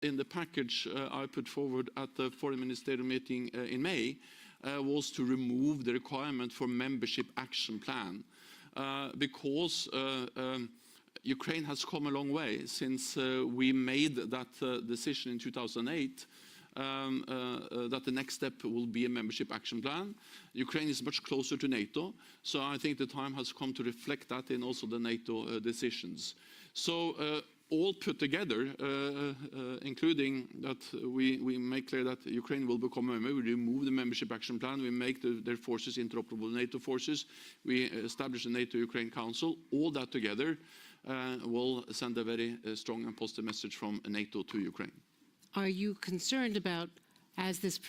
in the package I put forward at the Foreign Ministerial meeting in May was to remove the requirement for membership action plan because Ukraine has come a long way since we made that decision in 2008 that the next step will be a membership action plan. Ukraine is much closer to NATO, so I think the time has come to reflect that in also the NATO decisions. So all put together, including that we make clear that Ukraine will become a member, we remove the membership action plan, we make their forces interoperable NATO forces, we establish a NATO-Ukraine Council, all that together will send a very strong and positive message from NATO to Ukraine. Are you concerned about, as this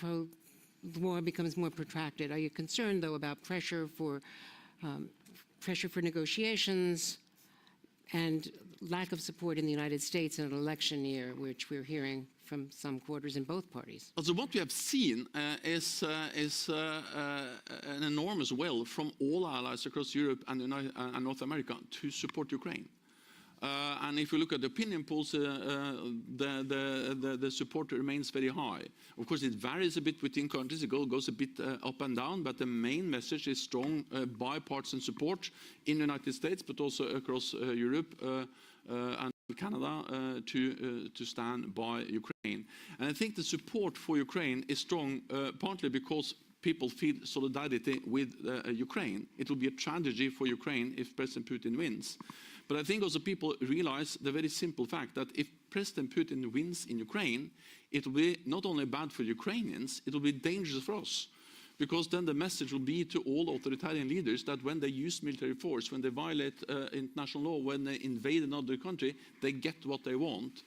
war becomes more protracted, are you concerned, though, about pressure for negotiations and lack of support in the United States in an election year, which we're hearing from some quarters in both parties? Also, what we have seen is an enormous will from all allies across Europe and North America to support Ukraine. And if you look at the opinion polls, the support remains very high. Of course, it varies a bit between countries. It goes a bit up and down, but the main message is strong bipartisan support in the United States, but also across Europe and Canada to stand by Ukraine. And I think the support for Ukraine is strong, partly because people feel solidarity with Ukraine. It will be a tragedy for Ukraine if President Putin wins. But I think also people realize the very simple fact that if President Putin wins in Ukraine, it will be not only bad for Ukrainians, it will be dangerous for us. Because then the message will be to all authoritarian leaders that when they use military force, when they violate international law, when they invade another country, they get what they want.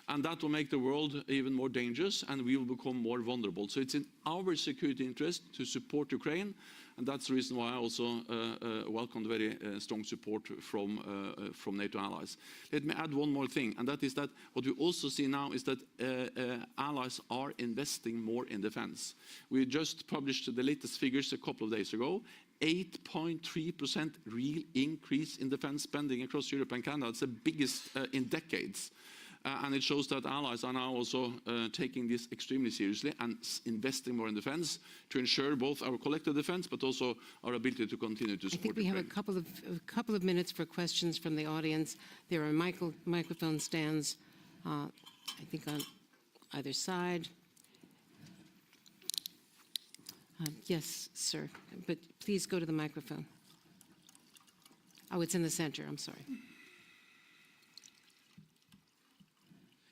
And that will make the world even more dangerous and we will become more vulnerable. So it's in our security interest to support Ukraine. And that's the reason why I also welcome the very strong support from NATO allies. Let me add one more thing, and that is that what we also see now is that allies are investing more in defense. We just published the latest figures a couple of days ago. 8.3% real increase in defense spending across Europe and Canada. It's the biggest in decades. And it shows that allies are now also taking this extremely seriously and investing more in defense to ensure both our collective defense but also our ability to continue to support Ukraine. I think we have a couple of minutes for questions from the audience. There are microphone stands, I think, on either side. Yes, sir, but please go to the microphone. Oh, it's in the center, I'm sorry.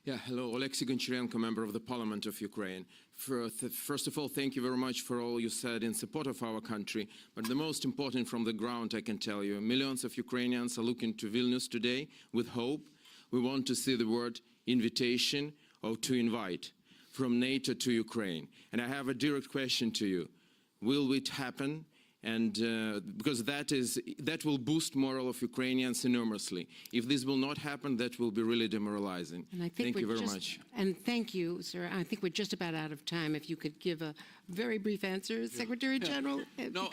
Yeah, hello, Oleksiy Goncharenko, member of the Parliament of Ukraine. First of all, thank you very much for all you said in support of our country. But the most important from the ground, I can tell you, millions of Ukrainians are looking to Vilnius today with hope. We want to see the word invitation or to invite from NATO to Ukraine. And I have a direct question to you. Will it happen? And because that will boost morale of Ukrainians enormously. If this will not happen, that will be really demoralizing. And I think thank you very much. And thank you, sir. I think we're just about out of time. If you could give a very brief answer, Secretary General. No,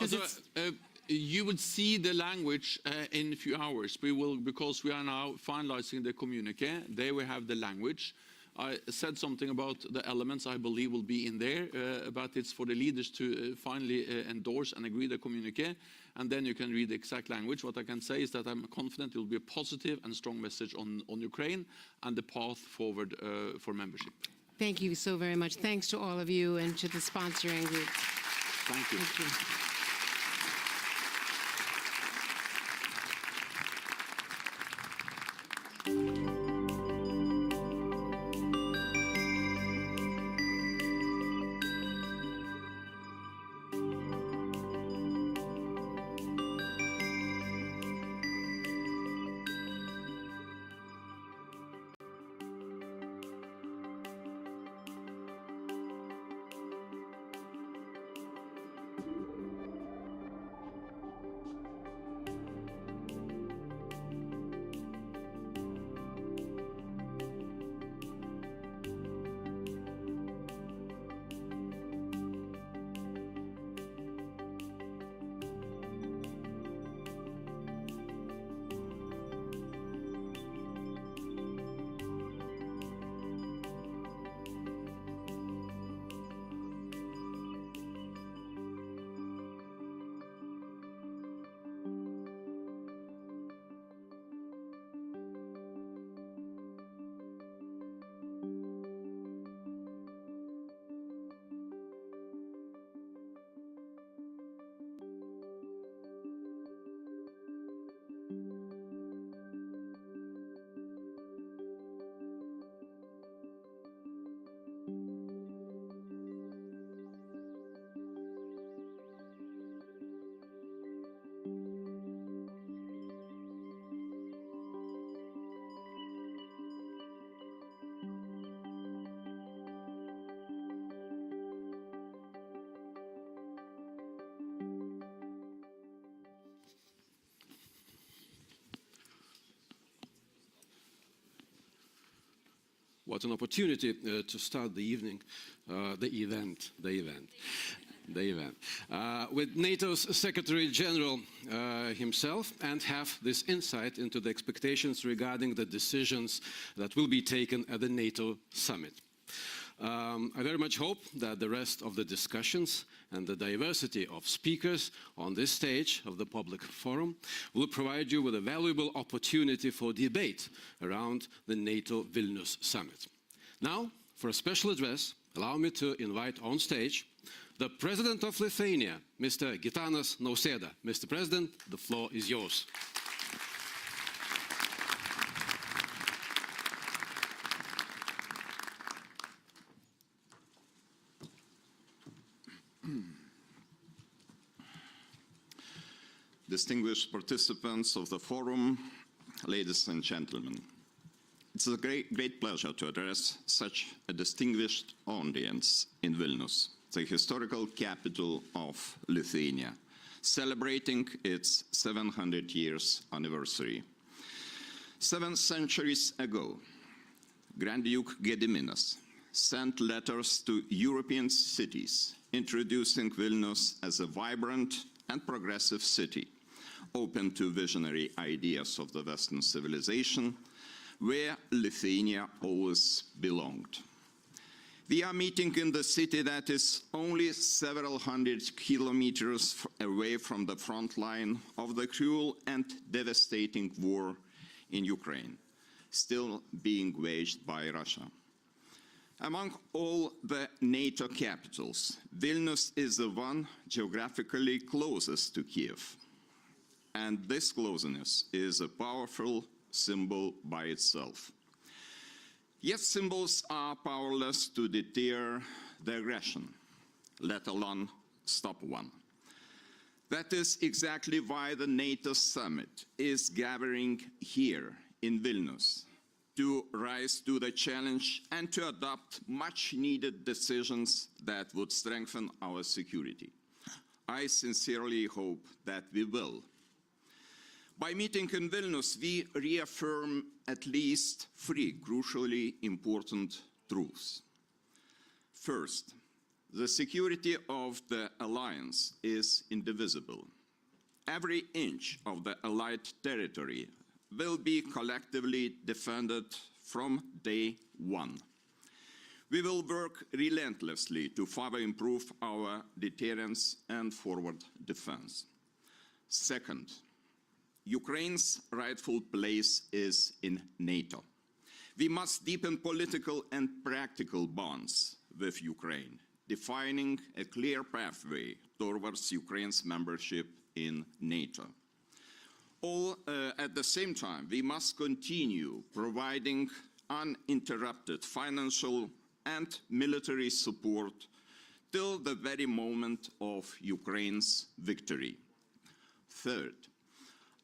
you would see the language in a few hours. Because we are now finalizing the communique. There we have the language. I said something about the elements I believe will be in there, but it's for the leaders to finally endorse and agree the communique, and then you can read the exact language. What I can say is that I'm confident it will be a positive and strong message on Ukraine and the path forward for membership. Thank you so very much. Thanks to all of you and to the sponsoring group. Thank you. Thank you. What an opportunity to start the evening, the event. With NATO's Secretary General himself, and have this insight into the expectations regarding the decisions that will be taken at the NATO summit. I very much hope that the rest of the discussions and the diversity of speakers on this stage of the public forum will provide you with a valuable opportunity for debate around the NATO Vilnius summit. Now, for a special address, allow me to invite on stage the President of Lithuania, Mr. Gitanas Nausėda. Mr. President, the floor is yours. Distinguished participants of the forum, ladies and gentlemen, it's a great pleasure to address such a distinguished audience in Vilnius, the historical capital of Lithuania, celebrating its 700 years anniversary. 7 centuries ago, Grand Duke Gediminas sent letters to European cities introducing Vilnius as a vibrant and progressive city, open to visionary ideas of the Western civilization, where Lithuania always belonged. We are meeting in the city that is only several hundred kilometers away from the front line of the cruel and devastating war in Ukraine, still being waged by Russia. Among all the NATO capitals, Vilnius is the one geographically closest to Kiev. And this closeness is a powerful symbol by itself. Yet symbols are powerless to deter the aggression, let alone stop one. That is exactly why the NATO summit is gathering here in Vilnius, to rise to the challenge and to adopt much-needed decisions that would strengthen our security. I sincerely hope that we will. By meeting in Vilnius, we reaffirm at least 3 crucially important truths. First, the security of the alliance is indivisible. Every inch of the allied territory will be collectively defended from day one. We will work relentlessly to further improve our deterrence and forward defense. Second, Ukraine's rightful place is in NATO. We must deepen political and practical bonds with Ukraine, defining a clear pathway towards Ukraine's membership in NATO. At the same time, we must continue providing uninterrupted financial and military support till the very moment of Ukraine's victory. Third,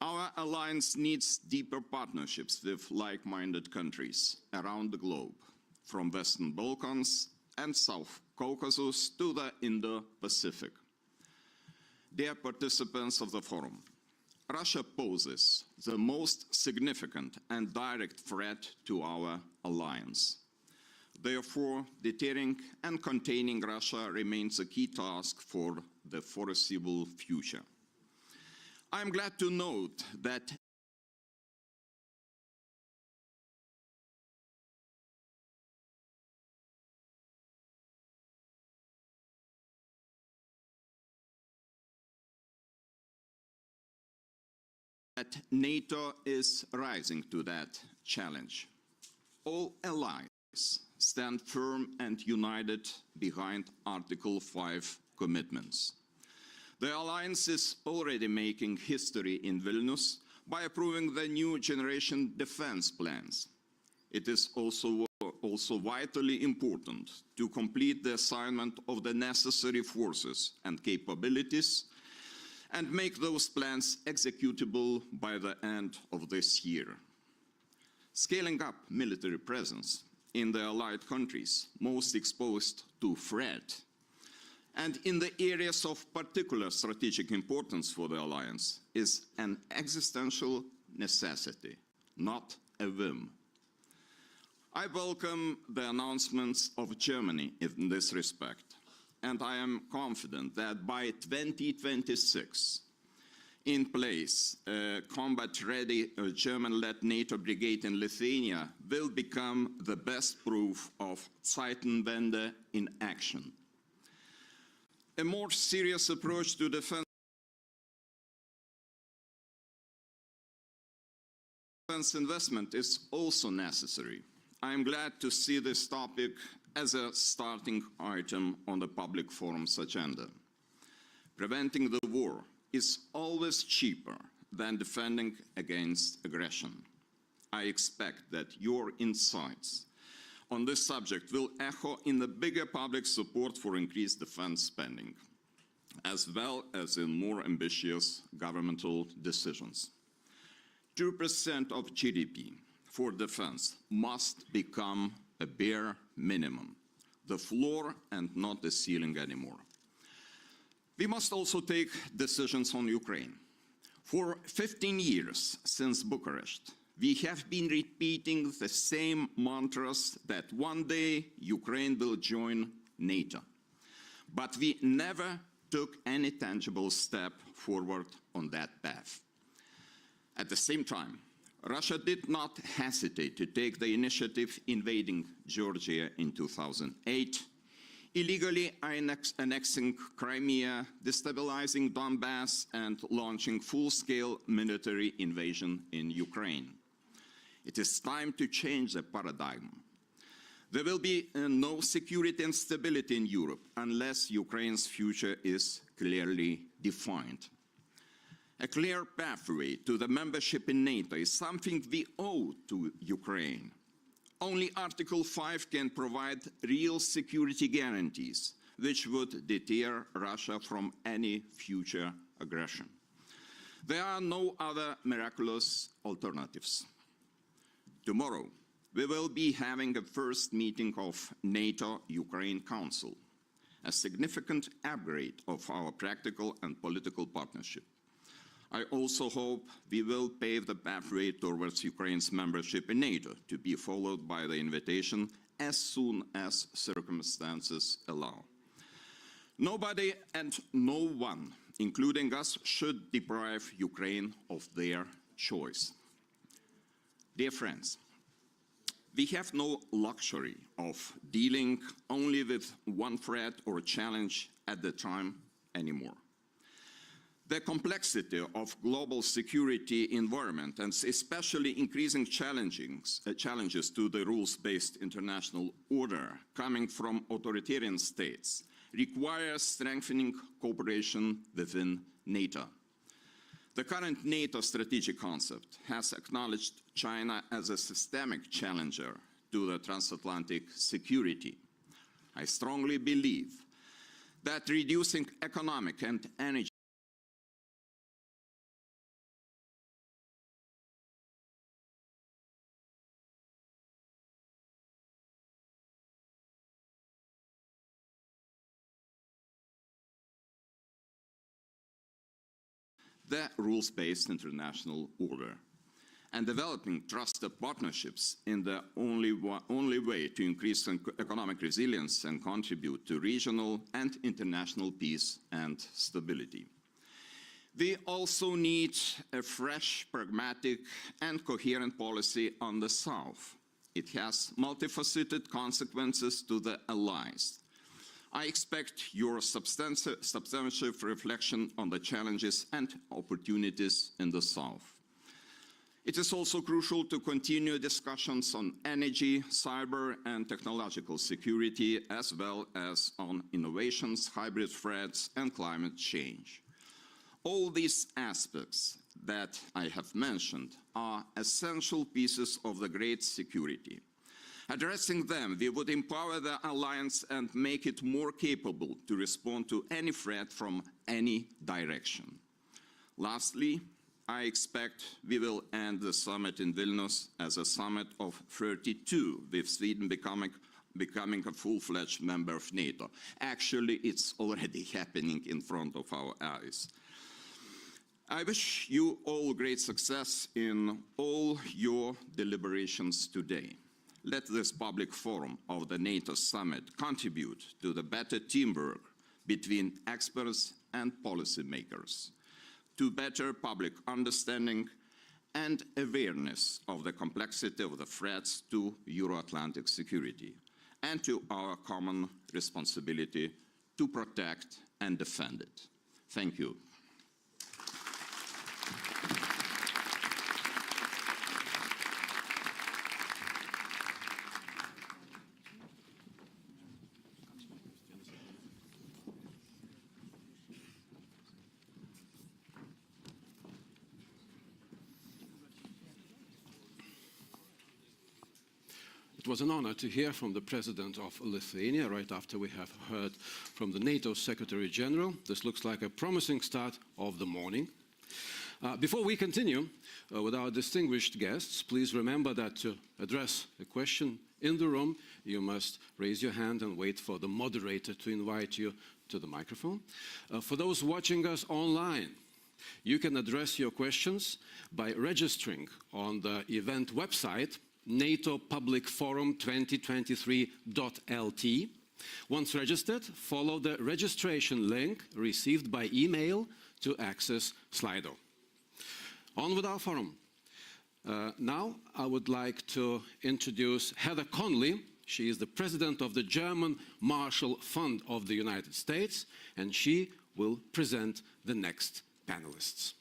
our alliance needs deeper partnerships with like-minded countries around the globe, from Western Balkans and South Caucasus to the Indo-Pacific. Dear participants of the forum, Russia poses the most significant and direct threat to our alliance. Therefore, deterring and containing Russia remains a key task for the foreseeable future. I am glad to note that NATO is rising to that challenge. All allies stand firm and united behind Article 5 commitments. The alliance is already making history in Vilnius by approving the new generation defense plans. It is also vitally important to complete the assignment of the necessary forces and capabilities and make those plans executable by the end of this year. Scaling up military presence in the allied countries most exposed to threat and in the areas of particular strategic importance for the alliance is an existential necessity, not a whim. I welcome the announcements of Germany in this respect, and I am confident that by 2026, in place, a combat-ready German-led NATO brigade in Lithuania will become the best proof of Zeitenwende in action. A more serious approach to defense investment is also necessary. I am glad to see this topic as a starting item on the public forum's agenda. Preventing the war is always cheaper than defending against aggression. I expect that your insights on this subject will echo in the bigger public support for increased defense spending, as well as in more ambitious governmental decisions. 2% of GDP for defense must become a bare minimum, the floor and not the ceiling anymore. We must also take decisions on Ukraine. For 15 years since Bucharest, we have been repeating the same mantras that one day Ukraine will join NATO. But we never took any tangible step forward on that path. At the same time, Russia did not hesitate to take the initiative invading Georgia in 2008, illegally annexing Crimea, destabilizing Donbass, and launching full-scale military invasion in Ukraine. It is time to change the paradigm. There will be no security and stability in Europe unless Ukraine's future is clearly defined. A clear pathway to the membership in NATO is something we owe to Ukraine. Only Article 5 can provide real security guarantees, which would deter Russia from any future aggression. There are no other miraculous alternatives. Tomorrow, we will be having a first meeting of NATO-Ukraine Council, a significant upgrade of our practical and political partnership. I also hope we will pave the pathway towards Ukraine's membership in NATO, to be followed by the invitation as soon as circumstances allow. Nobody and no one, including us, should deprive Ukraine of their choice. Dear friends, we have no luxury of dealing only with one threat or challenge at the time anymore. The complexity of global security environment, and especially increasing challenges to the rules-based international order coming from authoritarian states, requires strengthening cooperation within NATO. The current NATO strategic concept has acknowledged China as a systemic challenger to the transatlantic security. I strongly believe that reducing economic and energy the rules-based international order, and developing trusted partnerships in the only way to increase economic resilience and contribute to regional and international peace and stability. We also need a fresh, pragmatic, and coherent policy on the South. It has multifaceted consequences to the allies. I expect your substantive reflection on the challenges and opportunities in the South. It is also crucial to continue discussions on energy, cyber, and technological security, as well as on innovations, hybrid threats, and climate change. All these aspects that I have mentioned are essential pieces of the great security. Addressing them, we would empower the alliance and make it more capable to respond to any threat from any direction. Lastly, I expect we will end the summit in Vilnius as a summit of 32, with Sweden becoming a full-fledged member of NATO. Actually, it's already happening in front of our eyes. I wish you all great success in all your deliberations today. Let this public forum of the NATO summit contribute to the better teamwork between experts and policymakers, to better public understanding and awareness of the complexity of the threats to Euro-Atlantic security, and to our common responsibility to protect and defend it. Thank you. It was an honor to hear from the President of Lithuania right after we have heard from the NATO Secretary General. This looks like a promising start of the morning. Before we continue with our distinguished guests, please remember that to address a question in the room, you must raise your hand and wait for the moderator to invite you to the microphone. For those watching us online, you can address your questions by registering on the event website, NATO Public Forum 2023.lt. Once registered, follow the registration link received by email to access Slido. On with our forum. Now I would like to introduce Heather Conley. She is the president of the German Marshall Fund of the United States, and she will present the next panelists.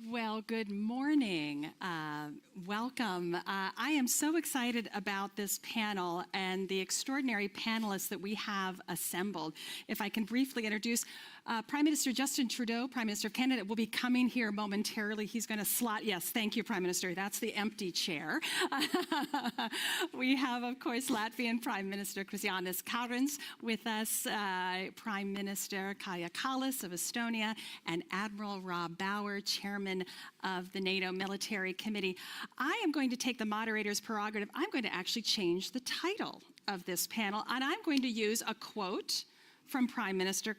Well, good morning. Welcome. I am so excited about this panel and the extraordinary panelists that we have assembled. If I can briefly introduce Prime Minister Justin Trudeau, Prime Minister of Canada, will be coming here momentarily. He's going to slot, yes, thank you, Prime Minister. That's the empty chair. We have, of course, Latvian Prime Minister Krišjānis Kariņš with us, Prime Minister Kaja Kallas of Estonia, and Admiral Rob Bauer, Chairman of the NATO Military Committee. I am going to take the moderator's prerogative. I'm going to actually change the title of this panel, and I'm going to use a quote from Prime Minister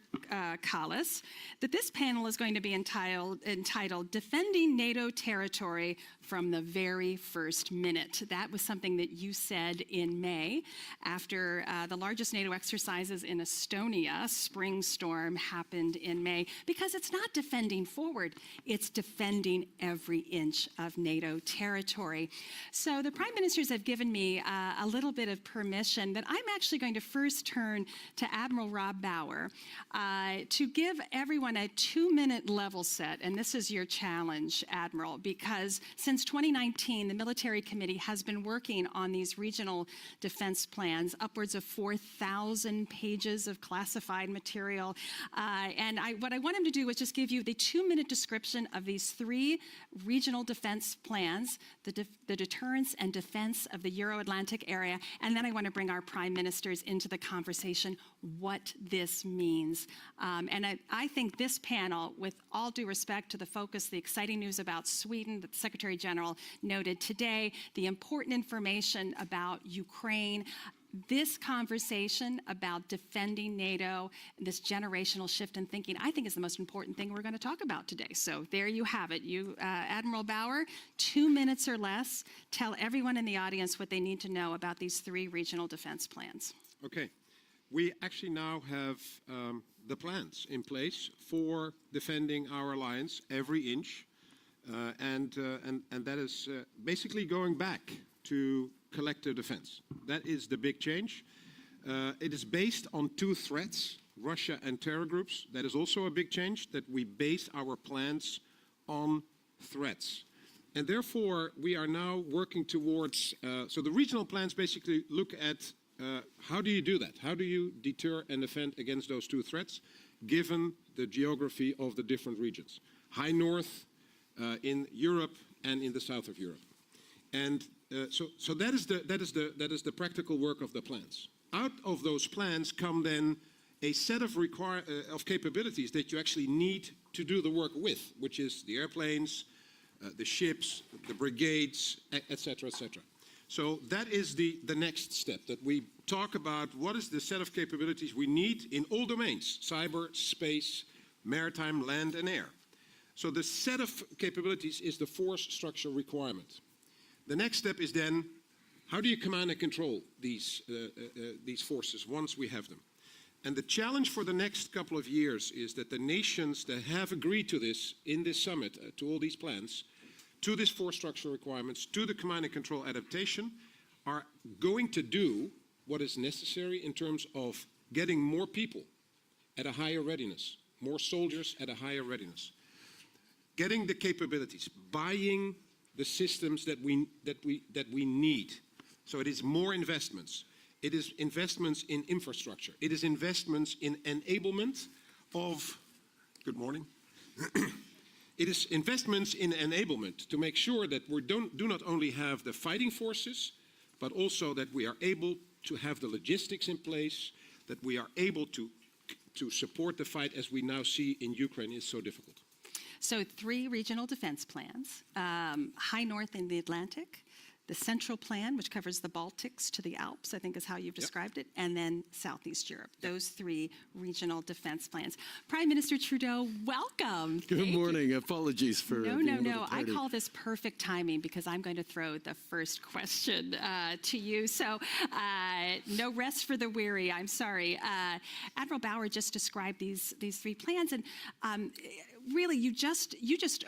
Kallas, that this panel is going to be entitled Defending NATO Territory from the Very First Minute. That was something that you said in May after the largest NATO exercises in Estonia, Spring Storm, happened in May, because it's not defending forward, it's defending every inch of NATO territory. So the Prime Ministers have given me a little bit of permission that I'm actually going to first turn to Admiral Rob Bauer to give everyone a 2-minute level set, and this is your challenge, Admiral, because since 2019, the Military Committee has been working on these regional defense plans, upwards of 4,000 pages of classified material. What I want him to do is just give you the 2-minute description of these 3 regional defense plans, the deterrence and defense of the Euro-Atlantic area, and then I want to bring our prime ministers into the conversation, what this means. I think this panel, with all due respect to the focus, the exciting news about Sweden that the Secretary General noted today, the important information about Ukraine, this conversation about defending NATO, this generational shift in thinking, I think is the most important thing we're going to talk about today. So there you have it. You, Admiral Bauer, 2 minutes or less. Tell everyone in the audience what they need to know about these 3 regional defense plans. Okay. We actually now have the plans in place for defending our alliance every inch. And that is basically going back to collective defense. That is the big change. It is based on 2 threats, Russia and terror groups. That is also a big change, that we base our plans on threats. And therefore, we are now working towards, so the regional plans basically look at how do you do that? How do you deter and defend against those 2 threats, given the geography of the different regions? High north in Europe and in the south of Europe. And so that is the practical work of the plans. Out of those plans come then a set of capabilities that you actually need to do the work with, which is the airplanes, the ships, the brigades, etc., etc. So that is the next step, that we talk about what is the set of capabilities we need in all domains, cyber, space, maritime, land, and air. So the set of capabilities is the force structure requirement. The next step is then, how do you command and control these forces once we have them? And the challenge for the next couple of years is that the nations that have agreed to this in this summit, to all these plans, to this force structure requirements, to the command and control adaptation, are going to do what is necessary in terms of getting more people at a higher readiness, more soldiers at a higher readiness, getting the capabilities, buying the systems that we need. So it is more investments. It is investments in infrastructure. It is investments in enablement of, good morning. It is investments in enablement to make sure that we do not only have the fighting forces, but also that we are able to have the logistics in place, that we are able to support the fight as we now see in Ukraine is so difficult. So 3 regional defense plans, high north in the Atlantic, the central plan, which covers the Baltics to the Alps, I think is how you've described it, and then Southeast Europe. Those 3 regional defense plans. Prime Minister Trudeau, welcome. Good morning. Apologies for No. I call this perfect timing because I'm going to throw the first question to you. So no rest for the weary. I'm sorry. Admiral Bauer just described these 3 plans, and really, you just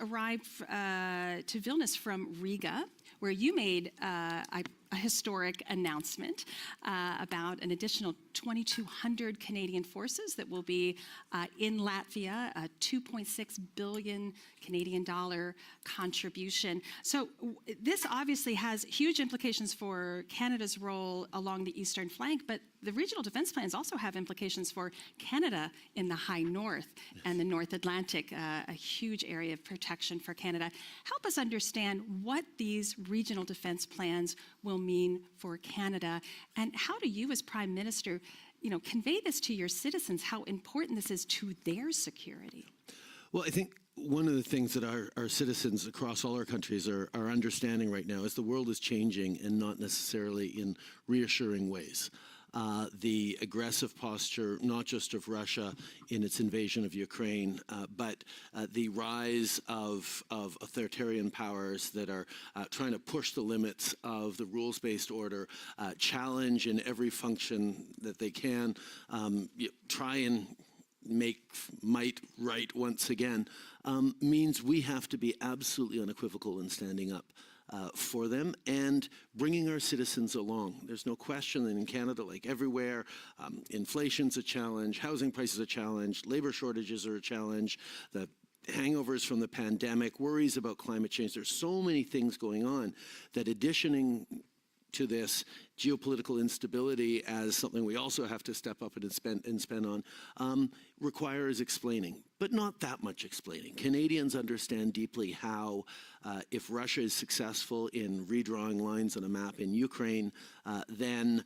arrived to Vilnius from Riga, where you made a historic announcement about an additional 2,200 Canadian forces that will be in Latvia, a 2.6 billion Canadian dollar contribution. So this obviously has huge implications for Canada's role along the eastern flank, but the regional defense plans also have implications for Canada in the high north and the North Atlantic, a huge area of protection for Canada. Help us understand what these regional defense plans will mean for Canada, and how do you as Prime Minister, convey this to your citizens, how important this is to their security? Well, I think one of the things that our citizens across all our countries are understanding right now is the world is changing, and not necessarily in reassuring ways. The aggressive posture, not just of Russia in its invasion of Ukraine, but the rise of authoritarian powers that are trying to push the limits of the rules-based order, challenge in every function that they can, try and make might right once again, means we have to be absolutely unequivocal in standing up for them, and bringing our citizens along. There's no question that in Canada, like everywhere, inflation's a challenge, housing prices are a challenge, labor shortages are a challenge, the hangovers from the pandemic, worries about climate change. There's so many things going on that additioning to this geopolitical instability as something we also have to step up and spend on requires explaining, but not that much explaining. Canadians understand deeply how if Russia is successful in redrawing lines on a map in Ukraine, then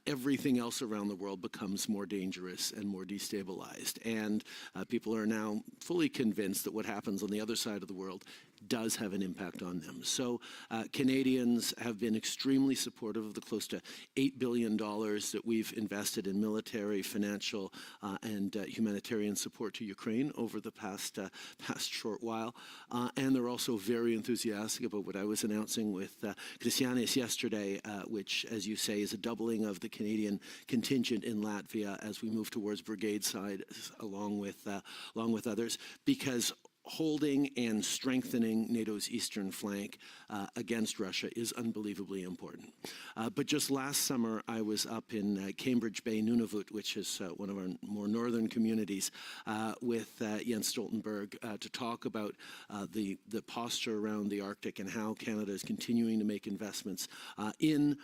everything else around the world becomes more dangerous and more destabilized. And people are now fully convinced that what happens on the other side of the world does have an impact on them. So Canadians have been extremely supportive of the close to $8 billion that we've invested in military, financial, and humanitarian support to Ukraine over the past short while. And they're also very enthusiastic about what I was announcing with Christianis yesterday, which, as you say, is a doubling of the Canadian contingent in Latvia as we move towards brigade side, along with others, because holding and strengthening NATO's eastern flank against Russia is unbelievably important. But just last summer, I was up in Cambridge Bay, Nunavut, which is one of our more northern communities, with Jens Stoltenberg to talk about the posture around the Arctic and how Canada is continuing to make investments in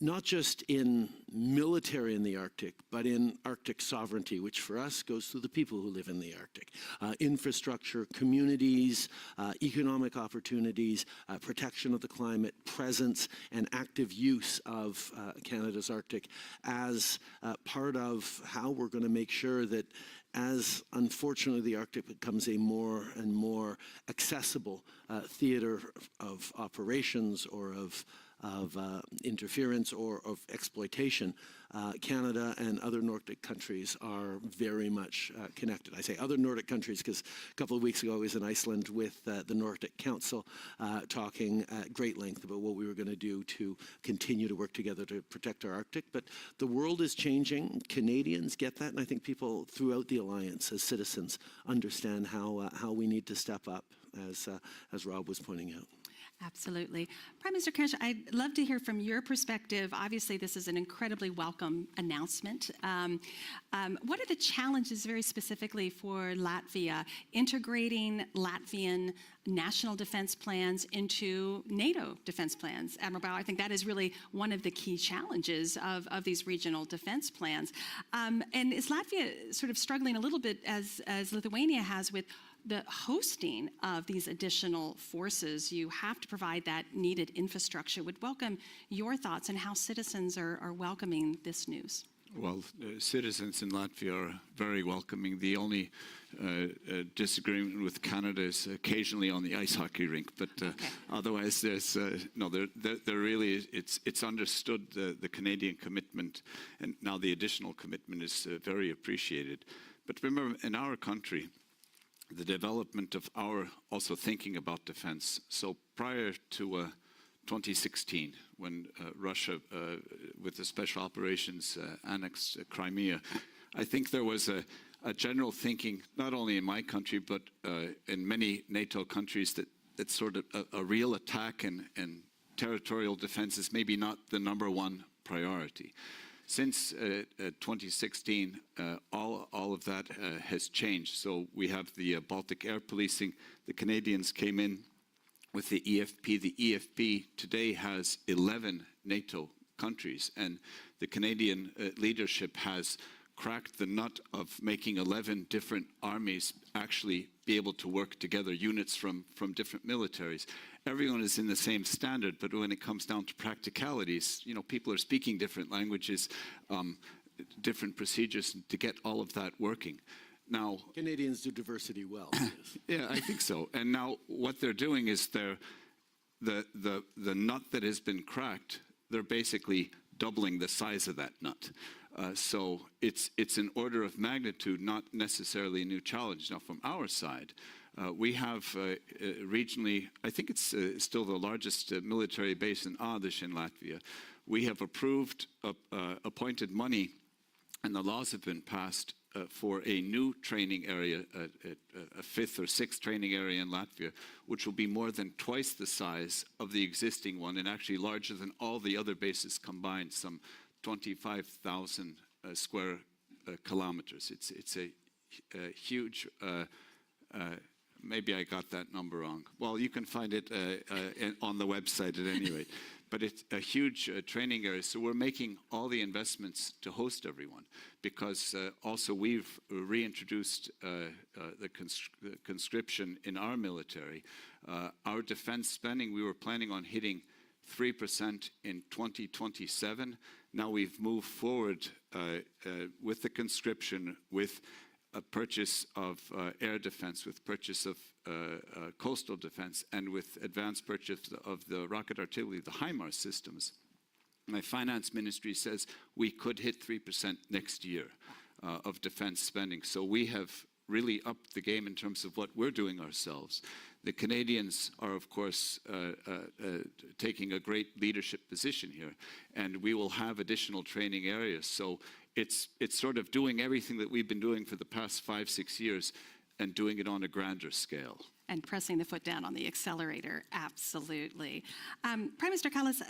not just in military in the Arctic, but in Arctic sovereignty, which for us goes through the people who live in the Arctic. Infrastructure, communities, economic opportunities, protection of the climate, presence, and active use of Canada's Arctic as part of how we're going to make sure that as, unfortunately, the Arctic becomes a more and more accessible theater of operations or of interference or of exploitation, Canada and other Nordic countries are very much connected. I say other Nordic countries because a couple of weeks ago I was in Iceland with the Nordic Council talking at great length about what we were going to do to continue to work together to protect our Arctic. But the world is changing. Canadians get that, and I think people throughout the alliance as citizens understand how we need to step up, as Rob was pointing out. Absolutely. Prime Minister Kanesh, I'd love to hear from your perspective. Obviously, this is an incredibly welcome announcement. What are the challenges very specifically for Latvia integrating Latvian national defense plans into NATO defense plans? Admiral Bauer, I think that is really one of the key challenges of these regional defense plans. And is Latvia sort of struggling a little bit, as Lithuania has, with the hosting of these additional forces? You have to provide that needed infrastructure. Would welcome your thoughts on how citizens are welcoming this news. Well, citizens in Latvia are very welcoming. The only disagreement with Canada is occasionally on the ice hockey rink, but otherwise there's no. There really it's understood the Canadian commitment, and now the additional commitment is very appreciated. But remember, in our country, the development of our also thinking about defense. So prior to 2016, when Russia, with the special operations, annexed Crimea, I think there was a general thinking, not only in my country, but in many NATO countries, that sort of a real attack and territorial defense is maybe not the #1 priority. Since 2016, all of that has changed. So we have the Baltic air policing. The Canadians came in with the EFP. The EFP today has 11 NATO countries, and the Canadian leadership has cracked the nut of making 11 different armies actually be able to work together, units from different militaries. Everyone is in the same standard, but when it comes down to practicalities, people are speaking different languages, different procedures to get all of that working. Now, Canadians do diversity well. Yeah, I think so. And now what they're doing is the nut that has been cracked, they're basically doubling the size of that nut. So it's an order of magnitude, not necessarily a new challenge. Now, from our side, we have regionally, I think it's still the largest military base in Ādažs in Latvia. We have approved, appointed money, and the laws have been passed for a new training area, a fifth or sixth training area in Latvia, which will be more than twice the size of the existing one and actually larger than all the other bases combined, some 25,000 square kilometers. It's a huge, maybe I got that number wrong. Well, you can find it on the website at any rate. But it's a huge training area. So we're making all the investments to host everyone, because also we've reintroduced the conscription in our military. Our defense spending, we were planning on hitting 3% in 2027. Now we've moved forward with the conscription, with a purchase of air defense, with purchase of coastal defense, and with advanced purchase of the rocket artillery, the HIMARS systems. My finance ministry says we could hit 3% next year of defense spending. So we have really upped the game in terms of what we're doing ourselves. The Canadians are, of course, taking a great leadership position here, and we will have additional training areas. So it's sort of doing everything that we've been doing for the past 5-6 years and doing it on a grander scale. And pressing the foot down on the accelerator, absolutely. Prime Minister Kallas,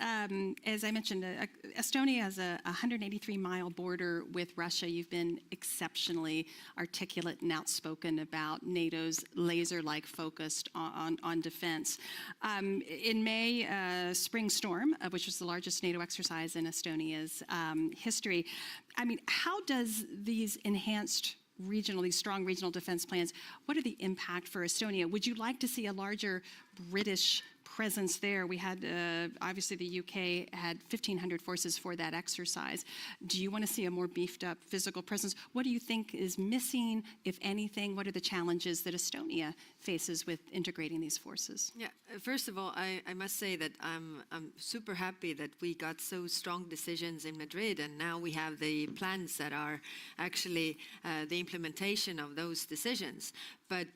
as I mentioned, Estonia has a 183-mile border with Russia. You've been exceptionally articulate and outspoken about NATO's laser-like focus on defense. In May, Spring Storm, which was the largest NATO exercise in Estonia's history, I mean, how does these these strong regional defense plans, what are the impact for Estonia? Would you like to see a larger British presence there? We had, obviously the UK had 1,500 forces for that exercise. Do you want to see a more beefed up physical presence? What do you think is missing, if anything? What are the challenges that Estonia faces with integrating these forces? Yeah, first of all, I must say that I'm super happy that we got so strong decisions in Madrid, and now we have the plans that are actually the implementation of those decisions. But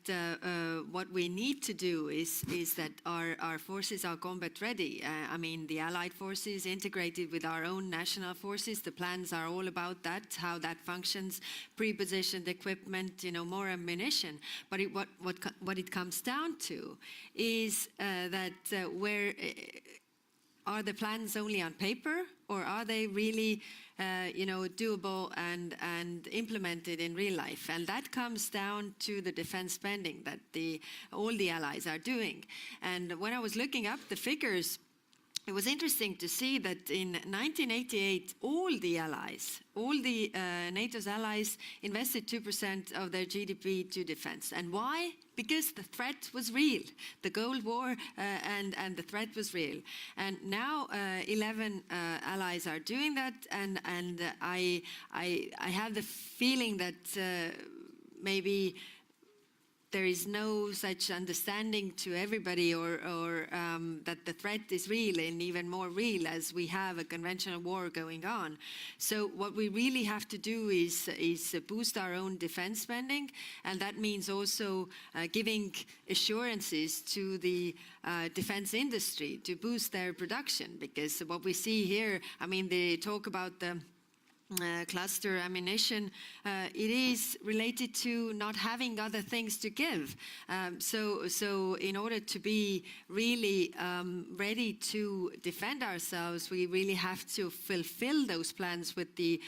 what we need to do is that our forces are combat ready. I mean, the Allied forces integrated with our own national forces, the plans are all about that, how that functions, pre-positioned equipment, more ammunition. But what it comes down to is that where are the plans only on paper, or are they really doable and implemented in real life? And that comes down to the defense spending that all the allies are doing. And when I was looking up the figures, it was interesting to see that in 1988, all the NATO's allies invested 2% of their GDP to defense. And why? Because the threat was real. The Cold War and the threat was real. And now 11 allies are doing that, and I have the feeling that maybe there is no such understanding to everybody, or that the threat is real, and even more real as we have a conventional war going on. So what we really have to do is boost our own defense spending, and that means also giving assurances to the defense industry to boost their production, because what we see here, I mean, they talk about the cluster ammunition, it is related to not having other things to give. So in order to be really ready to defend ourselves, we really have to fulfill those plans with the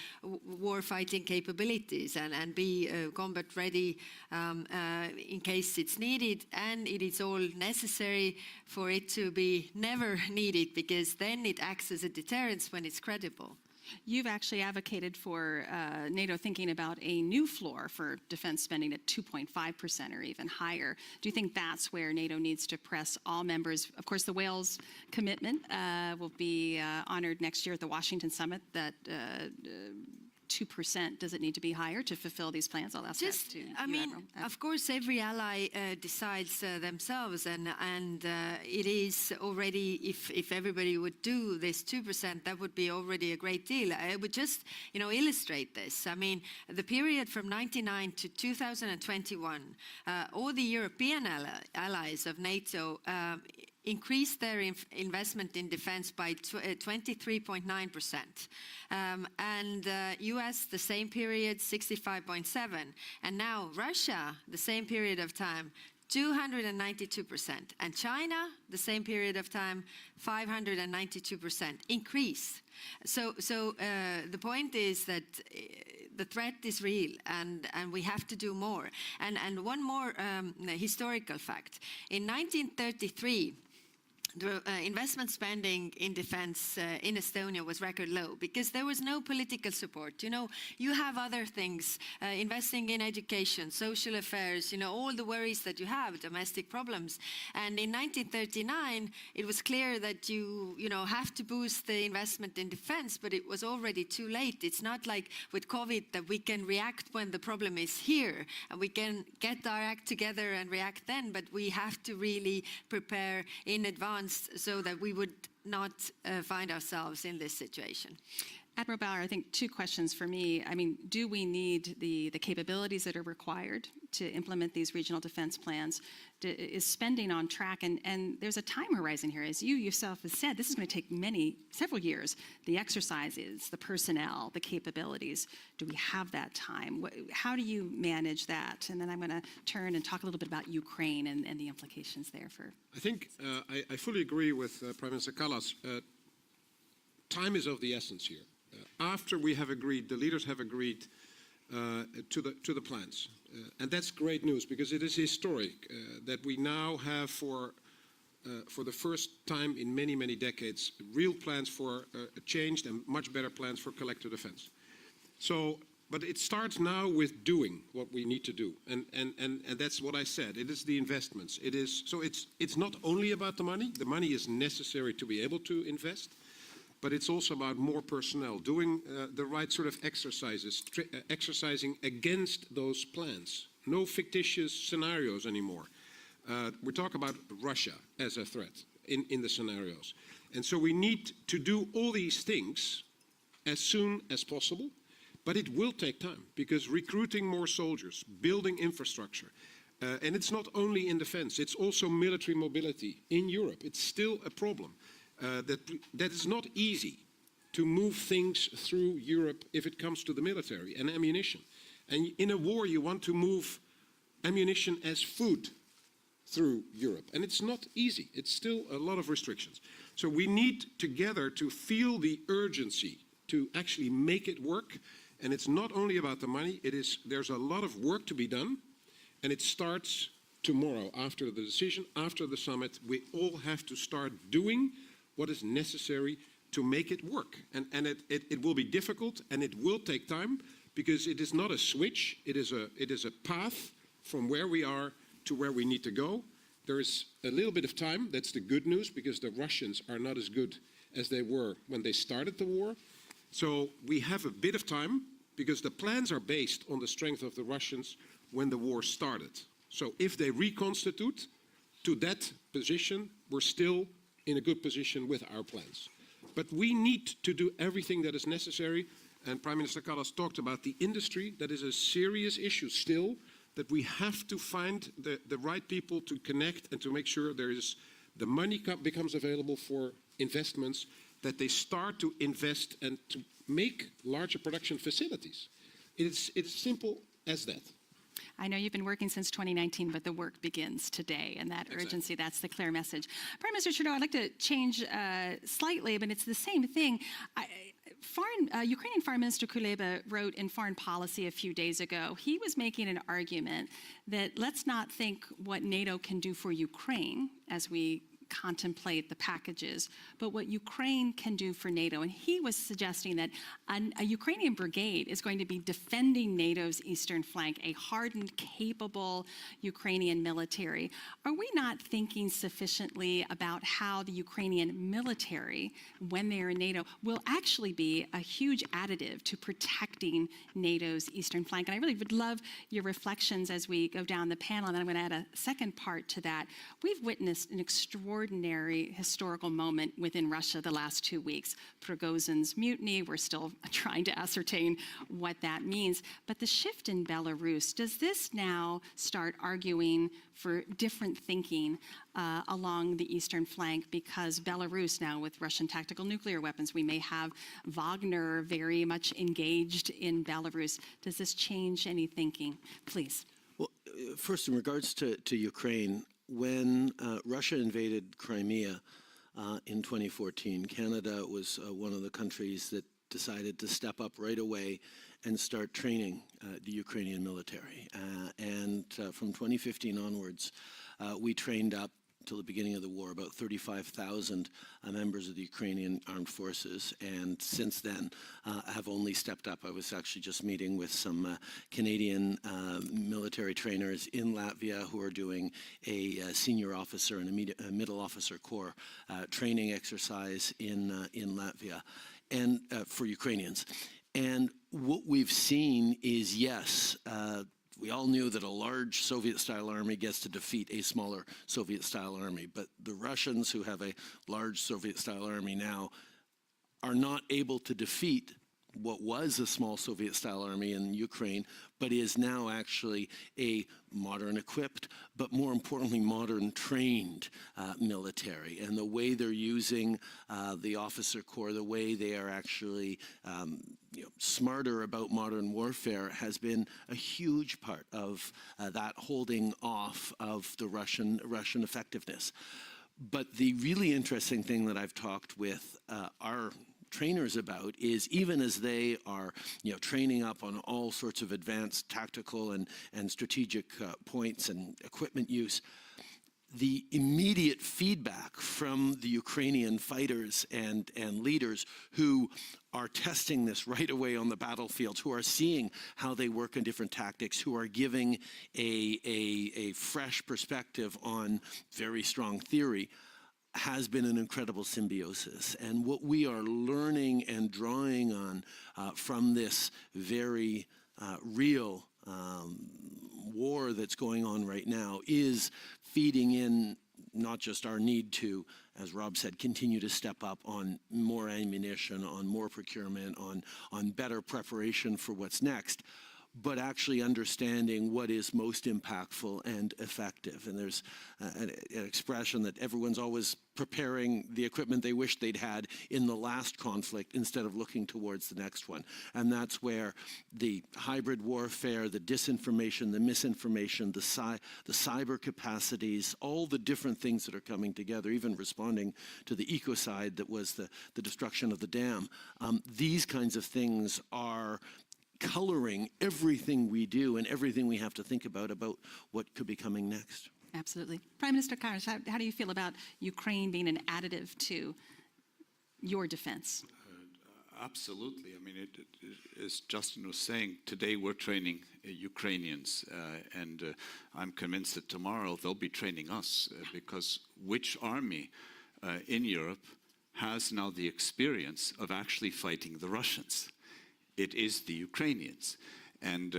war-fighting capabilities and be combat ready in case it's needed, and it is all necessary for it to be never needed, because then it acts as a deterrence when it's credible. You've actually advocated for NATO thinking about a new floor for defense spending at 2.5% or even higher. Do you think that's where NATO needs to press all members? Of course, the Wales commitment will be honored next year at the Washington summit, that 2%, does it need to be higher to fulfill these plans? I'll ask that to you, Admiral. Of course, every ally decides themselves, and it is already, if everybody would do this 2%, that would be already a great deal. I would just, illustrate this. I mean, the period from 1999 to 2021, all the European allies of NATO increased their investment in defense by 23.9%. And US, the same period, 65.7%. And now Russia, the same period of time, 292%. And China, the same period of time, 592% increase. So the point is that the threat is real, and we have to do more. And one more historical fact. In 1933, the investment spending in defense in Estonia was record low because there was no political support. You know, you have other things, investing in education, social affairs, you know, all the worries that you have, domestic problems. And in 1939, it was clear that you have to boost the investment in defense, but it was already too late. It's not like with COVID that we can react when the problem is here, and we can get our act together and react then, but we have to really prepare in advance so that we would not find ourselves in this situation. Admiral Bauer, I think two questions for me. I mean, do we need the capabilities that are required to implement these regional defense plans? Is spending on track? And there's a time horizon here. As you yourself have said, this is going to take several years. The exercises, the personnel, the capabilities. Do we have that time? How do you manage that? And then I'm going to turn and talk a little bit about Ukraine and the implications there for... I think I fully agree with Prime Minister Kallas. Time is of the essence here. After we have agreed, the leaders have agreed to the plans. And that's great news because it is historic that we now have for the first time in many, many decades, real plans for changed and much better plans for collective defense. So, but it starts now with doing what we need to do. And that's what I said. It is the investments. It's not only about the money. The money is necessary to be able to invest. But it's also about more personnel, doing the right sort of exercises, exercising against those plans. No fictitious scenarios anymore. We talk about Russia as a threat in the scenarios. And so we need to do all these things as soon as possible, but it will take time because recruiting more soldiers, building infrastructure, and it's not only in defense, it's also military mobility in Europe. It's still a problem. That is not easy to move things through Europe if it comes to the military and ammunition. And in a war, you want to move ammunition as food through Europe. And it's not easy. It's still a lot of restrictions. So we need together to feel the urgency to actually make it work. And it's not only about the money. There's a lot of work to be done. And it starts tomorrow after the decision, after the summit. We all have to start doing what is necessary to make it work. And it will be difficult and it will take time because it is not a switch, it is a path from where we are to where we need to go. There is a little bit of time, that's the good news, because the Russians are not as good as they were when they started the war. So we have a bit of time because the plans are based on the strength of the Russians when the war started. So if they reconstitute to that position, we're still in a good position with our plans. But we need to do everything that is necessary, and Prime Minister Kallas talked about the industry. That is a serious issue still, that we have to find the right people to connect and to make sure the money becomes available for investments, that they start to invest and to make larger production facilities. It's simple as that. I know you've been working since 2019, but the work begins today, and that urgency, that's the clear message. Prime Minister Trudeau, I'd like to change slightly, but it's the same thing. Ukrainian Foreign Minister Kuleba wrote in Foreign Policy a few days ago, he was making an argument that let's not think what NATO can do for Ukraine as we contemplate the packages, but what Ukraine can do for NATO. And he was suggesting that a Ukrainian brigade is going to be defending NATO's eastern flank, a hardened, capable Ukrainian military. Are we not thinking sufficiently about how the Ukrainian military, when they're in NATO, will actually be a huge additive to protecting NATO's eastern flank? And I really would love your reflections as we go down the panel, and then I'm going to add a second part to that. We've witnessed an extraordinary extraordinary historical moment within Russia the last 2 weeks. Prigozhin's mutiny, we're still trying to ascertain what that means. But the shift in Belarus, does this now start arguing for different thinking along the eastern flank? Because Belarus now, with Russian tactical nuclear weapons, we may have Wagner very much engaged in Belarus. Does this change any thinking? Please. Well, first, in regards to Ukraine, when Russia invaded Crimea in 2014, Canada was one of the countries that decided to step up right away and start training the Ukrainian military. And from 2015 onwards, we trained up till the beginning of the war about 35,000 members of the Ukrainian armed forces, and since then have only stepped up. I was actually just meeting with some Canadian military trainers in Latvia who are doing a senior officer and a middle officer corps training exercise in Latvia, and for Ukrainians. And what we've seen is, yes, we all knew that a large Soviet-style army gets to defeat a smaller Soviet-style army, but the Russians, who have a large Soviet-style army now, are not able to defeat what was a small Soviet-style army in Ukraine, but is now actually a modern equipped, but more importantly, modern trained military. And the way they're using the officer corps, the way they are actually smarter about modern warfare has been a huge part of that holding off of the Russian effectiveness. But the really interesting thing that I've talked with our trainers about is, even as they are training up on all sorts of advanced tactical and strategic points and equipment use, the immediate feedback from the Ukrainian fighters and leaders who are testing this right away on the battlefield, who are seeing how they work in different tactics, who are giving a fresh perspective on very strong theory, has been an incredible symbiosis. And what we are learning and drawing on from this very real war that's going on right now is feeding in not just our need to, as Rob said, continue to step up on more ammunition, on more procurement, on better preparation for what's next, but actually understanding what is most impactful and effective. And there's an expression that everyone's always preparing the equipment they wish they'd had in the last conflict instead of looking towards the next one. And that's where the hybrid warfare, the disinformation, the misinformation, the cyber capacities, all the different things that are coming together, even responding to the ecocide that was the destruction of the dam. These kinds of things are coloring everything we do and everything we have to think about what could be coming next. Absolutely. Prime Minister Karas, how do you feel about Ukraine being an additive to your defense? Absolutely. I mean, as Justin was saying, today we're training Ukrainians, and I'm convinced that tomorrow they'll be training us, because which army in Europe has now the experience of actually fighting the Russians? It is the Ukrainians, and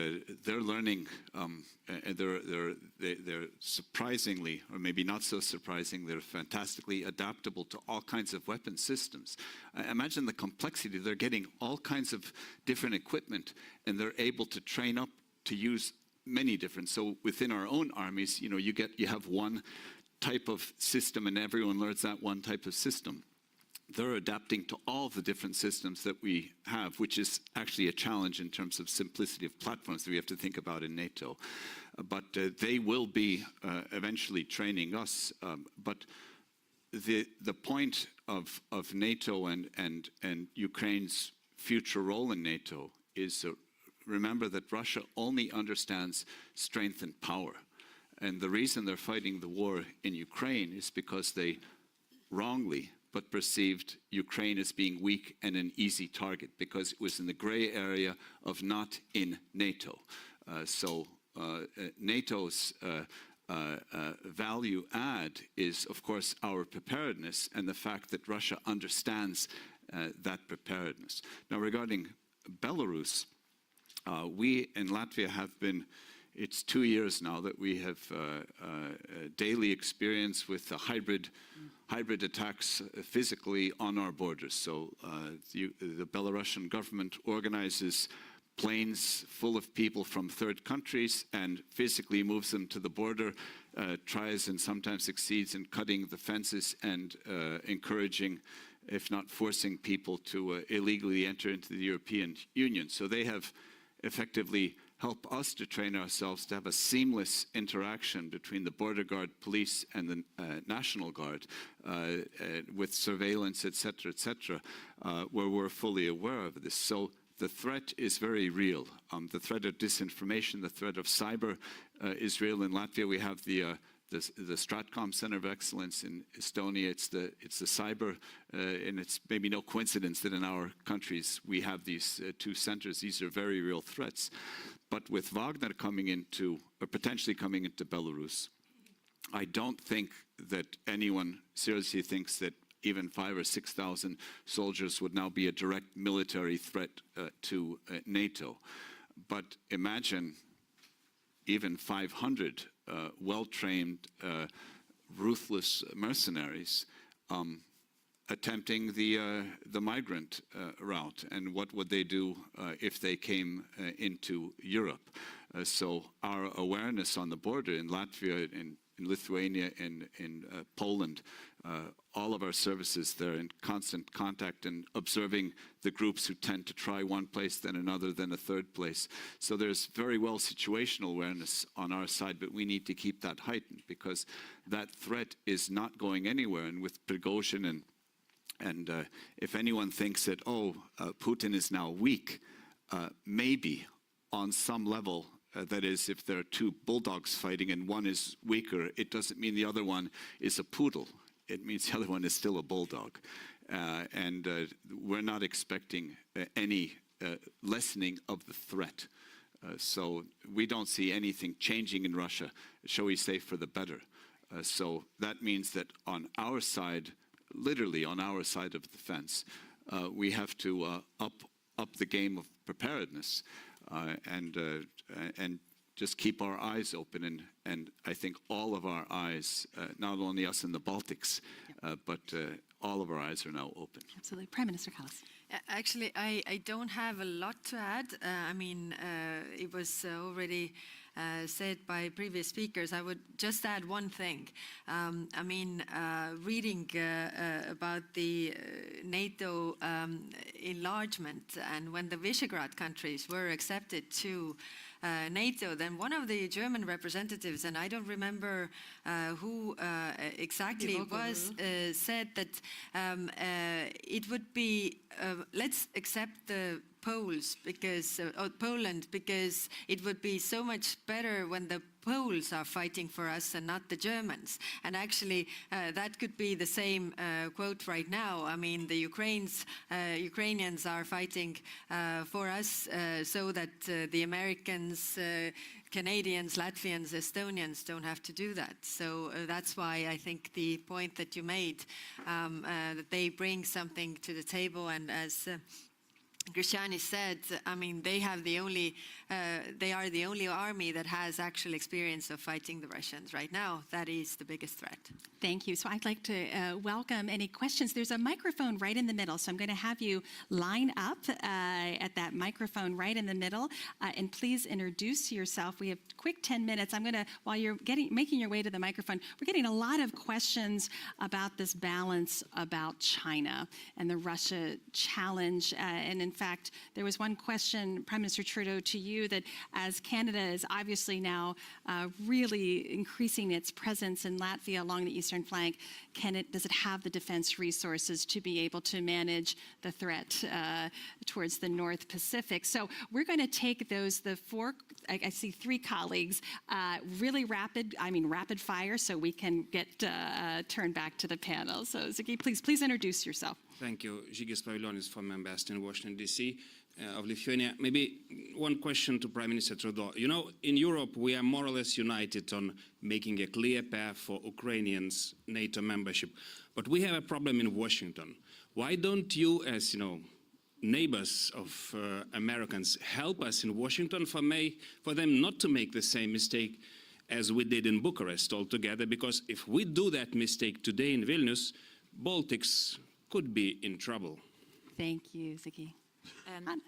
they're learning. They're surprisingly, or maybe not so surprising, they're fantastically adaptable to all kinds of weapon systems. Imagine the complexity. They're getting all kinds of different equipment, and they're able to train up to use many different. So within our own armies, you have one type of system, and everyone learns that one type of system. They're adapting to all the different systems that we have, which is actually a challenge in terms of simplicity of platforms that we have to think about in NATO. But they will be eventually training us. But the point of NATO and Ukraine's future role in NATO is remember that Russia only understands strength and power. And the reason they're fighting the war in Ukraine is because they wrongly but perceived Ukraine as being weak and an easy target, because it was in the gray area of not in NATO. So NATO's value add is, of course, our preparedness and the fact that Russia understands that preparedness. Now, regarding Belarus, we in Latvia have been it's 2 years now that we have daily experience with hybrid attacks physically on our borders. So the Belarusian government organizes planes full of people from third countries and physically moves them to the border, tries and sometimes succeeds in cutting the fences and encouraging, if not forcing people to illegally enter into the European Union. So they have effectively helped us to train ourselves to have a seamless interaction between the border guard, police, and the National Guard with surveillance, et cetera, where we're fully aware of this. So the threat is very real. The threat of disinformation, the threat of cyber is real. In Latvia, we have the Stratcom Center of Excellence. In Estonia, it's the cyber, and it's maybe no coincidence that in our countries we have these two centers. These are very real threats. But with Wagner coming into, or potentially coming into Belarus, I don't think that anyone seriously thinks that even 5,000 or 6,000 soldiers would now be a direct military threat to NATO. But imagine even 500 well-trained, ruthless mercenaries attempting the migrant route, and what would they do if they came into Europe? So our awareness on the border in Latvia, in Lithuania, in Poland, all of our services, they're in constant contact and observing the groups who tend to try one place, then another, then a third place. So there's very well situational awareness on our side, but we need to keep that heightened because that threat is not going anywhere. And with Prigozhin and if anyone thinks that, Putin is now weak, maybe on some level, that is, if there are two bulldogs fighting and one is weaker, it doesn't mean the other one is a poodle. It means the other one is still a bulldog. And we're not expecting any lessening of the threat. So we don't see anything changing in Russia, shall we say, for the better. So that means that on our side, literally on our side of the fence, we have to up the game of preparedness and just keep our eyes open. And I think all of our eyes, not only us in the Baltics, but all of our eyes are now open. Absolutely. Prime Minister Kallas. Actually, I don't have a lot to add. I mean, it was already said by previous speakers. I would just add one thing. I mean, reading about the NATO enlargement and when the Visegrad countries were accepted to NATO, then one of the German representatives, and I don't remember who exactly it was, said that it would be, let's accept the Poles because Poland, because it would be so much better when the Poles are fighting for us and not the Germans. And actually, that could be the same quote right now. I mean, the Ukrainians are fighting for us so that the Americans, Canadians, Latvians, Estonians don't have to do that. So that's why I think the point that you made, that they bring something to the table, and as Christiani said, I mean, they are the only army that has actual experience of fighting the Russians right now. That is the biggest threat. Thank you. So I'd like to welcome any questions. There's a microphone right in the middle, so I'm going to have you line up at that microphone right in the middle, and please introduce yourself. We have a quick 10 minutes. I'm going to, while you're making your way to the microphone, we're getting a lot of questions about this balance about China and the Russia challenge, and in fact, there was one question, Prime Minister Trudeau, to you, that as Canada is obviously now really increasing its presence in Latvia along the eastern flank, does it have the defense resources to be able to manage the threat towards the North Pacific? So we're going to take the four, I see three colleagues, really rapid fire, so we can get turned back to the panel. So Ziggy, please introduce yourself. Thank you. Zigis Pavilionis, former ambassador in Washington, D.C. Of Lithuania. Maybe one question to Prime Minister Trudeau. You know, in Europe, we are more or less united on making a clear path for Ukrainians' NATO membership. But we have a problem in Washington. Why don't you, as, neighbors of Americans help us in Washington for them not to make the same mistake as we did in Bucharest altogether, because if we do that mistake today in Vilnius, Baltics could be in trouble. Thank you, Ziggy. And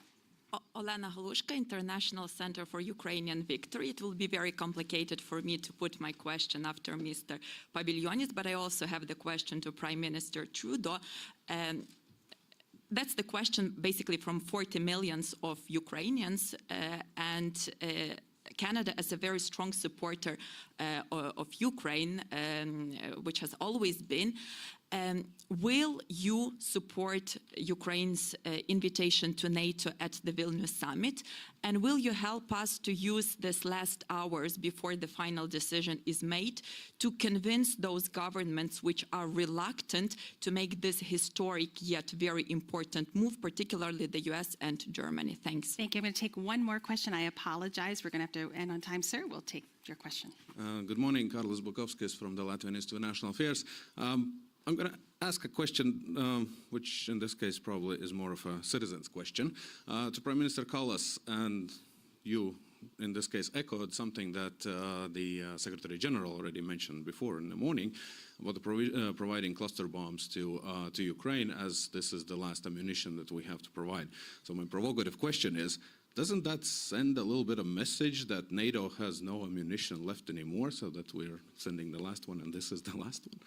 Olena Holushka, International Center for Ukrainian Victory. It will be very complicated for me to put my question after Mr. Pavilionis, but I also have the question to Prime Minister Trudeau. That's the question basically from 40 million of Ukrainians, and Canada, as a very strong supporter of Ukraine, which has always been, will you support Ukraine's invitation to NATO at the Vilnius summit? And will you help us to use these last hours before the final decision is made to convince those governments which are reluctant to make this historic yet very important move, particularly the US and Germany? Thanks. Thank you. I'm going to take one more question. I apologize. We're going to have to end on time, sir. We'll take your question. Good morning. Carlos Bukovskis from the Latvian Institute of National Affairs. I'm going to ask a question, which in this case probably is more of a citizen's question, to Prime Minister Kallas, and you, in this case, echoed something that the Secretary General already mentioned before in the morning about the providing cluster bombs to Ukraine, as this is the last ammunition that we have to provide. So my provocative question is, doesn't that send a little bit of message that NATO has no ammunition left anymore, so that we're sending the last one and this is the last one?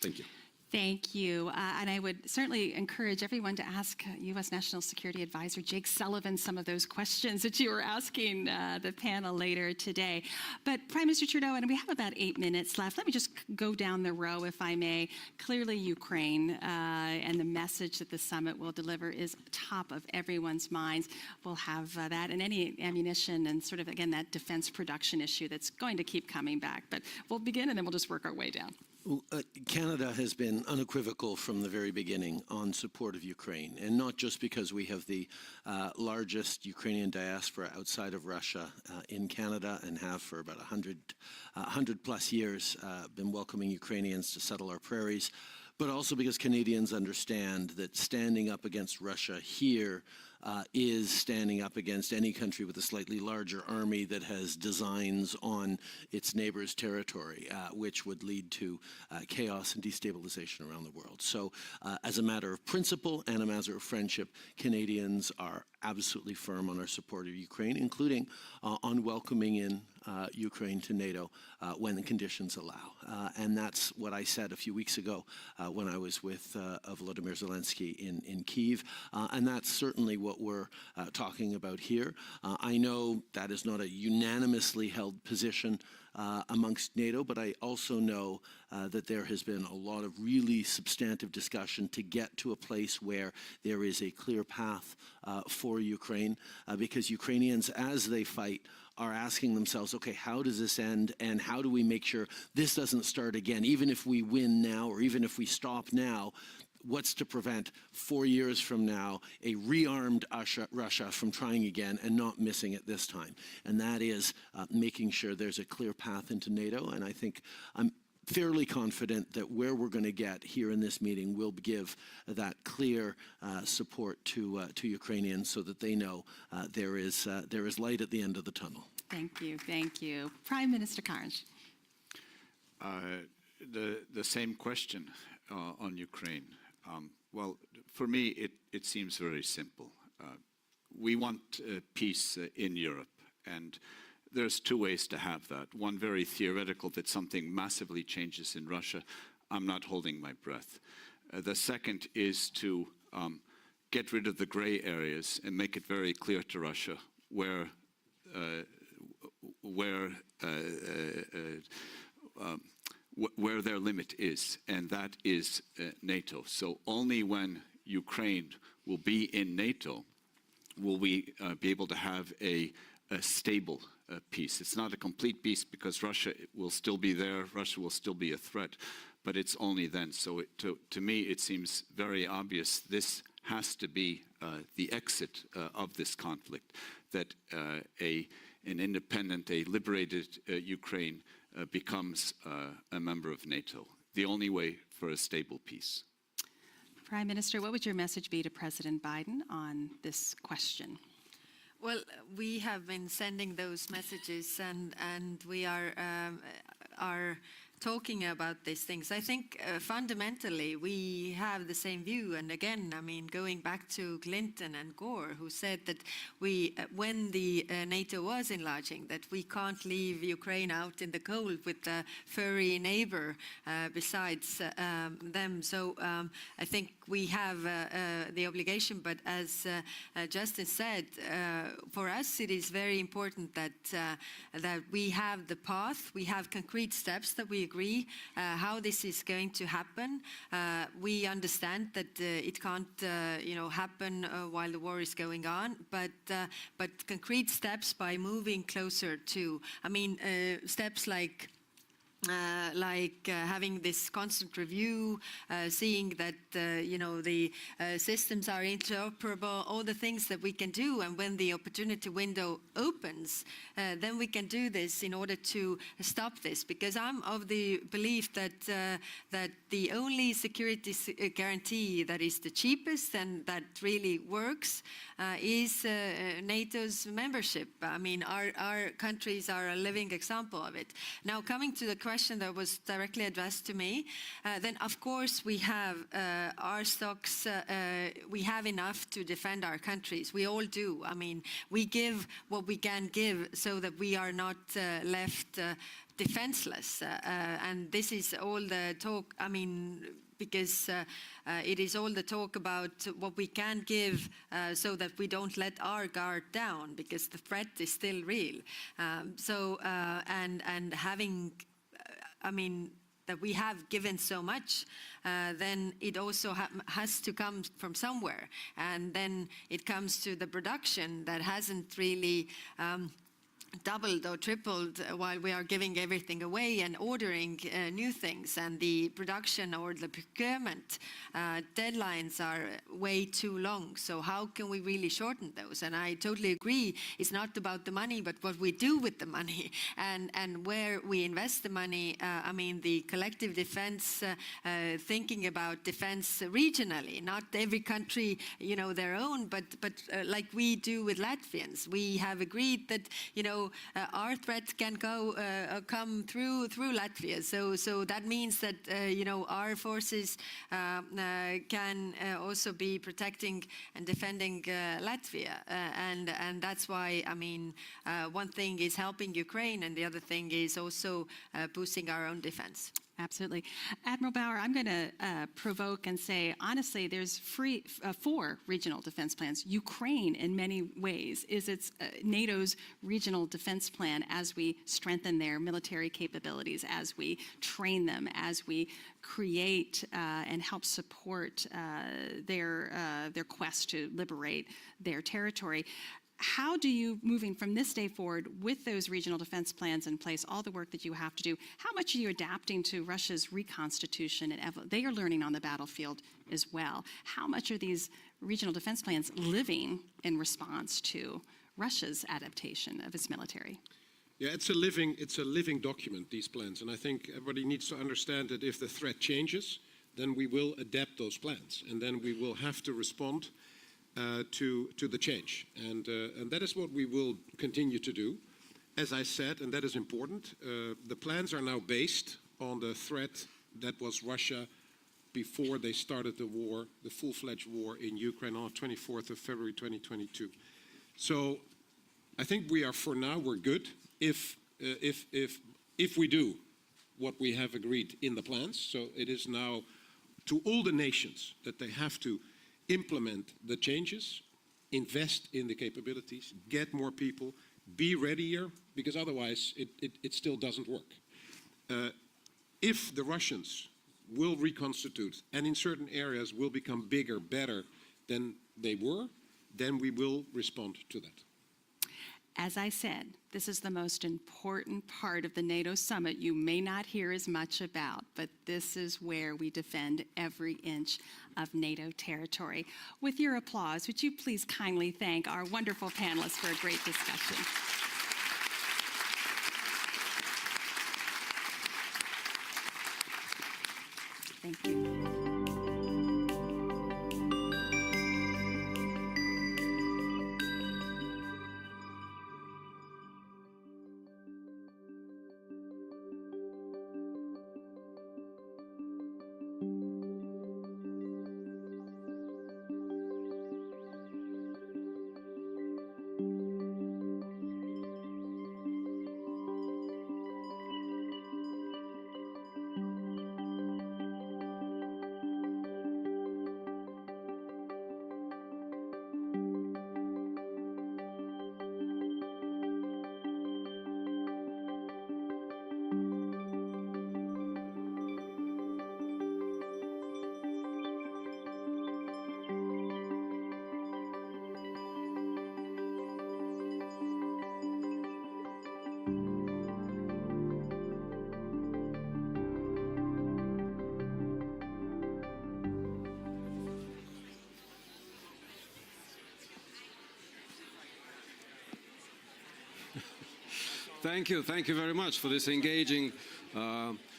Thank you. Thank you. And I would certainly encourage everyone to ask U.S. National Security Advisor Jake Sullivan some of those questions that you were asking the panel later today. But Prime Minister Trudeau, and we have about 8 minutes left, let me just go down the row, if I may. Clearly, Ukraine and the message that the summit will deliver is top of everyone's minds. We'll have that and any ammunition and sort of, again, that defense production issue that's going to keep coming back. But we'll begin and then we'll just work our way down. Canada has been unequivocal from the very beginning on support of Ukraine, and not just because we have the largest Ukrainian diaspora outside of Russia in Canada and have for about 100 plus years been welcoming Ukrainians to settle our prairies, but also because Canadians understand that standing up against Russia here is standing up against any country with a slightly larger army that has designs on its neighbor's territory, which would lead to chaos and destabilization around the world. So as a matter of principle and a matter of friendship, Canadians are absolutely firm on our support of Ukraine, including on welcoming in Ukraine to NATO when the conditions allow. And that's what I said a few weeks ago when I was with Volodymyr Zelensky in Kyiv. And that's certainly what we're talking about here. I know that is not a unanimously held position amongst NATO, but I also know that there has been a lot of really substantive discussion to get to a place where there is a clear path for Ukraine, because Ukrainians, as they fight, are asking themselves, okay, how does this end, and how do we make sure this doesn't start again? Even if we win now, or even if we stop now, what's to prevent 4 years from now a rearmed Russia from trying again and not missing it this time? And that is making sure there's a clear path into NATO. And I think I'm fairly confident that where we're going to get here in this meeting will give that clear support to Ukrainians, so that they know there is light at the end of the tunnel. Thank you. Thank you. Prime Minister Karins. The same question on Ukraine. Well, for me, it seems very simple. We want peace in Europe, and there's two ways to have that. One very theoretical, that something massively changes in Russia. I'm not holding my breath. The second is to get rid of the gray areas and make it very clear to Russia where their limit is, and that is NATO. So only when Ukraine will be in NATO will we be able to have a stable peace. It's not a complete peace, because Russia will still be there, Russia will still be a threat, but it's only then. So to me, it seems very obvious this has to be the exit of this conflict, that an independent, a liberated Ukraine becomes a member of NATO. The only way for a stable peace. Prime Minister, what would your message be to President Biden on this question? Well, we have been sending those messages, and we are talking about these things. I think fundamentally we have the same view. And again, I mean, going back to Clinton and Gore, who said that we, when the NATO was enlarging, that we can't leave Ukraine out in the cold with a furry neighbor besides them. So I think we have the obligation, but as Justin said, for us it is very important that that we have the path, we have concrete steps that we agree how this is going to happen. We understand that it can't, happen while the war is going on, but concrete steps by moving closer to, steps like having this constant review, seeing that the systems are interoperable, all the things that we can do, and when the opportunity window opens, then we can do this in order to stop this. Because I'm of the belief that that the only security guarantee that is the cheapest and that really works is NATO's membership. I mean, our countries are a living example of it. Now, coming to the question that was directly addressed to me, then of course we have our stocks, we have enough to defend our countries. We all do. I mean, we give what we can give so that we are not left defenseless. And this is all the talk, because it is all the talk about what we can give so that we don't let our guard down, because the threat is still real. And having, that we have given so much, then it also has to come from somewhere. And then it comes to the production that hasn't really doubled or tripled while we are giving everything away and ordering new things, and the production or the procurement deadlines are way too long. So how can we really shorten those? And I totally agree, it's not about the money, but what we do with the money and where we invest the money. The collective defense, thinking about defense regionally, not every country, their own, but like we do with Latvians. We have agreed that, our threat can come through Latvia. So that means that our forces can also be protecting and defending Latvia, and that's why one thing is helping Ukraine, and the other thing is also boosting our own defense. Absolutely. Admiral Bauer, I'm going to provoke and say, honestly, there's 4 regional defense plans. Ukraine, in many ways, is its NATO's regional defense plan as we strengthen their military capabilities, as we train them, as we create and help support their quest to liberate their territory. How do you, moving from this day forward, with those regional defense plans in place, all the work that you have to do, how much are you adapting to Russia's reconstitution? And they are learning on the battlefield as well. How much are these regional defense plans living in response to Russia's adaptation of its military? Yeah, it's a living document, these plans. And I think everybody needs to understand that if the threat changes, then we will adapt those plans. And then we will have to respond to the change, and that is what we will continue to do. As I said, and that is important, the plans are now based on the threat that was Russia before they started the war, the full-fledged war in Ukraine on the 24th of February 2022. So I think we are, for now, we're good if we do what we have agreed in the plans. So it is now to all the nations that they have to implement the changes, invest in the capabilities, get more people, be readier, because otherwise it still doesn't work. If the Russians will reconstitute and in certain areas will become bigger, better than they were, then we will respond to that. As I said, this is the most important part of the NATO summit you may not hear as much about, but this is where we defend every inch of NATO territory. With your applause, would you please kindly thank our wonderful panelists for a great discussion. Thank you. Thank you very much for this engaging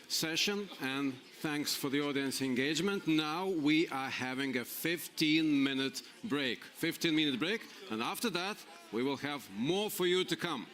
session, and thanks for the audience engagement. Now we are having a 15-minute break. 15-minute break, and after that we will have more for you to come.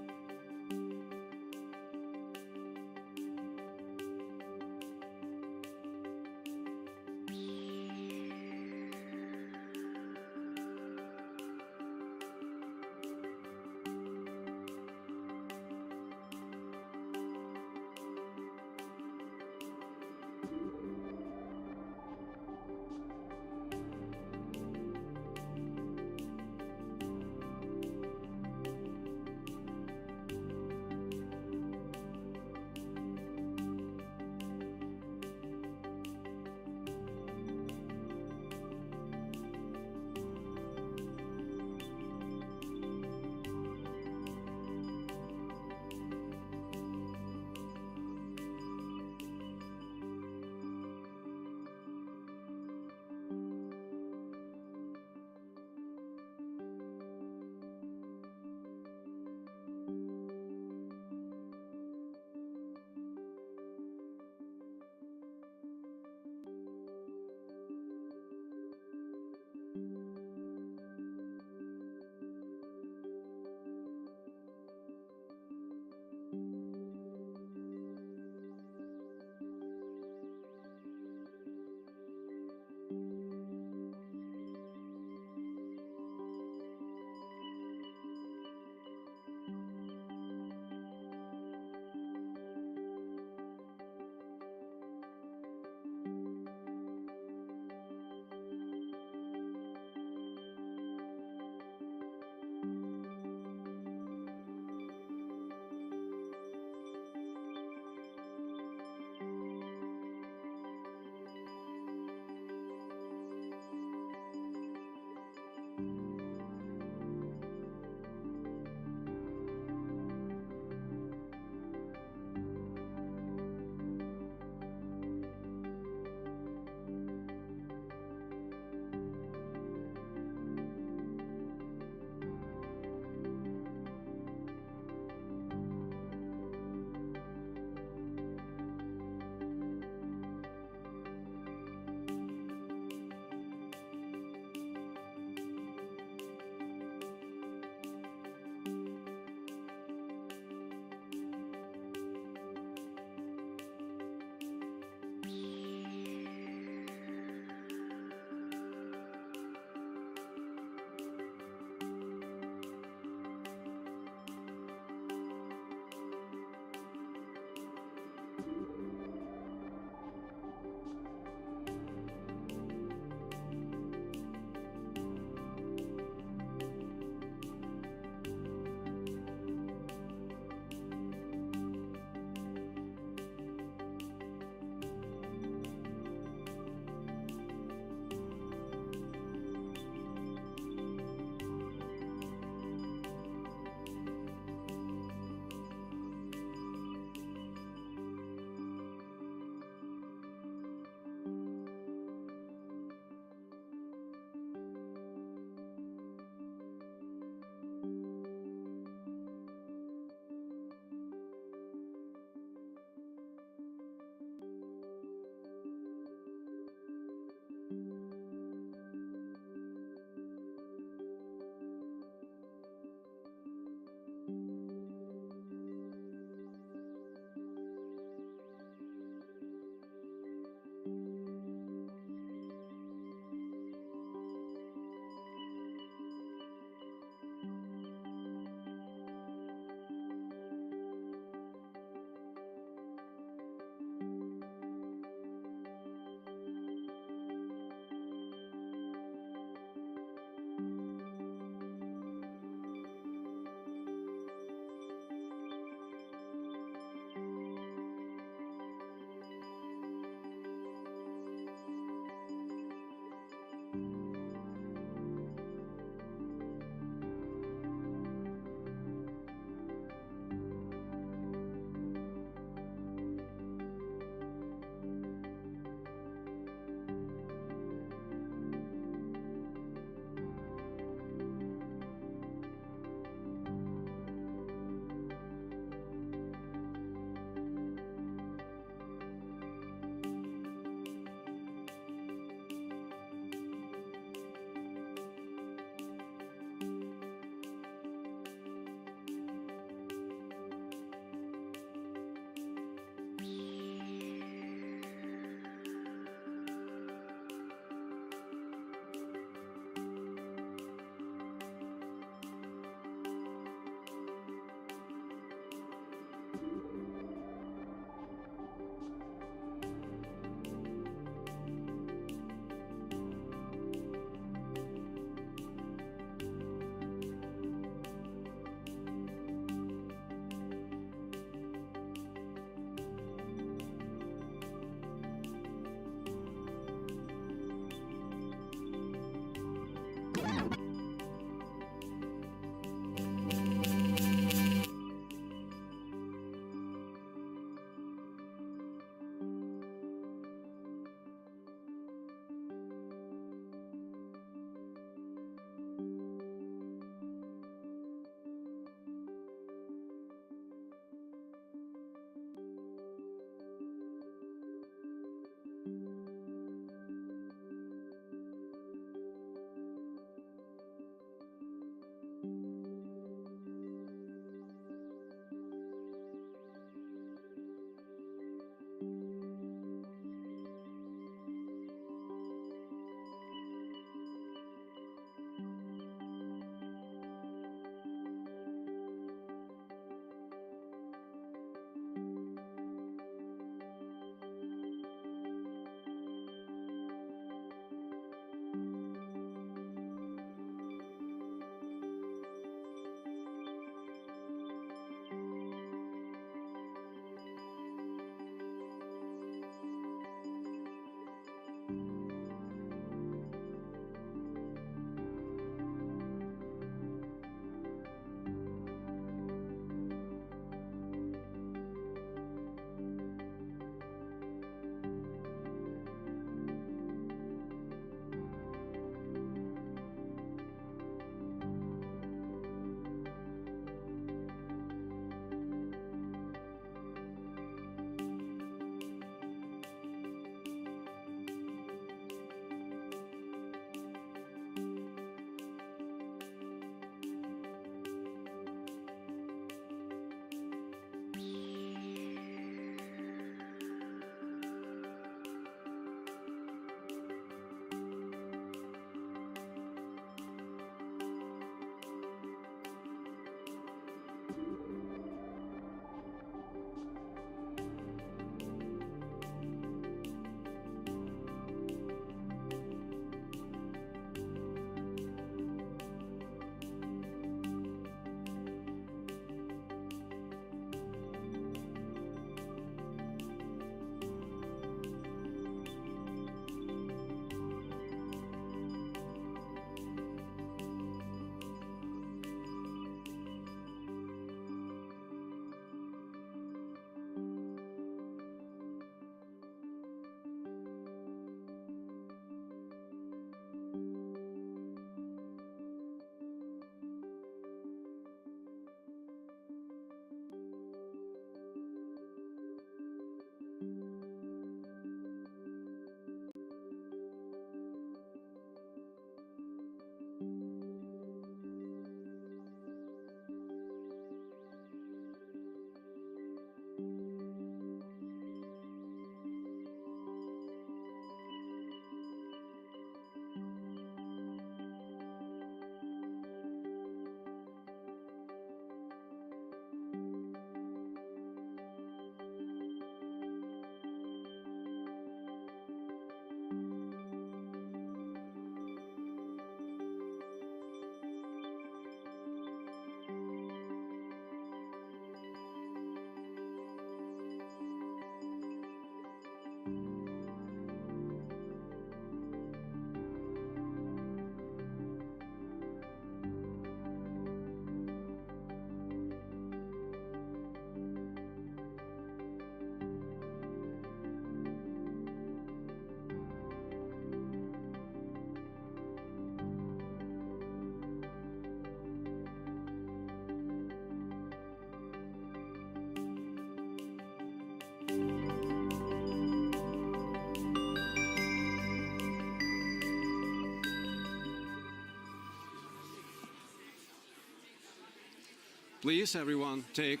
Please, everyone, take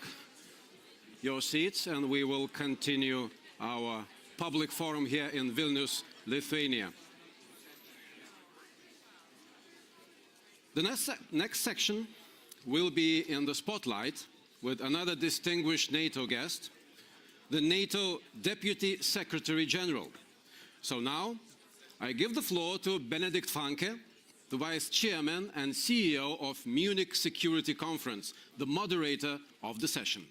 your seats and we will continue our public forum here in Vilnius, Lithuania. The next section will be in the spotlight with another distinguished NATO guest, the NATO Deputy Secretary General. So now, I give the floor to Benedikt Fanke, the Vice Chairman and CEO of Munich Security Conference, the moderator of the session.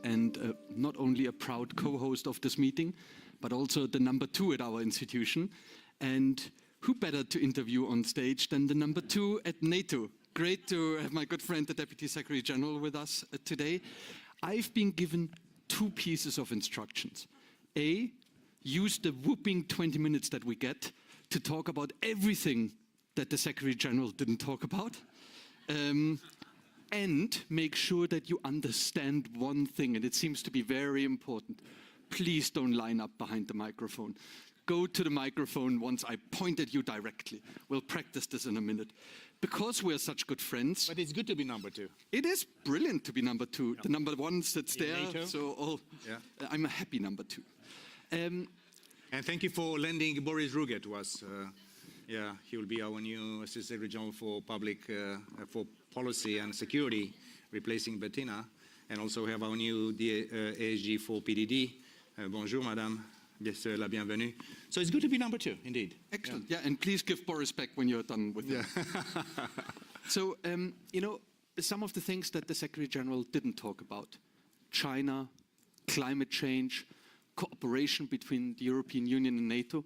And not only a proud co-host of this meeting, but also the number 2 at our institution. And who better to interview on stage than the number 2 at NATO? Great to have my good friend, the Deputy Secretary General, with us today. I've been given 2 pieces of instructions. A, use the whooping 20 minutes that we get to talk about everything that the Secretary General didn't talk about. And make sure that you understand one thing, and it seems to be very important. Please don't line up behind the microphone. Go to the microphone once I point at you directly. We'll practice this in a minute. Because we're such good friends. But it's good to be number 2. It is brilliant to be number 2. Yeah. The number 1 sits there, NATO. so I'm a happy number 2. And thank you for lending Boris Ruge to us. He will be our new Assistant Secretary General for for Policy and Security, replacing Bettina. And also we have our new ASG for PDD. Bonjour, madame. La bienvenue. So it's good to be number 2, indeed. Excellent. Yeah, and please give Boris back when you're done with it. So, you know, some of the things that the Secretary General didn't talk about. China, climate change, cooperation between the European Union and NATO.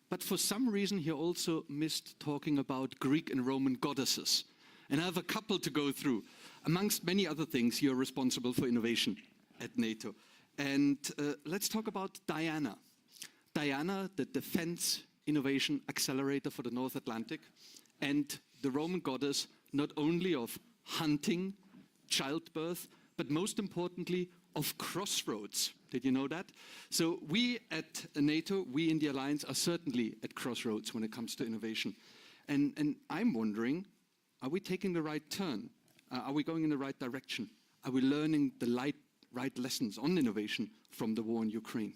But for some reason, he also missed talking about Greek and Roman goddesses. And I have a couple to go through. Amongst many other things, you're responsible for innovation at NATO. And let's talk about Diana. Diana, the Defense Innovation Accelerator for the North Atlantic, and the Roman goddess, not only of hunting, childbirth, but most importantly, of crossroads. Did you know that? So we at NATO, we in the alliance are certainly at crossroads when it comes to innovation. And I'm wondering, are we taking the right turn? Are we going in the right direction? Are we learning the right lessons on innovation from the war in Ukraine?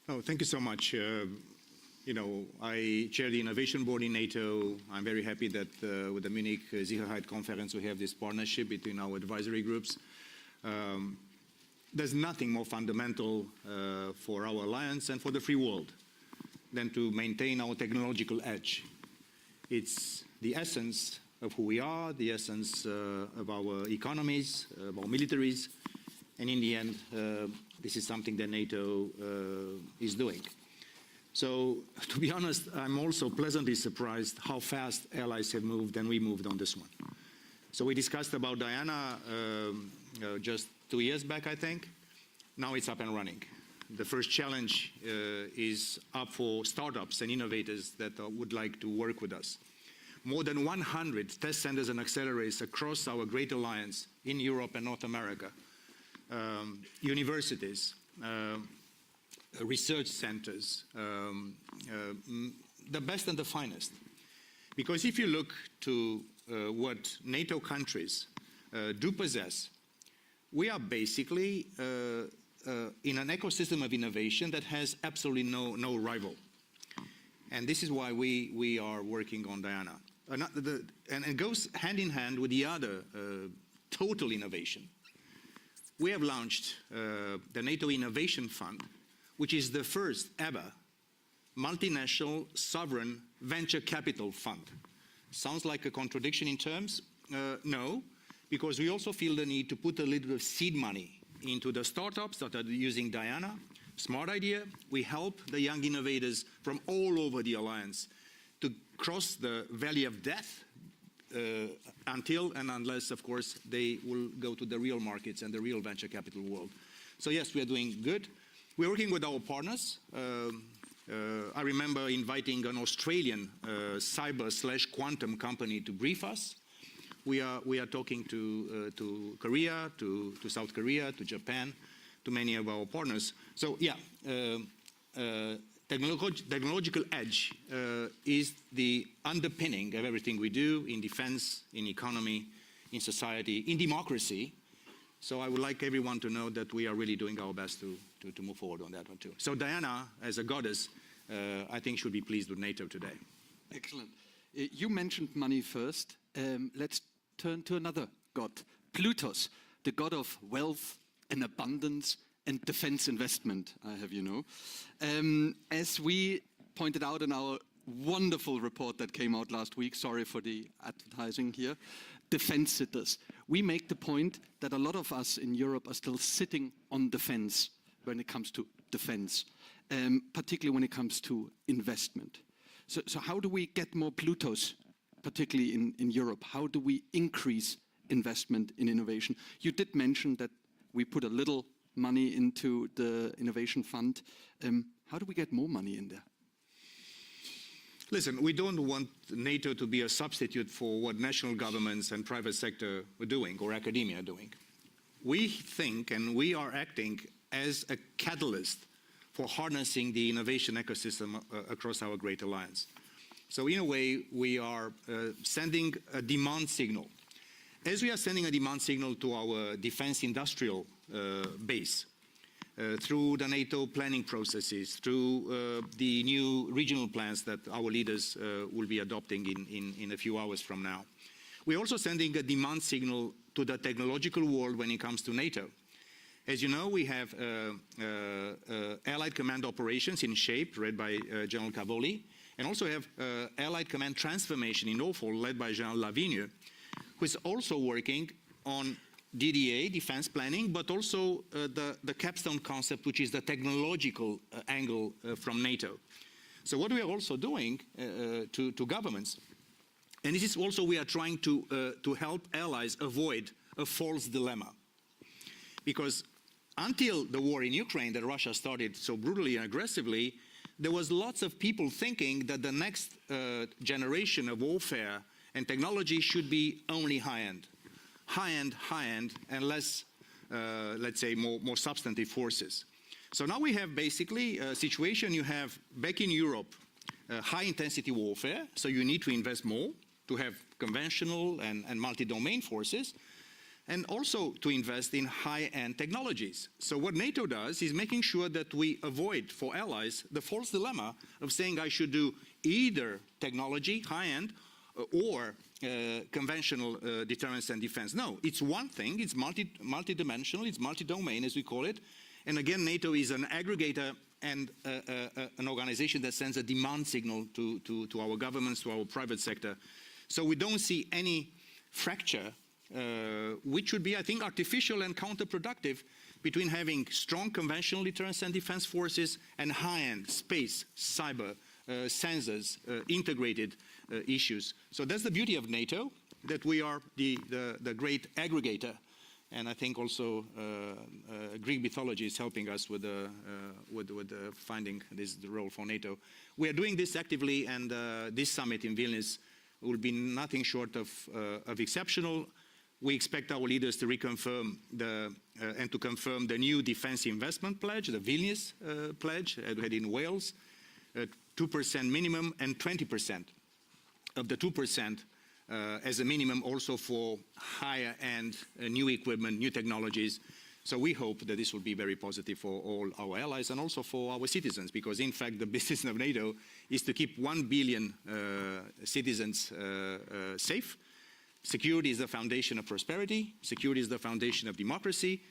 Oh, thank you so much. You know, I chair the innovation board in NATO. I'm very happy that with the Munich Sicherheit Conference we have this partnership between our advisory groups. There's nothing more fundamental for our alliance and for the free world than to maintain our technological edge. It's the essence of who we are, the essence of our economies, of our militaries, and in the end, this is something that NATO is doing. So, to be honest, I'm also pleasantly surprised how fast allies have moved and we moved on this one. So we discussed about Diana just 2 years back, I think. Now it's up and running. The first challenge is up for startups and innovators that would like to work with us. More than 100 test centers and accelerators across our great alliance in Europe and North America. Universities, research centers, the best and the finest. Because if you look to what NATO countries do possess, we are basically in an ecosystem of innovation that has absolutely no rival. And this is why we are working on Diana. And it goes hand in hand with the other total innovation. We have launched the NATO Innovation Fund, which is the first ever multinational sovereign venture capital fund. Sounds like a contradiction in terms? No, because we also feel the need to put a little bit of seed money into the startups that are using Diana. Smart idea. We help the young innovators from all over the alliance to cross the valley of death until and unless, of course, they will go to the real markets and the real venture capital world. So yes, we are doing good. We're working with our partners. I remember inviting an Australian cyber/quantum company to brief us. We are talking to Korea, to South Korea, to Japan, to many of our partners. So yeah, technological edge is the underpinning of everything we do in defense, in economy, in society, in democracy. So I would like everyone to know that we are really doing our best to move forward on that one too. So Diana, as a goddess, I think should be pleased with NATO today. Excellent. You mentioned money first. Let's turn to another god, Plutus, the god of wealth and abundance and defense investment, I have you know. As we pointed out in our wonderful report that came out last week, sorry for the advertising here, defense sitters. We make the point that a lot of us in Europe are still sitting on the fence when it comes to defense, particularly when it comes to investment. So how do we get more Plutos, particularly in Europe? How do we increase investment in innovation? You did mention that we put a little money into the innovation fund. How do we get more money in there? Listen, we don't want NATO to be a substitute for what national governments and private sector are doing or academia are doing. We think and we are acting as a catalyst for harnessing the innovation ecosystem across our great alliance. So in a way, we are sending a demand signal. As we are sending a demand signal to our defense industrial base, through the NATO planning processes, through the new regional plans that our leaders will be adopting in a few hours from now. We're also sending a demand signal to the technological world when it comes to NATO. As you know, we have Allied Command Operations in shape, led by General Cavoli, and also have Allied Command Transformation in Norfolk, led by General Lavigne, who is also working on DDA, defense planning, but also the capstone concept, which is the technological angle from NATO. So what we are also doing to governments, and this is also we are trying to help allies avoid a false dilemma. Because until the war in Ukraine that Russia started so brutally and aggressively, there was lots of people thinking that the next generation of warfare and technology should be only high-end, and less let's say, more substantive forces. So now we have basically a situation you have back in Europe, high-intensity warfare, so you need to invest more to have conventional and multi-domain forces, and also to invest in high-end technologies. So what NATO does is making sure that we avoid, for allies, the false dilemma of saying I should do either technology, high-end, or conventional deterrence and defense. No, it's one thing, it's multi-dimensional, it's multi-domain, as we call it. And again, NATO is an aggregator and an organization that sends a demand signal to our governments, to our private sector. So we don't see any fracture, which would be, I think, artificial and counterproductive between having strong conventional deterrence and defense forces and high-end space, cyber, sensors, integrated issues. So that's the beauty of NATO, that we are the great aggregator. And I think also Greek mythology is helping us with finding the role for NATO. We are doing this actively, and this summit in Vilnius will be nothing short of exceptional. We expect our leaders to reconfirm and to confirm the new defense investment pledge, the Vilnius pledge, we had in Wales, 2% minimum and 20% of the 2% as a minimum also for higher end new equipment, new technologies. So we hope that this will be very positive for all our allies and also for our citizens, because in fact the business of NATO is to keep 1 billion citizens safe. Security is the foundation of prosperity. Security is the foundation of democracy.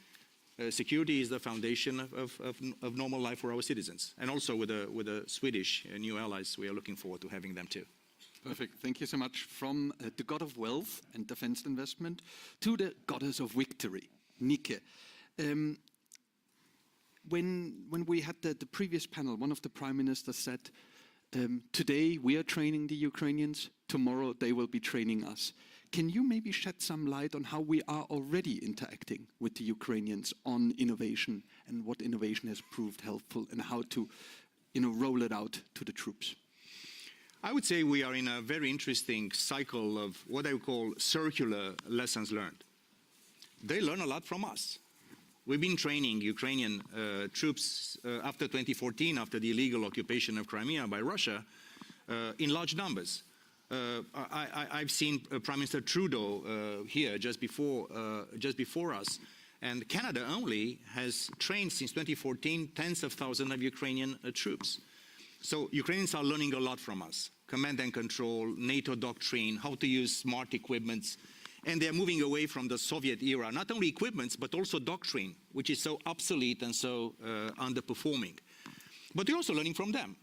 Security is the foundation of normal life for our citizens. And also with the Swedish new allies, we are looking forward to having them too. Perfect. Thank you so much. From the god of wealth and defense investment to the goddess of victory, Nike. When we had the previous panel, one of the prime ministers said, today we are training the Ukrainians, tomorrow they will be training us. Can you maybe shed some light on how we are already interacting with the Ukrainians on innovation and what innovation has proved helpful and how to roll it out to the troops? I would say we are in a very interesting cycle of what I would call circular lessons learned. They learn a lot from us. We've been training Ukrainian troops after 2014, after the illegal occupation of Crimea by Russia, in large numbers. I've seen Prime Minister Trudeau here just before us, and Canada only has trained since 2014 tens of thousands of Ukrainian troops. So Ukrainians are learning a lot from us. Command and control, NATO doctrine, how to use smart equipments, and they're moving away from the Soviet era, not only equipments, but also doctrine, which is so obsolete and so underperforming. But we're also learning from them.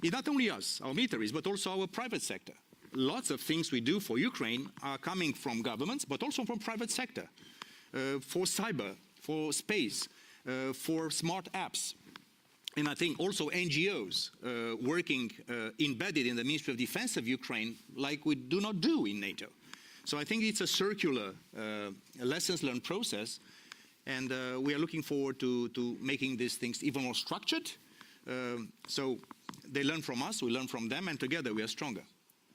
It's not only us, our militaries, but also our private sector. Lots of things we do for Ukraine are coming from governments, but also from private sector, for cyber, for space, for smart apps. And I think also NGOs working embedded in the Ministry of Defense of Ukraine, like we do not do in NATO. So I think it's a circular lessons learned process, and we are looking forward to making these things even more structured. So they learn from us, we learn from them, and together we are stronger.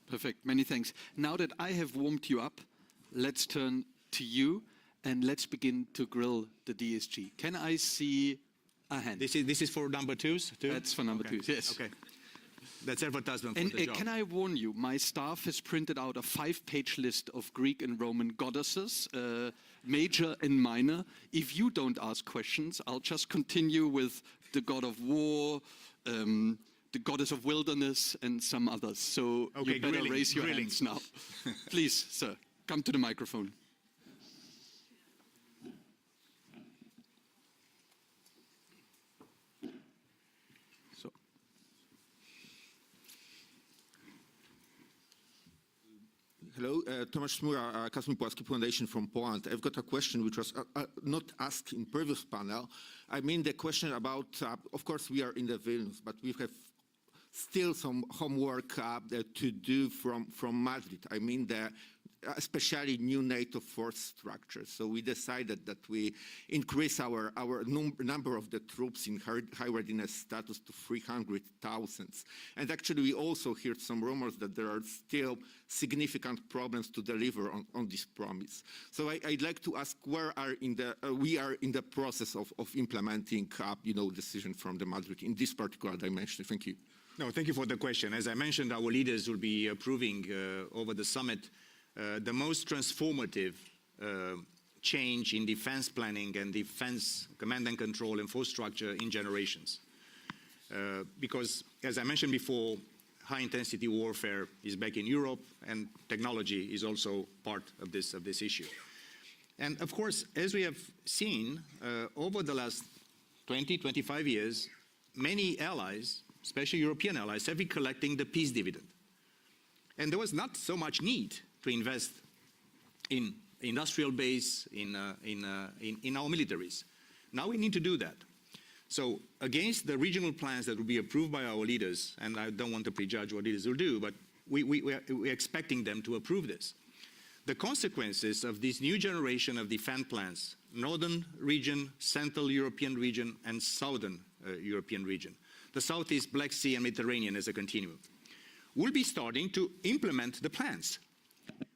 Perfect, many thanks. Now that I have warmed you up, let's turn to you and let's begin to grill the DSG. Can I see a hand? This is for number twos too? That's for number twos, yes. Okay. That's advertisement for and the job. Can I warn you, my staff has printed out a 5-page list of Greek and Roman goddesses, major and minor. If you don't ask questions, I'll just continue with the god of war, the goddess of wilderness, and some others. So okay, you better raise your hands now. Please, sir, come to the microphone. Hello, Tomasz Smura, Kazimierz Puławski Foundation from Poland. I've got a question which was not asked in previous panel. I mean the question about, of course we are in the Vilnius, but we have still some homework to do from Madrid. I mean the especially new NATO force structures. So we decided that we increase our number of the troops in high readiness status to 300,000. And actually, we also heard some rumors that there are still significant problems to deliver on this promise. So I'd like to ask, where are we are in the process of implementing, decision from the Madrid in this particular dimension? Thank you. No, thank you for the question. As I mentioned, our leaders will be approving over the summit the most transformative change in defense planning and defense command and control and force structure in generations. Because, as I mentioned before, high-intensity warfare is back in Europe, and technology is also part of this issue. And of course, as we have seen over the last 20, 25 years, many allies, especially European allies, have been collecting the peace dividend. And there was not so much need to invest in industrial base, in our militaries. Now we need to do that. So against the regional plans that will be approved by our leaders, and I don't want to prejudge what leaders will do, but we're expecting them to approve this. The consequences of this new generation of defense plans, Northern region, Central European region, and Southern European region, the Southeast, Black Sea, and Mediterranean as a continuum, we'll be starting to implement the plans.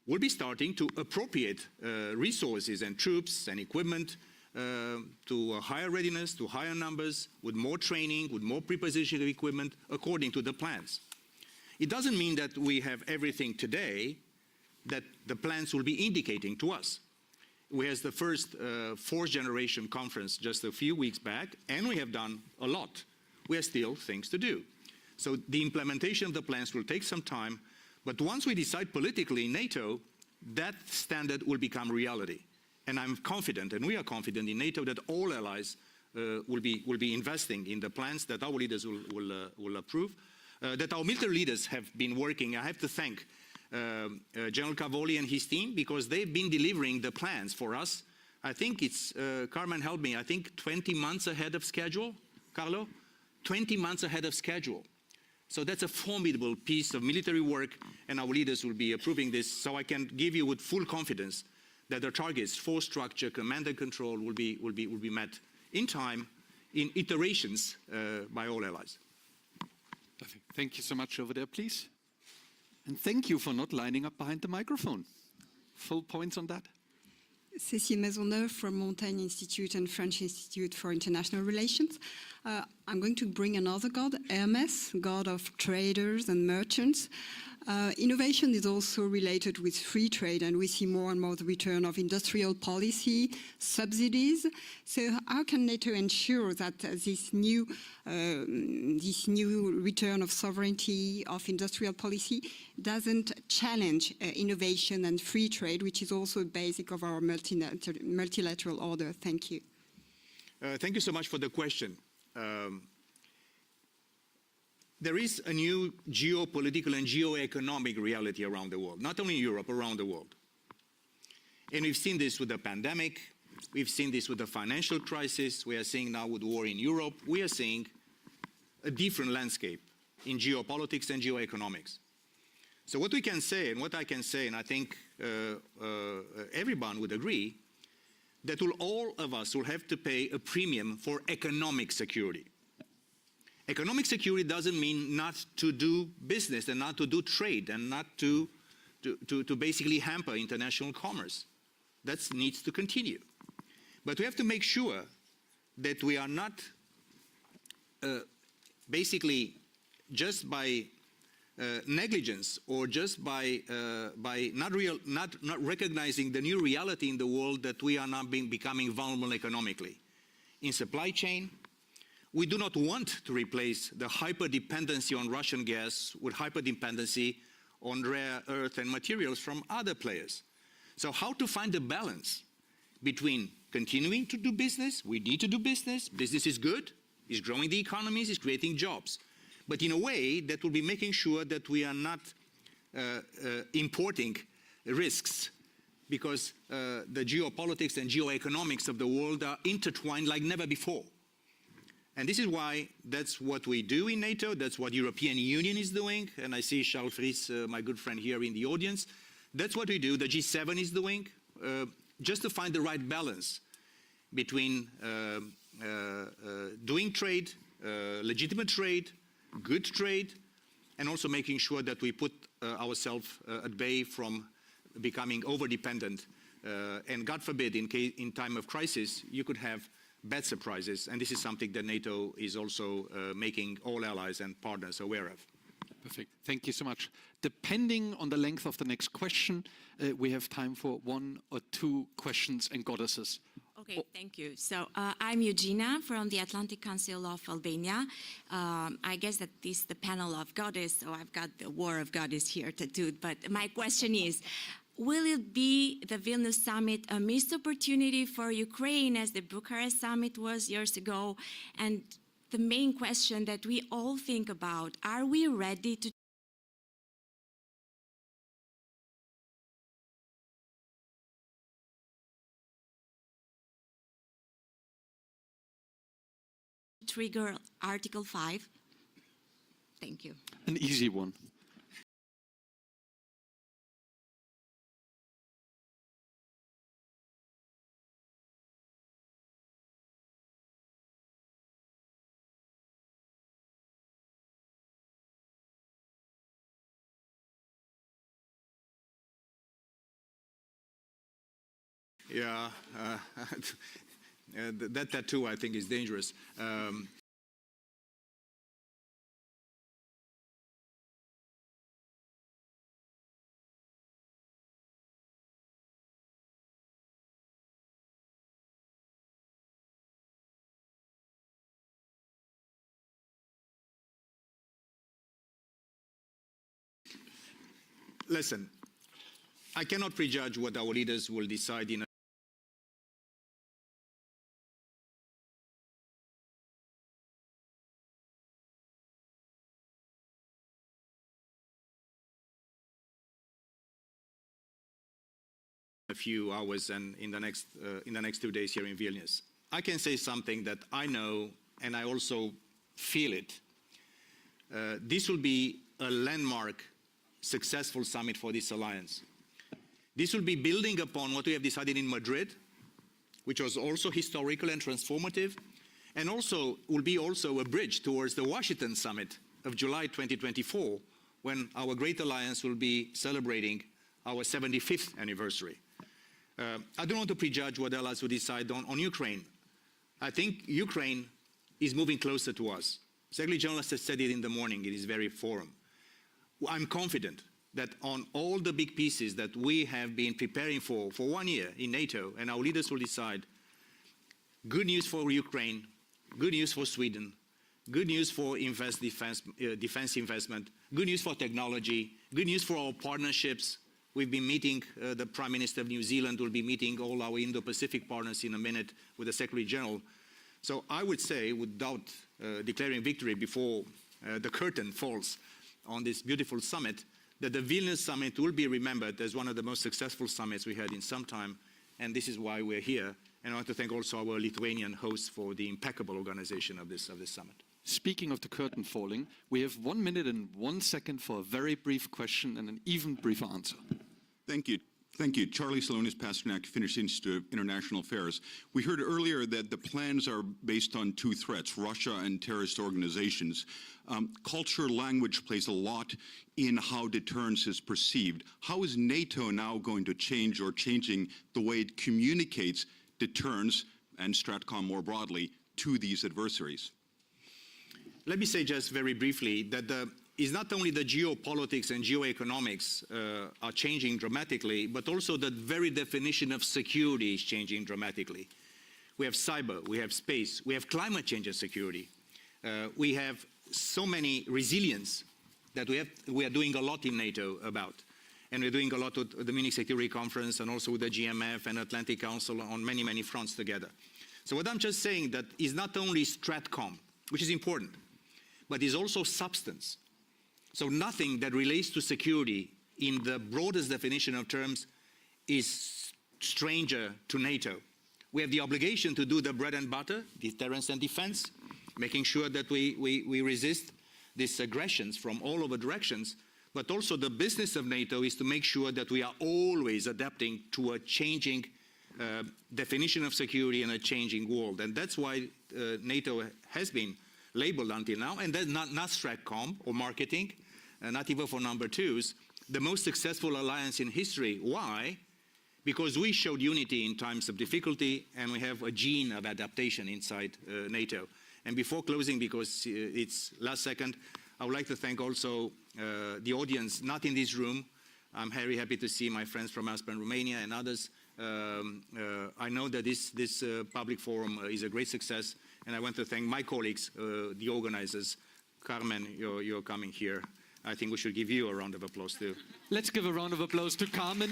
We'll be starting to appropriate resources and troops and equipment to higher readiness, to higher numbers, with more training, with more prepositioning equipment, according to the plans. It doesn't mean that we have everything today that the plans will be indicating to us. We had the first fourth generation conference just a few weeks back, and we have done a lot. We have still things to do. So the implementation of the plans will take some time, but once we decide politically in NATO, that standard will become reality. And I'm confident, and we are confident in NATO, that all allies will be investing in the plans that our leaders will approve, that our military leaders have been working. I have to thank General Cavoli and his team, because they've been delivering the plans for us. I think it's, Carmen helped me, I think 20 months ahead of schedule, Carlo? 20 months ahead of schedule. So that's a formidable piece of military work, and our leaders will be approving this. So I can give you with full confidence that the targets, force structure, command and control will be met in time, in iterations by all allies. Perfect. Thank you so much over there, please. And thank you for not lining up behind the microphone. Full points on that. Cécile Maisonneuve from Montaigne Institute and French Institute for International Relations. I'm going to bring another god, Hermes, god of traders and merchants. Innovation is also related with free trade, and we see more and more the return of industrial policy, subsidies. So how can NATO ensure that this new return of sovereignty, of industrial policy, doesn't challenge innovation and free trade, which is also a basic of our multilateral order? Thank you. Thank you so much for the question. There is a new geopolitical and geoeconomic reality around the world, not only in Europe, around the world. And we've seen this with the pandemic, we've seen this with the financial crisis, we are seeing now with war in Europe, we are seeing a different landscape in geopolitics and geoeconomics. So what we can say, and what I can say, and I think everyone would agree, that all of us will have to pay a premium for economic security. Economic security doesn't mean not to do business and not to do trade and not to basically hamper international commerce. That needs to continue. But we have to make sure that we are not basically just by negligence or just by not recognizing the new reality in the world, that we are now becoming vulnerable economically. In supply chain, we do not want to replace the hyper-dependency on Russian gas with hyper-dependency on rare earth and materials from other players. So how to find a balance between continuing to do business, we need to do business, business is good, it's growing the economies, it's creating jobs, but in a way that will be making sure that we are not importing risks, because the geopolitics and geoeconomics of the world are intertwined like never before. And this is why that's what we do in NATO, that's what European Union is doing, and I see Charles Fries, my good friend here in the audience. That's what we do, the G7 is doing, just to find the right balance between doing trade, legitimate trade, good trade, and also making sure that we put ourselves at bay from becoming over-dependent. And God forbid, in time of crisis, you could have bad surprises. And this is something that NATO is also making all allies and partners aware of. Perfect. Thank you so much. Depending on the length of the next question, we have time for 1 or 2 questions and goddesses. Okay, thank you. So I'm Eugenia from the Atlantic Council of Albania. I guess that this is the panel of goddess, so I've got the war of goddess here to do. But my question is, will it be the Vilnius summit a missed opportunity for Ukraine as the Bucharest summit was years ago? And the main question that we all think about, are we ready to trigger Article 5? Thank you. An easy one. Yeah, that tattoo I think is dangerous. Listen, I cannot prejudge what our leaders will decide in a few hours and in the next 2 days here in Vilnius. I can say something that I know and I also feel it. This will be a landmark successful summit for this alliance. This will be building upon what we have decided in Madrid, which was also historical and transformative, and also will be also a bridge towards the Washington summit of July 2024, when our great alliance will be celebrating our 75th anniversary. I don't want to prejudge what allies will decide on Ukraine. I think Ukraine is moving closer to us. Secretary General has said it in the morning in his very forum. I'm confident that on all the big pieces that we have been preparing for 1 year in NATO, and our leaders will decide, good news for Ukraine, good news for Sweden, good news for defense investment, good news for technology, good news for our partnerships. We've been meeting, the Prime Minister of New Zealand will be meeting all our Indo-Pacific partners in a minute with the Secretary General. So I would say, without declaring victory before the curtain falls on this beautiful summit, that the Vilnius summit will be remembered as one of the most successful summits we had in some time, and this is why we're here. And I want to thank also our Lithuanian hosts for the impeccable organization of this summit. Speaking of the curtain falling, we have 1 minute and 1 second for a very brief question and an even briefer answer. Thank you. Thank you. Charlie Salonis, Pasternak, Finnish Institute of International Affairs. We heard earlier that the plans are based on 2 threats, Russia and terrorist organizations. Culture, language plays a lot in how deterrence is perceived. How is NATO now going to change or changing the way it communicates deterrence and STRATCOM more broadly to these adversaries? Let me say just very briefly that it's not only the geopolitics and geoeconomics are changing dramatically, but also the very definition of security is changing dramatically. We have cyber, we have space, we have climate change and security. We have so many resilience that we are doing a lot in NATO about. And we're doing a lot with the Munich Security Conference and also with the GMF and Atlantic Council on many, many fronts together. So what I'm just saying that is not only STRATCOM, which is important, but is also substance. So nothing that relates to security in the broadest definition of terms is stranger to NATO. We have the obligation to do the bread and butter, deterrence and defense, making sure that we resist these aggressions from all over directions. but also the business of NATO is to make sure that we are always adapting to a changing definition of security in a changing world. And that's why NATO has been labeled until now, and that's not StratCom or marketing, not even for number twos, the most successful alliance in history. Why? Because we showed unity in times of difficulty, and we have a gene of adaptation inside NATO. And before closing, because it's last second, I would like to thank also the audience, not in this room. I'm very happy to see my friends from Aspen, Romania, and others. I know that this public forum is a great success, and I want to thank my colleagues, the organizers. Carmen, you're coming here. I think we should give you a round of applause too. Let's give a round of applause to Carmen.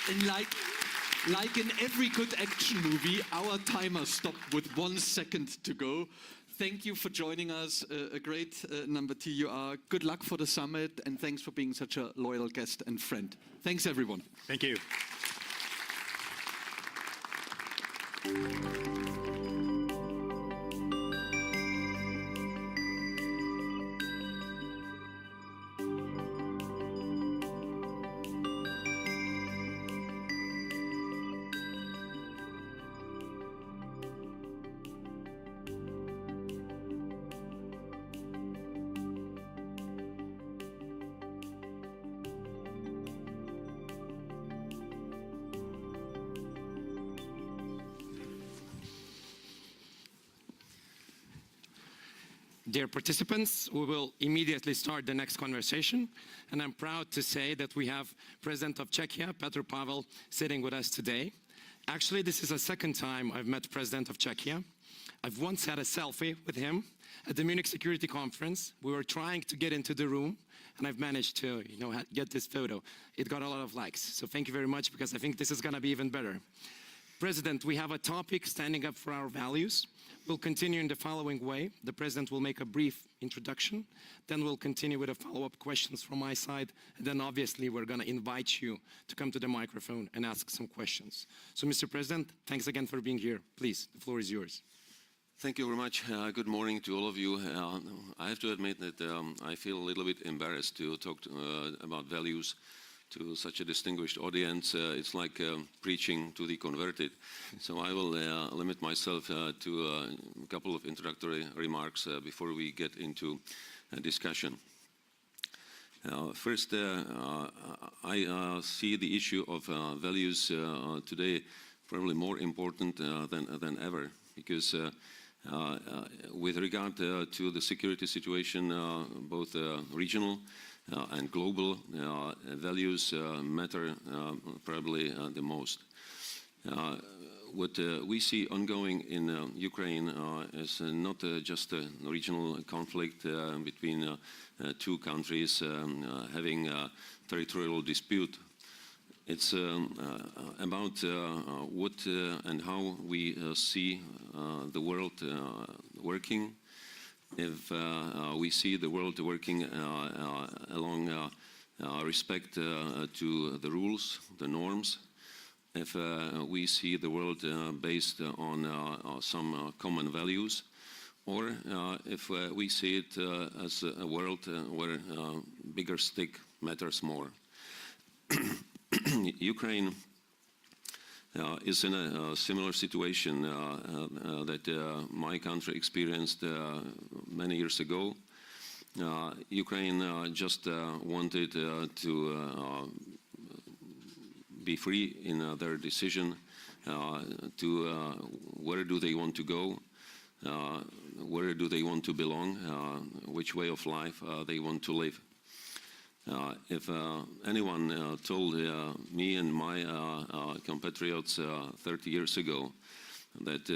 And like in every good action movie, our timer stopped with 1 second to go. Thank you for joining us. A great number two you are. Good luck for the summit, and thanks for being such a loyal guest and friend. Thanks, everyone. Thank you. Dear participants, we will immediately start the next conversation, and I'm proud to say that we have President of Czechia, Petr Pavel, sitting with us today. Actually, this is the second time I've met President of Czechia. I've once had a selfie with him at the Munich Security Conference. We were trying to get into the room, and I've managed to, get this photo. It got a lot of likes, so thank you very much, because I think this is going to be even better. President, we have a topic, standing up for our values. We'll continue in the following way. The President will make a brief introduction, then we'll continue with the follow-up questions from my side, and then obviously we're going to invite you to come to the microphone and ask some questions. So, Mr. President, thanks again for being here. Please, the floor is yours. Thank you very much. Good morning to all of you. I have to admit that I feel a little bit embarrassed to talk about values to such a distinguished audience. It's like preaching to the converted. So I will limit myself to a couple of introductory remarks before we get into a discussion. First, I see the issue of values today probably more important than ever, because with regard to the security situation, both regional and global values matter probably the most. What we see ongoing in Ukraine is not just a regional conflict between two countries having a territorial dispute. It's about what and how we see the world working. If we see the world working along respect to the rules, the norms, if we see the world based on some common values, or if we see it as a world where bigger stick matters more. Ukraine is in a similar situation that my country experienced many years ago. Ukraine just wanted to be free in their decision to where do they want to go, where do they want to belong, which way of life they want to live. If anyone told me and my compatriots 30 years ago that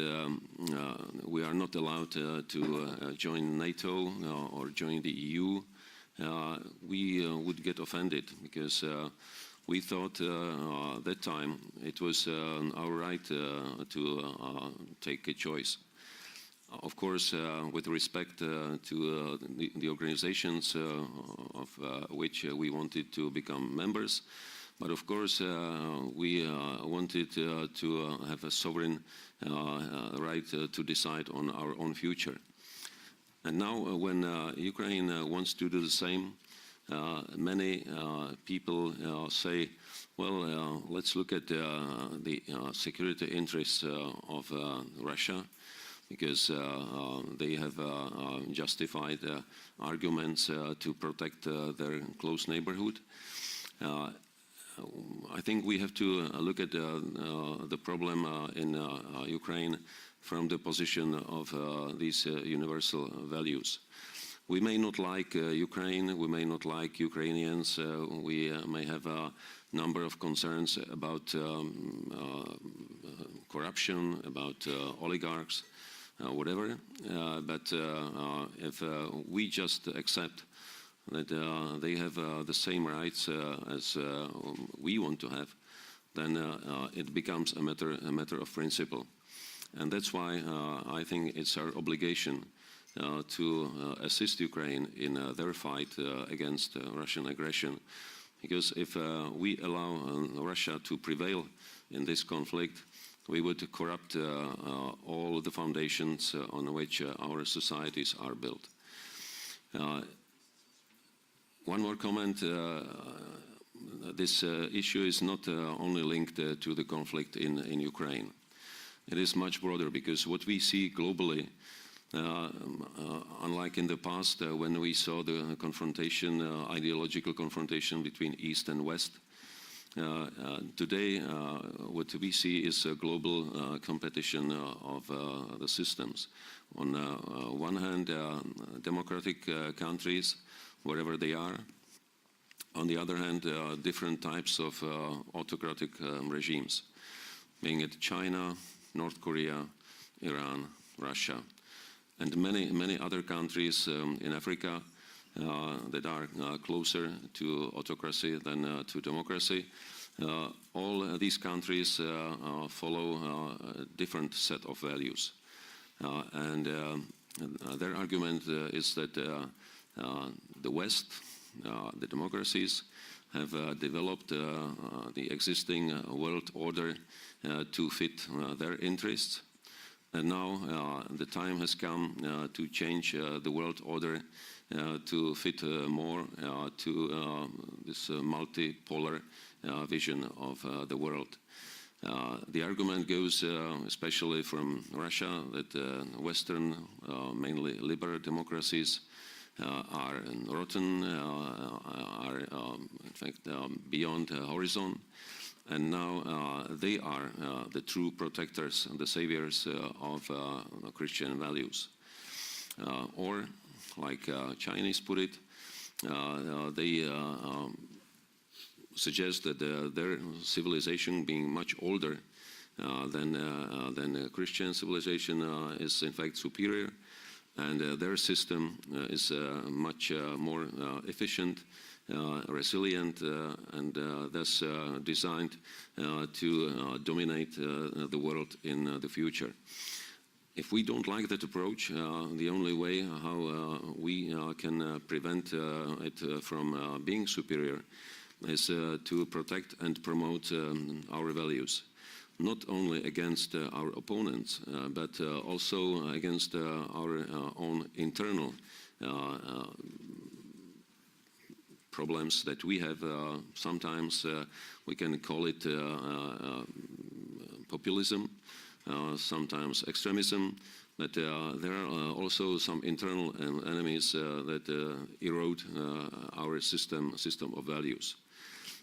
we are not allowed to join NATO or join the EU, we would get offended, because we thought at that time it was our right to take a choice. Of course, with respect to the organizations of which we wanted to become members, but of course we wanted to have a sovereign right to decide on our own future. And now when Ukraine wants to do the same, many people say, well, let's look at the security interests of Russia, because they have justified arguments to protect their close neighborhood. I think we have to look at the problem in Ukraine from the position of these universal values. We may not like Ukraine, we may not like Ukrainians, we may have a number of concerns about corruption, about oligarchs, whatever, but if we just accept that they have the same rights as we want to have, then it becomes a matter of principle. And that's why I think it's our obligation to assist Ukraine in their fight against Russian aggression. Because if we allow Russia to prevail in this conflict, we would corrupt all the foundations on which our societies are built. One more comment. This issue is not only linked to the conflict in Ukraine. It is much broader, because what we see globally, unlike in the past when we saw the confrontation, ideological confrontation between East and West, today what we see is a global competition of the systems. On one hand, democratic countries, wherever they are. On the other hand, different types of autocratic regimes, being it China, North Korea, Iran, Russia, and many other countries in Africa that are closer to autocracy than to democracy. All these countries follow a different set of values. And their argument is that the West, the democracies, have developed the existing world order to fit their interests. And now the time has come to change the world order to fit more to this multipolar vision of the world. The argument goes, especially from Russia, that Western, mainly liberal democracies, are rotten, are in fact beyond the horizon. And now they are the true protectors and the saviors of Christian values. Or, like Chinese put it, they suggest that their civilization, being much older than Christian civilization, is in fact superior, and their system is much more efficient, resilient, and thus designed to dominate the world in the future. If we don't like that approach, the only way how we can prevent it from being superior is to protect and promote our values, not only against our opponents, but also against our own internal problems that we have. Sometimes we can call it populism, sometimes extremism, but there are also some internal enemies that erode our system of values.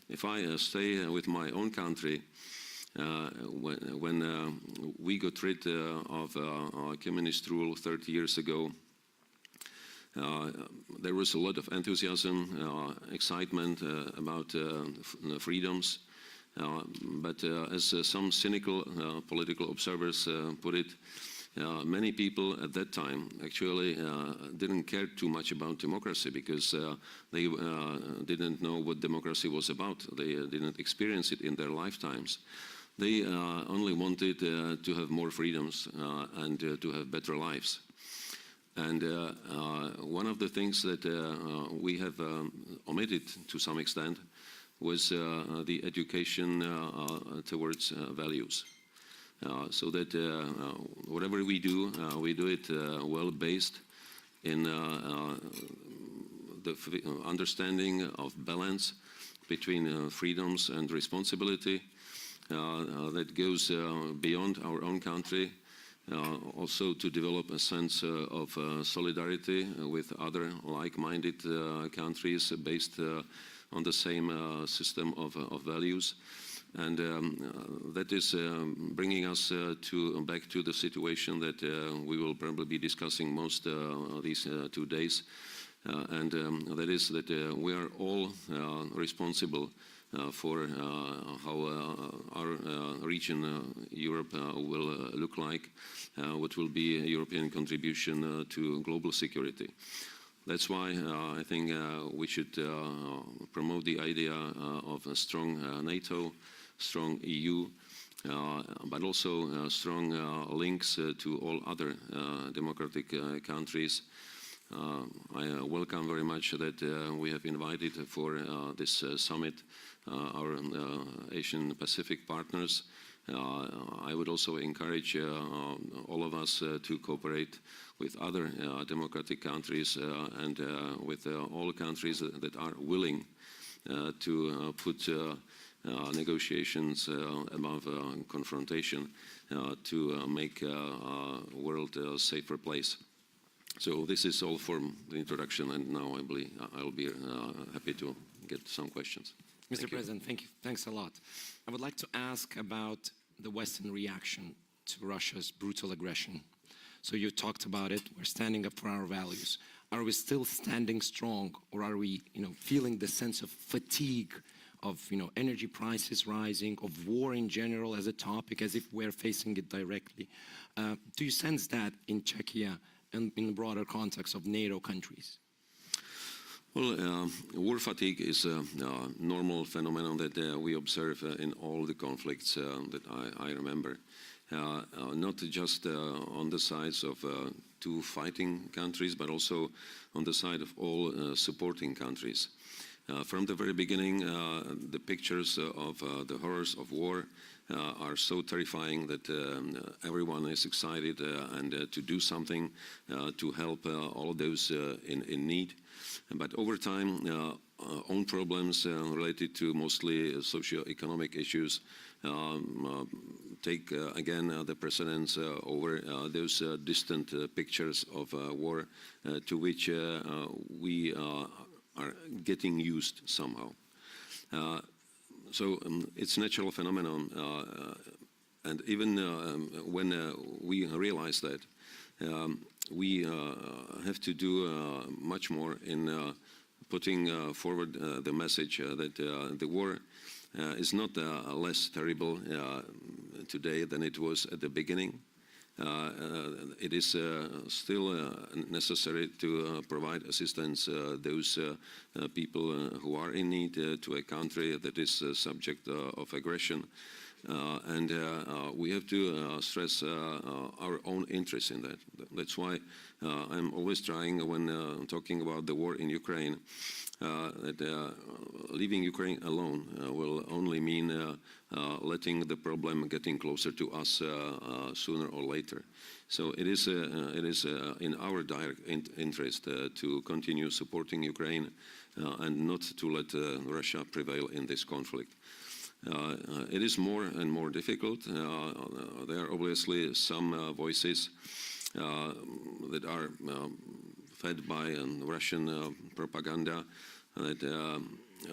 If I stay with my own country, when we got rid of communist rule 30 years ago, there was a lot of enthusiasm, excitement about freedoms. But as some cynical political observers put it, many people at that time actually didn't care too much about democracy, because they didn't know what democracy was about. They didn't experience it in their lifetimes. They only wanted to have more freedoms and to have better lives. And one of the things that we have omitted to some extent was the education towards values. So that whatever we do it well based in understanding of balance between freedoms and responsibility that goes beyond our own country, also to develop a sense of solidarity with other like-minded countries based on the same system of values. And that is bringing us back to the situation that we will probably be discussing most these 2 days. And that is that we are all responsible for how our region, Europe, will look like, what will be a European contribution to global security. That's why I think we should promote the idea of a strong NATO, strong EU, but also strong links to all other democratic countries. I welcome very much that we have invited for this summit our Asian Pacific partners. I would also encourage all of us to cooperate with other democratic countries and with all countries that are willing to put negotiations above confrontation to make the world a safer place. So this is all for the introduction, and now I'll be happy to get some questions. Mr. President, thank you. Thanks a lot. I would like to ask about the Western reaction to Russia's brutal aggression. So you talked about it. We're standing up for our values. Are we still standing strong, or are we, feeling the sense of fatigue of, energy prices rising, of war in general as a topic, as if we're facing it directly? Do you sense that in Czechia and in the broader context of NATO countries? Well, war fatigue is a normal phenomenon that we observe in all the conflicts that I remember. Not just on the sides of two fighting countries, but also on the side of all supporting countries. From the very beginning, the pictures of the horrors of war are so terrifying that everyone is excited and to do something to help all those in need. But over time, own problems related to mostly socio-economic issues take again the precedence over those distant pictures of war to which we are getting used somehow. So it's a natural phenomenon, and even when we realize that, we have to do much more in putting forward the message that the war is not less terrible today than it was at the beginning. It is still necessary to provide assistance those people who are in need to a country that is subject of aggression. And we have to stress our own interest in that. That's why I'm always trying, when talking about the war in Ukraine, that leaving Ukraine alone will only mean letting the problem getting closer to us sooner or later. So it is in our direct interest to continue supporting Ukraine and not to let Russia prevail in this conflict. It is more and more difficult. There are obviously some voices that are fed by Russian propaganda that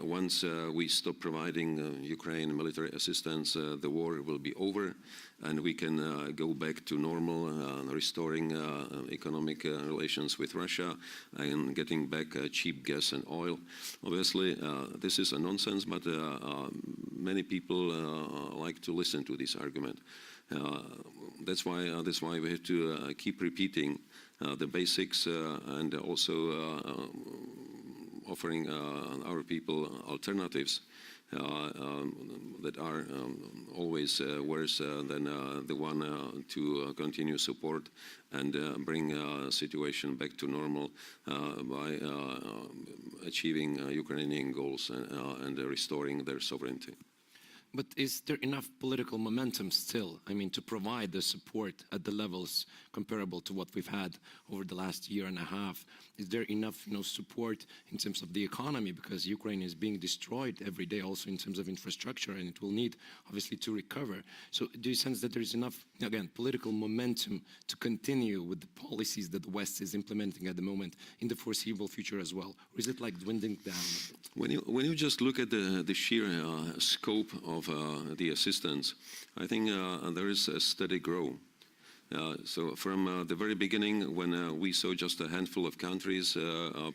once we stop providing Ukraine military assistance, the war will be over and we can go back to normal, restoring economic relations with Russia and getting back cheap gas and oil. Obviously, this is a nonsense, but many people like to listen to this argument. That's why we have to keep repeating the basics and also offering our people alternatives that are always worse than the one to continue support and bring situation back to normal by achieving Ukrainian goals and restoring their sovereignty. But is there enough political momentum still, I mean, to provide the support at the levels comparable to what we've had over the last year and a half? Is there enough, support in terms of the economy? Because Ukraine is being destroyed every day also in terms of infrastructure, and it will need, obviously, to recover. So do you sense that there is enough, again, political momentum to continue with the policies that the West is implementing at the moment in the foreseeable future as well? Or is it like dwindling down? When you just look at the sheer scope of the assistance, I think there is a steady growth. So from the very beginning, when we saw just a handful of countries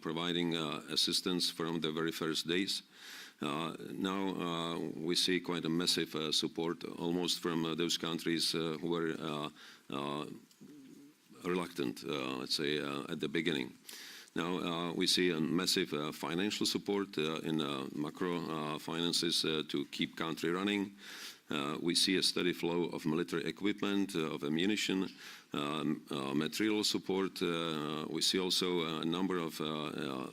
providing assistance from the very first days, now we see quite a massive support almost from those countries who were reluctant, let's say, at the beginning. Now we see a massive financial support in macro finances to keep country running. We see a steady flow of military equipment, of ammunition, material support. We see also a number of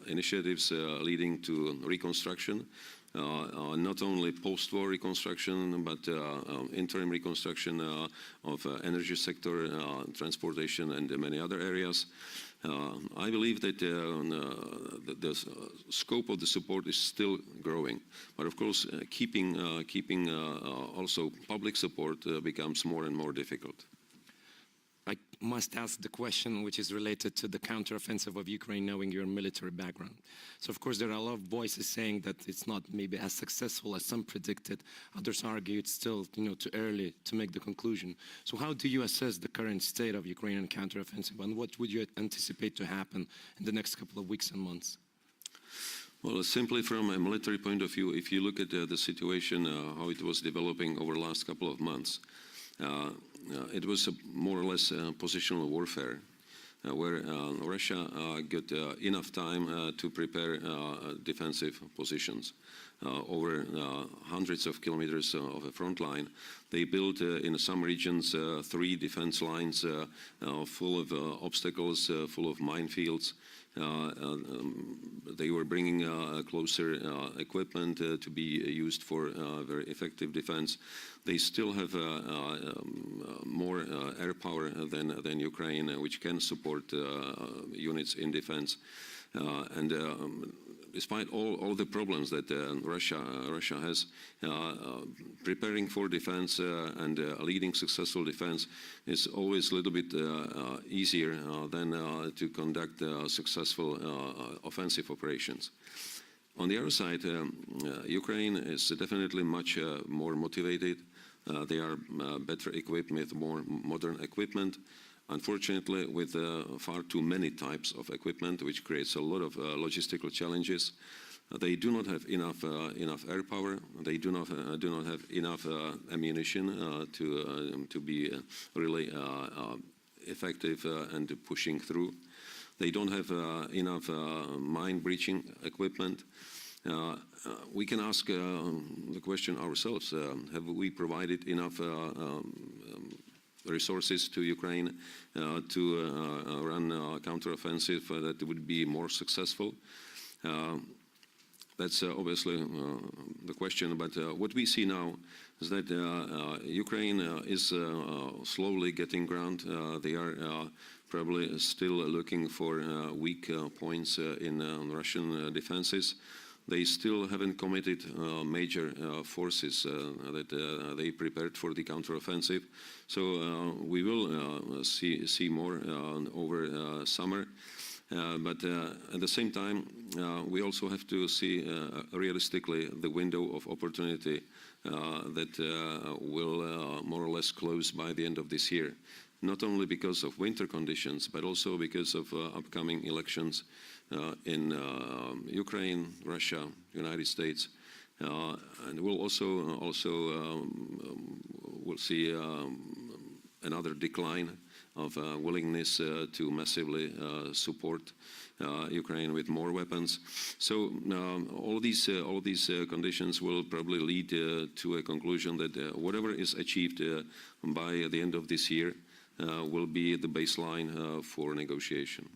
initiatives leading to reconstruction, not only post-war reconstruction, but interim reconstruction of energy sector, transportation, and many other areas. I believe that the scope of the support is still growing, but of course, keeping also public support becomes more and more difficult. I must ask the question which is related to the counteroffensive of Ukraine, knowing your military background. So, of course, there are a lot of voices saying that it's not maybe as successful as some predicted. Others argue it's still, too early to make the conclusion. So how do you assess the current state of Ukrainian counteroffensive, and what would you anticipate to happen in the next couple of weeks and months? Well, simply from a military point of view, if you look at the situation, how it was developing over the last couple of months, it was more or less positional warfare, where Russia got enough time to prepare defensive positions. Over hundreds of kilometers of a front line. They built in some regions 3 defense lines full of obstacles, full of minefields. They were bringing closer equipment to be used for very effective defense. They still have more air power than Ukraine, which can support units in defense. Despite all the problems that Russia has, preparing for defense and leading successful defense is always a little bit easier than to conduct successful offensive operations. On the other side, Ukraine is definitely much more motivated. They are better equipped with more modern equipment. Unfortunately, with far too many types of equipment, which creates a lot of logistical challenges. They do not have enough air power. They do not have enough ammunition to be really effective and pushing through. They don't have enough mine-breaching equipment. We can ask the question ourselves: have we provided enough resources to Ukraine to run a counteroffensive that would be more successful? That's obviously the question, but what we see now is that Ukraine is slowly getting ground. They are probably still looking for weak points in Russian defenses. They still haven't committed major forces that they prepared for the counteroffensive. So we will see more over summer. But at the same time, we also have to see realistically the window of opportunity that will more or less close by the end of this year. Not only because of winter conditions, but also because of upcoming elections in Ukraine, Russia, United States, and we'll also we'll see another decline of willingness to massively support Ukraine with more weapons. So all these conditions will probably lead to a conclusion that whatever is achieved by the end of this year will be the baseline for negotiation.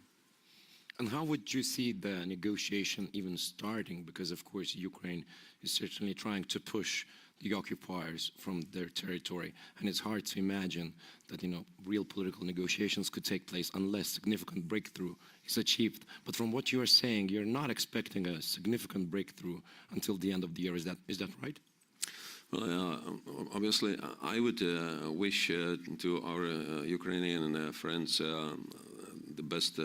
And how would you see the negotiation even starting? Because, of course, Ukraine is certainly trying to push the occupiers from their territory. And it's hard to imagine that, real political negotiations could take place unless significant breakthrough is achieved. But from what you are saying, you're not expecting a significant breakthrough until the end of the year. Is that right? Well, obviously, I would wish to our Ukrainian friends the best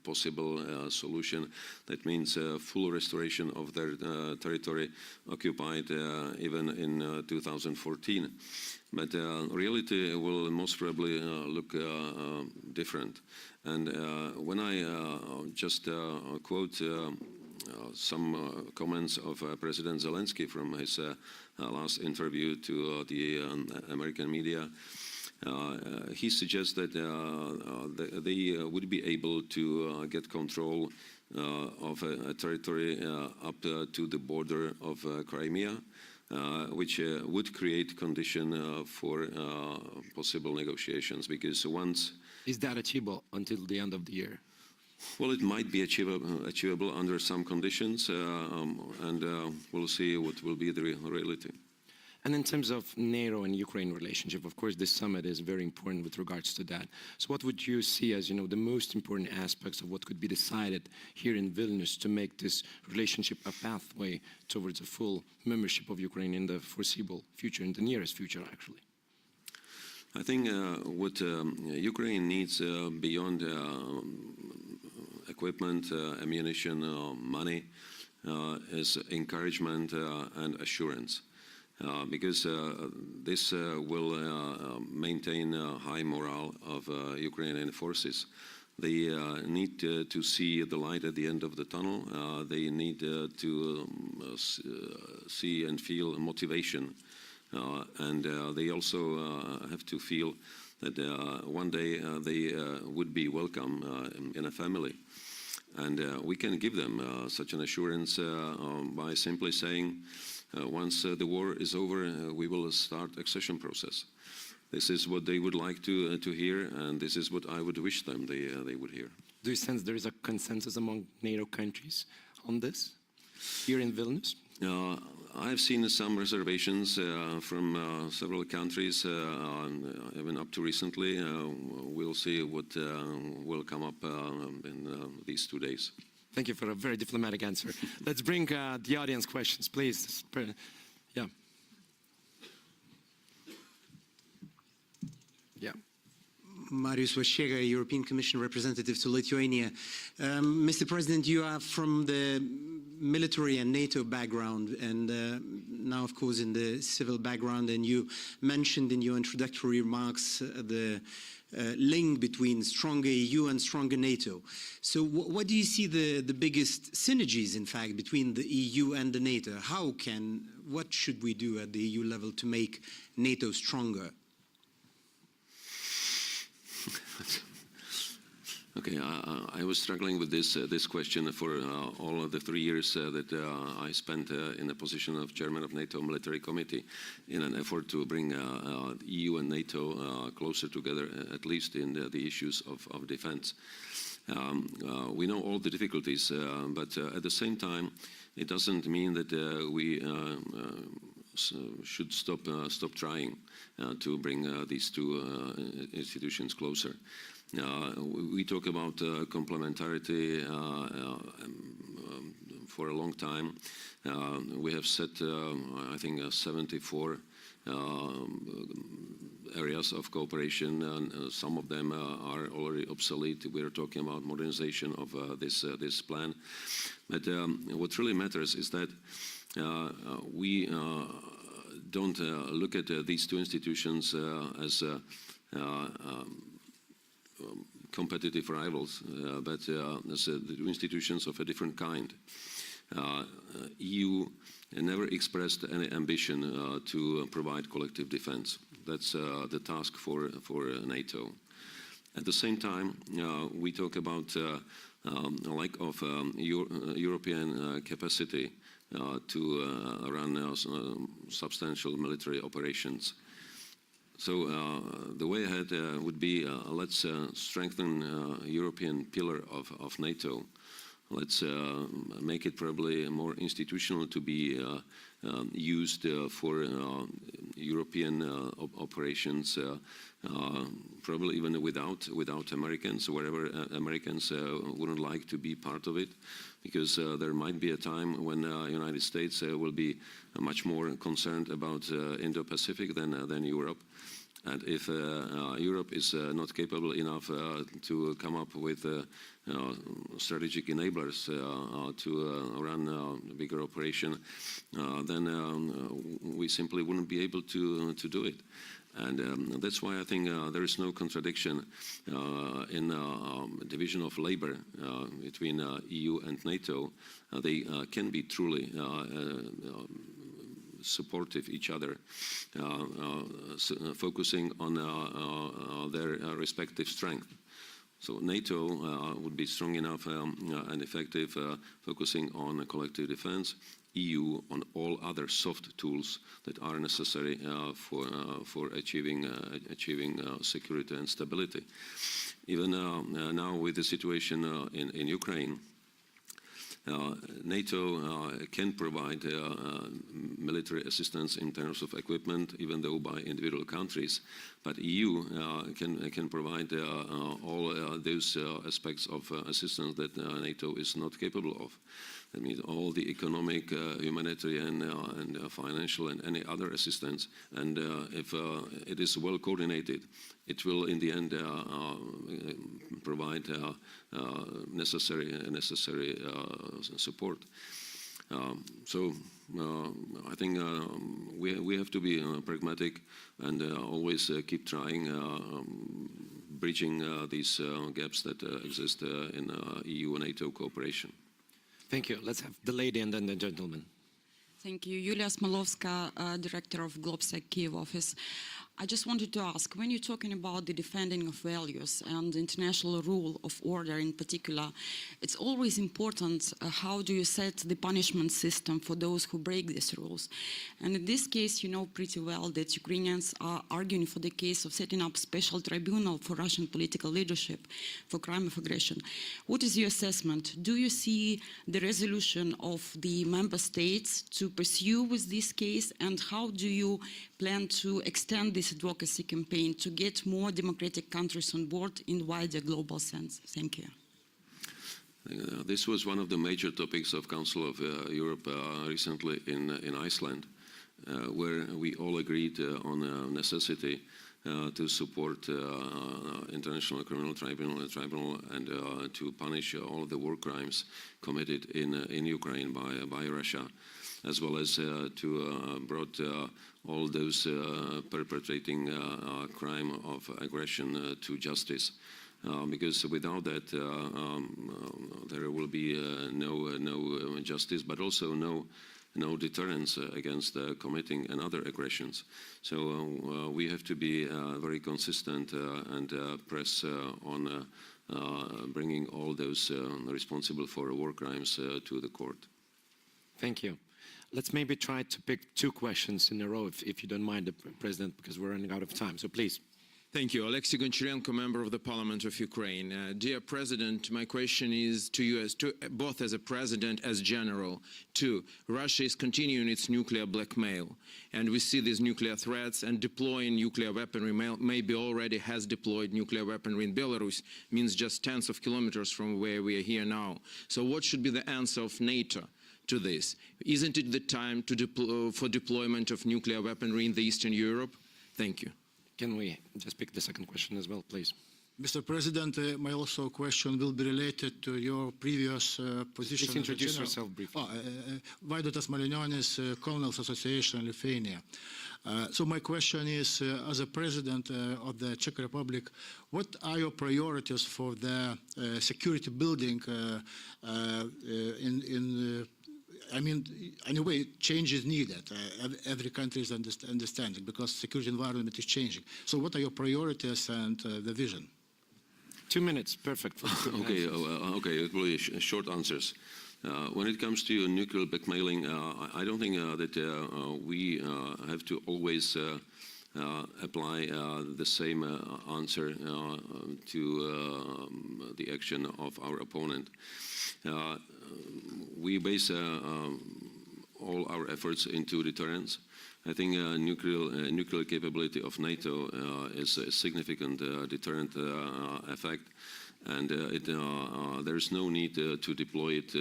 possible solution. That means full restoration of their territory occupied even in 2014. But reality will most probably look different. And when I just quote some comments of President Zelensky from his last interview to the American media, he suggests that they would be able to get control of a territory up to the border of Crimea, which would create condition for possible negotiations. Because once... Is that achievable until the end of the year? Well, it might be achievable under some conditions, and we'll see what will be the reality. And in terms of NATO and Ukraine relationship, of course, this summit is very important with regards to that. So what would you see as, the most important aspects of what could be decided here in Vilnius to make this relationship a pathway towards a full membership of Ukraine in the foreseeable future, in the nearest future, actually? I think what Ukraine needs beyond equipment, ammunition, money, is encouragement and assurance. Because this will maintain high morale of Ukrainian forces. They need to see the light at the end of the tunnel. They need to see and feel motivation. And they also have to feel that one day they would be welcome in a family. And we can give them such an assurance by simply saying, once the war is over, we will start accession process. This is what they would like to hear, and this is what I would wish them they would hear. Do you sense there is a consensus among NATO countries on this here in Vilnius? I've seen some reservations from several countries, even up to recently. We'll see what will come up in these 2 days. Thank you for a very diplomatic answer. Let's bring the audience questions, please. Yeah. Yeah. Marius Vashchega, European Commission representative to Lithuania. Mr. President, you are from the military and NATO background, and now, of course, in the civil background, and you mentioned in your introductory remarks the link between stronger EU and stronger NATO. So what do you see the biggest synergies, in fact, between the EU and the NATO? What should we do at the EU level to make NATO stronger? Okay, I was struggling with this question for all of the 3 years that I spent in the position of chairman of NATO Military Committee in an effort to bring EU and NATO closer together, at least in the issues of defense. We know all the difficulties, but at the same time, it doesn't mean that we should stop trying to bring these two institutions closer. We talk about complementarity for a long time. We have set, I think, 74 areas of cooperation, and some of them are already obsolete. We are talking about modernization of this plan. But what really matters is that we don't look at these two institutions as competitive rivals, but as the institutions of a different kind. EU never expressed any ambition to provide collective defense. That's the task for NATO. At the same time, we talk about lack of European capacity to run substantial military operations. So the way ahead would be let's strengthen European pillar of NATO, let's make it probably more institutional to be used for European operations, probably even without Americans, wherever Americans wouldn't like to be part of it, because there might be a time when United States will be much more concerned about Indo-Pacific than Europe. And if Europe is not capable enough to come up with strategic enablers to run a bigger operation, then we simply wouldn't be able to do it. And that's why I think there is no contradiction in division of labor between EU and NATO. They can be truly supportive each other, focusing on their respective strength. So NATO would be strong enough and effective, focusing on collective defense. EU on all other soft tools that are necessary for achieving security and stability. Even now with the situation in Ukraine, NATO can provide military assistance in terms of equipment, even though by individual countries, but EU can provide all those aspects of assistance that NATO is not capable of. That means all the economic, humanitarian, and financial, and any other assistance. And if it is well coordinated, it will, in the end, provide necessary support. So I think we have to be pragmatic and always keep trying, bridging these gaps that exist in EU-NATO cooperation. Thank you. Let's have the lady and then the gentleman. Thank you. Yulia Smolovska, Director of Globsec Kyiv office. I just wanted to ask, when you're talking about the defending of values and international rule of order in particular, it's always important how do you set the punishment system for those who break these rules. And in this case, you know pretty well that Ukrainians are arguing for the case of setting up special tribunal for Russian political leadership for crime of aggression. What is your assessment? Do you see the resolution of the member states to pursue with this case, and how do you plan to extend this advocacy campaign to get more democratic countries on board in wider global sense? Thank you. This was one of the major topics of Council of Europe recently in Iceland, where we all agreed on the necessity to support International Criminal Tribunal and to punish all of the war crimes committed in Ukraine by Russia, as well as to brought all those perpetrating crime of aggression to justice. Because without that, there will be no justice, but also no deterrence against committing another aggressions. So we have to be very consistent and press on bringing all those responsible for war crimes to the court. Thank you. Let's maybe try to pick two questions in a row, if you don't mind, President, because we're running out of time. So please. Thank you. Alexei Goncharenko, member of the Parliament of Ukraine. Dear President, my question is to you, both as a president, as general. Two, Russia is continuing its nuclear blackmail, and we see these nuclear threats, and deploying nuclear weaponry, maybe already has deployed nuclear weaponry in Belarus, means just tens of kilometers from where we are here now. So what should be the answer of NATO to this? Isn't it the time to for deployment of nuclear weaponry in the Eastern Europe? Thank you. Can we just pick the second question as well, please? Mr. President, my also question will be related to your previous position. Please introduce yourself briefly. Vaidotas Malinionis, Colonels Association, Lithuania. So my question is, as a president of the Czech Republic, what are your priorities for the security building I mean, anyway, change is needed. Every country is understanding because security environment is changing. So what are your priorities and the vision? 2 minutes, perfect. Okay, it will be short answers. When it comes to nuclear blackmailing, I don't think that we have to always apply the same answer to the action of our opponent. We base all our efforts into deterrence. I think nuclear capability of NATO is a significant deterrent effect, and there is no need to deploy it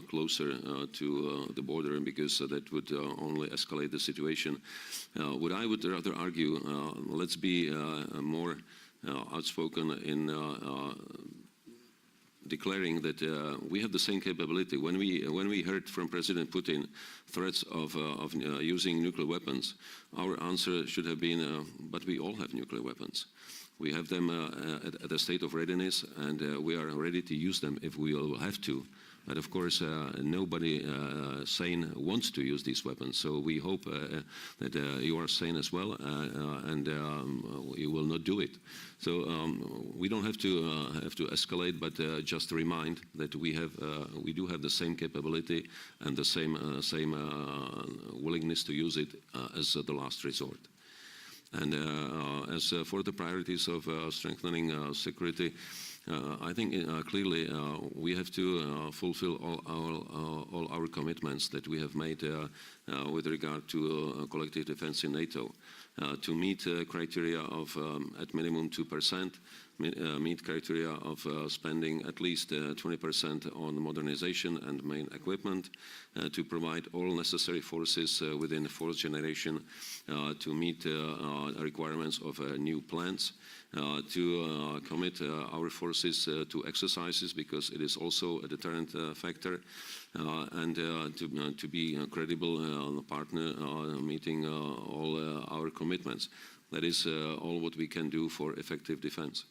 closer to the border, because that would only escalate the situation. What I would rather argue, let's be more outspoken in declaring that we have the same capability. When we heard from President Putin threats of using nuclear weapons, our answer should have been, but we all have nuclear weapons. We have them at a state of readiness, and we are ready to use them if we will have to. But of course, nobody sane wants to use these weapons. So we hope that you are sane as well, and you will not do it. So we don't have to escalate, but just remind that we do have the same capability and the same willingness to use it as the last resort. And as for the priorities of strengthening security, I think clearly we have to fulfill all our commitments that we have made with regard to collective defense in NATO. To meet criteria of at minimum 2%, meet criteria of spending at least 20% on modernization and main equipment, to provide all necessary forces within the fourth generation to meet requirements of new plants, to commit our forces to exercises, because it is also a deterrent factor, and to be a credible partner meeting all our commitments. That is all what we can do for effective defense.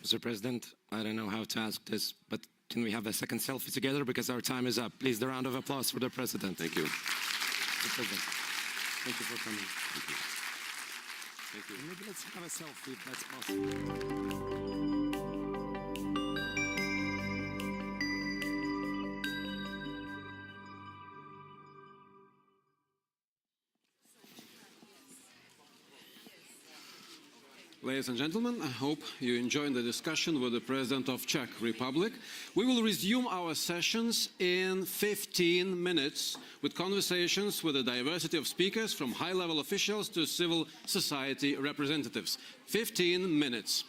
Mr. President, I don't know how to ask this, but can we have a second selfie together, because our time is up. Please, the round of applause for the President. Thank you. Mr. President, thank you for coming. Thank you. Thank you. Maybe let's have a selfie if that's possible. Ladies and gentlemen, I hope you enjoyed the discussion with the President of Czech Republic. We will resume our sessions in 15 minutes with conversations with a diversity of speakers, from high-level officials to civil society representatives. 15 minutes.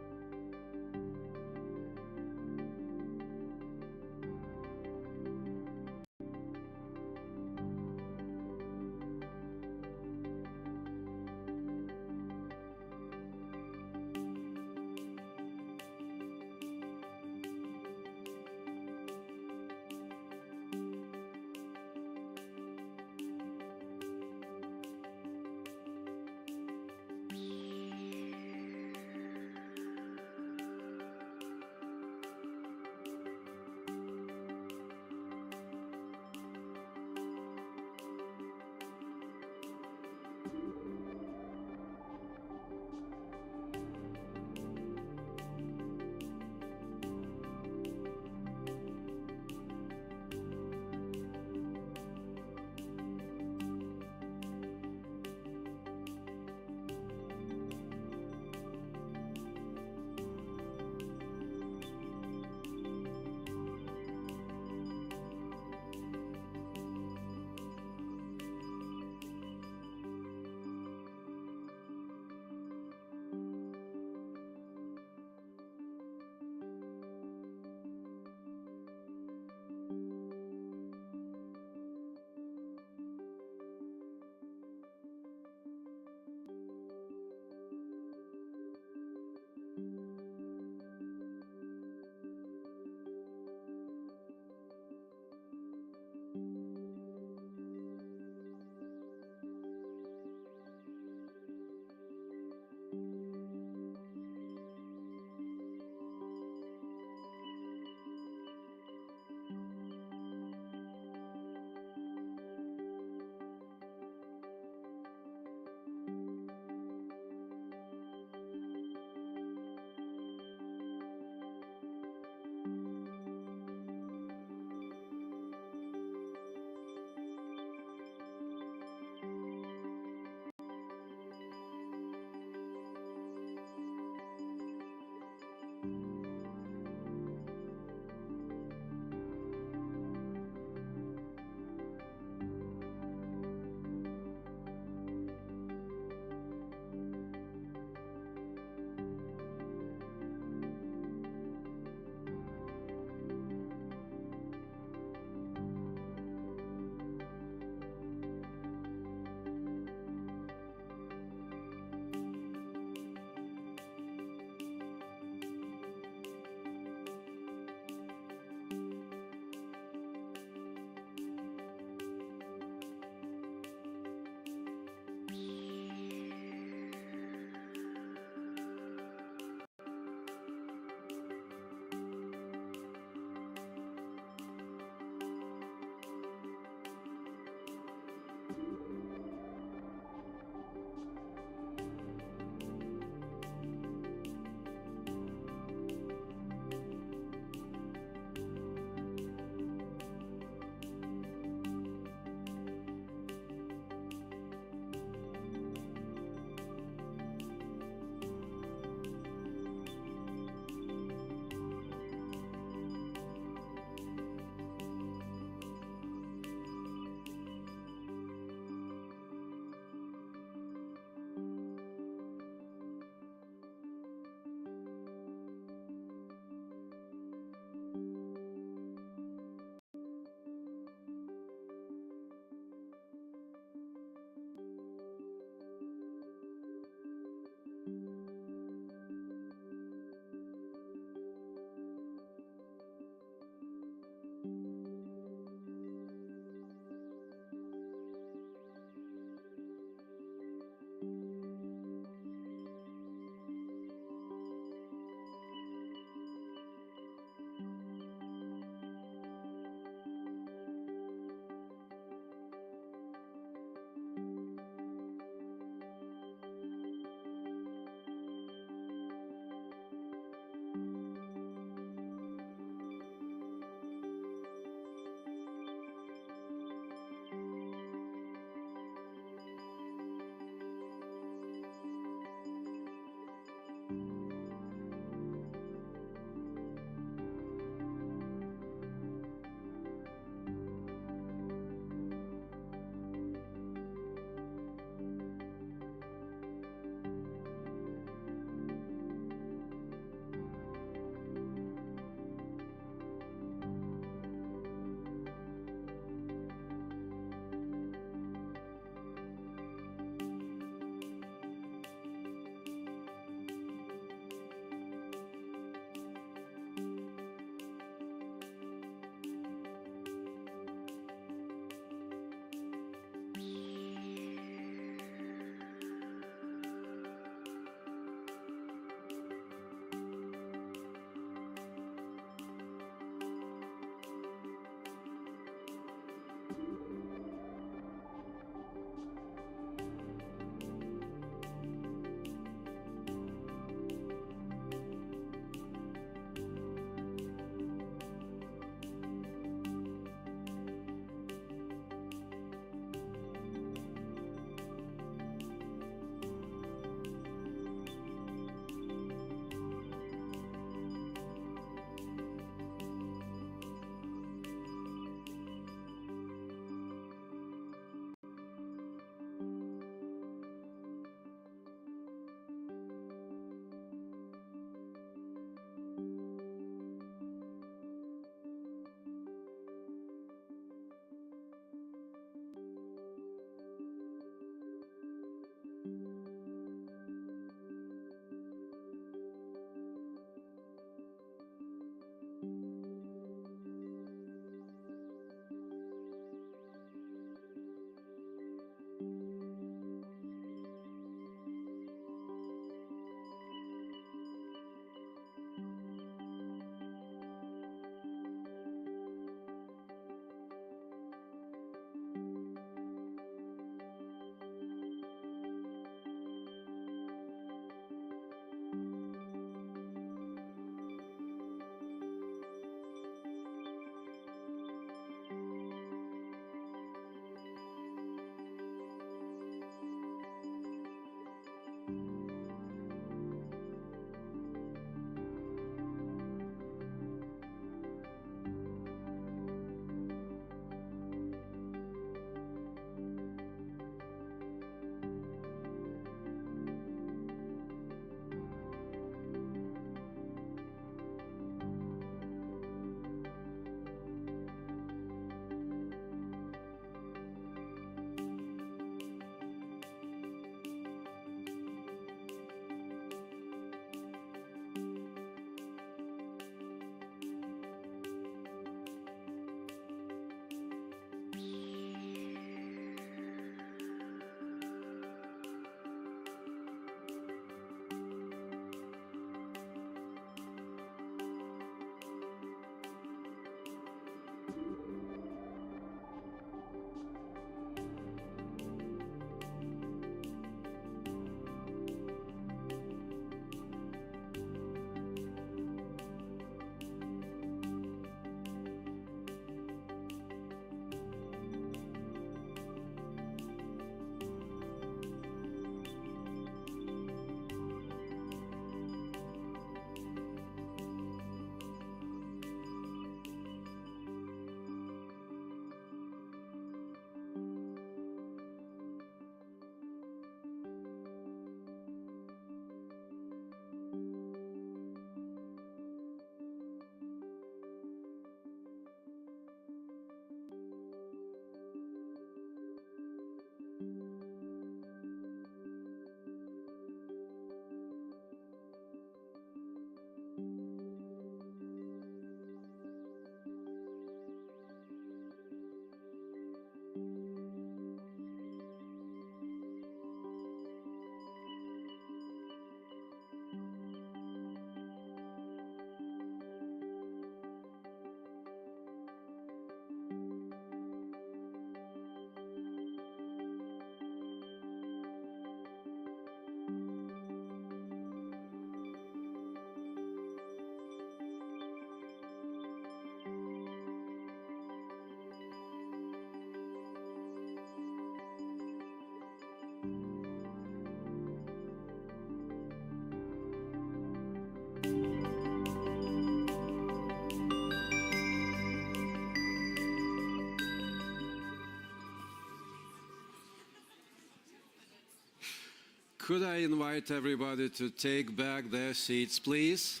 Could I invite everybody to take back their seats, please?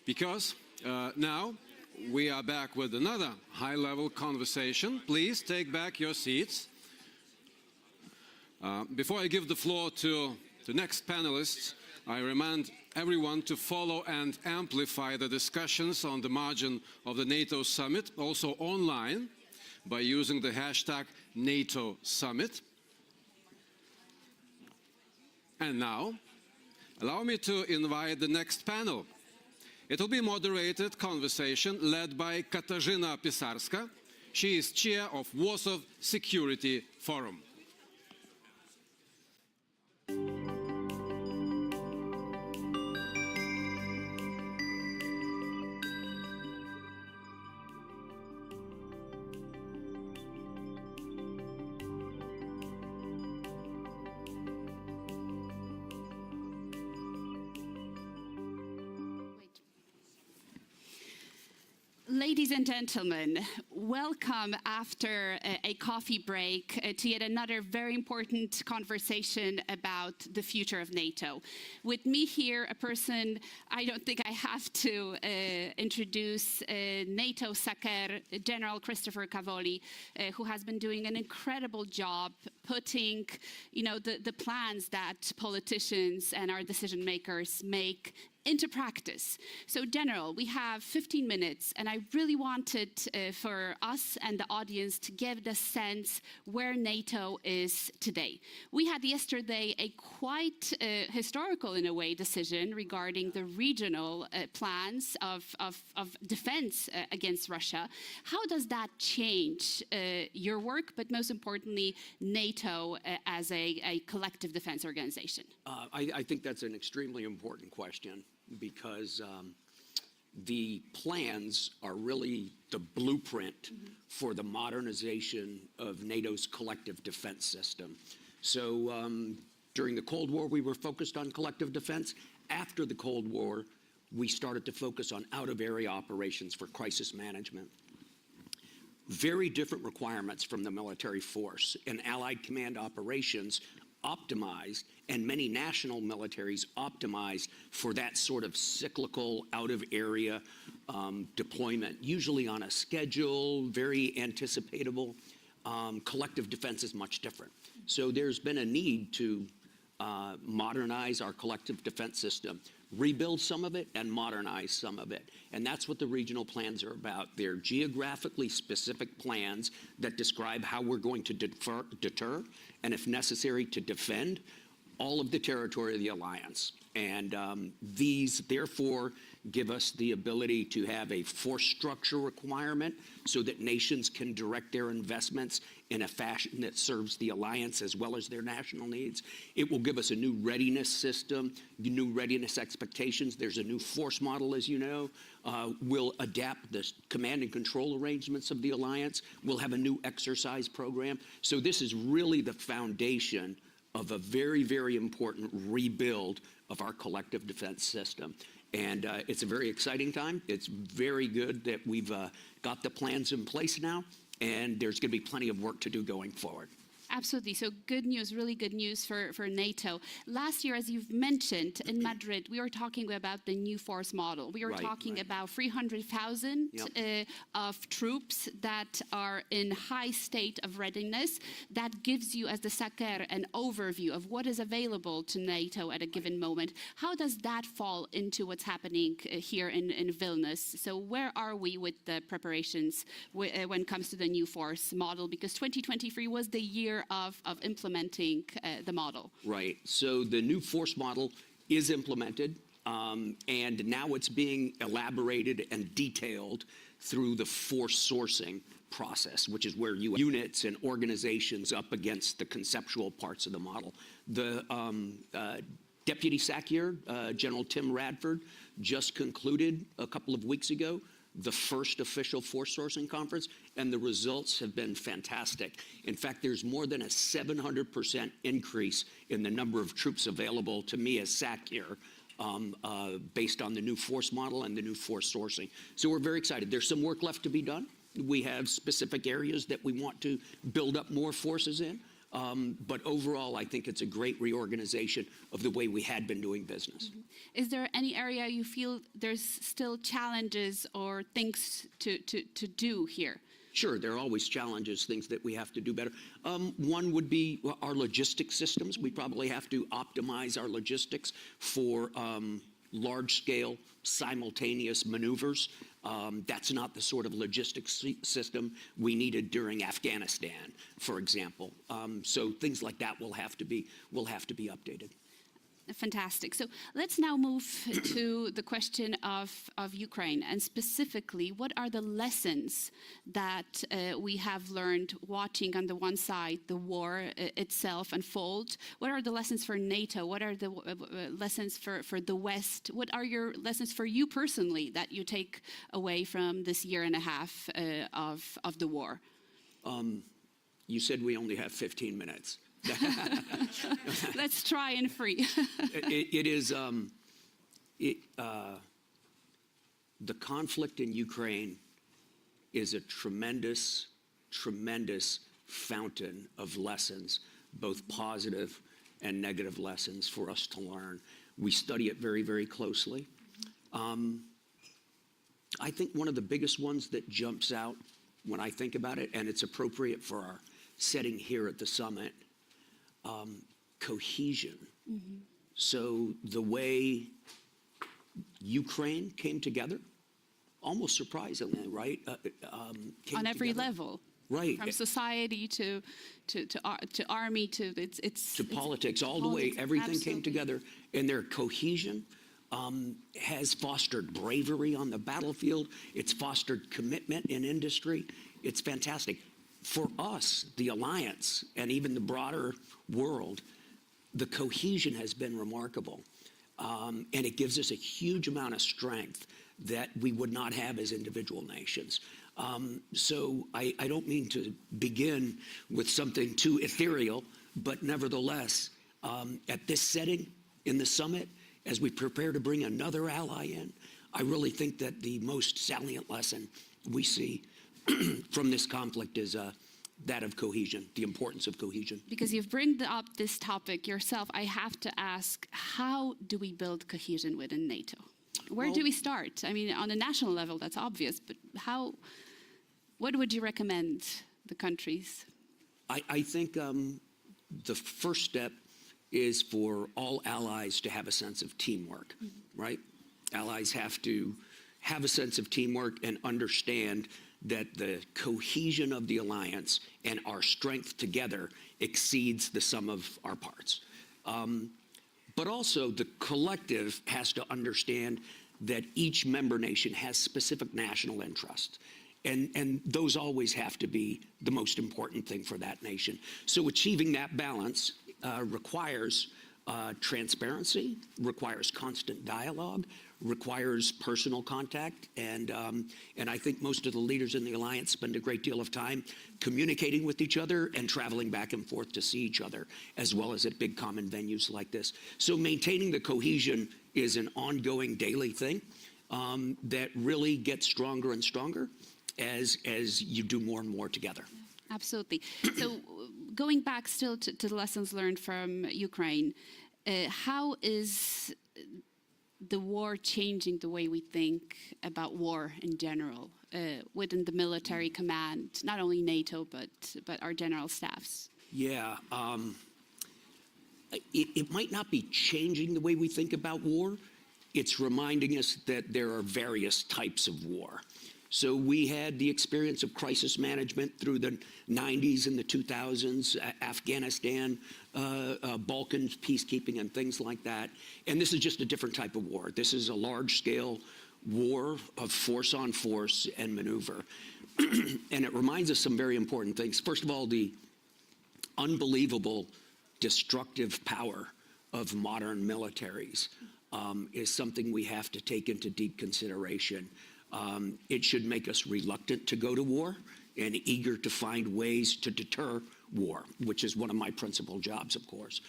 Because now we are back with another high-level conversation. Please take back your seats. Before I give the floor to the next panelists, I remind everyone to follow and amplify the discussions on the margin of the NATO summit, also online, by using the hashtag NATO Summit. And now, allow me to invite the next panel. It will be a moderated conversation led by Katarzyna Pisarska. She is chair of Warsaw Security Forum. Ladies and gentlemen, welcome after a coffee break to yet another very important conversation about the future of NATO. With me here, a person I don't think I have to introduce, NATO SACEUR General Christopher Cavoli, who has been doing an incredible job putting, the plans that politicians and our decision makers make into practice. So General, we have 15 minutes, and I really wanted for us and the audience to give the sense where NATO is today. We had yesterday a quite historical, in a way, decision regarding the regional plans of defense against Russia. How does that change your work, but most importantly, NATO as a collective defense organization? I think that's an extremely important question, because the plans are really the blueprint for the modernization of NATO's collective defense system. So during the Cold War, we were focused on collective defense. After the Cold War, we started to focus on out-of-area operations for crisis management. Very different requirements from the military force, and Allied command operations optimized, and many national militaries optimized for that sort of cyclical out-of-area deployment, usually on a schedule, very anticipatable. Collective defense is much different. So there's been a need to modernize our collective defense system, rebuild some of it and modernize some of it. And that's what the regional plans are about. They're geographically specific plans that describe how we're going to deter, and if necessary, to defend all of the territory of the alliance. And these, therefore, give us the ability to have a force structure requirement so that nations can direct their investments in a fashion that serves the alliance as well as their national needs. It will give us a new readiness system, new readiness expectations. There's a new force model, as you know. We'll adapt the command and control arrangements of the alliance. We'll have a new exercise program. So this is really the foundation of a very, very important rebuild of our collective defense system. And it's a very exciting time. It's very good that we've got the plans in place now, and there's going to be plenty of work to do going forward. Absolutely. So good news, really good news for NATO. Last year, as you've mentioned, in Madrid, we were talking about the new force model. We were talking about 300,000 of troops that are in high state of readiness. That gives you, as the SACEUR, an overview of what is available to NATO at a given moment. How does that fall into what's happening here in Vilnius? So where are we with the preparations when it comes to the new force model? Because 2023 was the year of implementing the model. Right. So the new force model is implemented, and now it's being elaborated and detailed through the force sourcing process, which is where you units and organizations up against the conceptual parts of the model. The Deputy SACEUR, General Tim Radford, just concluded a couple of weeks ago the first official force sourcing conference, and the results have been fantastic. In fact, there's more than a 700% increase in the number of troops available to me as SACEUR based on the new force model and the new force sourcing. So we're very excited. There's some work left to be done. We have specific areas that we want to build up more forces in. But overall, I think it's a great reorganization of the way we had been doing business. Is there any area you feel there's still challenges or things to do here? Sure, there are always challenges, things that we have to do better. One would be our logistics systems. We probably have to optimize our logistics for large-scale, simultaneous maneuvers. That's not the sort of logistics system we needed during Afghanistan, for example. So things like that will have to be updated. Fantastic. So let's now move to the question of Ukraine, and specifically, what are the lessons that we have learned watching on the one side the war itself unfold? What are the lessons for NATO? What are the lessons for the West? What are your lessons for you personally that you take away from this year and a half of the war? You said we only have 15 minutes. Let's try and free. The conflict in Ukraine is a tremendous, tremendous fountain of lessons, both positive and negative lessons for us to learn. We study it very, very closely. I think one of the biggest ones that jumps out when I think about it, and it's appropriate for our setting here at the summit, cohesion. So the way Ukraine came together, almost surprisingly, right? On every level. Right. From society to army to to politics, all the way, everything came together, and their cohesion has fostered bravery on the battlefield. It's fostered commitment in industry. It's fantastic. For us, the alliance, and even the broader world, the cohesion has been remarkable. And it gives us a huge amount of strength that we would not have as individual nations. So I don't mean to begin with something too ethereal, but nevertheless, at this setting in the summit, as we prepare to bring another ally in, I really think that the most salient lesson we see from this conflict is that of cohesion, the importance of cohesion. Because you've brought up this topic yourself, I have to ask, how do we build cohesion within NATO? Where do we start? I mean, on a national level, that's obvious, but what would you recommend the countries? I think the first step is for all allies to have a sense of teamwork, right? Allies have to have a sense of teamwork and understand that the cohesion of the alliance and our strength together exceeds the sum of our parts. But also the collective has to understand that each member nation has specific national interests. And those always have to be the most important thing for that nation. So achieving that balance requires transparency, requires constant dialogue, requires personal contact, and I think most of the leaders in the alliance spend a great deal of time communicating with each other and traveling back and forth to see each other, as well as at big common venues like this. So maintaining the cohesion is an ongoing daily thing that really gets stronger and stronger as you do more and more together. Absolutely. So going back still to the lessons learned from Ukraine, how is the war changing the way we think about war in general within the military command, not only NATO, but our general staffs? Yeah, it might not be changing the way we think about war. It's reminding us that there are various types of war. So we had the experience of crisis management through the 90s and the 2000s, Afghanistan, Balkans, peacekeeping and things like that. And this is just a different type of war. This is a large-scale war of force on force and maneuver. And it reminds us some very important things. First of all, the unbelievable destructive power of modern militaries is something we have to take into deep consideration. It should make us reluctant to go to war and eager to find ways to deter war, which is one of my principal jobs, of course.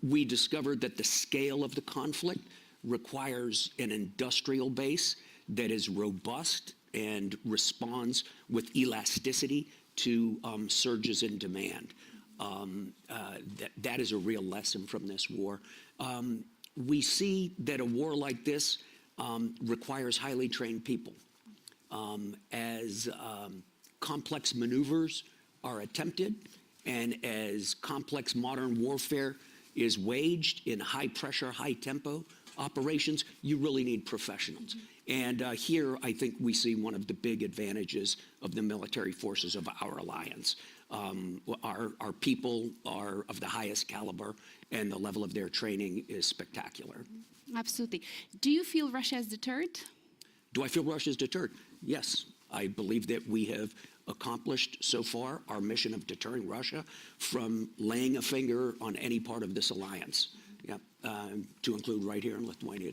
We discovered that the scale of the conflict requires an industrial base that is robust and responds with elasticity to surges in demand. That is a real lesson from this war. We see that a war like this requires highly trained people. As complex maneuvers are attempted and as complex modern warfare is waged in high pressure, high tempo operations, you really need professionals. And here, I think we see one of the big advantages of the military forces of our alliance. Our people are of the highest caliber, and the level of their training is spectacular. Absolutely. Do you feel Russia is deterred? Do I feel Russia is deterred? Yes. I believe that we have accomplished so far our mission of deterring Russia from laying a finger on any part of this alliance, to include right here in Lithuania.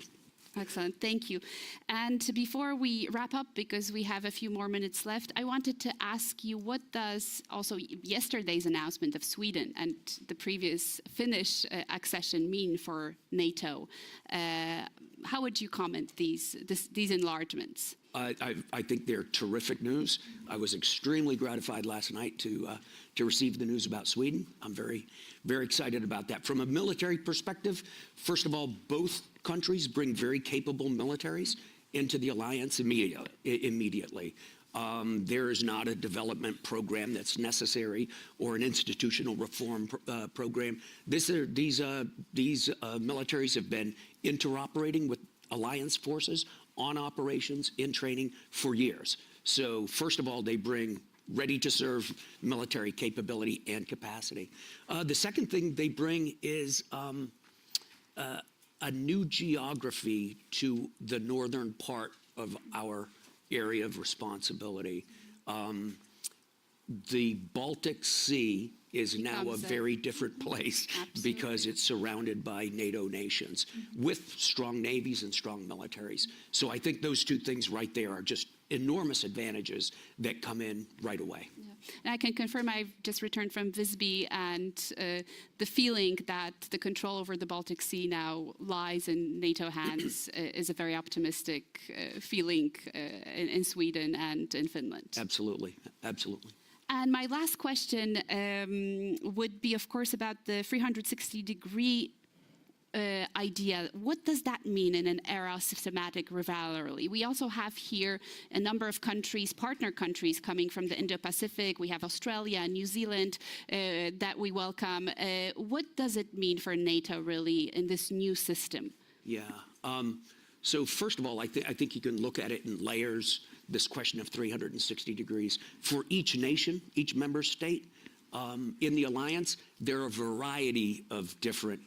Excellent, thank you. And before we wrap up, because we have a few more minutes left, I wanted to ask you, what does also yesterday's announcement of Sweden and the previous Finnish accession mean for NATO? How would you comment these enlargements? I think they're terrific news. I was extremely gratified last night to receive the news about Sweden. I'm very, very excited about that. From a military perspective, first of all, both countries bring very capable militaries into the alliance immediately. There is not a development program that's necessary or an institutional reform program. These militaries have been interoperating with alliance forces on operations, in training for years. So first of all, they bring ready-to-serve military capability and capacity. The second thing they bring is a new geography to the northern part of our area of responsibility. The Baltic Sea is now a very different place because it's surrounded by NATO nations with strong navies and strong militaries. So I think those two things right there are just enormous advantages that come in right away. Yeah. And I can confirm I've just returned from Visby, and the feeling that the control over the Baltic Sea now lies in NATO hands is a very optimistic feeling in Sweden and in Finland. Absolutely, absolutely. And my last question would be, of course, about the 360-degree idea. What does that mean in an era of systematic rivalry? We also have here a number of countries, partner countries, coming from the Indo-Pacific. We have Australia and New Zealand that we welcome. What does it mean for NATO, really, in this new system? Yeah. So first of all, I think you can look at it in layers, this question of 360 degrees. For each nation, each member state in the alliance, there are a variety of different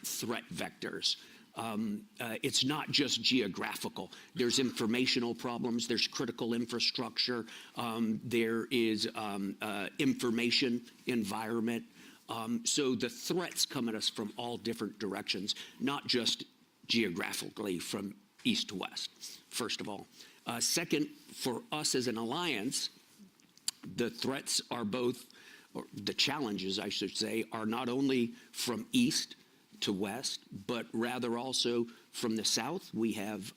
threat vectors. It's not just geographical. There's informational problems, there's critical infrastructure, there is information environment. So the threats come at us from all different directions, not just geographically from east to west, first of all. Second, for us as an alliance, the threats are both, or the challenges, I should say, are not only from east to west, but rather also from the south. We have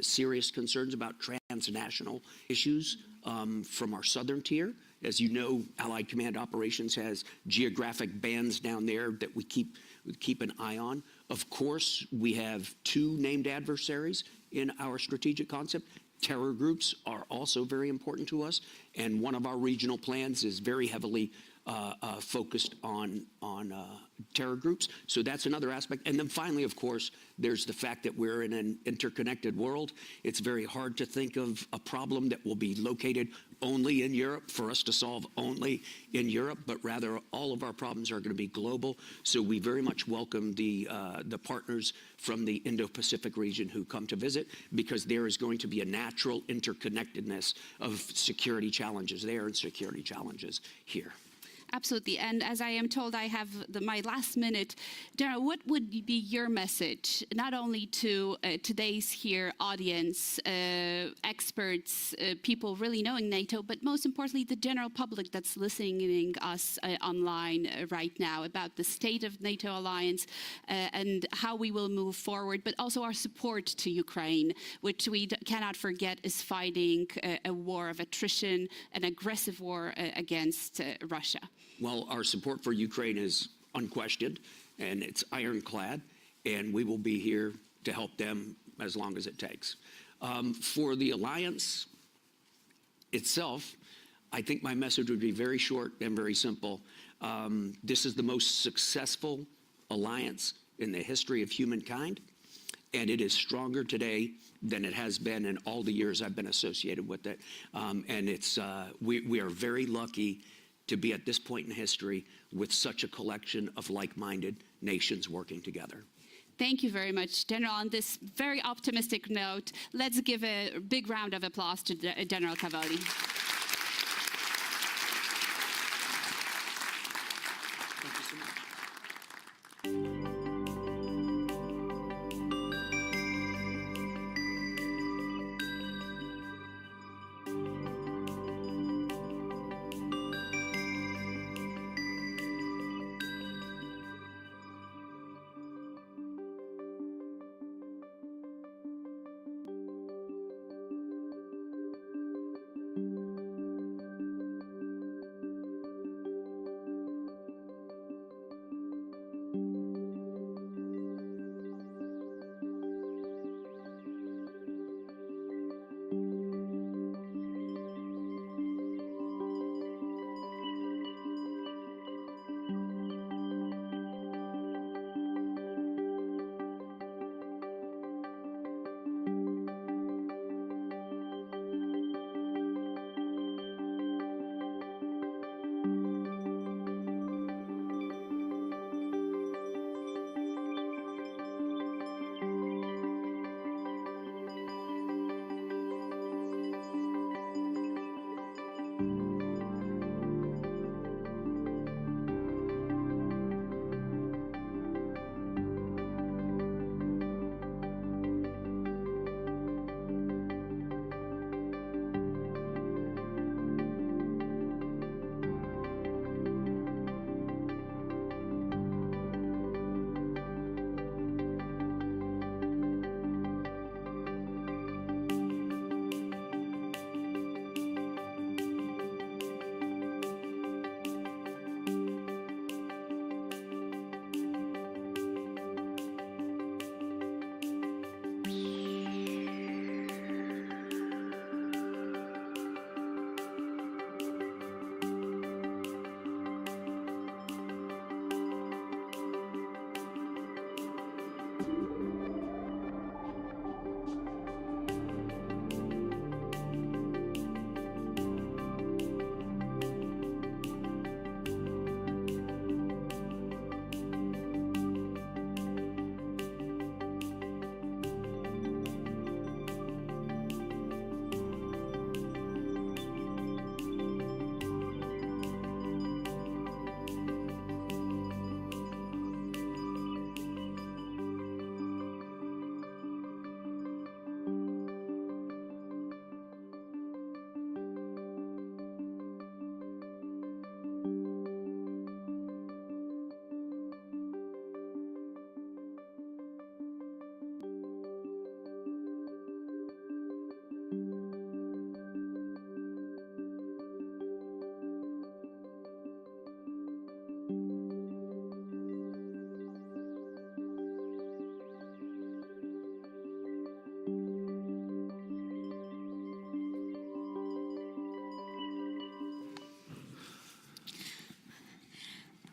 serious concerns about transnational issues from our southern tier. As you know, Allied Command Operations has geographic bands down there that we keep an eye on. Of course, we have two named adversaries in our strategic concept. Terror groups are also very important to us, and one of our regional plans is very heavily focused on terror groups. So that's another aspect. And then finally, of course, there's the fact that we're in an interconnected world. It's very hard to think of a problem that will be located only in Europe, for us to solve only in Europe, but rather all of our problems are going to be global. So we very much welcome the partners from the Indo-Pacific region who come to visit, because there is going to be a natural interconnectedness of security challenges there and security challenges here. Absolutely. And as I am told, I have my last minute. General, what would be your message, not only to today's here audience, experts, people really knowing NATO, but most importantly, the general public that's listening us online right now about the state of NATO alliance and how we will move forward, but also our support to Ukraine, which we cannot forget is fighting a war of attrition, an aggressive war against Russia? Well, our support for Ukraine is unquestioned, and it's ironclad, and we will be here to help them as long as it takes. For the alliance itself, I think my message would be very short and very simple. This is the most successful alliance in the history of humankind, and it is stronger today than it has been in all the years I've been associated with it. And it's we are very lucky to be at this point in history with such a collection of like-minded nations working together. Thank you very much, General. On this very optimistic note, let's give a big round of applause to General Cavalli. Thank you so much.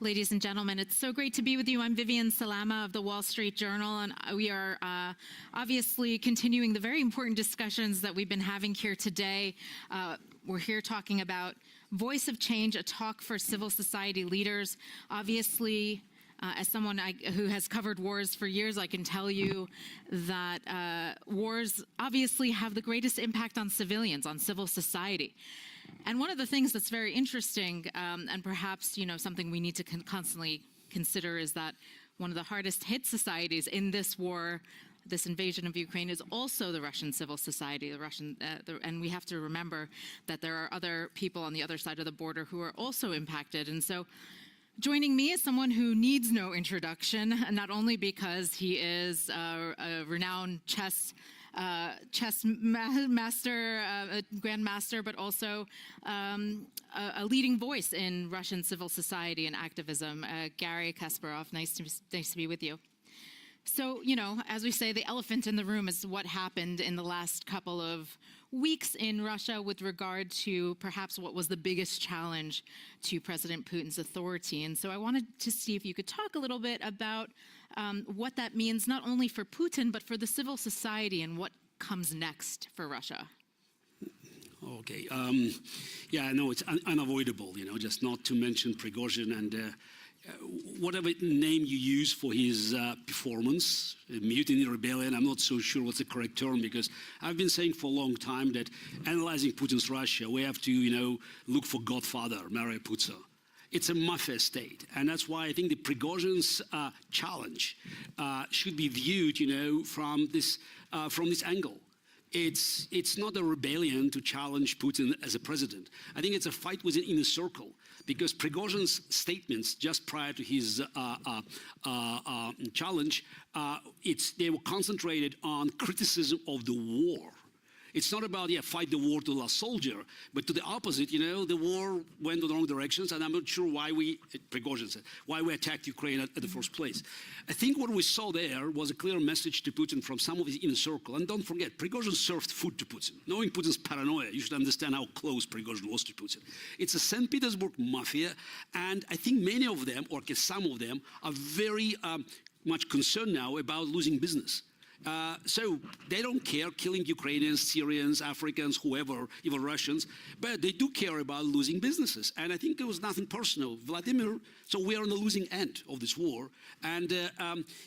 Ladies and gentlemen, it's so great to be with you. I'm Vivian Salama of the Wall Street Journal, and we are obviously continuing the very important discussions that we've been having here today. We're here talking about Voice of Change, a talk for civil society leaders. Obviously, As someone who has covered wars for years, I can tell you that wars obviously have the greatest impact on civilians, on civil society. And one of the things that's very interesting, and perhaps something we need to constantly consider, is that one of the hardest hit societies in this war, this invasion of Ukraine, is also the Russian civil society, and we have to remember that there are other people on the other side of the border who are also impacted. And so joining me is someone who needs no introduction, not only because he is a renowned chess master, grandmaster, but also a leading voice in Russian civil society and activism. Gary Kasparov, nice to be with you. So, as we say, the elephant in the room is what happened in the last couple of weeks in Russia with regard to perhaps what was the biggest challenge to President Putin's authority. And so I wanted to see if you could talk a little bit about what that means, not only for Putin, but for the civil society and what comes next for Russia. Okay. Yeah, no, it's unavoidable, just not to mention Prigozhin and whatever name you use for his performance, mutiny, rebellion. I'm not so sure what's the correct term, because I've been saying for a long time that analyzing Putin's Russia, we have to, look for Godfather, Maria Puza. It's a mafia state, and that's why I think the Prigozhin's challenge should be viewed, from this angle. It's not a rebellion to challenge Putin as a president. I think it's a fight within inner circle, because Prigozhin's statements just prior to his challenge, they were concentrated on criticism of the war. It's not about, fight the war to the last soldier, but to the opposite, the war went in the wrong directions, and I'm not sure why Prigozhin said, why we attacked Ukraine at the first place. I think what we saw there was a clear message to Putin from some of his inner circle. And don't forget, Prigozhin served food to Putin. Knowing Putin's paranoia, you should understand how close Prigozhin was to Putin. It's a St. Petersburg mafia, and I think many of them, or some of them, are very much concerned now about losing business. So they don't care killing Ukrainians, Syrians, Africans, whoever, even Russians, but they do care about losing businesses. And I think there was nothing personal. Vladimir, so we are on the losing end of this war. And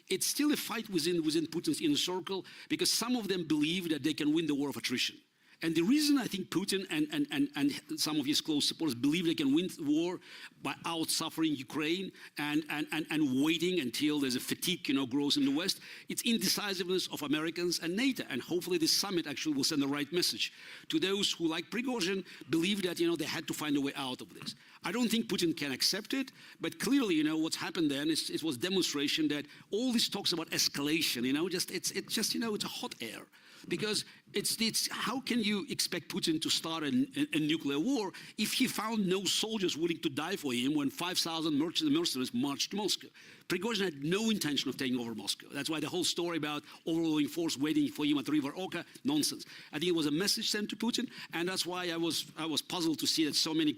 it's still a fight within Putin's inner circle, because some of them believe that they can win the war of attrition. And the reason I think Putin and some of his close supporters believe they can win the war by out-suffering Ukraine and waiting until there's a fatigue, grows in the West, it's indecisiveness of Americans and NATO. And hopefully this summit actually will send the right message to those who, like Prigozhin, believe that, they had to find a way out of this. I don't think Putin can accept it, but clearly, what's happened then is it was demonstration that all this talks about escalation, it's a hot air. Because it's how can you expect Putin to start a nuclear war if he found no soldiers willing to die for him when 5,000 mercenaries marched to Moscow? Prigozhin had no intention of taking over Moscow. That's why the whole story about overwhelming force waiting for him at River Oka, nonsense. I think it was a message sent to Putin, and that's why I was puzzled to see that so many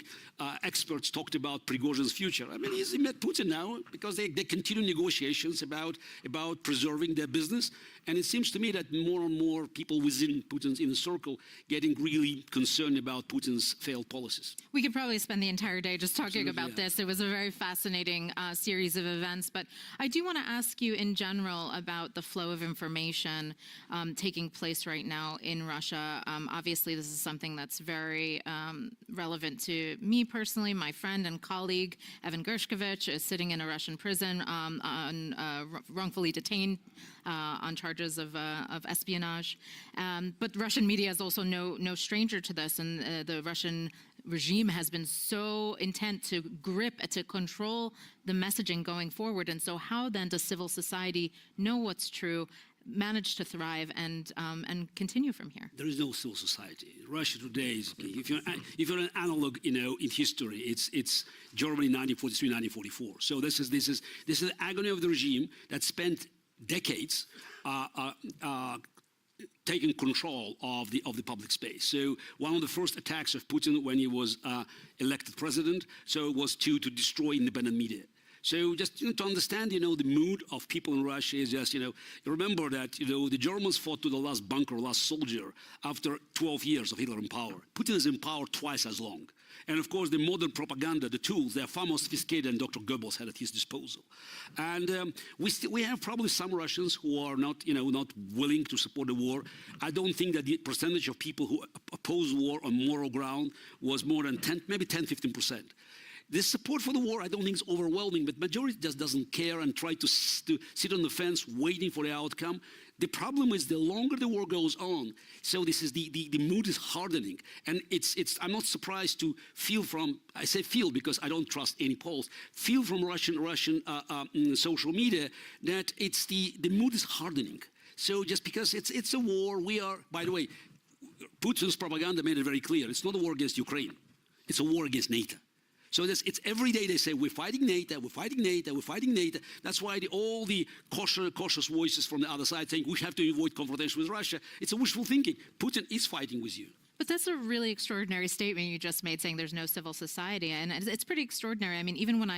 experts talked about Prigozhin's future. I mean, he met Putin now because they continue negotiations about preserving their business, and it seems to me that more and more people within Putin's inner circle getting really concerned about Putin's failed policies. We could probably spend the entire day just talking about this. It was a very fascinating series of events, but I do want to ask you in general about the flow of information taking place right now in Russia. Obviously, this is something that's very relevant to me personally. My friend and colleague, Evan Gershkovich, is sitting in a Russian prison wrongfully detained on charges of espionage. But Russian media is also no stranger to this, and the Russian regime has been so intent to control the messaging going forward. And so how then does civil society know what's true, manage to thrive, and continue from here? There is no civil society. Russia today is, if you're an analog, in history, it's Germany 1943, 1944. So this is the agony of the regime that spent decades taking control of the public space. So one of the first attacks of Putin when he was elected president, was to destroy independent media. So just to understand, the mood of people in Russia is just, remember that, the Germans fought to the last bunker, last soldier after 12 years of Hitler in power. Putin is in power twice as long. And of course, the modern propaganda, the tools, they are far more sophisticated than Dr. Goebbels had at his disposal. And we have probably some Russians who are not willing to support the war. I don't think that the percentage of people who oppose war on moral ground was more than 10, maybe 10, 15%. The support for the war, I don't think is overwhelming, but majority just doesn't care and try to sit on the fence waiting for the outcome. The problem is the longer the war goes on, so this is the mood is hardening. And I'm not surprised to feel from, I say feel because I don't trust any polls, feel from Russian social media that the mood is hardening. So just because it's a war, we are, by the way, Putin's propaganda made it very clear. It's not a war against Ukraine. It's a war against NATO. So it's every day they say, we're fighting NATO, we're fighting NATO, we're fighting NATO. That's why all the cautious voices from the other side saying we have to avoid confrontation with Russia. It's a wishful thinking. Putin is fighting with you. But that's a really extraordinary statement you just made, saying there's no civil society, and it's pretty extraordinary. I mean, even when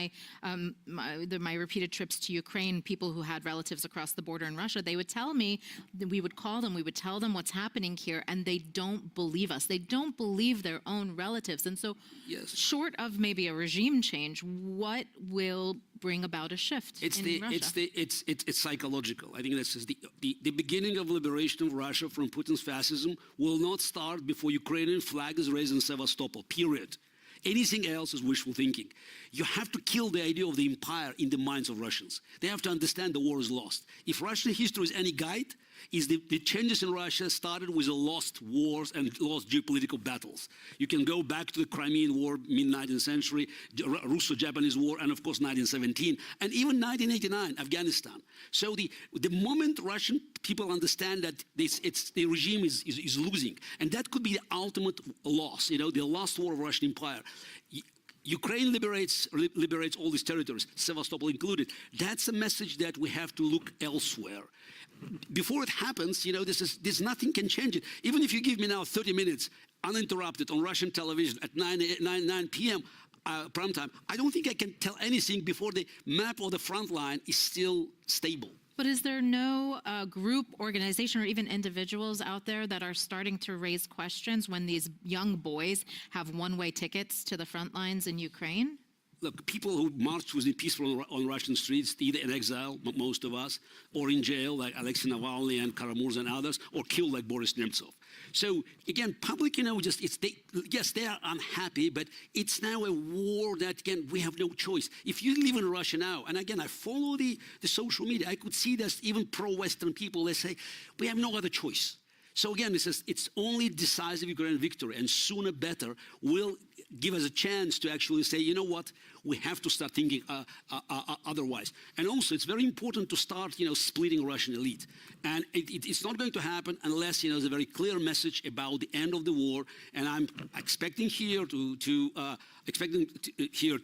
my repeated trips to Ukraine, people who had relatives across the border in Russia, they would tell me that we would call them, we would tell them what's happening here, and they don't believe us. They don't believe their own relatives, and so short of maybe a regime change, what will bring about a shift in Russia? It's psychological. I think this is the beginning of liberation of Russia from Putin's fascism will not start before Ukrainian flag is raised in Sevastopol, period. Anything else is wishful thinking. You have to kill the idea of the empire in the minds of Russians. They have to understand the war is lost. If Russian history is any guide, is the changes in Russia started with the lost wars and lost geopolitical battles. You can go back to the Crimean War, mid-19th century, Russo-Japanese War, and of course 1917, and even 1989, Afghanistan. So the moment Russian people understand that the regime is losing, and that could be the ultimate loss, the last war of Russian empire. Ukraine liberates all these territories, Sevastopol included. That's a message that we have to look elsewhere. Before it happens, there's nothing can change it. Even if you give me now 30 minutes uninterrupted on Russian television at 9 p.m. Prime time, I don't think I can tell anything before the map or the front line is still stable. But is there no group, organization, or even individuals out there that are starting to raise questions when these young boys have one-way tickets to the front lines in Ukraine? Look, people who marched with me peacefully on Russian streets, either in exile, most of us, or in jail, like Alexei Navalny and Karamurza and others, or killed like Boris Nemtsov. So again, public, yes, they are unhappy, but it's now a war that, again, we have no choice. If you live in Russia now, and again, I follow the social media, I could see that even pro-Western people, they say, we have no other choice. So again, it's only decisive Ukrainian victory, and sooner better will give us a chance to actually say, you know what, we have to start thinking otherwise. And also, it's very important to start, splitting Russian elite. And it's not going to happen unless, there's a very clear message about the end of the war. And I'm expecting here to hear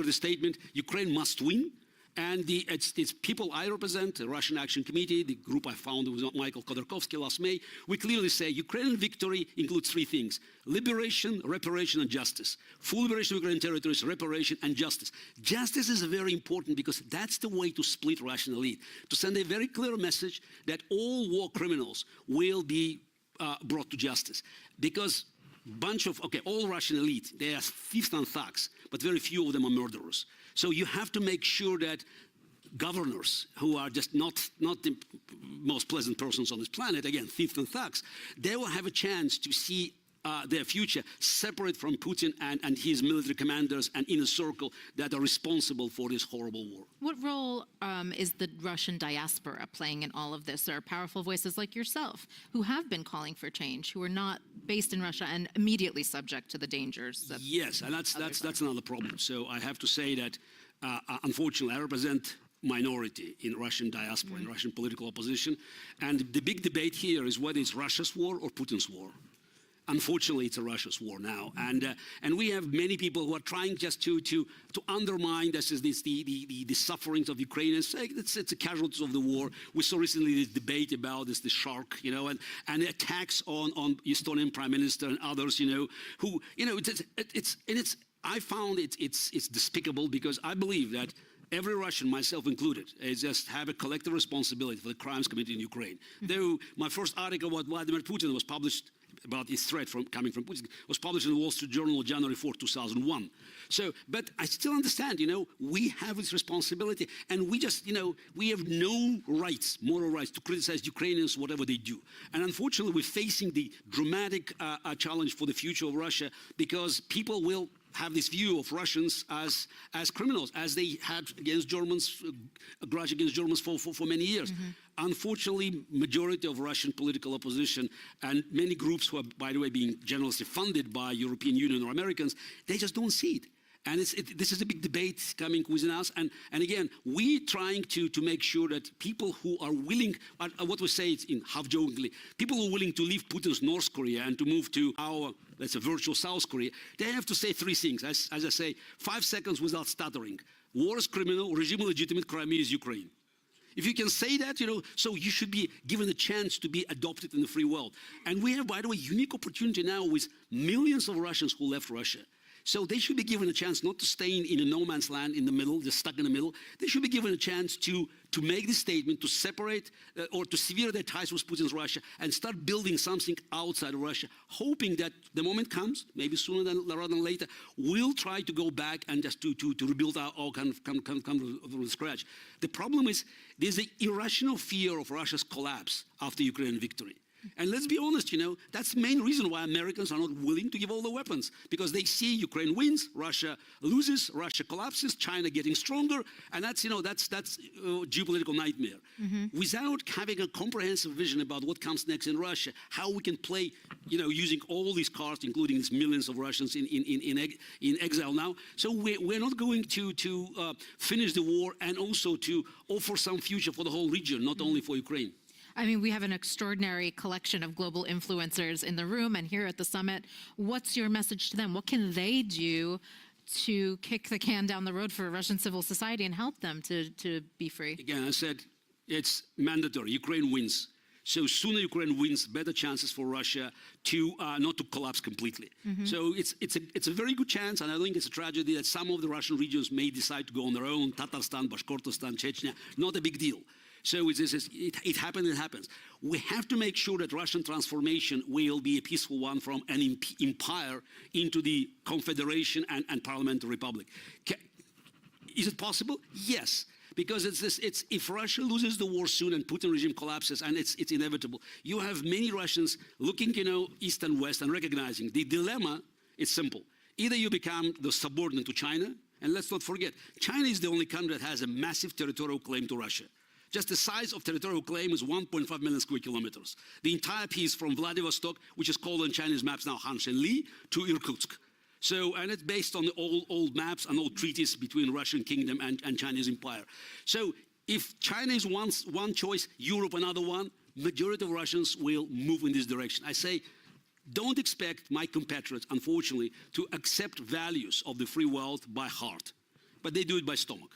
the statement: Ukraine must win. And it's people I represent, the Russian Action Committee, the group I founded with Michael Khodorkovsky last May. We clearly say Ukrainian victory includes three things: liberation, reparation, and justice. Full liberation of Ukrainian territories, reparation, and justice. Justice is very important because that's the way to split Russian elite, to send a very clear message that all war criminals will be brought to justice. Because all Russian elite, they are thieves and thugs, but very few of them are murderers. So you have to make sure that governors, who are just not the most pleasant persons on this planet, again, thieves and thugs, they will have a chance to see their future separate from Putin and his military commanders and inner circle that are responsible for this horrible war. What role is the Russian diaspora playing in all of this? There are powerful voices like yourself who have been calling for change, who are not based in Russia and immediately subject to the dangers. Yes, and that's another problem. So I have to say that, unfortunately, I represent minority in Russian diaspora, in Russian political opposition. And the big debate here is whether it's Russia's war or Putin's war. Unfortunately, it's a Russia's war now, and we have many people who are trying just to undermine the sufferings of Ukrainians. It's the casualties of the war. We saw recently this debate about the shark, and the attacks on Estonian Prime Minister and others, who, it's I found it's despicable because I believe that every Russian, myself included, is just have a collective responsibility for the crimes committed in Ukraine. Though my first article about Vladimir Putin was published about his threat coming from Putin was published in the Wall Street Journal January 4, 2001. So, but I still understand, we have this responsibility, and we just, we have no rights, moral rights, to criticize Ukrainians, whatever they do. And unfortunately, we're facing the dramatic challenge for the future of Russia, because people will have this view of Russians as criminals, as they had against Germans, a grudge against Germans for many years. Unfortunately, majority of Russian political opposition and many groups who are, by the way, being generously funded by European Union or Americans, they just don't see it. And this is a big debate coming within us. And again, we're trying to make sure that people who are willing, what we say in half-jokingly, people who are willing to leave Putin's North Korea and to move to our, let's say, virtual South Korea, they have to say three things. As I say, 5 seconds without stuttering. War is criminal, regime illegitimate, Crimea is Ukraine. If you can say that, so you should be given a chance to be adopted in the free world. And we have, by the way, unique opportunity now with millions of Russians who left Russia. So they should be given a chance not to stay in a no man's land in the middle, just stuck in the middle. They should be given a chance to make this statement, to separate or to sever their ties with Putin's Russia and start building something outside of Russia, hoping that the moment comes, maybe sooner rather than later, we'll try to go back and just to rebuild our kind of from scratch. The problem is there's an irrational fear of Russia's collapse after Ukrainian victory. And let's be honest, that's the main reason why Americans are not willing to give all the weapons, because they see Ukraine wins, Russia loses, Russia collapses, China getting stronger, and that's geopolitical nightmare. Without having a comprehensive vision about what comes next in Russia, how we can play, using all these cards, including these millions of Russians in exile now. So we're not going to finish the war and also to offer some future for the whole region, not only for Ukraine. I mean, we have an extraordinary collection of global influencers in the room and here at the summit. What's your message to them? What can they do to kick the can down the road for Russian civil society and help them to be free? Again, I said it's mandatory. Ukraine wins. So sooner Ukraine wins, better chances for Russia to not to collapse completely. So it's a very good chance, and I think it's a tragedy that some of the Russian regions may decide to go on their own. Tatarstan, Bashkortostan, Chechnya, not a big deal. So it happens, it happens. We have to make sure that Russian transformation will be a peaceful one from an empire into the confederation and parliamentary republic. Is it possible? Yes. Because if Russia loses the war soon and Putin regime collapses, and it's inevitable, you have many Russians looking, east and west and recognizing the dilemma is simple. Either you become the subordinate to China, and let's not forget, China is the only country that has a massive territorial claim to Russia. Just the size of territorial claim is 1.5 million square kilometers. The entire piece from Vladivostok, which is called on Chinese maps now Han-Shen-Li, to Irkutsk. So, and it's based on the old maps and old treaties between Russian kingdom and Chinese empire. So if China is one choice, Europe another one, majority of Russians will move in this direction. I say, don't expect my compatriots, unfortunately, to accept values of the free world by heart, but they do it by stomach.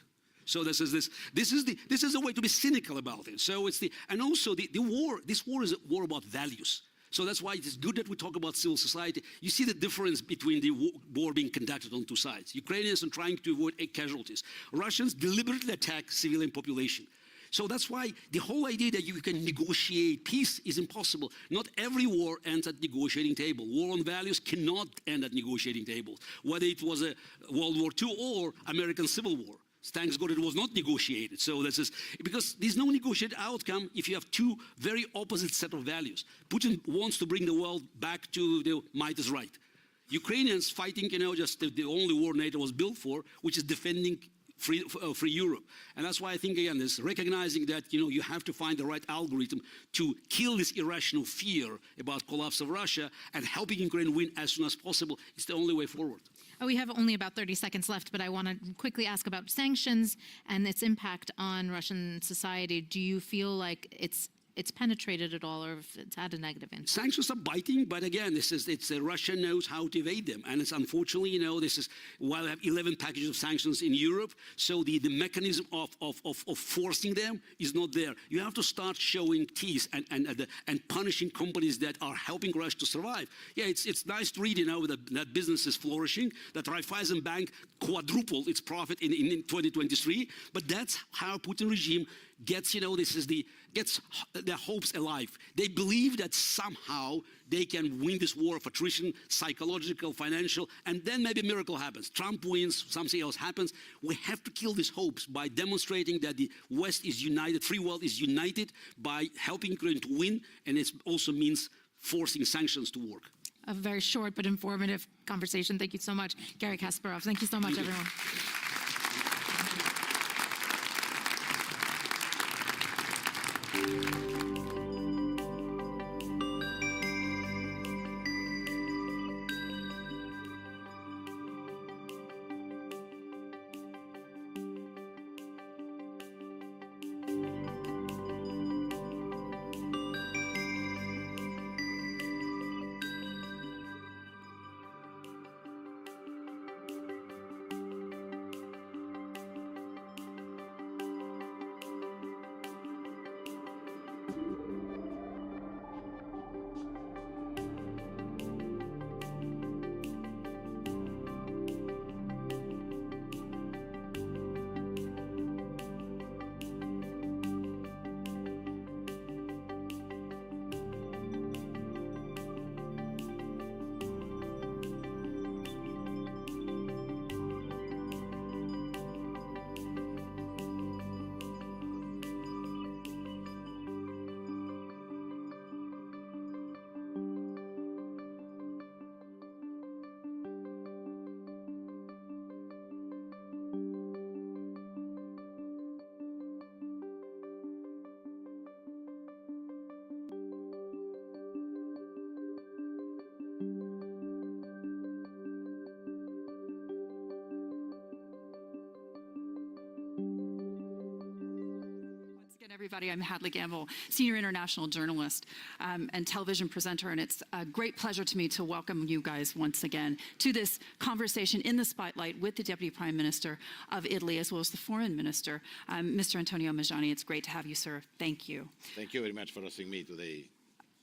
So this is a way to be cynical about it. So and also the war. This war is a war about values. So that's why it is good that we talk about civil society. You see the difference between the war being conducted on two sides. Ukrainians are trying to avoid casualties. Russians deliberately attack civilian population. So that's why the whole idea that you can negotiate peace is impossible. Not every war ends at negotiating table. War on values cannot end at negotiating tables, whether it was a World War II or American Civil War. Thanks God it was not negotiated. So this is because there's no negotiated outcome if you have two very opposite set of values. Putin wants to bring the world back to the might is right. Ukrainians fighting, just the only war NATO was built for, which is defending free Europe. And that's why I think, again, is recognizing that, you have to find the right algorithm to kill this irrational fear about collapse of Russia, and helping Ukraine win as soon as possible is the only way forward. We have only about 30 seconds left, but I want to quickly ask about sanctions and its impact on Russian society. Do you feel like it's it's penetrated at all or if it's had a negative impact? Sanctions are biting, but again, Russia knows how to evade them. And it's unfortunately, while we have 11 packages of sanctions in Europe, so the mechanism of forcing them is not there. You have to start showing teeth and punishing companies that are helping Russia to survive. Yeah, it's nice to read, that business is flourishing, that Raiffeisen Bank quadrupled its profit in 2023, but that's how Putin regime gets their hopes alive. They believe that somehow they can win this war of attrition, psychological, financial, and then maybe a miracle happens. Trump wins, something else happens. We have to kill these hopes by demonstrating that the West is united, free world is united by helping Ukraine to win, and it also means forcing sanctions to work. A very short but informative conversation. Thank you so much, Gary Kasparov. Thank you so much, everyone. Everybody, I'm Hadley Gamble, Senior International Journalist and television presenter, and it's a great pleasure to me to welcome you guys once again to this conversation in the spotlight with the Deputy Prime Minister of Italy, as well as the Foreign Minister, Mr. Antonio Majani. It's great to have you, sir. Thank you. Thank you very much for hosting me today.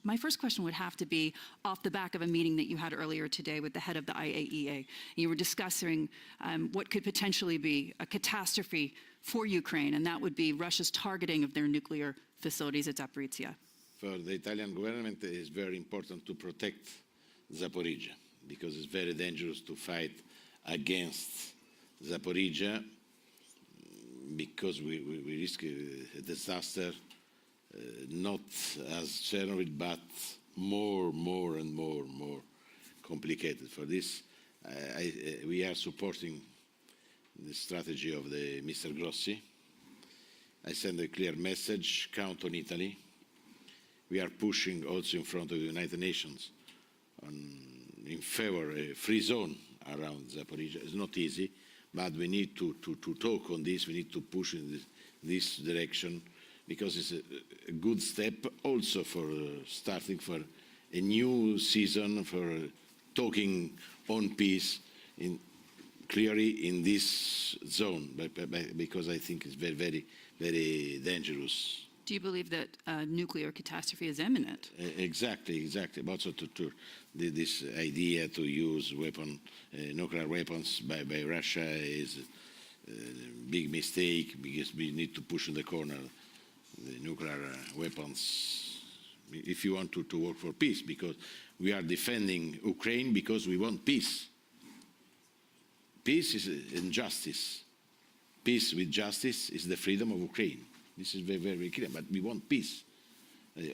My first question would have to be off the back of a meeting that you had earlier today with the head of the IAEA. You were discussing what could potentially be a catastrophe for Ukraine, and that would be Russia's targeting of their nuclear facilities at Zaporizhia. For the Italian government, it is very important to protect Zaporizhia because it's very dangerous to fight against Zaporizhia because we risk a disaster, not as Chernobyl, but more and more complicated. For this, we are supporting the strategy of Mr. Grossi. I send a clear message, count on Italy. We are pushing also in front of the United Nations in favor of a free zone around Zaporizhia. It's not easy, but we need to talk on this. We need to push in this direction because it's a good step also for starting for a new season, for talking on peace clearly in this zone, because I think it's very dangerous. Do you believe that nuclear catastrophe is imminent? Exactly. Also this idea to use nuclear weapons by Russia is a big mistake because we need to push in the corner the nuclear weapons if you want to work for peace, because we are defending Ukraine because we want peace. Peace is injustice. Peace with justice is the freedom of Ukraine. This is very clear, but we want peace.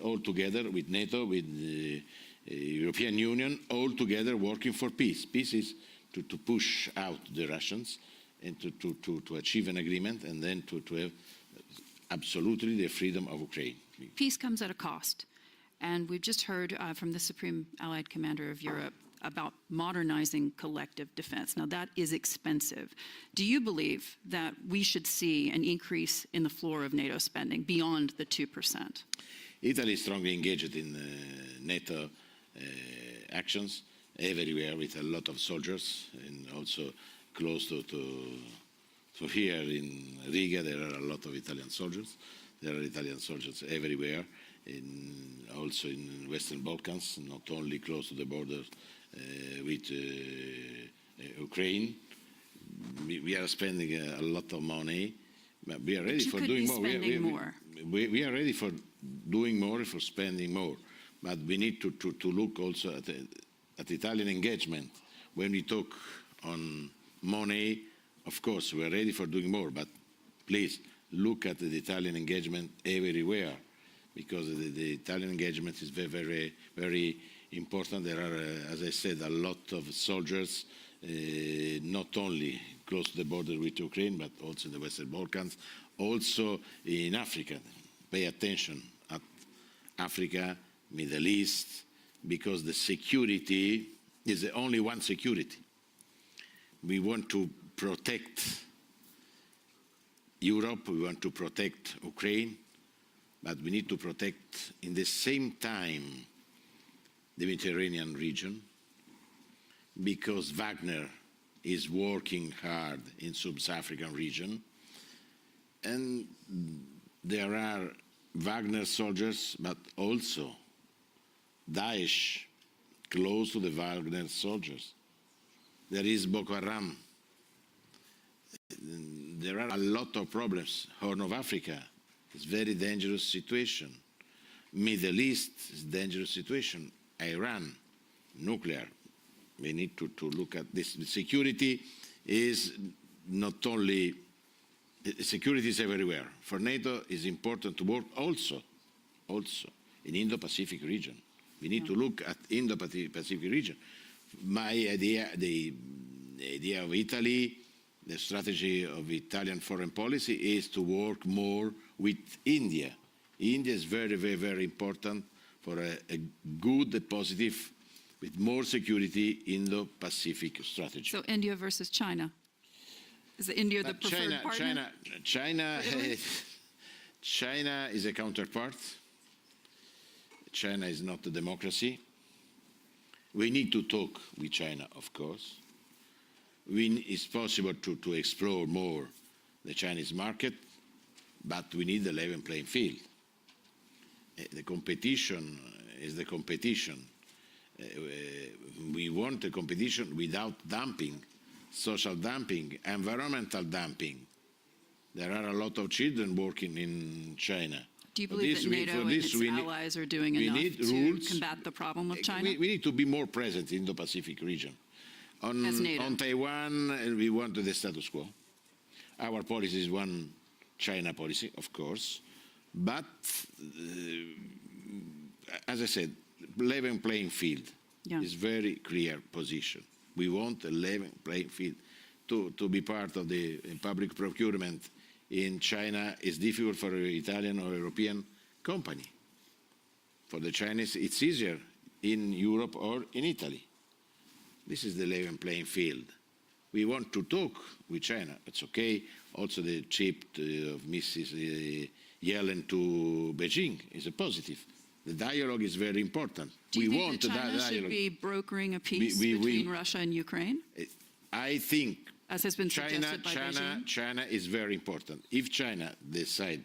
All together with NATO, with the European Union, all together working for peace. Peace is to push out the Russians and to achieve an agreement and then to have absolutely the freedom of Ukraine. Peace comes at a cost. And we've just heard from the Supreme Allied Commander of Europe about modernizing collective defense. Now, that is expensive. Do you believe that we should see an increase in the floor of NATO spending beyond the 2%? Italy is strongly engaged in NATO actions everywhere with a lot of soldiers, and also close to here in Riga there are a lot of Italian soldiers. There are Italian soldiers everywhere, also in Western Balkans, not only close to the border with Ukraine. We are spending a lot of money, but we are ready for doing more. We are ready for doing more, for spending more. But we need to look also at Italian engagement. When we talk on money, of course, we are ready for doing more, but please look at the Italian engagement everywhere, because the Italian engagement is very, very, very important. There are, as I said, a lot of soldiers, not only close to the border with Ukraine, but also in the Western Balkans, also in Africa. Pay attention at Africa, Middle East, because the security is the only one security. We want to protect Europe, we want to protect Ukraine, but we need to protect in the same time the Mediterranean region, because Wagner is working hard in sub-Saharan region, and there are Wagner soldiers, but also Daesh close to the Wagner soldiers. There is Boko Haram. There are a lot of problems. Horn of Africa is very dangerous situation. Middle East is dangerous situation. Iran, nuclear. We need to look at this. Security is not only, security is everywhere. For NATO, it's important to work also in Indo-Pacific region. We need to look at Indo-Pacific region. My idea, the idea of Italy, the strategy of Italian foreign policy is to work more with India. India is very, very, very important for a good, positive, with more security Indo-Pacific strategy. So India versus China. Is India the preferred partner? China is a counterpart. China is not a democracy. We need to talk with China, of course. It's possible to explore more the Chinese market, but we need a level playing field. The competition is the competition. We want a competition without dumping, social dumping, environmental dumping. There are a lot of children working in China. Do you believe that NATO and its allies are doing enough to combat the problem of China? We need to be more present in the Pacific region. On Taiwan, we want the status quo. Our policy is one China policy, of course, but as I said, level playing field is very clear position. We want a level playing field. To be part of the public procurement in China is difficult for an Italian or European company. For the Chinese, it's easier in Europe or in Italy. This is the level playing field. We want to talk with China. It's okay. Also, the trip of Mrs. Yellen to Beijing is a positive. The dialogue is very important. Do you think that China should be brokering a peace between Russia and Ukraine? I think as has been suggested by Beijing? China is very important. If China decides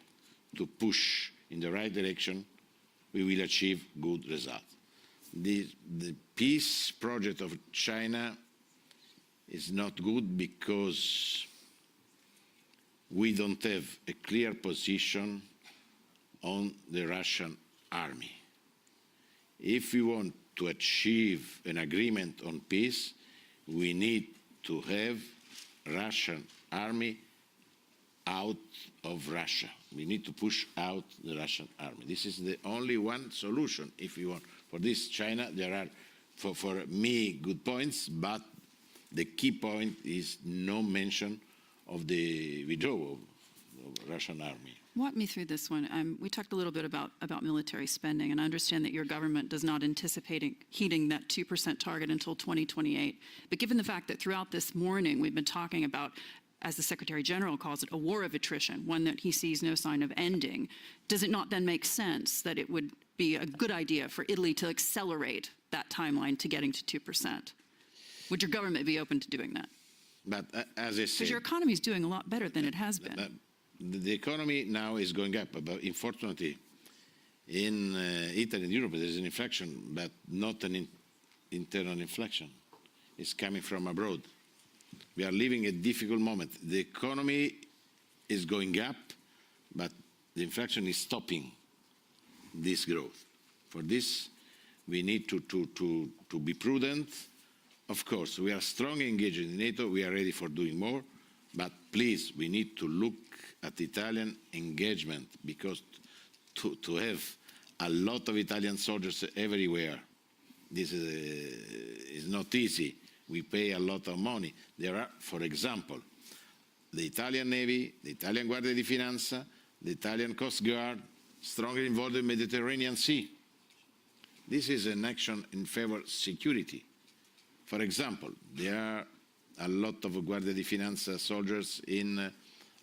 to push in the right direction, we will achieve good results. The peace project of China is not good because we don't have a clear position on the Russian army. If we want to achieve an agreement on peace, we need to have Russian army out of Russia. We need to push out the Russian army. This is the only one solution if you want. For this China, there are, for me, good points, but the key point is no mention of the withdrawal of Russian army. Walk me through this one. We talked a little bit about military spending, and I understand that your government does not anticipate heeding that 2% target until 2028. But given the fact that throughout this morning we've been talking about as the Secretary General calls it, a war of attrition, one that he sees no sign of ending, does it not then make sense that it would be a good idea for Italy to accelerate that timeline to getting to 2%? Would your government be open to doing that? But as I said, Because your economy is doing a lot better than it has been. the economy now is going up. But unfortunately, in Italy and Europe, there's an inflection, but not an internal inflection. It's coming from abroad. We are living a difficult moment. The economy is going up, but the inflation is stopping this growth. For this, we need to be prudent. Of course, we are strongly engaged in NATO. We are ready for doing more. But please, we need to look at Italian engagement, because to have a lot of Italian soldiers everywhere, this is not easy. We pay a lot of money. There are, for example, the Italian Navy, the Italian Guardia di Finanza, the Italian Coast Guard, strongly involved in the Mediterranean Sea. This is an action in favor of security. For example, there are a lot of Guardia di Finanza soldiers in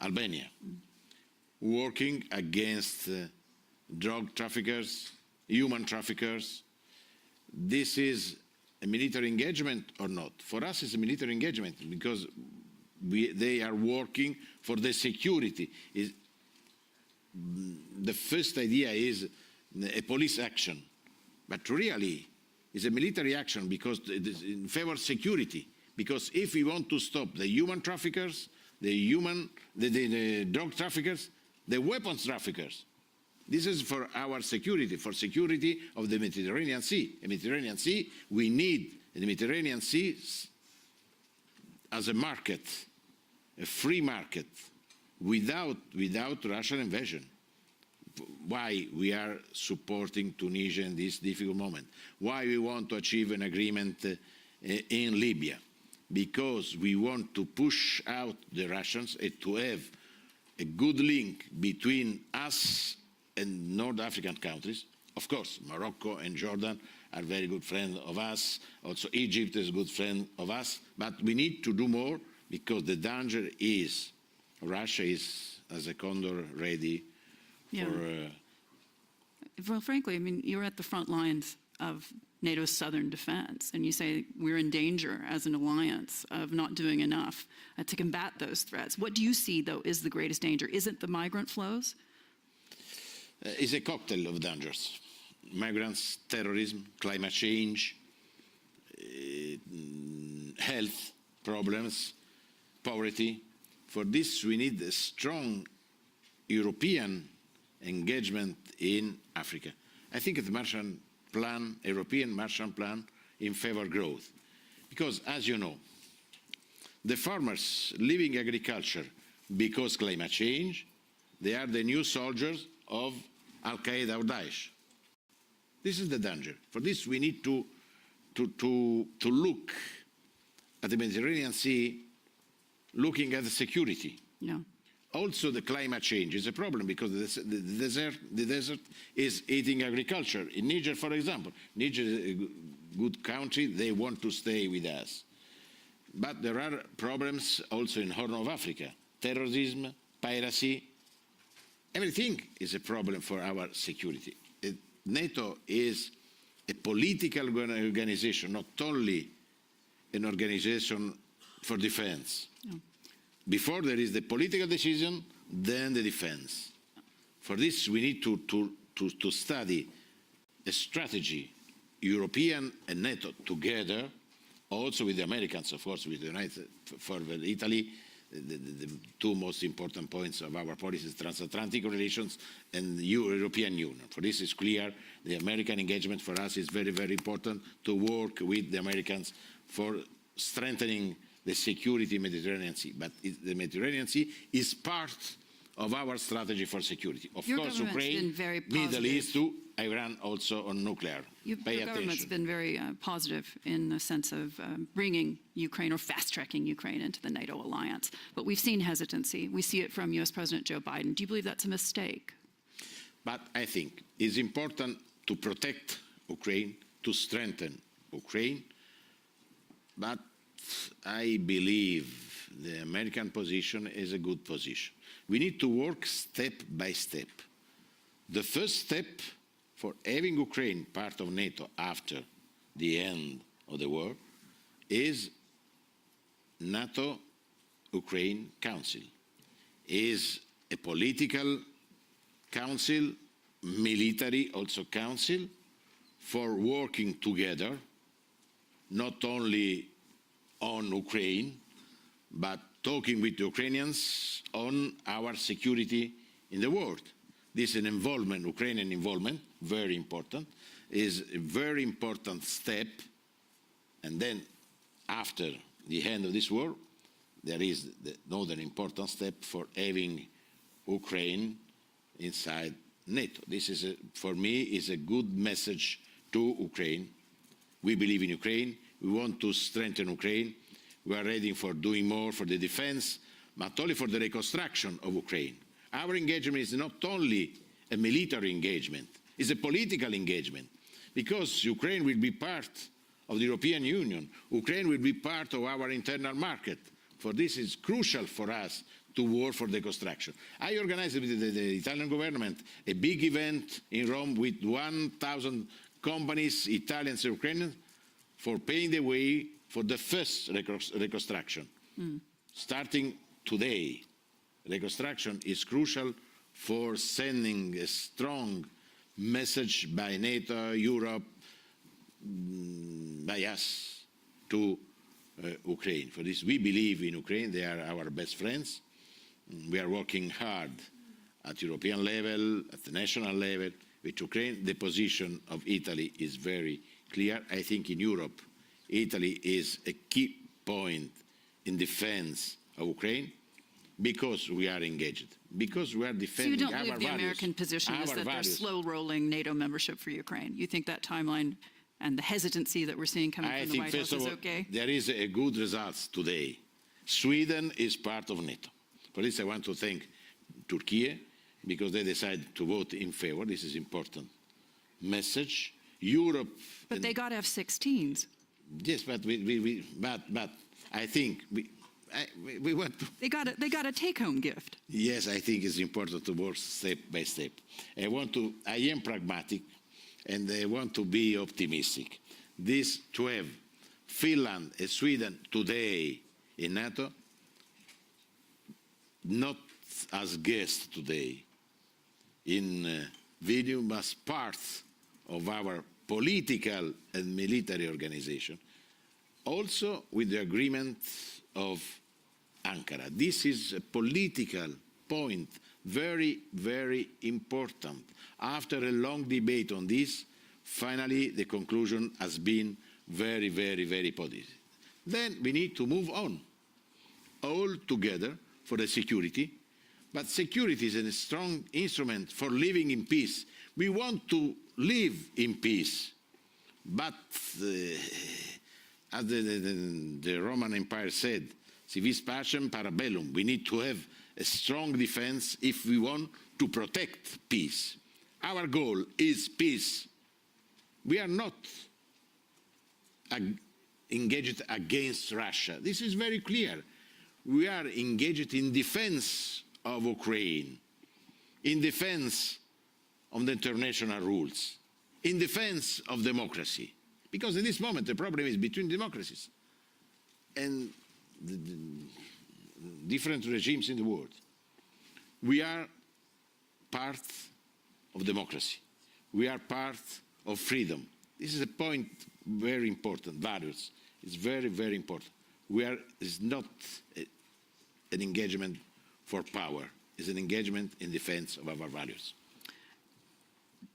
Albania, working against drug traffickers, human traffickers. This is a military engagement or not? For us, it's a military engagement because they are working for the security. The first idea is a police action, but really it's a military action because it is in favor of security. Because if we want to stop the human traffickers, the drug traffickers, the weapons traffickers, this is for our security, for security of the Mediterranean Sea. The Mediterranean Sea, we need the Mediterranean Sea as a market, a free market, without Russian invasion. Why we are supporting Tunisia in this difficult moment? Why we want to achieve an agreement in Libya? Because we want to push out the Russians and to have a good link between us and North African countries. Of course, Morocco and Jordan are very good friends of us. Also, Egypt is a good friend of us. But we need to do more because the danger is Russia is, as a condor, ready for... Well, frankly, I mean, you're at the front lines of NATO's southern defense, and you say we're in danger as an alliance of not doing enough to combat those threats. What do you see, though, is the greatest danger? Is it the migrant flows? It's a cocktail of dangers. Migrants, terrorism, climate change, health problems, poverty. For this, we need a strong European engagement in Africa. I think the Marshall Plan, European Marshall Plan, in favor of growth. Because, as you know, the farmers leaving agriculture because climate change, they are the new soldiers of Al-Qaeda or Daesh. This is the danger. For this, we need to look at the Mediterranean Sea, looking at the security. Yeah. Also, the climate change is a problem because the desert is eating agriculture. In Niger, for example, Niger is a good country. They want to stay with us. But there are problems also in Horn of Africa. Terrorism, piracy, everything is a problem for our security. NATO is a political organization, not only an organization for defense. Yeah. Before there is the political decision, then the defense. For this, we need to study a strategy, European and NATO together, also with the Americans, of course, with the United, for Italy. The two most important points of our policy is transatlantic relations and the European Union. For this is clear, the American engagement for us is very, very important to work with the Americans for strengthening the security in the Mediterranean Sea. But the Mediterranean Sea is part of our strategy for security. Of course, Ukraine, Middle East, too, Iran also on nuclear. Your government's been very positive in the sense of bringing Ukraine or fast-tracking Ukraine into the NATO alliance. But we've seen hesitancy. We see it from U.S. President Joe Biden. Do you believe that's a mistake? But I think it's important to protect Ukraine, to strengthen Ukraine. But I believe the American position is a good position. We need to work step by step. The first step for having Ukraine part of NATO after the end of the war is NATO-Ukraine Council. Is a political council, military also council, for working together, not only on Ukraine, but talking with the Ukrainians on our security in the world. This is an involvement, Ukrainian involvement, very important, is a very important step. And then after the end of this war, there is another important step for having Ukraine inside NATO. This is, for me, is a good message to Ukraine. We believe in Ukraine. We want to strengthen Ukraine. We are ready for doing more for the defense, not only for the reconstruction of Ukraine. Our engagement is not only a military engagement, it's a political engagement, because Ukraine will be part of the European Union. Ukraine will be part of our internal market. For this, it's crucial for us to work for the construction. I organized with the Italian government a big event in Rome with 1,000 companies, Italians and Ukrainians, for paving the way for the first reconstruction. Starting today, reconstruction is crucial for sending a strong message by NATO, Europe, by us to Ukraine. For this, we believe in Ukraine. They are our best friends. We are working hard at European level, at the national level. With Ukraine, the position of Italy is very clear. I think in Europe, Italy is a key point in defense of Ukraine because we are engaged, because we are So you defending don't our believe the values, American position is our that values. they're slow-rolling NATO membership for Ukraine? You think that timeline and the hesitancy that we're seeing coming I from the think, White first House of is all, okay? there is a good result today. Sweden is part of NATO. For this, I want to thank Turkey because they decided to vote in favor. This is important message. Europe. But they got F-16s. Yes, but but I think we want to. They got a take-home gift. Yes, I think it's important to work step by step. I am pragmatic, and I want to be optimistic. This to have Finland and Sweden today in NATO, not as guests today in video, but as part of our political and military organization, also with the agreement of Ankara. This is a political point, very, very important. After a long debate on this, finally the conclusion has been very, very, very positive. Then we need to move on, all together for the security. But security is a strong instrument for living in peace. We want to live in peace. But as the Roman Empire said, si vis pacem para bellum, we need to have a strong defense if we want to protect peace. Our goal is peace. We are not engaged against Russia. This is very clear. We are engaged in defense of Ukraine, in defense of the international rules, in defense of democracy. Because at this moment the problem is between democracies and the different regimes in the world. We are part of democracy. We are part of freedom. This is a point very important, values. It's very, very important. It's not an engagement for power. It's an engagement in defense of our values.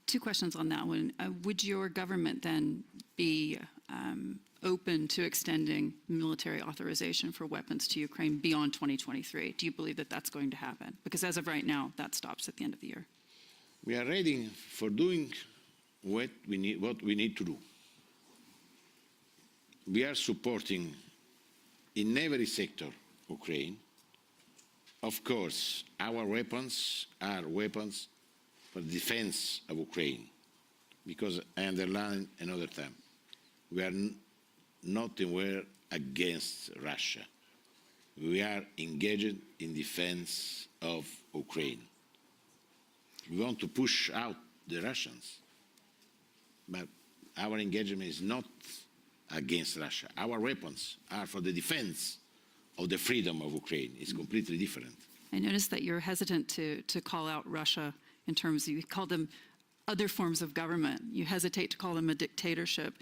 Two questions on that one. Would your government then be open to extending military authorization for weapons to Ukraine beyond 2023? Do you believe that that's going to happen? Because as of right now, that stops at the end of the year. We are ready for doing what we need to do. We are supporting in every sector Ukraine. Of course, our weapons are weapons for the defense of Ukraine, because I underline another time, we are not anywhere against Russia. we are engaged in defense of Ukraine. We want to push out the Russians, but our engagement is not against Russia. Our weapons are for the defense of the freedom of Ukraine. It's completely different. I noticed that you're hesitant to call out Russia in terms of, you call them other forms of government. You hesitate to call them a dictatorship.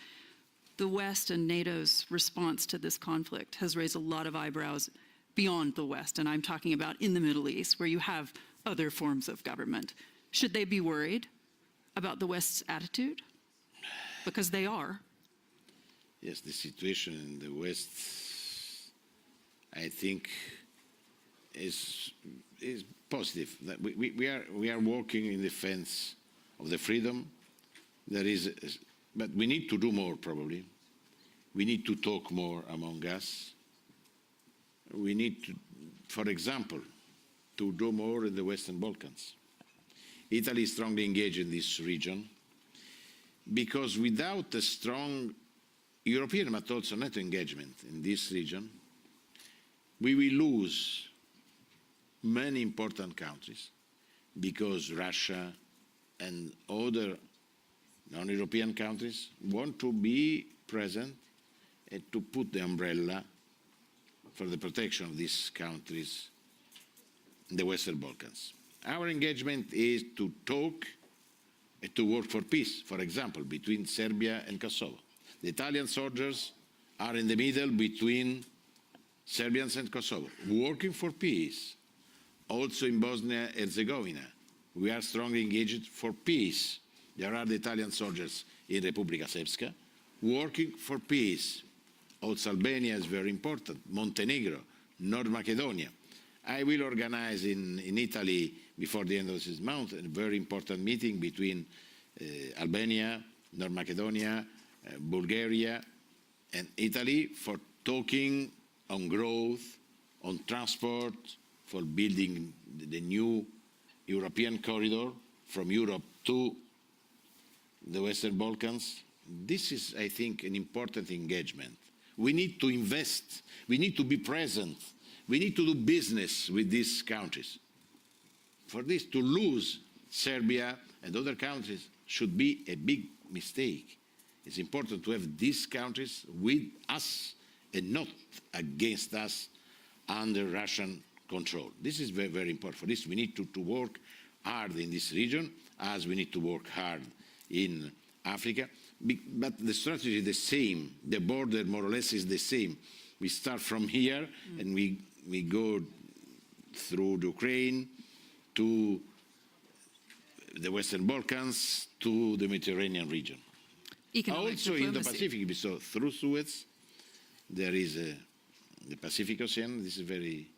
The West and NATO's response to this conflict has raised a lot of eyebrows beyond the West, and I'm talking about in the Middle East, where you have other forms of government. Should they be worried about the West's attitude? Because they are. Yes, the situation in the West, I think, is positive. That we are working in defense of the freedom. But we need to do more, probably. We need to talk more among us. We need to, for example, to do more in the Western Balkans. Italy is strongly engaged in this region because without a strong European but also NATO engagement in this region, we will lose many important countries because Russia and other non-European countries want to be present and to put the umbrella for the protection of these countries in the Western Balkans. Our engagement is to talk and to work for peace, for example, between Serbia and Kosovo. The Italian soldiers are in the middle between Serbians and Kosovo, working for peace. Also in Bosnia and Herzegovina, we are strongly engaged for peace. There are the Italian soldiers in Republika Srpska working for peace. Also Albania is very important, Montenegro, North Macedonia. I will organize in Italy before the end of this month a very important meeting between Albania, North Macedonia, Bulgaria and Italy for talking on growth, on transport, for building the new European corridor from Europe to the Western Balkans. This is, I think, an important engagement. We need to invest. We need to be present. We need to do business with these countries. For this, to lose Serbia and other countries should be a big mistake. It's important to have these countries with us and not against us under Russian control. This is very, very important. For this, we need to work hard in this region, as we need to work hard in Africa. But the strategy is the same. The border, more or less, is the same. We start from here, and we go through Ukraine to the Western Balkans to the Mediterranean region. Economic Also in the diplomacy. Pacific, so through Suez, there is the Pacific Ocean. This is very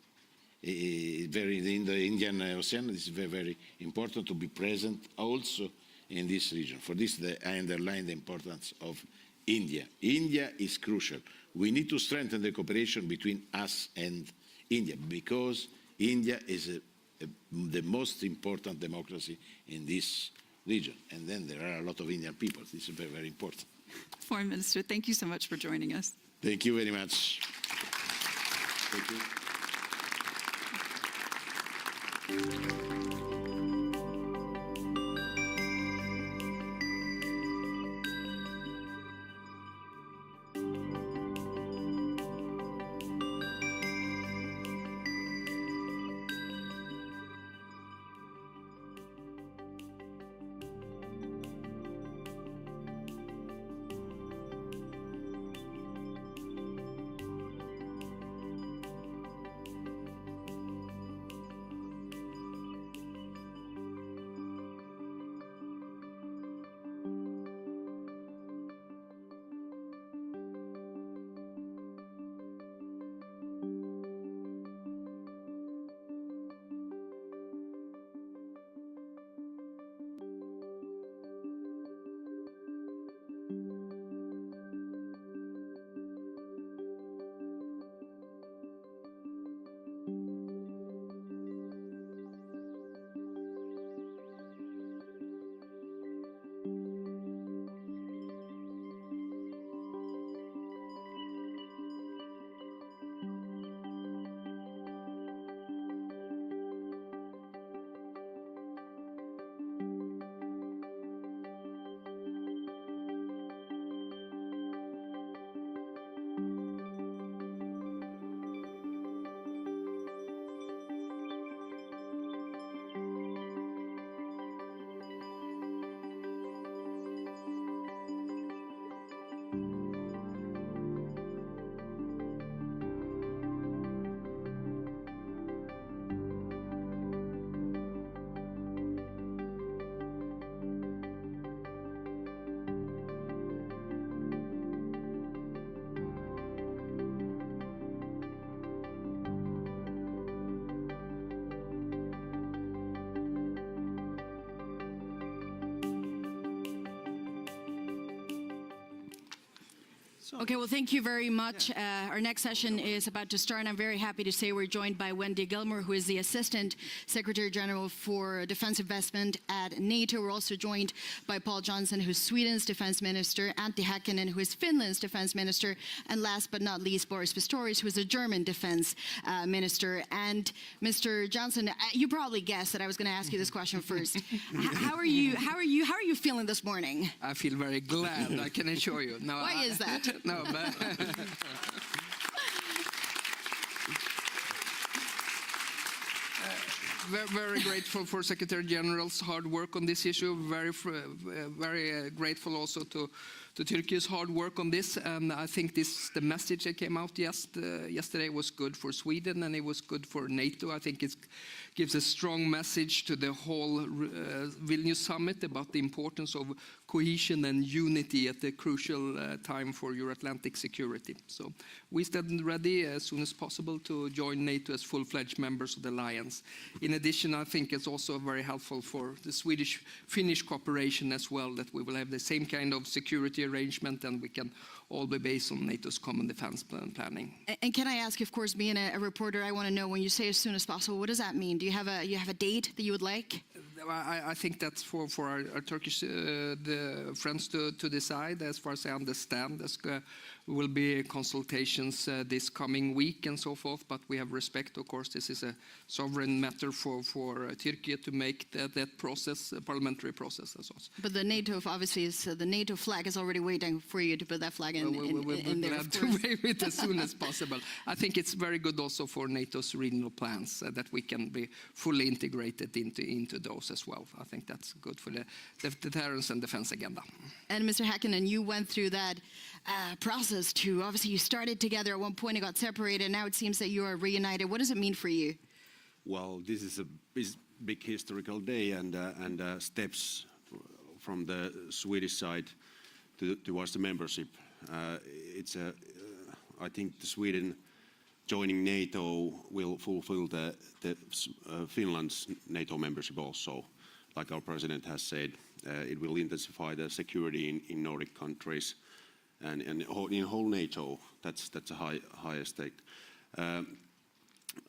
in the Indian Ocean. This is very, very important to be present also in this region. For this, I underline the importance of India. India is crucial. We need to strengthen the cooperation between us and India because India is the most important democracy in this region. And then there are a lot of Indian people. This is very, very important. Foreign Minister, thank you so much for joining us. Thank you very much. Thank you. Okay, well, thank you very much. Our next session is about to start. I'm very happy to say we're joined by Wendy Gilmore, who is the Assistant Secretary General for Defense Investment at NATO. We're also joined by Paul Johnson, who's Sweden's Defense Minister, Antti Häkkinen, who is Finland's Defense Minister, and last but not least, Boris Pistorius, who is the German Defense Minister. And Mr. Johnson, you probably guessed that I was going to ask you this question first. How are you feeling this morning? I feel very glad, I can assure you. No, Why is that? No, but very grateful for Secretary General's hard work on this issue. Very grateful also to Turkey's hard work on this. And I think the message that came out yesterday was good for Sweden, and it was good for NATO. I think it gives a strong message to the whole Vilnius summit about the importance of cohesion and unity at the crucial time for Euro-Atlantic security. So we stand ready as soon as possible to join NATO as full-fledged members of the alliance. In addition, I think it's also very helpful for the Swedish-Finnish cooperation as well, that we will have the same kind of security arrangement, and we can all be based on NATO's common defense planning. And can I ask, of course, being a reporter, I want to know, when you say as soon as possible, what does that mean? Do you have a date that you would like? I think that's for our Turkish friends to decide. As far as I understand, there will be consultations this coming week and so forth, but we have respect, of course. This is a sovereign matter for Turkey to make that process, a parliamentary process as well. But the NATO, obviously, the NATO flag is already waiting for you to put that flag in there. We'll to wave it as soon as possible. I think it's very good also for NATO's regional plans that we can be fully integrated into those as well. I think that's good for the deterrence and defense agenda. And Mr. Häkkinen, you went through that process too. Obviously, you started together at one point, it got separated, and now it seems that you are reunited. What does it mean for you? Well, this is a big historical day, and steps from the Swedish side towards the membership. I think Sweden joining NATO will fulfill the Finland's NATO membership also. Like our president has said, it will intensify the security in Nordic countries and in whole NATO. That's a highest stake.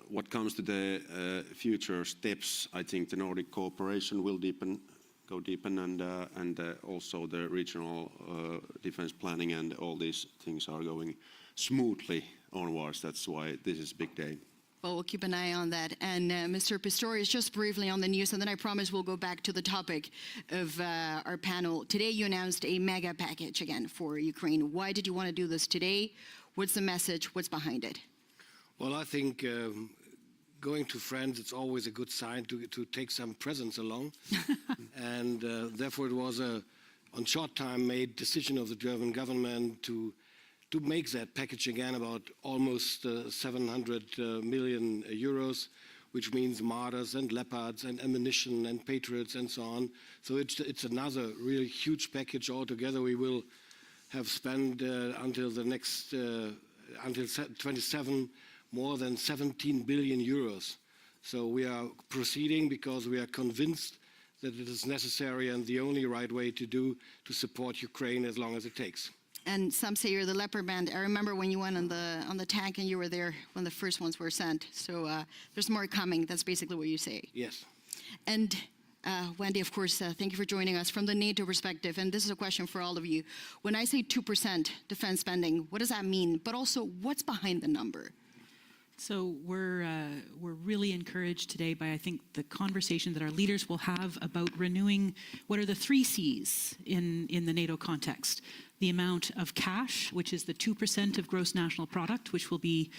What comes to the future steps, I think the Nordic cooperation will go deepen, and also the regional defense planning and all these things are going smoothly onwards. That's why this is a big day. Well, we'll keep an eye on that. And Mr. Pistorius, just briefly on the news, and then I promise we'll go back to the topic of our panel. Today you announced a mega package again for Ukraine. Why did you want to do this today? What's the message? What's behind it? Well, I think going to friends, it's always a good sign to take some presents along. And therefore it was on short time made decision of the German government to make that package again, about almost 700 million euros, which means Marder's and Leopards and ammunition and Patriots and so on. So it's another really huge package altogether. We will have spent until the next, until 27, more than 17 billion euros. So we are proceeding because we are convinced that it is necessary and the only right way to support Ukraine as long as it takes. And some say you're the Leopard band. I remember when you went on the tank and you were there when the first ones were sent. So there's more coming. That's basically what you say. Yes. And Wendy, of course, thank you for joining us from the NATO perspective. And this is a question for all of you. When I say 2% defense spending, what does that mean? But also, what's behind the number? So we're really encouraged today by, I think, the conversation that our leaders will have about renewing what are the 3 C's in the NATO context. The amount of cash, which is the 2% of gross national product, which will be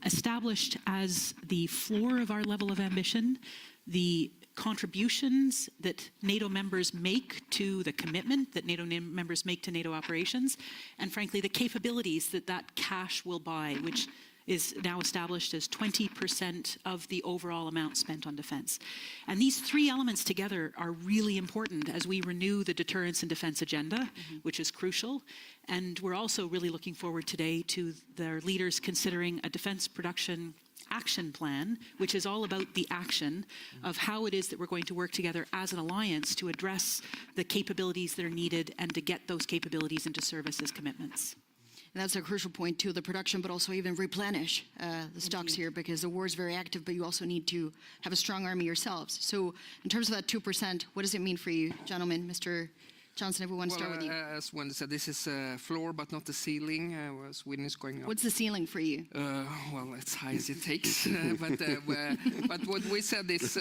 established as the floor of our level of ambition, the contributions that NATO members make to the commitment that NATO members make to NATO operations, and frankly, the capabilities that cash will buy, which is now established as 20% of the overall amount spent on defense. And these 3 elements together are really important as we renew the deterrence and defense agenda, which is crucial. And we're also really looking forward today to their leaders considering a defense production action plan, which is all about the action of how it is that we're going to work together as an alliance to address the capabilities that are needed and to get those capabilities into service as commitments. And that's a crucial point to the production, but also even replenish the stocks here, because the war is very active, but you also need to have a strong army yourselves. So in terms of that 2%, what does it mean for you, gentlemen? Mr. Johnson, if we want to start with you. As Wendy said, this is a floor, but not the ceiling. Sweden is going up. What's the ceiling for you? Well, as high as it takes. But what we said is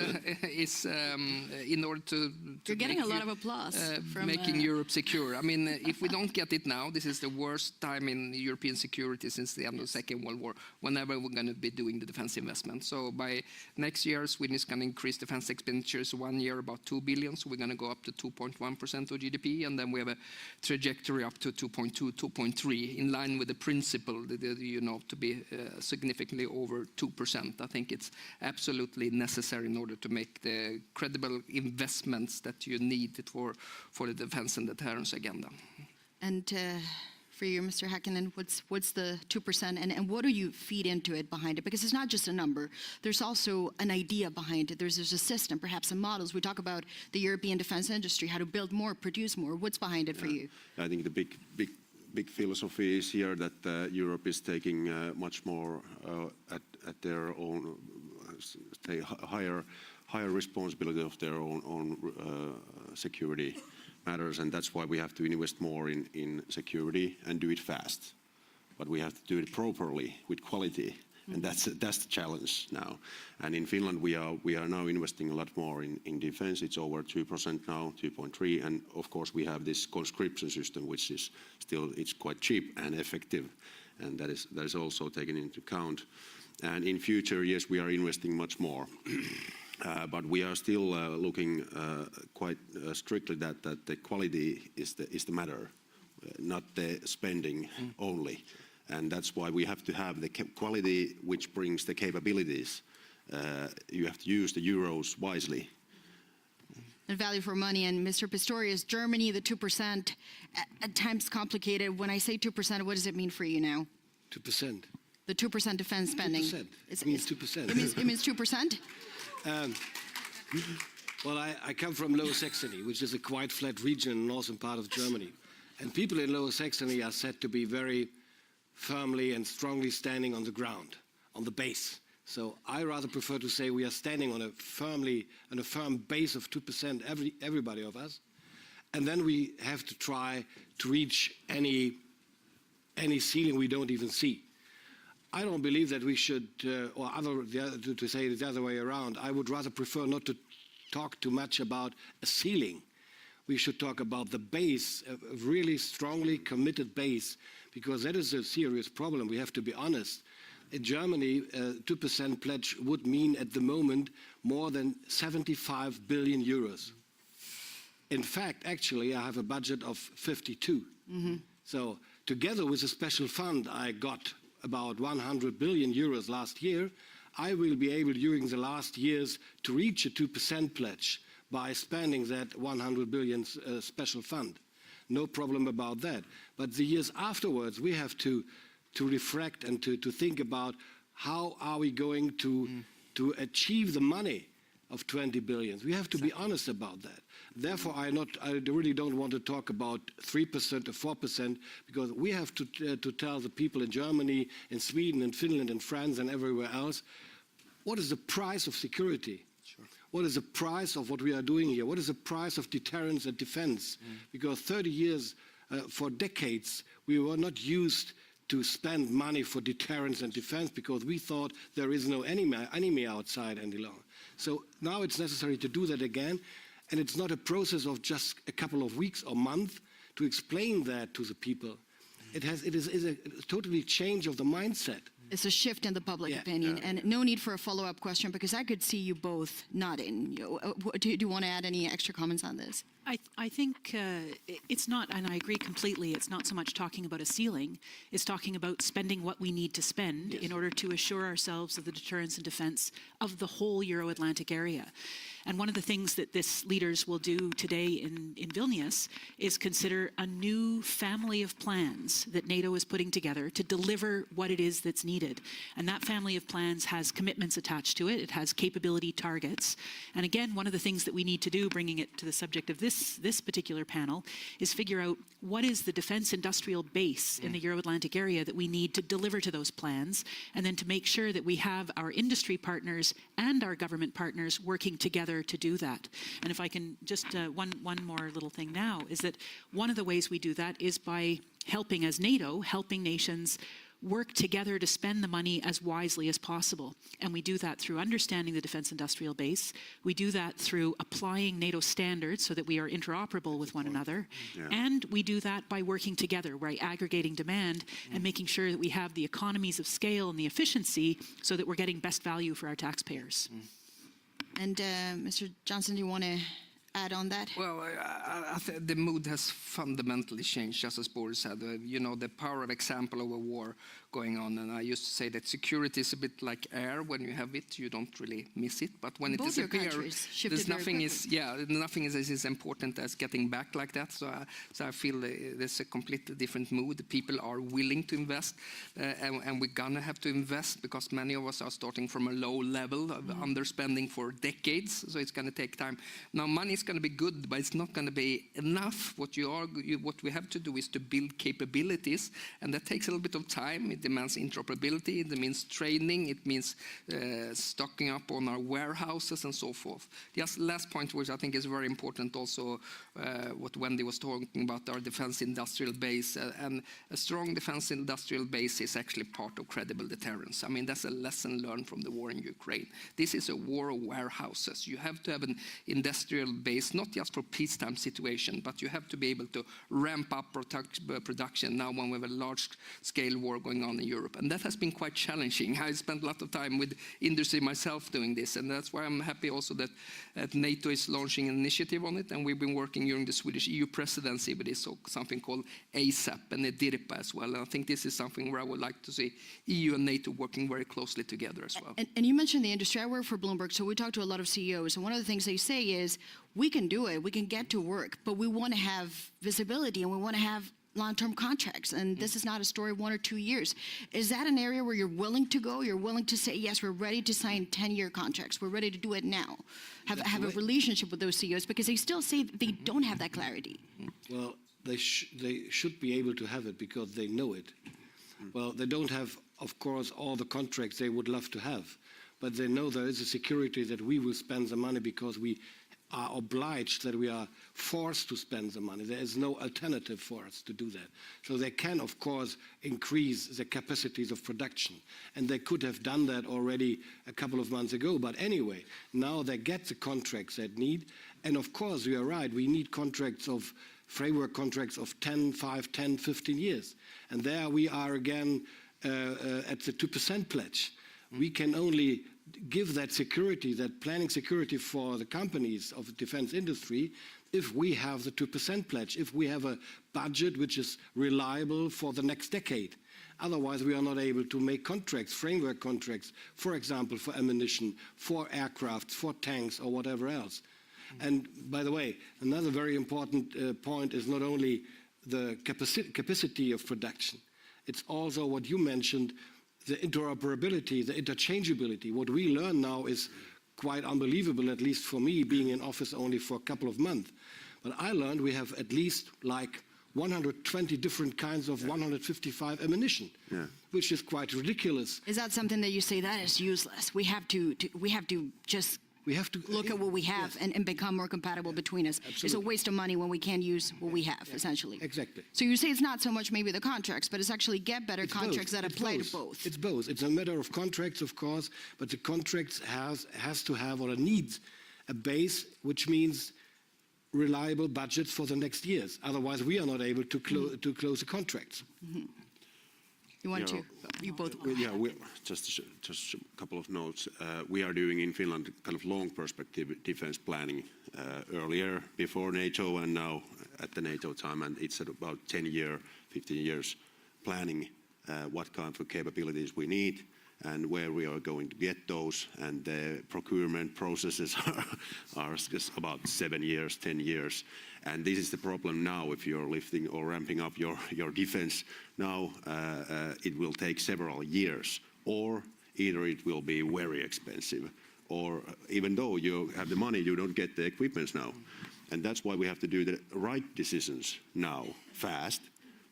in order to You're getting a lot of applause from making Europe secure. I mean, if we don't get it now, this is the worst time in European security since the end of the Second World War, whenever we're going to be doing the defense investment. So by next year, Sweden is going to increase defense expenditures 1 year about 2 billion. So we're going to go up to 2.1% of GDP. And then we have a trajectory up to 2.2, 2.3, in line with the principle, to be significantly over 2%. I think it's absolutely necessary in order to make the credible investments that you need for the defense and deterrence agenda. And for you, Mr. Häkkinen, what's the 2%, and what do you feed into it behind it? Because it's not just a number. There's also an idea behind it. There's a system, perhaps some models. We talk about the European defense industry, how to build more, produce more. What's behind it for you? I think the big philosophy is here that Europe is taking much more at their own, higher responsibility of their own security matters, and that's why we have to invest more in security and do it fast. But we have to do it properly with quality, and that's the challenge now. And in Finland, we are now investing a lot more in defense. It's over 2% now, 2.3, and of course we have this conscription system, which is still it's quite cheap and effective, and that is also taken into account. And in future years, we are investing much more. But we are still looking quite strictly that the quality is the matter, not the spending only. And that's why we have to have the quality which brings the capabilities. You have to use the euros wisely. And value for money. And Mr. Pistorius, Germany, the 2%, at times complicated. When I say 2%, what does it mean for you now? 2%. The 2% defense spending. 2%. It means 2%. It means 2%? Well, I come from Lower Saxony, which is a quite flat region in the northern part of Germany. And people in Lower Saxony are said to be very firmly and strongly standing on the ground, on the base. So I rather prefer to say we are standing on a firm base of 2%, everybody of us. And then we have to try to reach any ceiling we don't even see. I don't believe that we should, to say it the other way around, I would rather prefer not to talk too much about a ceiling. We should talk about the base, a really strongly committed base, because that is a serious problem. We have to be honest. In Germany, 2% pledge would mean at the moment more than 75 billion euros. In fact, actually, I have a budget of 52. So together with a special fund I got about 100 billion euros last year, I will be able during the last years to reach a 2% pledge by spending that 100 billion special fund. No problem about that. But the years afterwards, we have to reflect and to think about how are we going to achieve the money of 20 billion. We have to be honest about that. Therefore, I really don't want to talk about 3% or 4%, because we have to tell the people in Germany, in Sweden, in Finland, in France, and everywhere else, what is the price of security? Sure. What is the price of what we are doing here? What is the price of deterrence and defense? Because 30 years, for decades, we were not used to spend money for deterrence and defense because we thought there is no enemy outside any longer. So now it's necessary to do that again. And it's not a process of just a couple of weeks or months to explain that to the people. It is a totally change of the mindset. It's a shift in the public opinion, and no need for a follow-up question, because I could see you both nodding. Do you want to add any extra comments on this? I think it's not, and I agree completely, it's not so much talking about a ceiling, it's talking about spending what we need to spend in order to assure ourselves of the deterrence and defense of the whole Euro-Atlantic area. And one of the things that this leaders will do today in Vilnius is consider a new family of plans that NATO is putting together to deliver what it is that's needed. And that family of plans has commitments attached to it. It has capability targets. And again, one of the things that we need to do, bringing it to the subject of this particular panel, is figure out what is the defense industrial base in the Euro-Atlantic area that we need to deliver to those plans, and then to make sure that we have our industry partners and our government partners working together to do that. And if I can just, one more little thing now, is that one of the ways we do that is by helping, as NATO, helping nations work together to spend the money as wisely as possible. And we do that through understanding the defense industrial base. We do that through applying NATO standards so that we are interoperable with one another. Yeah. And we do that by working together, by aggregating demand and making sure that we have the economies of scale and the efficiency so that we're getting best value for our taxpayers. And Mr. Johnson, do you want to add on that? Well, I think the mood has fundamentally changed, just as Boris said. The power of example of a war going on. And I used to say that security is a bit like air. When you have it, you don't really miss it. But when it disappears, there's nothing is as important as getting back like that. So I feel there's a completely different mood. People are willing to invest, and we're gonna have to invest because many of us are starting from a low level of underspending for decades. So it's gonna take time. Now, money is gonna be good, but it's not gonna be enough. What we have to do is to build capabilities, and that takes a little bit of time. It demands interoperability, it means training, it means stocking up on our warehouses and so forth. Just last point, which I think is very important also, what Wendy was talking about, our defense industrial base. And a strong defense industrial base is actually part of credible deterrence. I mean, that's a lesson learned from the war in Ukraine. This is a war of warehouses. You have to have an industrial base, not just for peacetime situation, but you have to be able to ramp up production now when we have a large-scale war going on in Europe. And that has been quite challenging. I spent a lot of time with industry myself doing this, and that's why I'm happy also that NATO is launching an initiative on it, and we've been working during the Swedish EU presidency with this, something called ASAP and EDIRPA as well. And I think this is something where I would like to see EU and NATO working very closely together as well. And you mentioned the industry. I work for Bloomberg, so we talk to a lot of CEOs, and one of the things they say is, we can do it, we can get to work, but we want to have visibility and we want to have long-term contracts, and this is not a story of 1 or 2 years. Is that an area where you're willing to go? You're willing to say, yes, we're ready to sign 10-year contracts. We're ready to do it now. Have a relationship with those CEOs, because they still say that they don't have that clarity. Well, they should be able to have it because they know it. Well, they don't have, of course, all the contracts they would love to have, but they know there is a security that we will spend the money because we are obliged, that we are forced to spend the money. There is no alternative for us to do that. So they can, of course, increase the capacities of production. And they could have done that already a couple of months ago. But anyway, now they get the contracts they need. And of course, you are right, we need contracts of framework contracts of 5, 10, 15 years. And there we are again at the 2% pledge. We can only give that security, that planning security for the companies of the defense industry, if we have the 2% pledge, if we have a budget which is reliable for the next decade. Otherwise, we are not able to make contracts, framework contracts, for example, for ammunition, for aircraft, for tanks, or whatever else. And by the way, another very important point is not only the capacity of production, it's also what you mentioned, the interoperability, the interchangeability. What we learn now is quite unbelievable, at least for me, being in office only for a couple of months. But I learned we have at least like 120 different kinds of 155 ammunition, which is quite ridiculous. Is that something that you say that is useless? We have to just look at what we have and become more compatible between us. Absolutely. It's a waste of money when we can't use what we have, essentially. Exactly. So you say it's not so much maybe the contracts, but it's actually get better contracts that apply to both. It's both. It's a matter of contracts, of course, but the contracts has to have, or it needs, a base, which means reliable budgets for the next years. Otherwise, we are not able to close the contracts. Mm-hmm. You want to? You both want. Yeah, just a couple of notes. We are doing in Finland kind of long perspective defense planning earlier, before NATO, and now at the NATO time, and it's at about 10 years, 15 years planning what kind of capabilities we need and where we are going to get those, and the procurement processes are just about 7 years, 10 years. And this is the problem now. If you're lifting or ramping up your defense now, it will take several years, or either it will be very expensive, or even though you have the money, you don't get the equipment now. And that's why we have to do the right decisions now, fast,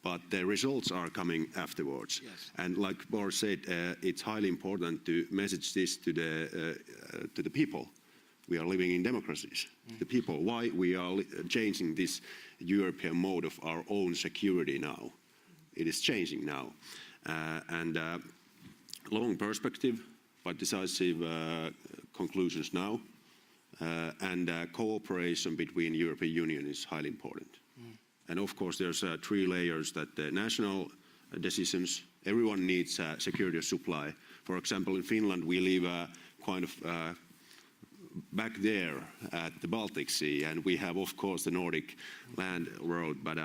but the results are coming afterwards. Yes. And like Boris said, it's highly important to message this to the people. We are living in democracies. The people, why we are changing this European mode of our own security now. It is changing now. Long perspective, but decisive conclusions now. Cooperation between European Union is highly important. And of course, there's 3 layers that the national decisions, everyone needs security of supply. For example, in Finland, we live kind of back there at the Baltic Sea, and we have, of course, the Nordic land road, but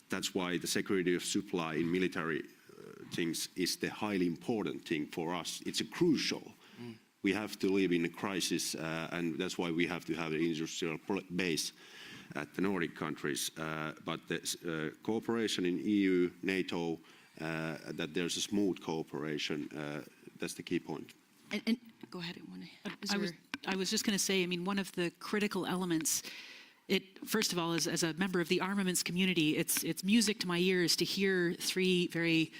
that's why the security of supply in military things is the highly important thing for us. It's crucial. We have to live in a crisis, and that's why we have to have an industrial base at the Nordic countries. But the cooperation in EU, NATO, that there's a smooth cooperation, that's the key point. And go ahead. I was just going to say, I mean, one of the critical elements, first of all, as a member of the armaments community, it's music to my ears to hear 3 very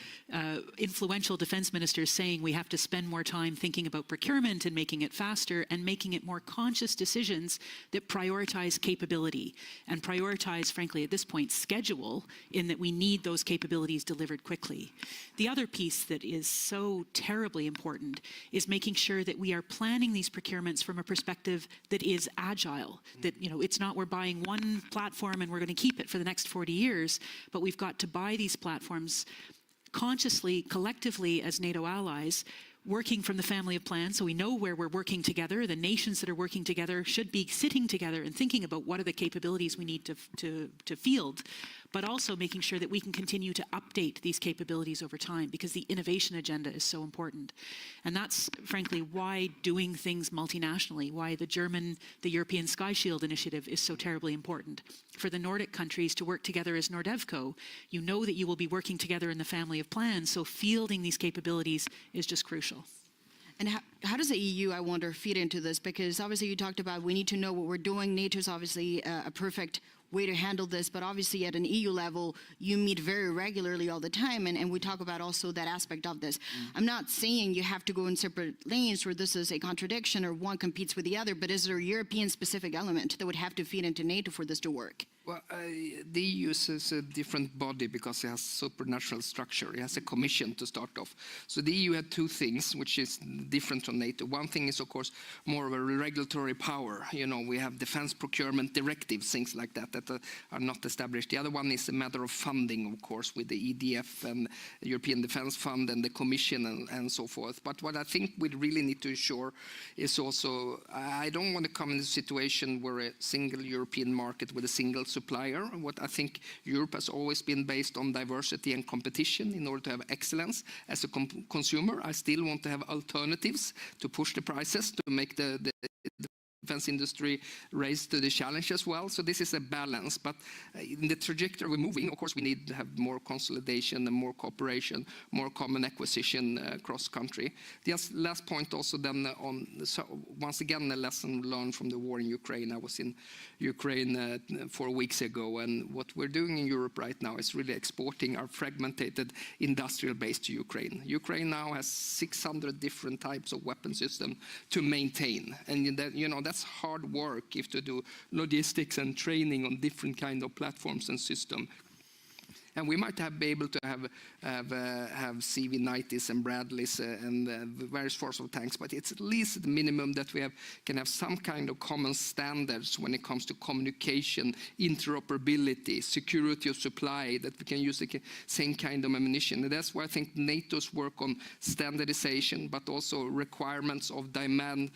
influential defense ministers saying we have to spend more time thinking about procurement and making it faster and making it more conscious decisions that prioritize capability and prioritize, frankly, at this point, schedule, in that we need those capabilities delivered quickly. The other piece that is so terribly important is making sure that we are planning these procurements from a perspective that is agile, that, it's not we're buying one platform and we're going to keep it for the next 40 years, but we've got to buy these platforms consciously, collectively as NATO allies, working from the family of plans, so we know where we're working together. The nations that are working together should be sitting together and thinking about what are the capabilities we need to field, but also making sure that we can continue to update these capabilities over time, because the innovation agenda is so important. And that's, frankly, why doing things multinationally, why the European Sky Shield initiative is so terribly important. For the Nordic countries to work together as Nordevco, you know that you will be working together in the family of plans, so fielding these capabilities is just crucial. And how does the EU, I wonder, feed into this? Because obviously you talked about we need to know what we're doing. NATO's obviously a perfect way to handle this, but obviously at an EU level, you meet very regularly all the time, and we talk about also that aspect of this. I'm not saying you have to go in separate lanes where this is a contradiction or one competes with the other, but is there a European-specific element that would have to feed into NATO for this to work? Well, the EU is a different body because it has supernatural structure. It has a commission to start off. So the EU had 2 things, which is different from NATO. One thing is, of course, more of a regulatory power. We have defense procurement directives, things like that are not established. The other one is a matter of funding, of course, with the EDF and the European Defence Fund and the Commission and so forth. But what I think we really need to ensure is also, I don't want to come in a situation where a single European market with a single supplier. What I think Europe has always been based on diversity and competition in order to have excellence. As a consumer, I still want to have alternatives to push the prices, to make the defense industry raise to the challenge as well. So this is a balance, but in the trajectory we're moving, of course, we need to have more consolidation and more cooperation, more common acquisition across country. The last point also then on, once again, the lesson learned from the war in Ukraine. I was in Ukraine 4 weeks ago, and what we're doing in Europe right now is really exporting our fragmented industrial base to Ukraine. Ukraine now has 600 different types of weapon systems to maintain, and that, that's hard work if to do logistics and training on different kind of platforms and systems. And we might be able to have CV90s and Bradleys and various forms of tanks, but it's at least the minimum that we can have some kind of common standards when it comes to communication, interoperability, security of supply, that we can use the same kind of ammunition. And that's why I think NATO's work on standardization, but also requirements of demands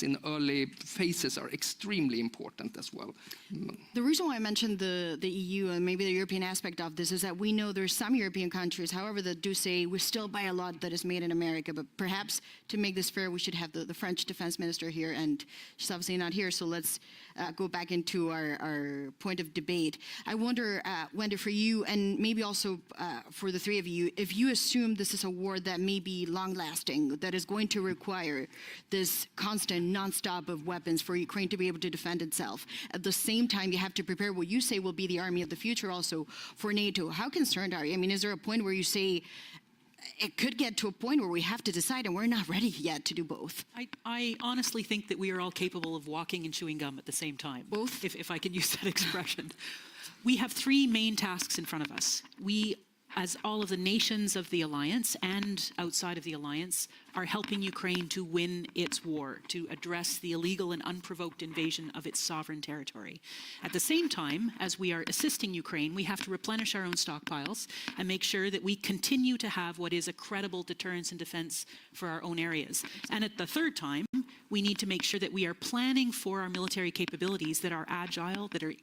in early phases are extremely important as well. The reason why I mentioned the EU and maybe the European aspect of this is that we know there's some European countries, however, that do say we still buy a lot that is made in America. But perhaps to make this fair, we should have the French defense minister here, and she's obviously not here. So let's go back into our point of debate. I wonder, Wendy, for you, and maybe also for the three of you, if you assume this is a war that may be long-lasting, that is going to require this constant, non-stop of weapons for Ukraine to be able to defend itself. At the same time, you have to prepare what you say will be the army of the future also for NATO. How concerned are you? I mean, is there a point where you say it could get to a point where we have to decide and we're not ready yet to do both? I honestly think that we are all capable of walking and chewing gum at the same time. Both? If I can use that expression. We have three main tasks in front of us. We, as all of the nations of the alliance and outside of the alliance, are helping Ukraine to win its war, to address the illegal and unprovoked invasion of its sovereign territory. At the same time, as we are assisting Ukraine, we have to replenish our own stockpiles and make sure that we continue to have what is a credible deterrence and defense for our own areas. And at the third time, we need to make sure that we are planning for our military capabilities that are agile, that are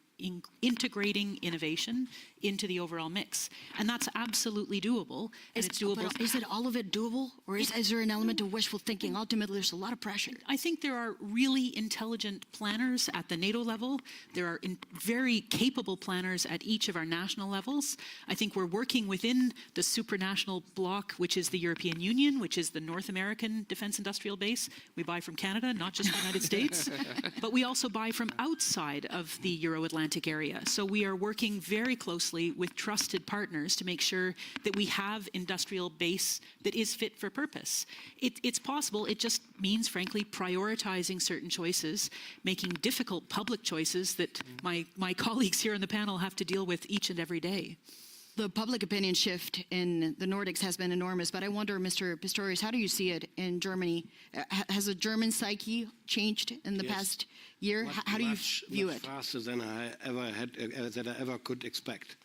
integrating innovation into the overall mix. And that's absolutely doable. And it's doable. Is it all of it doable? Or is there an element of wishful thinking? Ultimately, there's a lot of pressure. I think there are really intelligent planners at the NATO level. There are very capable planners at each of our national levels. I think we're working within the supranational bloc, which is the European Union, which is the North American defense industrial base. We buy from Canada, not just the United States. But we also buy from outside of the Euro-Atlantic area. So we are working very closely with trusted partners to make sure that we have industrial base that is fit for purpose. It's possible. It just means, frankly, prioritizing certain choices, making difficult public choices that my colleagues here on the panel have to deal with each and every day. The public opinion shift in the Nordics has been enormous, but I wonder, Mr. Pistorius, how do you see it in Germany? Has the German psyche changed in the past year? How do you view it? Much faster than I ever could expect.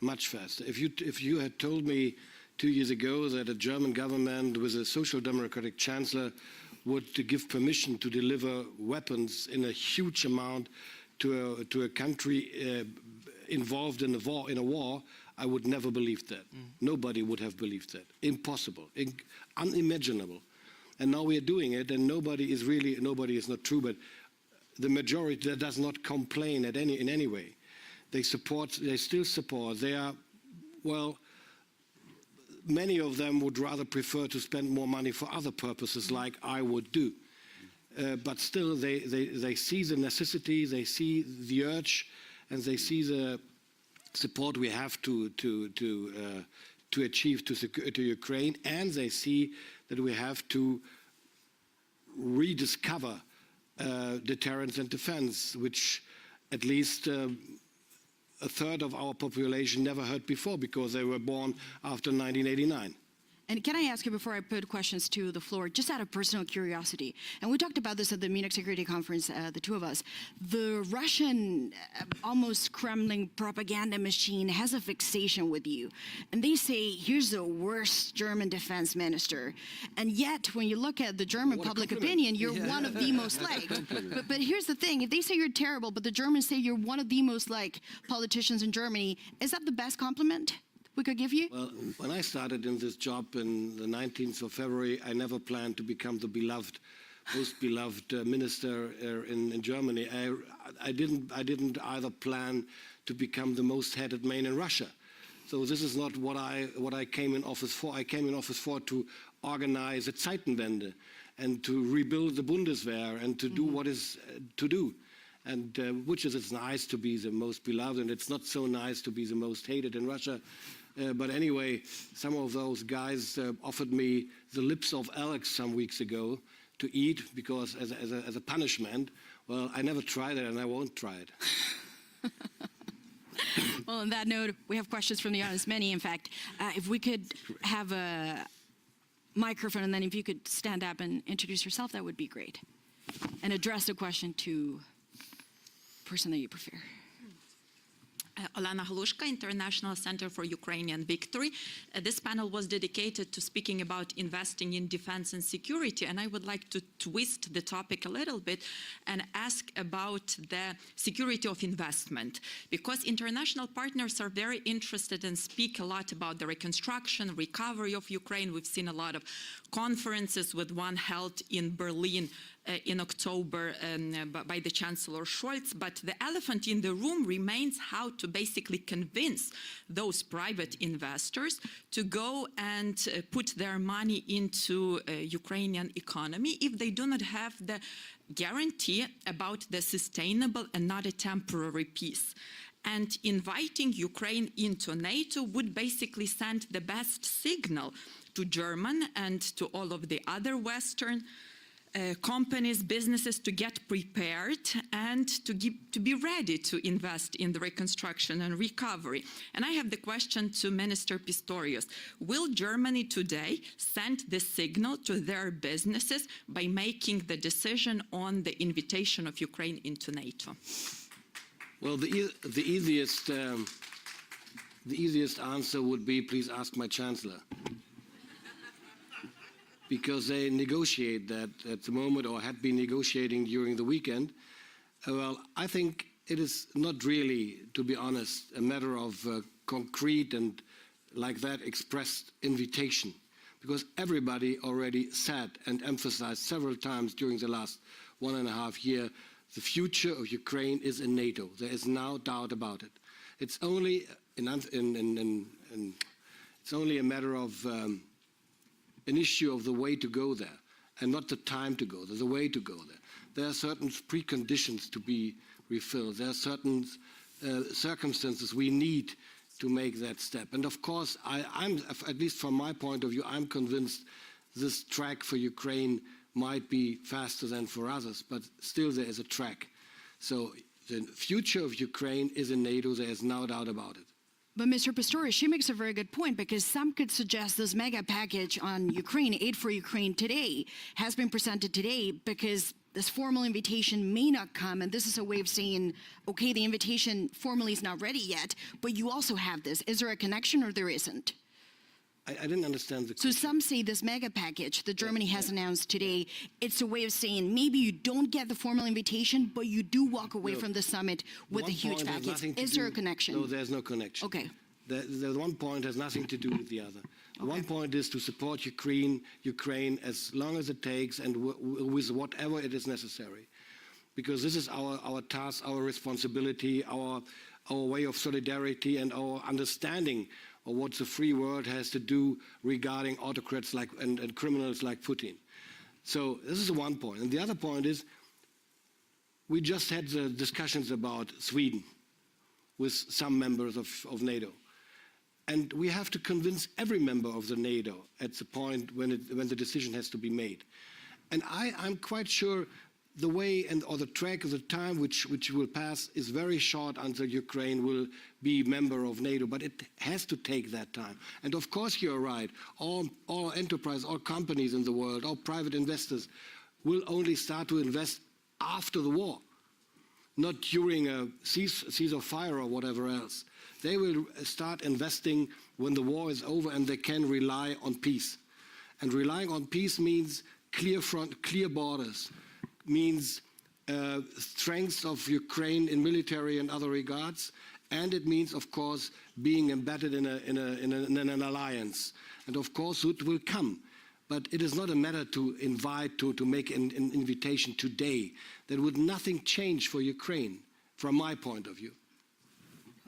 Much faster. If you had told me 2 years ago that a German government with a social democratic chancellor would give permission to deliver weapons in a huge amount to a country involved in a war, I would never believe that. Nobody would have believed that. Impossible, unimaginable. And now we are doing it, and nobody is not true, but the majority does not complain in any way. They still support. They are, well, many of them would rather prefer to spend more money for other purposes, like I would do. But still, they see the necessity, they see the urge, and they see the support we have to achieve to Ukraine, and they see that we have to rediscover deterrence and defense, which at least a third of our population never heard before because they were born after 1989. And can I ask you, before I put questions to the floor, just out of personal curiosity, and we talked about this at the Munich Security Conference, the two of us, the Russian almost Kremlin propaganda machine has a fixation with you. And they say, here's the worst German defense minister. And yet, when you look at the German public opinion, you're one of the most liked. But here's the thing, if they say you're terrible, but the Germans say you're one of the most liked politicians in Germany, is that the best compliment we could give you? Well, when I started in this job in the 19th of February, I never planned to become the most beloved minister in Germany. I didn't either plan to become the most hated man in Russia. So this is not what I came in office for. I came in office for to organize a Zeitenwende and to rebuild the Bundeswehr and to do what is to do. And which is, it's nice to be the most beloved, and it's not so nice to be the most hated in Russia. But anyway, some of those guys offered me the lips of elk some weeks ago to eat because as a punishment. Well, I never tried it, and I won't try it. Well, on that note, we have questions from the audience, many, in fact. If we could have a microphone, and then if you could stand up and introduce yourself, that would be great. And address the question to the person that you prefer. Olana Halushka, International Center for Ukrainian Victory. This panel was dedicated to speaking about investing in defense and security, and I would like to twist the topic a little bit and ask about the security of investment, because international partners are very interested and speak a lot about the reconstruction, recovery of Ukraine. We've seen a lot of conferences, with one held in Berlin in October by the Chancellor Scholz, but the elephant in the room remains how to basically convince those private investors to go and put their money into Ukrainian economy if they do not have the guarantee about the sustainable and not a temporary peace. And inviting Ukraine into NATO would basically send the best signal to Germany and to all of the other Western companies, businesses, to get prepared and to be ready to invest in the reconstruction and recovery. And I have the question to Minister Pistorius. Will Germany today send the signal to their businesses by making the decision on the invitation of Ukraine into NATO? Well, the easiest answer would be, please ask my Chancellor. Because they negotiate that at the moment, or had been negotiating during the weekend. Well, I think it is not really, to be honest, a matter of concrete and like that expressed invitation, because everybody already said and emphasized several times during the last 1.5 years, the future of Ukraine is in NATO. There is no doubt about it. It's only it's only a matter of an issue of the way to go there, and not the time to go there, the way to go there. There are certain preconditions to be refilled. There are certain circumstances we need to make that step. And of course, I'm, at least from my point of view, I'm convinced this track for Ukraine might be faster than for others, but still there is a track. So the future of Ukraine is in NATO, there is no doubt about it. But Mr. Pistorius, she makes a very good point, because some could suggest this mega package on Ukraine, aid for Ukraine today, has been presented today because this formal invitation may not come, and this is a way of saying, okay, the invitation formally is not ready yet, but you also have this. Is there a connection, or there isn't? I didn't understand the question. So some say this mega package that Germany has announced today, it's a way of saying maybe you don't get the formal invitation, but you do walk away from the summit with a huge package. Is there a connection? No, there's no connection. Okay. The one point has nothing to do with the other. Okay. One point is to support Ukraine as long as it takes and with whatever it is necessary. Because this is our task, our responsibility, our way of solidarity and our understanding of what the free world has to do regarding autocrats like and criminals like Putin. So this is one point. And the other point is, we just had the discussions about Sweden with some members of NATO. And we have to convince every member of the NATO at the point when the decision has to be made. And I'm quite sure the way or the track of the time which will pass is very short until Ukraine will be member of NATO, but it has to take that time. And of course you're right, all enterprises, all companies in the world, all private investors will only start to invest after the war, not during a ceasefire or whatever else. They will start investing when the war is over and they can rely on peace. And relying on peace means clear front, clear borders, means strength of Ukraine in military and other regards, and it means, of course, being embedded in an alliance. And of course, it will come. But it is not a matter to invite, to make an invitation today. There would nothing change for Ukraine, from my point of view.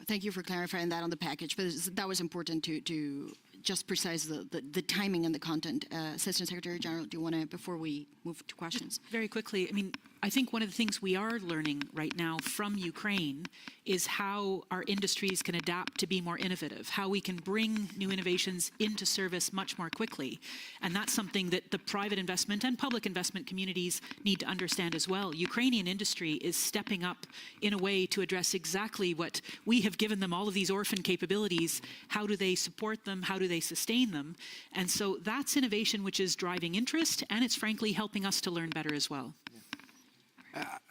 Thank you for clarifying that on the package, but that was important to just precise the timing and the content. Assistant Secretary General, do you want to, before we move to questions? Just very quickly, I mean, I think one of the things we are learning right now from Ukraine is how our industries can adapt to be more innovative, how we can bring new innovations into service much more quickly. And that's something that the private investment and public investment communities need to understand as well. Ukrainian industry is stepping up in a way to address exactly what we have given them, all of these orphan capabilities. How do they support them? How do they sustain them? And so that's innovation which is driving interest, and it's frankly helping us to learn better as well.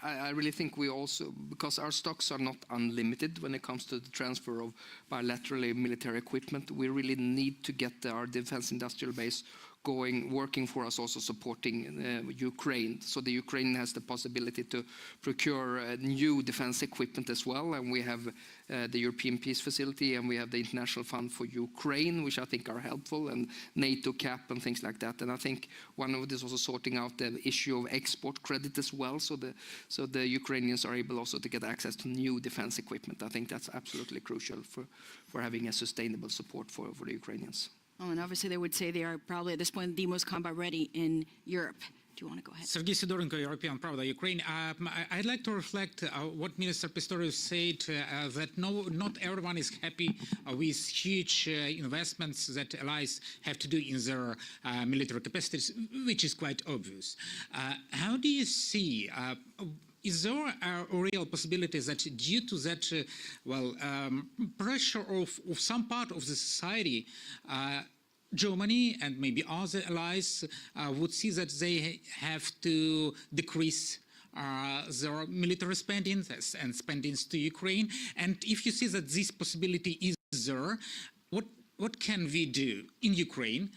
I really think we also, because our stocks are not unlimited when it comes to the transfer of bilaterally military equipment, we really need to get our defense industrial base going, working for us, also supporting Ukraine. So the Ukraine has the possibility to procure new defense equipment as well. And we have the European Peace Facility, and we have the International Fund for Ukraine, which I think are helpful, and NATO cap and things like that. And I think one of it is also sorting out the issue of export credit as well, so the Ukrainians are able also to get access to new defense equipment. I think that's absolutely crucial for having a sustainable support for the Ukrainians. Oh, and obviously they would say they are probably at this point the most combat ready in Europe. Do you want to go ahead? Sergei Sidorenko, European Pravda, Ukraine. I'd like to reflect what Minister Pistorius said, that not everyone is happy with huge investments that allies have to do in their military capacities, which is quite obvious. How do you see is there a real possibility that due to that, pressure of some part of the society, Germany and maybe other allies would see that they have to decrease their military spending and spendings to Ukraine? And if you see that this possibility is there, what can we do in Ukraine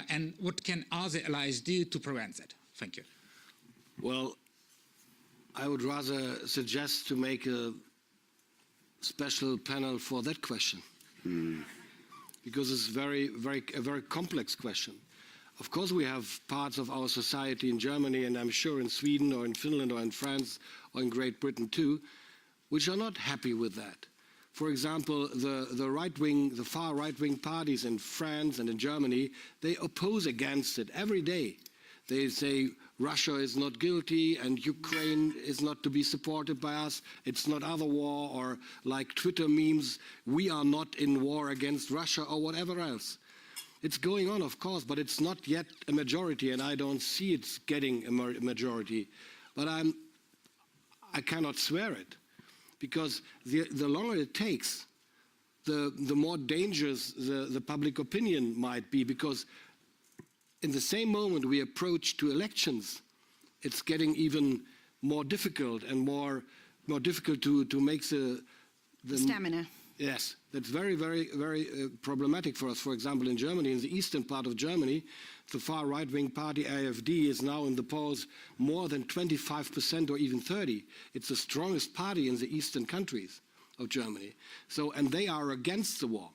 and what can other allies do to prevent that? Thank you. Well, I would rather suggest to make a special panel for that question, because it's a very complex question. Of course, we have parts of our society in Germany, and I'm sure in Sweden or in Finland or in France or in Great Britain too, which are not happy with that. For example, the far right-wing parties in France and in Germany, they oppose against it every day. They say Russia is not guilty and Ukraine is not to be supported by us. It's not other war, or like Twitter memes, we are not in war against Russia, or whatever else. It's going on, of course, but it's not yet a majority, and I don't see it's getting a majority. But I cannot swear it, because the longer it takes, the more dangerous the public opinion might be, because in the same moment we approach to elections, it's getting even more difficult and more difficult to make the stamina. Yes, that's very, very, very problematic for us. For example, in Germany, in the eastern part of Germany, the far right-wing party AfD is now in the polls more than 25% or even 30%. It's the strongest party in the eastern countries of Germany. So, and they are against the war.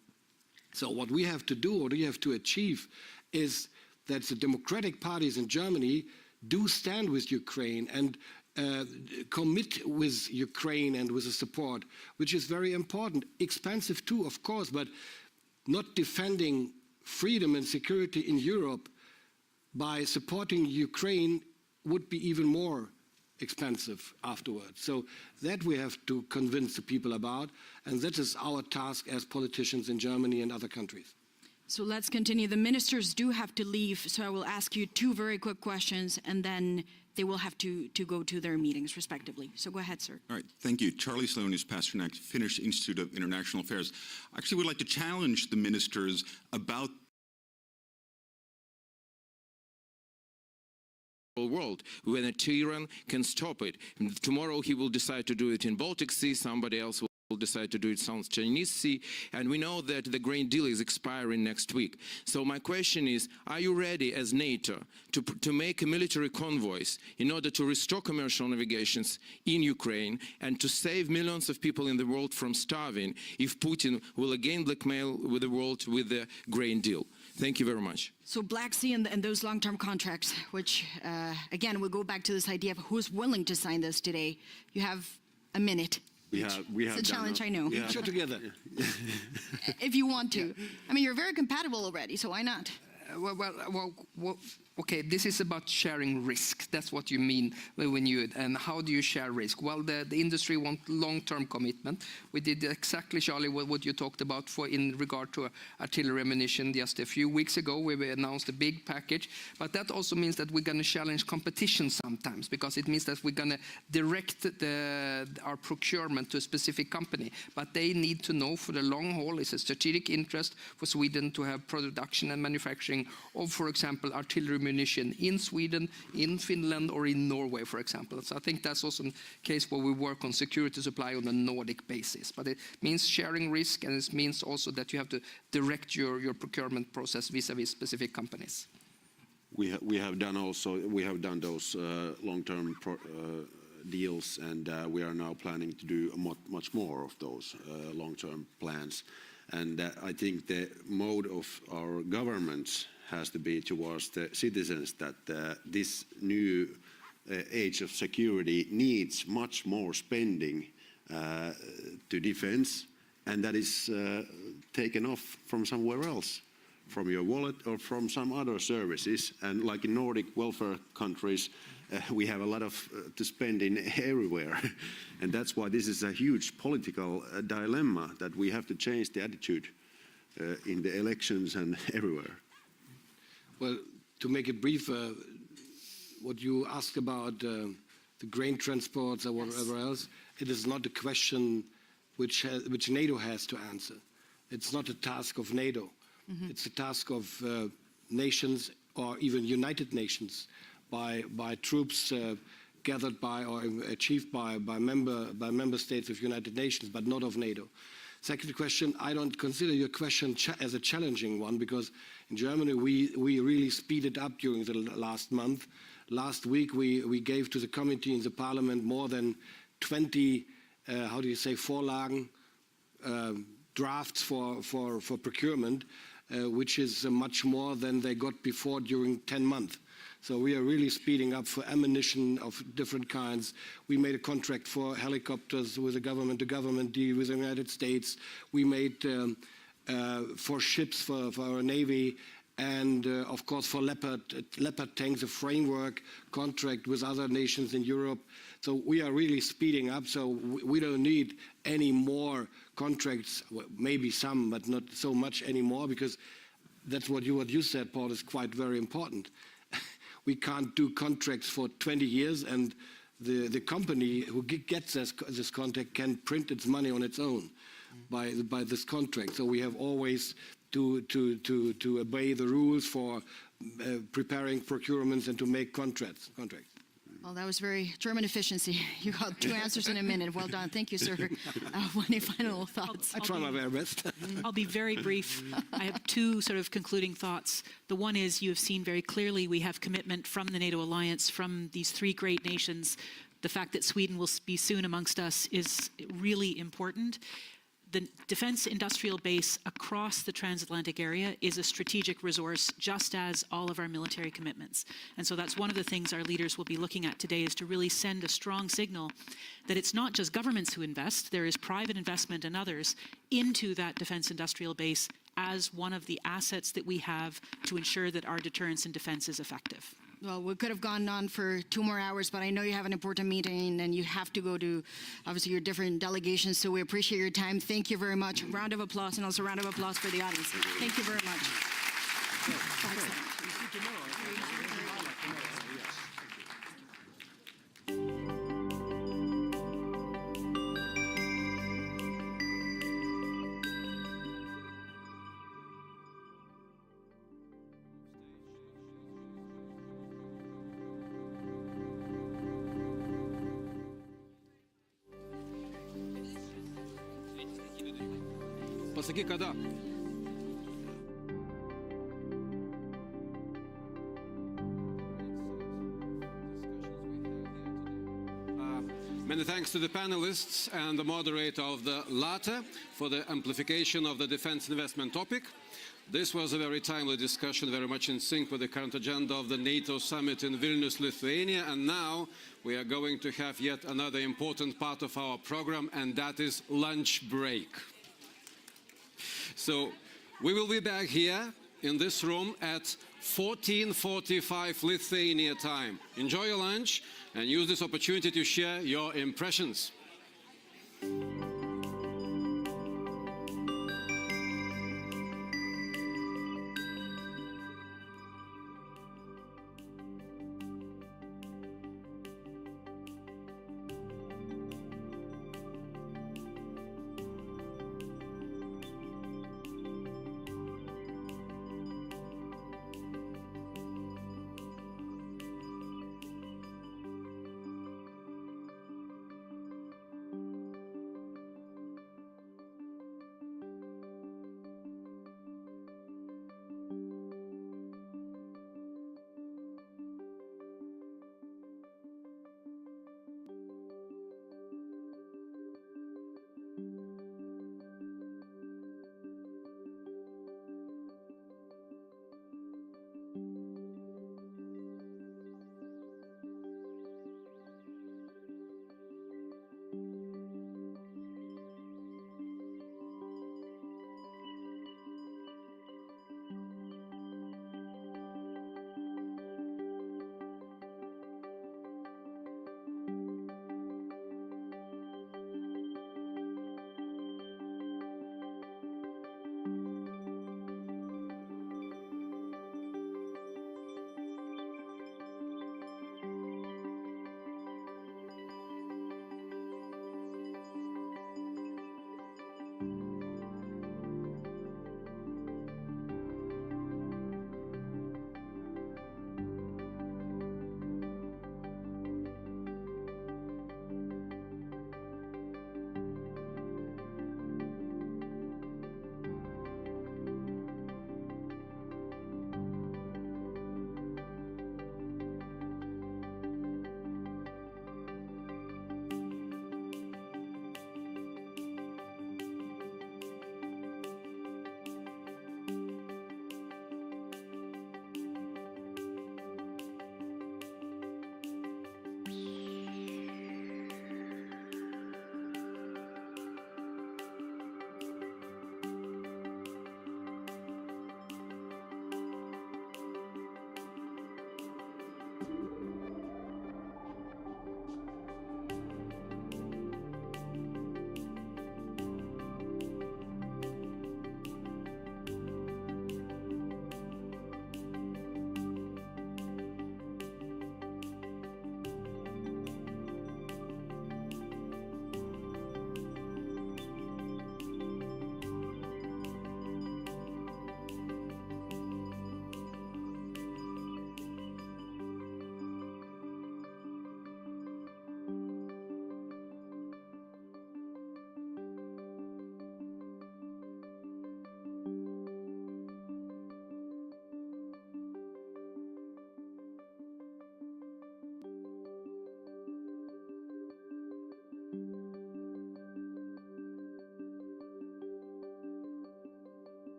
So what we have to do, or we have to achieve, is that the democratic parties in Germany do stand with Ukraine and commit with Ukraine and with the support, which is very important. Expensive too, of course, but not defending freedom and security in Europe by supporting Ukraine would be even more expensive afterwards. So that we have to convince the people about, and that is our task as politicians in Germany and other countries. So let's continue. The ministers do have to leave, so I will ask you two very quick questions, and then they will have to go to their meetings respectively. So go ahead, sir. All right, thank you. Charlie Sloan, Pasternak, Finnish Institute of International Affairs. I actually would like to challenge the ministers about world when Tehran can stop it. Tomorrow he will decide to do it in Baltic Sea, somebody else will decide to do it South Chinese Sea, and we know that the grain deal is expiring next week. So my question is, are you ready as NATO to make a military convoys in order to restore commercial navigations in Ukraine and to save millions of people in the world from starving if Putin will again blackmail with the world with the grain deal? Thank you very much. So Black Sea and those long-term contracts, which again, we'll go back to this idea of who's willing to sign this today. You have a minute. We have it's a challenge, I know. Show together. If you want to. I mean, you're very compatible already, so why not? Okay, this is about sharing risk. That's what you mean when you, and how do you share risk? Well, the industry wants long-term commitment. We did exactly, Charlie, what you talked about in regard to artillery ammunition just a few weeks ago. We announced a big package, but that also means that we're going to challenge competition sometimes, because it means that we're going to direct our procurement to a specific company. But they need to know for the long haul, it's a strategic interest for Sweden to have production and manufacturing of, for example, artillery munition in Sweden, in Finland, or in Norway, for example. So I think that's also a case where we work on security supply on a Nordic basis. But it means sharing risk, and it means also that you have to direct your procurement process vis-a-vis specific companies. We have done those long-term deals, and we are now planning to do much more of those long-term plans. And I think the mode of our governments has to be towards the citizens that this new age of security needs much more spending to defense, and that is taken off from somewhere else, from your wallet or from some other services. And like in Nordic welfare countries, we have a lot of to spend in everywhere. And that's why this is a huge political dilemma, that we have to change the attitude in the elections and everywhere. Well, to make it brief, what you asked about the grain transports or whatever else, it is not a question which NATO has to answer. It's not a task of NATO. It's a task of nations, or even United Nations, by troops gathered by or achieved by member states of United Nations, but not of NATO. Second question, I don't consider your question as a challenging one, because in Germany we really speeded up during the last month. Last week we gave to the committee in the parliament more than 20, Vorlagen, drafts for procurement, which is much more than they got before during 10 months. So we are really speeding up for ammunition of different kinds. We made a contract for helicopters with a government-to-government deal with the United States. We made for ships for our Navy, and of course for Leopard tanks, a framework contract with other nations in Europe. So we are really speeding up. So we don't need any more contracts, well, maybe some, but not so much anymore, because that's what you said, Paul, is quite very important. We can't do contracts for 20 years, and the company who gets this contract can print its money on its own by this contract. So we have always to obey the rules for preparing procurements and to make contracts. Well, that was very German efficiency. You got 2 answers in a minute. Well done. Thank you, sir. Any final thoughts? I try my very best. I'll be very brief. I have 2 sort of concluding thoughts. The one is, you have seen very clearly we have commitment from the NATO alliance, from these 3 great nations. The fact that Sweden will be soon amongst us is really important. The defense industrial base across the transatlantic area is a strategic resource, just as all of our military commitments. And so that's one of the things our leaders will be looking at today, is to really send a strong signal that it's not just governments who invest, there is private investment and others into that defense industrial base as one of the assets that we have to ensure that our deterrence and defense is effective. Well, we could have gone on for 2 more hours, but I know you have an important meeting and you have to go to, obviously, your different delegations, so we appreciate your time. Thank you very much. Round of applause, and also a round of applause for the audience. Thank you very much. Посаки когда? Many thanks to the panelists and the moderator of the latter for the amplification of the defense investment topic. This was a very timely discussion, very much in sync with the current agenda of the NATO summit in Vilnius, Lithuania. And now we are going to have yet another important part of our program, and that is lunch break. So we will be back here in this room at 14:45 Lithuania time. Enjoy your lunch and use this opportunity to share your impressions.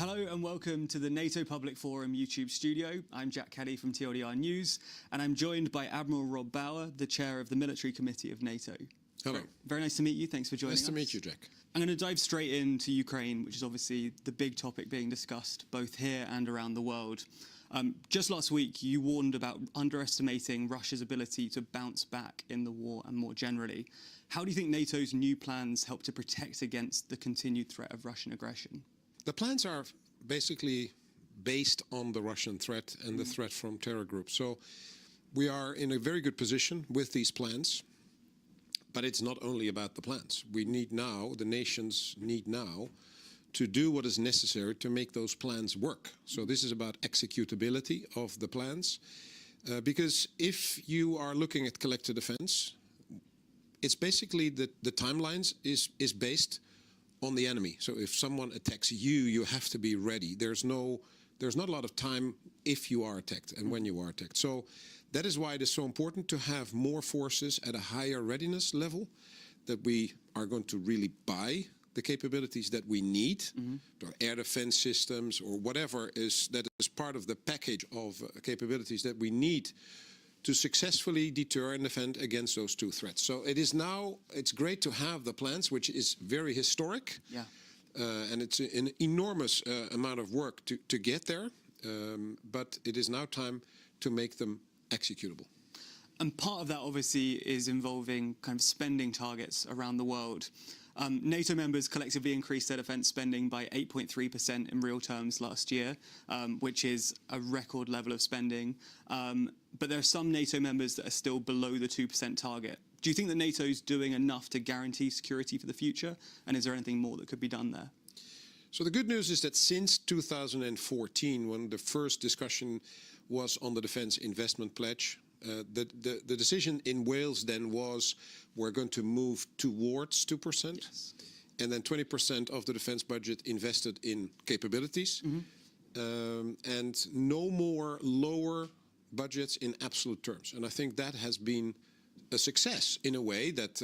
Hello and welcome to the NATO Public Forum YouTube studio. I'm Jack Caddy from TLDR News, and I'm joined by Admiral Rob Bauer, the chair of the Military Committee of NATO. Hello. Very nice to meet you. Thanks for joining us. Nice to meet you, Jack. I'm going to dive straight into Ukraine, which is obviously the big topic being discussed both here and around the world. Just last week, you warned about underestimating Russia's ability to bounce back in the war and more generally. How do you think NATO's new plans help to protect against the continued threat of Russian aggression? The plans are basically based on the Russian threat and the threat from terror groups. So we are in a very good position with these plans, but it's not only about the plans. We need now, the nations need now, to do what is necessary to make those plans work. So this is about executability of the plans, because if you are looking at collective defense, it's basically the timelines is based on the enemy. So if someone attacks you, you have to be ready. There's not a lot of time if you are attacked and when you are attacked. So that is why it is so important to have more forces at a higher readiness level, that we are going to really buy the capabilities that we need, or air defense systems or whatever that is part of the package of capabilities that we need to successfully deter and defend against those two threats. So it's great to have the plans, which is very historic, and it's an enormous amount of work to get there, but it is now time to make them executable. And part of that obviously is involving kind of spending targets around the world. NATO members collectively increased their defence spending by 8.3% in real terms last year, which is a record level of spending. But there are some NATO members that are still below the 2% target. Do you think that NATO is doing enough to guarantee security for the future? And is there anything more that could be done there? So the good news is that since 2014, when the first discussion was on the Defence Investment Pledge, the decision in Wales then was we're going to move towards 2%, and then 20% of the defence budget invested in capabilities, and no more lower budgets in absolute terms. And I think that has been a success in a way that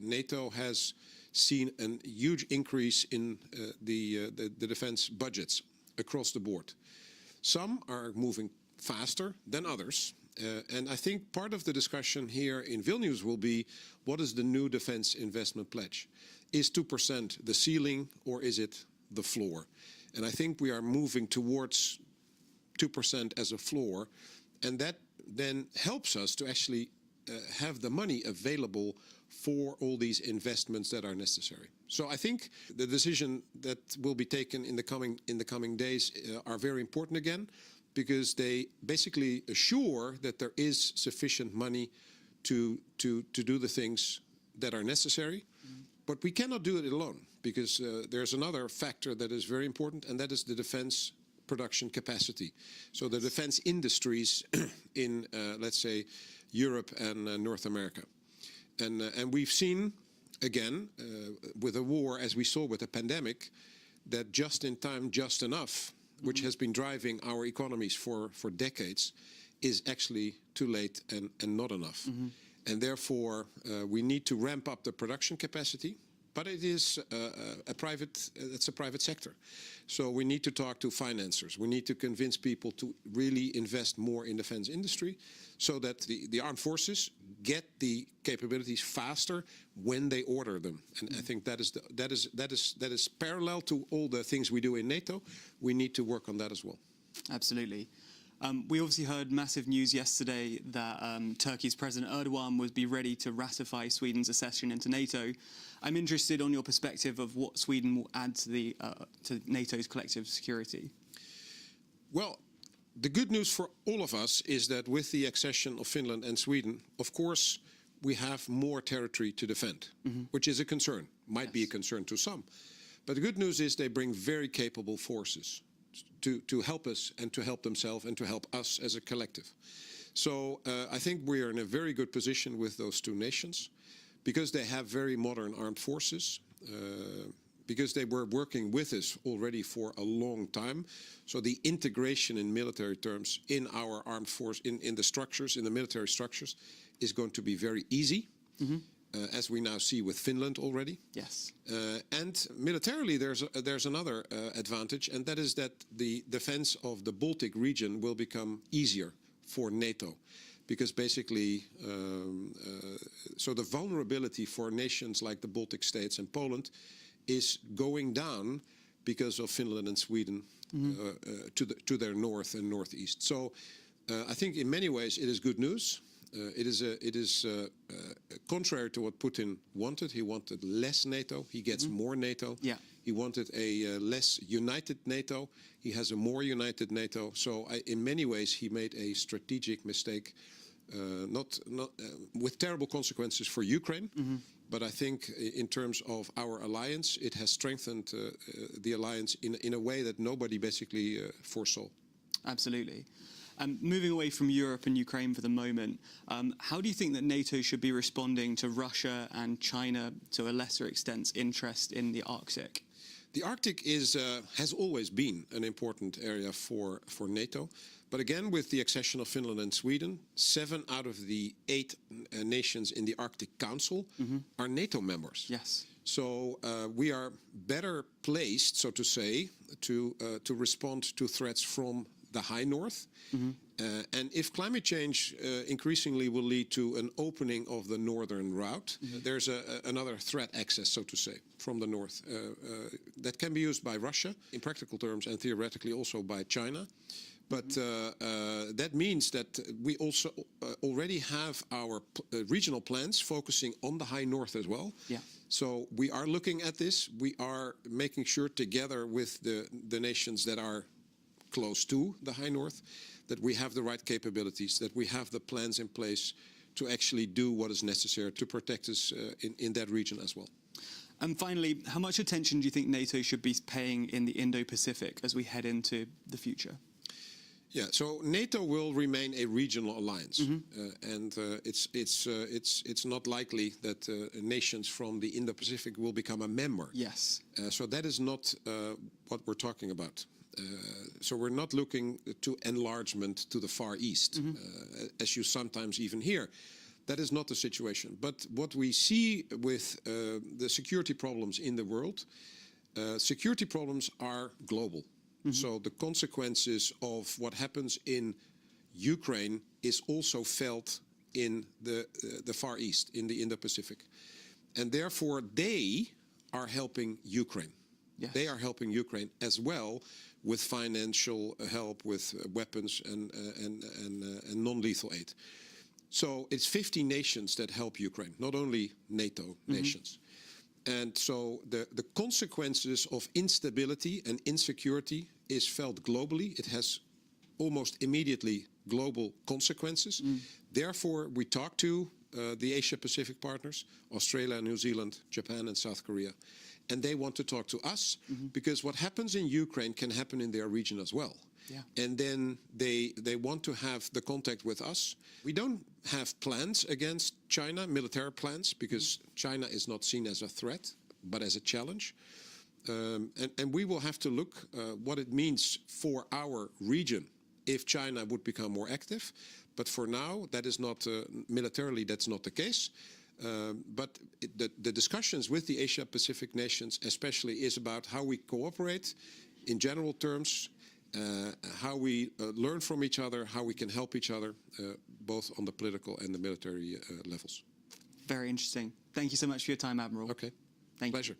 NATO has seen a huge increase in the defence budgets across the board. Some are moving faster than others. And I think part of the discussion here in Vilnius will be, what is the new defense investment pledge? Is 2% the ceiling or is it the floor? And I think we are moving towards 2% as a floor, and that then helps us to actually have the money available for all these investments that are necessary. So I think the decision that will be taken in the coming days are very important again, because they basically assure that there is sufficient money to do the things that are necessary. But we cannot do it alone, because there's another factor that is very important, and that is the defense production capacity. So the defense industries in, let's say, Europe and North America. And we've seen, again, with a war, as we saw with the pandemic, that just in time, just enough, which has been driving our economies for decades, is actually too late and not enough. And therefore, we need to ramp up the production capacity, but it is it's a private sector. So we need to talk to financiers. We need to convince people to really invest more in defense industry, so that the armed forces get the capabilities faster when they order them. And I think that is parallel to all the things we do in NATO. We need to work on that as well. Absolutely. We obviously heard massive news yesterday that Turkey's President Erdogan would be ready to ratify Sweden's accession into NATO. I'm interested on your perspective of what Sweden will add to NATO's collective security. Well, the good news for all of us is that with the accession of Finland and Sweden, of course, we have more territory to defend, which is a concern, might be a concern to some. But the good news is they bring very capable forces to help us and to help themselves and to help us as a collective. So I think we are in a very good position with those two nations, because they have very modern armed forces, because they were working with us already for a long time. So the integration in military terms in our armed force, in the structures, in the military structures, is going to be very easy. as we now see with Finland already. Yes. And militarily, there's another advantage, and that is that the defense of the Baltic region will become easier for NATO, because basically, so the vulnerability for nations like the Baltic states and Poland is going down because of Finland and Sweden to their north and northeast. So I think in many ways it is good news. It is contrary to what Putin wanted. He wanted less NATO. He gets more NATO. Yeah. He wanted a less united NATO. He has a more united NATO. So in many ways, he made a strategic mistake, not with terrible consequences for Ukraine. But I think in terms of our alliance, it has strengthened the alliance in a way that nobody basically foresaw. Absolutely. Moving away from Europe and Ukraine for the moment, how do you think that NATO should be responding to Russia and China, to a lesser extent, interest in the Arctic? The Arctic has always been an important area for NATO. But again, with the accession of Finland and Sweden, 7 out of the 8 nations in the Arctic Council are NATO members. Yes. So we are better placed, so to say, to respond to threats from the high north. And if climate change increasingly will lead to an opening of the northern route, there's another threat access, so to say, from the north that can be used by Russia in practical terms and theoretically also by China. But that means that we also already have our regional plans focusing on the high north as well. Yeah. So we are looking at this. We are making sure together with the nations that are close to the high north, that we have the right capabilities, that we have the plans in place to actually do what is necessary to protect us in that region as well. And finally, how much attention do you think NATO should be paying in the Indo-Pacific as we head into the future? Yeah, so NATO will remain a regional alliance, and it's not likely that nations from the Indo-Pacific will become a member. Yes. So that is not what we're talking about. So we're not looking to enlargement to the Far East, as you sometimes even hear. That is not the situation. But what we see with the security problems in the world, security problems are global. So the consequences of what happens in Ukraine is also felt in the Far East, in the Indo-Pacific. And therefore, they are helping Ukraine. Yes. They are helping Ukraine as well with financial help, with weapons and non-lethal aid. So it's 50 nations that help Ukraine, not only NATO nations. And so the consequences of instability and insecurity is felt globally. It has almost immediately global consequences. Therefore, we talk to the Asia-Pacific partners, Australia, New Zealand, Japan, and South Korea. And they want to talk to us because what happens in Ukraine can happen in their region as well. Yeah. And then they want to have the contact with us. We don't have plans against China, military plans, because China is not seen as a threat, but as a challenge. And we will have to look what it means for our region if China would become more active. But for now, that is not, militarily, that's not the case. But the discussions with the Asia-Pacific nations especially is about how we cooperate in general terms, how we learn from each other, how we can help each other, both on the political and the military levels. Very interesting. Thank you so much for your time, Admiral. Okay. Thank you. Pleasure.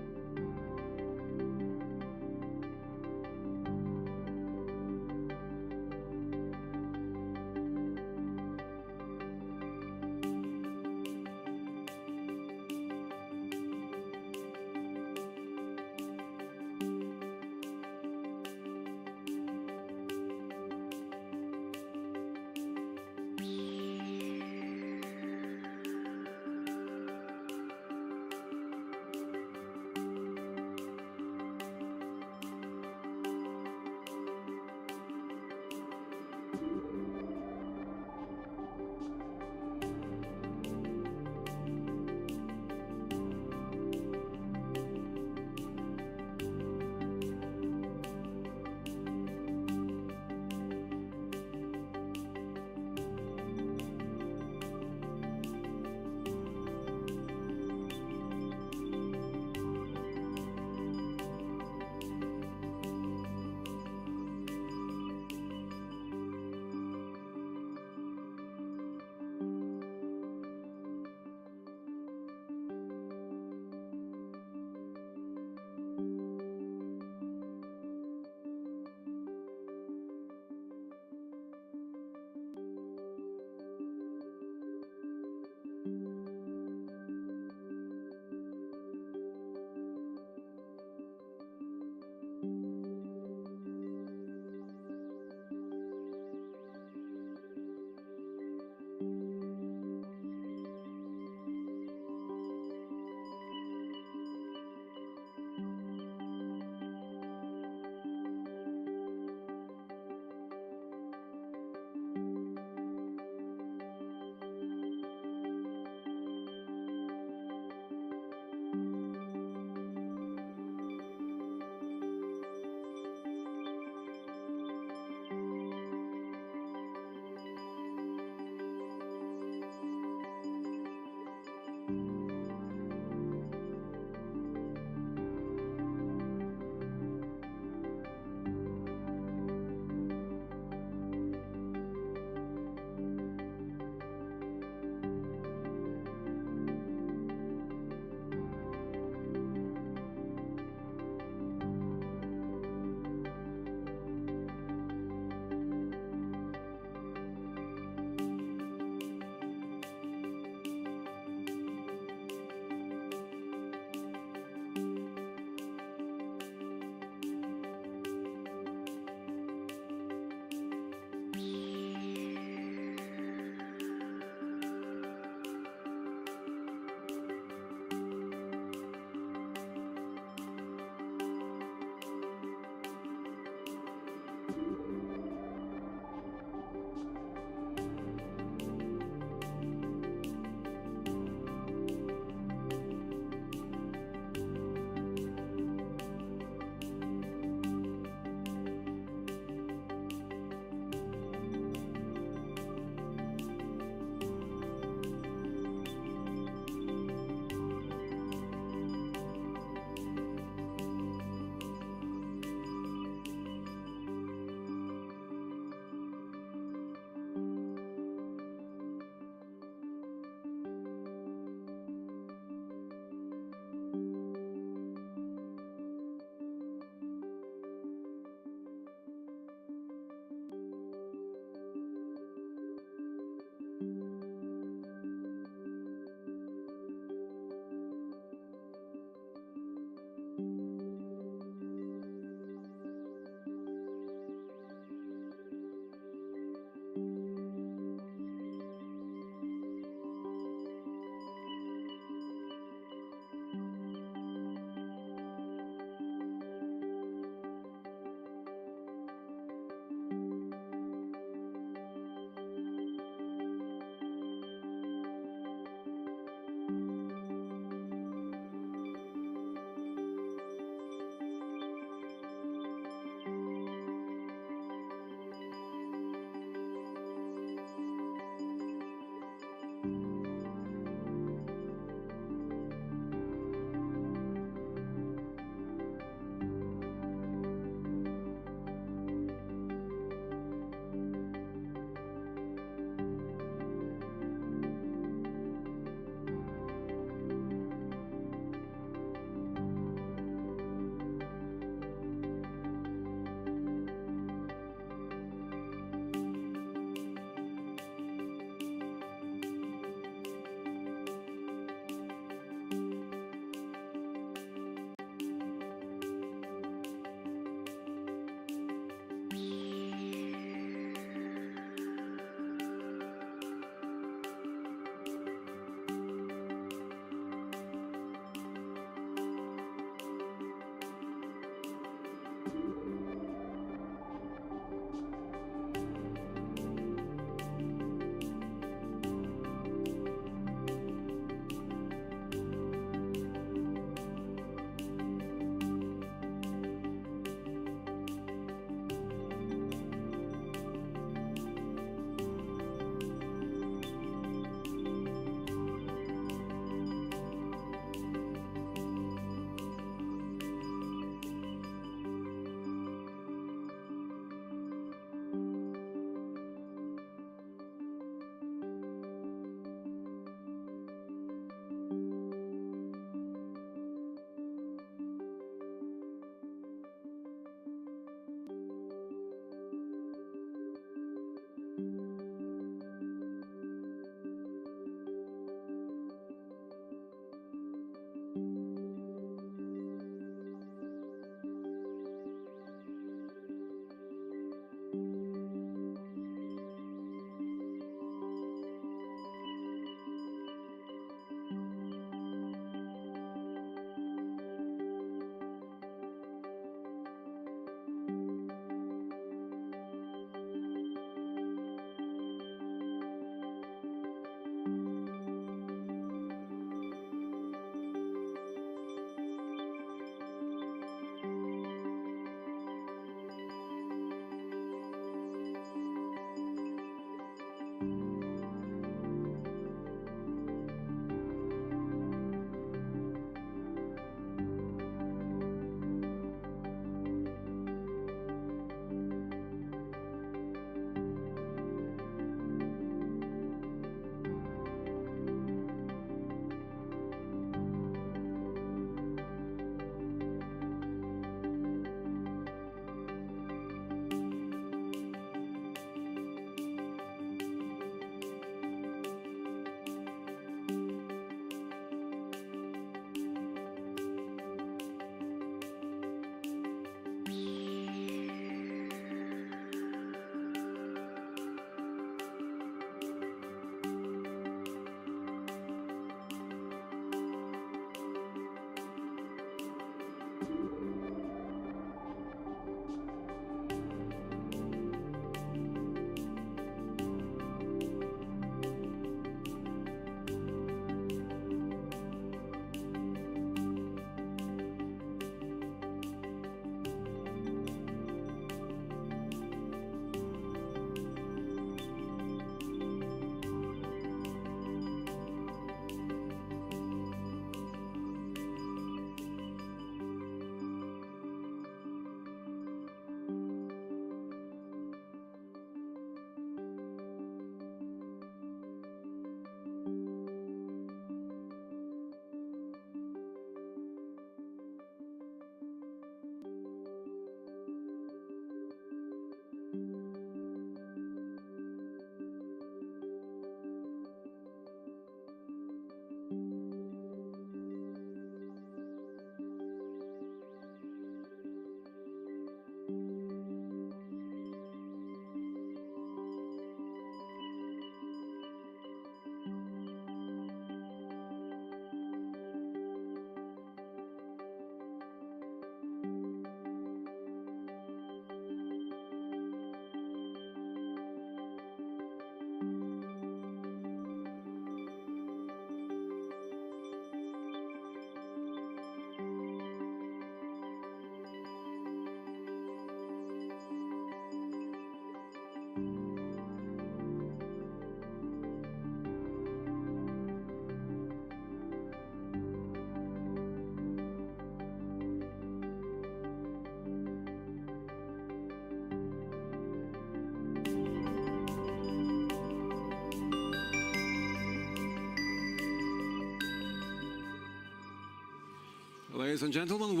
ladies and gentlemen,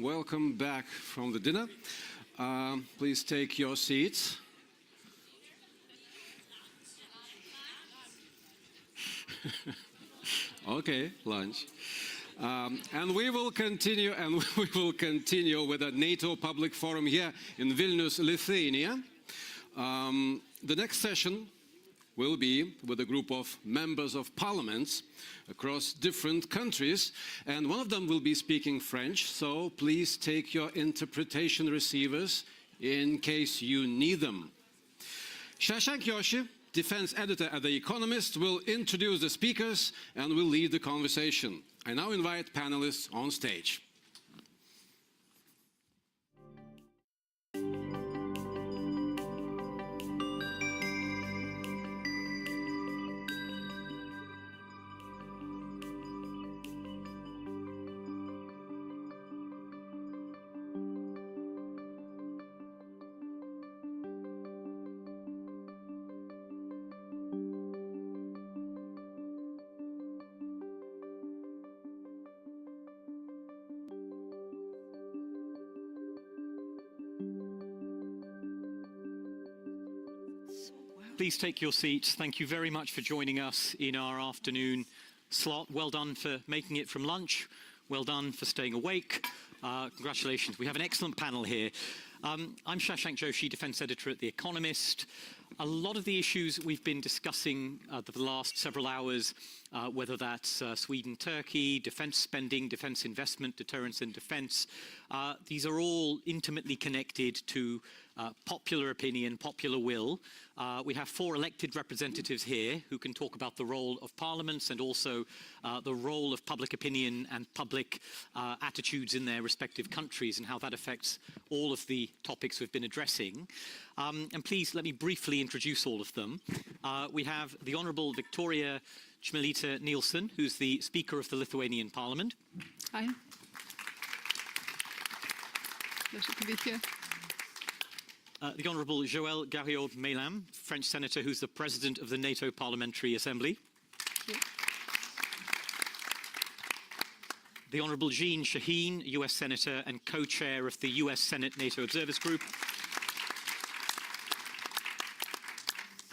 welcome back from the dinner. Please take your seats. Okay, lunch. And we will continue with a NATO public forum here in Vilnius, Lithuania. The next session will be with a group of members of parliaments across different countries, and one of them will be speaking French, so please take your interpretation receivers in case you need them. Shashank Joshi, defense editor at The Economist, will introduce the speakers and will lead the conversation. I now invite panelists on stage. Please take your seats. Thank you very much for joining us in our afternoon slot. Well done for making it from lunch. Well done for staying awake. Congratulations. We have an excellent panel here. I'm Shashank Joshi, defense editor at The Economist. A lot of the issues we've been discussing for the last several hours, whether that's Sweden, Turkey, defense spending, defense investment, deterrence and defense, these are all intimately connected to popular opinion, popular will. We have 4 elected representatives here who can talk about the role of parliaments and also the role of public opinion and public attitudes in their respective countries and how that affects all of the topics we've been addressing. And please let me briefly introduce all of them. We have the Honourable Victoria Chmielita Nielsen, who's the Speaker of the Lithuanian Parliament. Hi. Pleasure to be here. The Honourable Joël Garriaud-Maylam, French Senator, who's the President of the NATO Parliamentary Assembly. The Honourable Jean Shaheen, US Senator and co-chair of the US Senate NATO Observers Group.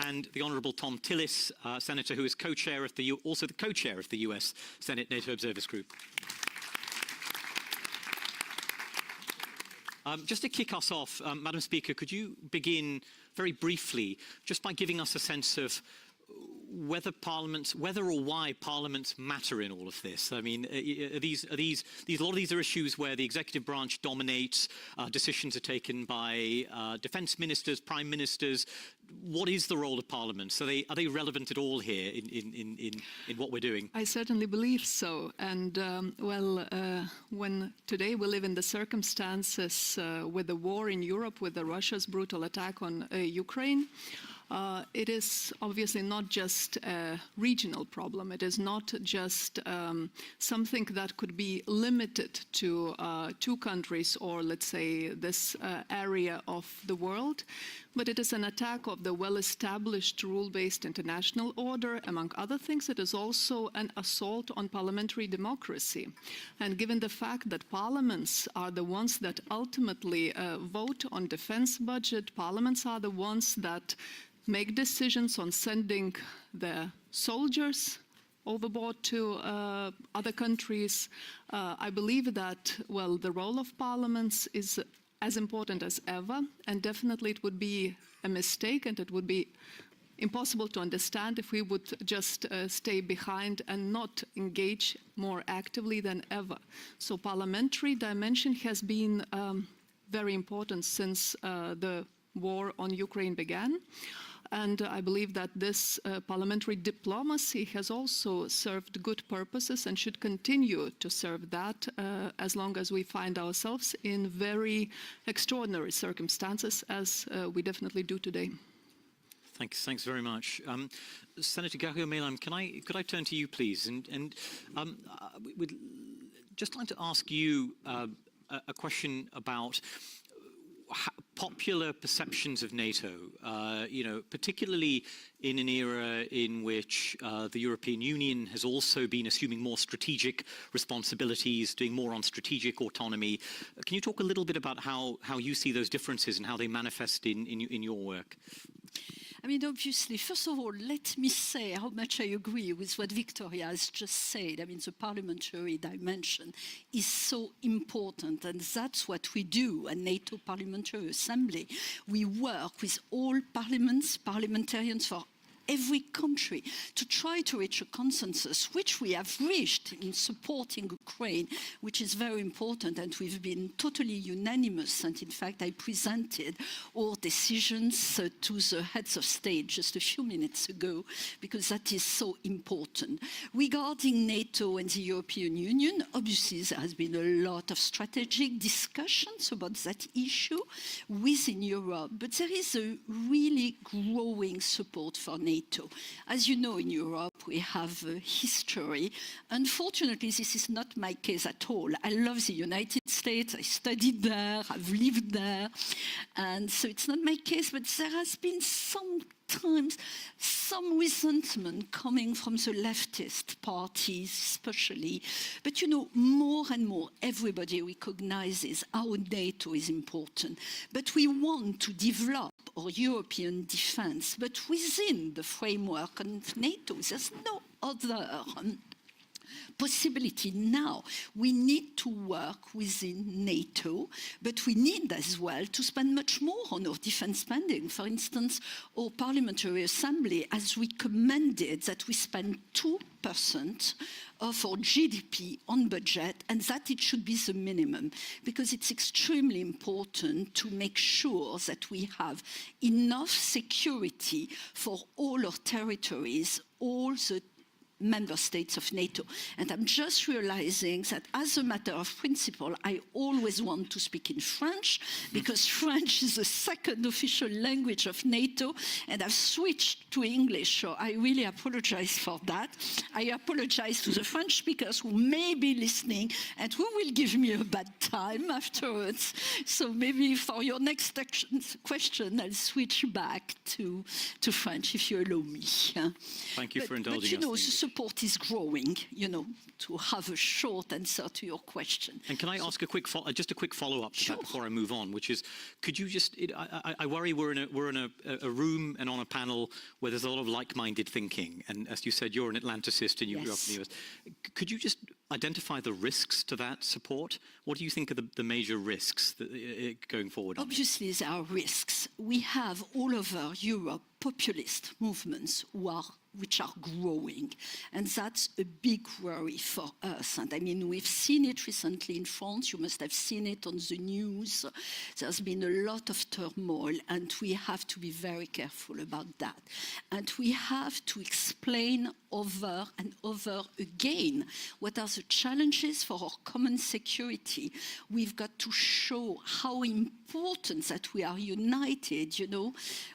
And the Honourable Tom Tillis, Senator, who is co-chair of also the co-chair of the US Senate NATO Observers Group. Just to kick us off, Madam Speaker, could you begin very briefly just by giving us a sense of whether or why parliaments matter in all of this? I mean, a lot of these are issues where the executive branch dominates, decisions are taken by defence ministers, prime ministers. What is the role of parliaments? Are they relevant at all here in what we're doing? I certainly believe so. And when today we live in the circumstances with the war in Europe, with Russia's brutal attack on Ukraine, it is obviously not just a regional problem. It is not just something that could be limited to 2 countries or, let's say, this area of the world, but it is an attack of the well-established rule-based international order. Among other things, it is also an assault on parliamentary democracy. And given the fact that parliaments are the ones that ultimately vote on defense budget, parliaments are the ones that make decisions on sending the soldiers overboard to other countries, I believe that, well, the role of parliaments is as important as ever, and definitely it would be a mistake and it would be impossible to understand if we would just stay behind and not engage more actively than ever. So parliamentary dimension has been very important since the war on Ukraine began. And I believe that this parliamentary diplomacy has also served good purposes and should continue to serve that as long as we find ourselves in very extraordinary circumstances, as we definitely do today. Thanks very much. Senator Garriaud-Maylam, could I turn to you, please? And we'd just like to ask you a question about popular perceptions of NATO, particularly in an era in which the European Union has also been assuming more strategic responsibilities, doing more on strategic autonomy. Can you talk a little bit about how you see those differences and how they manifest in your work? I mean, obviously, first of all, let me say how much I agree with what Victoria has just said. I mean, the parliamentary dimension is so important, and that's what we do at NATO Parliamentary Assembly. We work with all parliamentarians for every country to try to reach a consensus, which we have reached in supporting Ukraine, which is very important, and we've been totally unanimous. And in fact, I presented our decisions to the heads of state just a few minutes ago, because that is so important. Regarding NATO and the European Union, obviously there has been a lot of strategic discussions about that issue within Europe, but there is a really growing support for NATO. As you know, in Europe, we have a history. Unfortunately, this is not my case at all. I love the United States. I studied there. I've lived there. And so it's not my case, but there has been sometimes some resentment coming from the leftist parties, especially. But more and more, everybody recognizes how NATO is important. But we want to develop our European defense, but within the framework of NATO. There's no other possibility now. We need to work within NATO, but we need as well to spend much more on our defense spending. For instance, our Parliamentary Assembly has recommended that we spend 2% of our GDP on budget, and that it should be the minimum, because it's extremely important to make sure that we have enough security for all our territories, all the member states of NATO. And I'm just realizing that as a matter of principle, I always want to speak in French, because French is the second official language of NATO, and I've switched to English, so I really apologize for that. I apologize to the French speakers who may be listening and who will give me a bad time afterwards. So maybe for your next question, I'll switch back to French, if you allow me. Thank you for indulging us. The support is growing, to have a short answer to your question. And can I ask a quick follow-up to that before I move on, which is, could you just, I worry we're in a room and on a panel where there's a lot of like-minded thinking, and as you said, you're an Atlanticist and you grew up in the US. Could you just identify the risks to that support? What do you think are the major risks going forward? Obviously, there are risks. We have all over Europe populist movements which are growing. And that's a big worry for us. And I mean, we've seen it recently in France. You must have seen it on the news. There's been a lot of turmoil, and we have to be very careful about that. And we have to explain over and over again what are the challenges for our common security. We've got to show how important that we are united,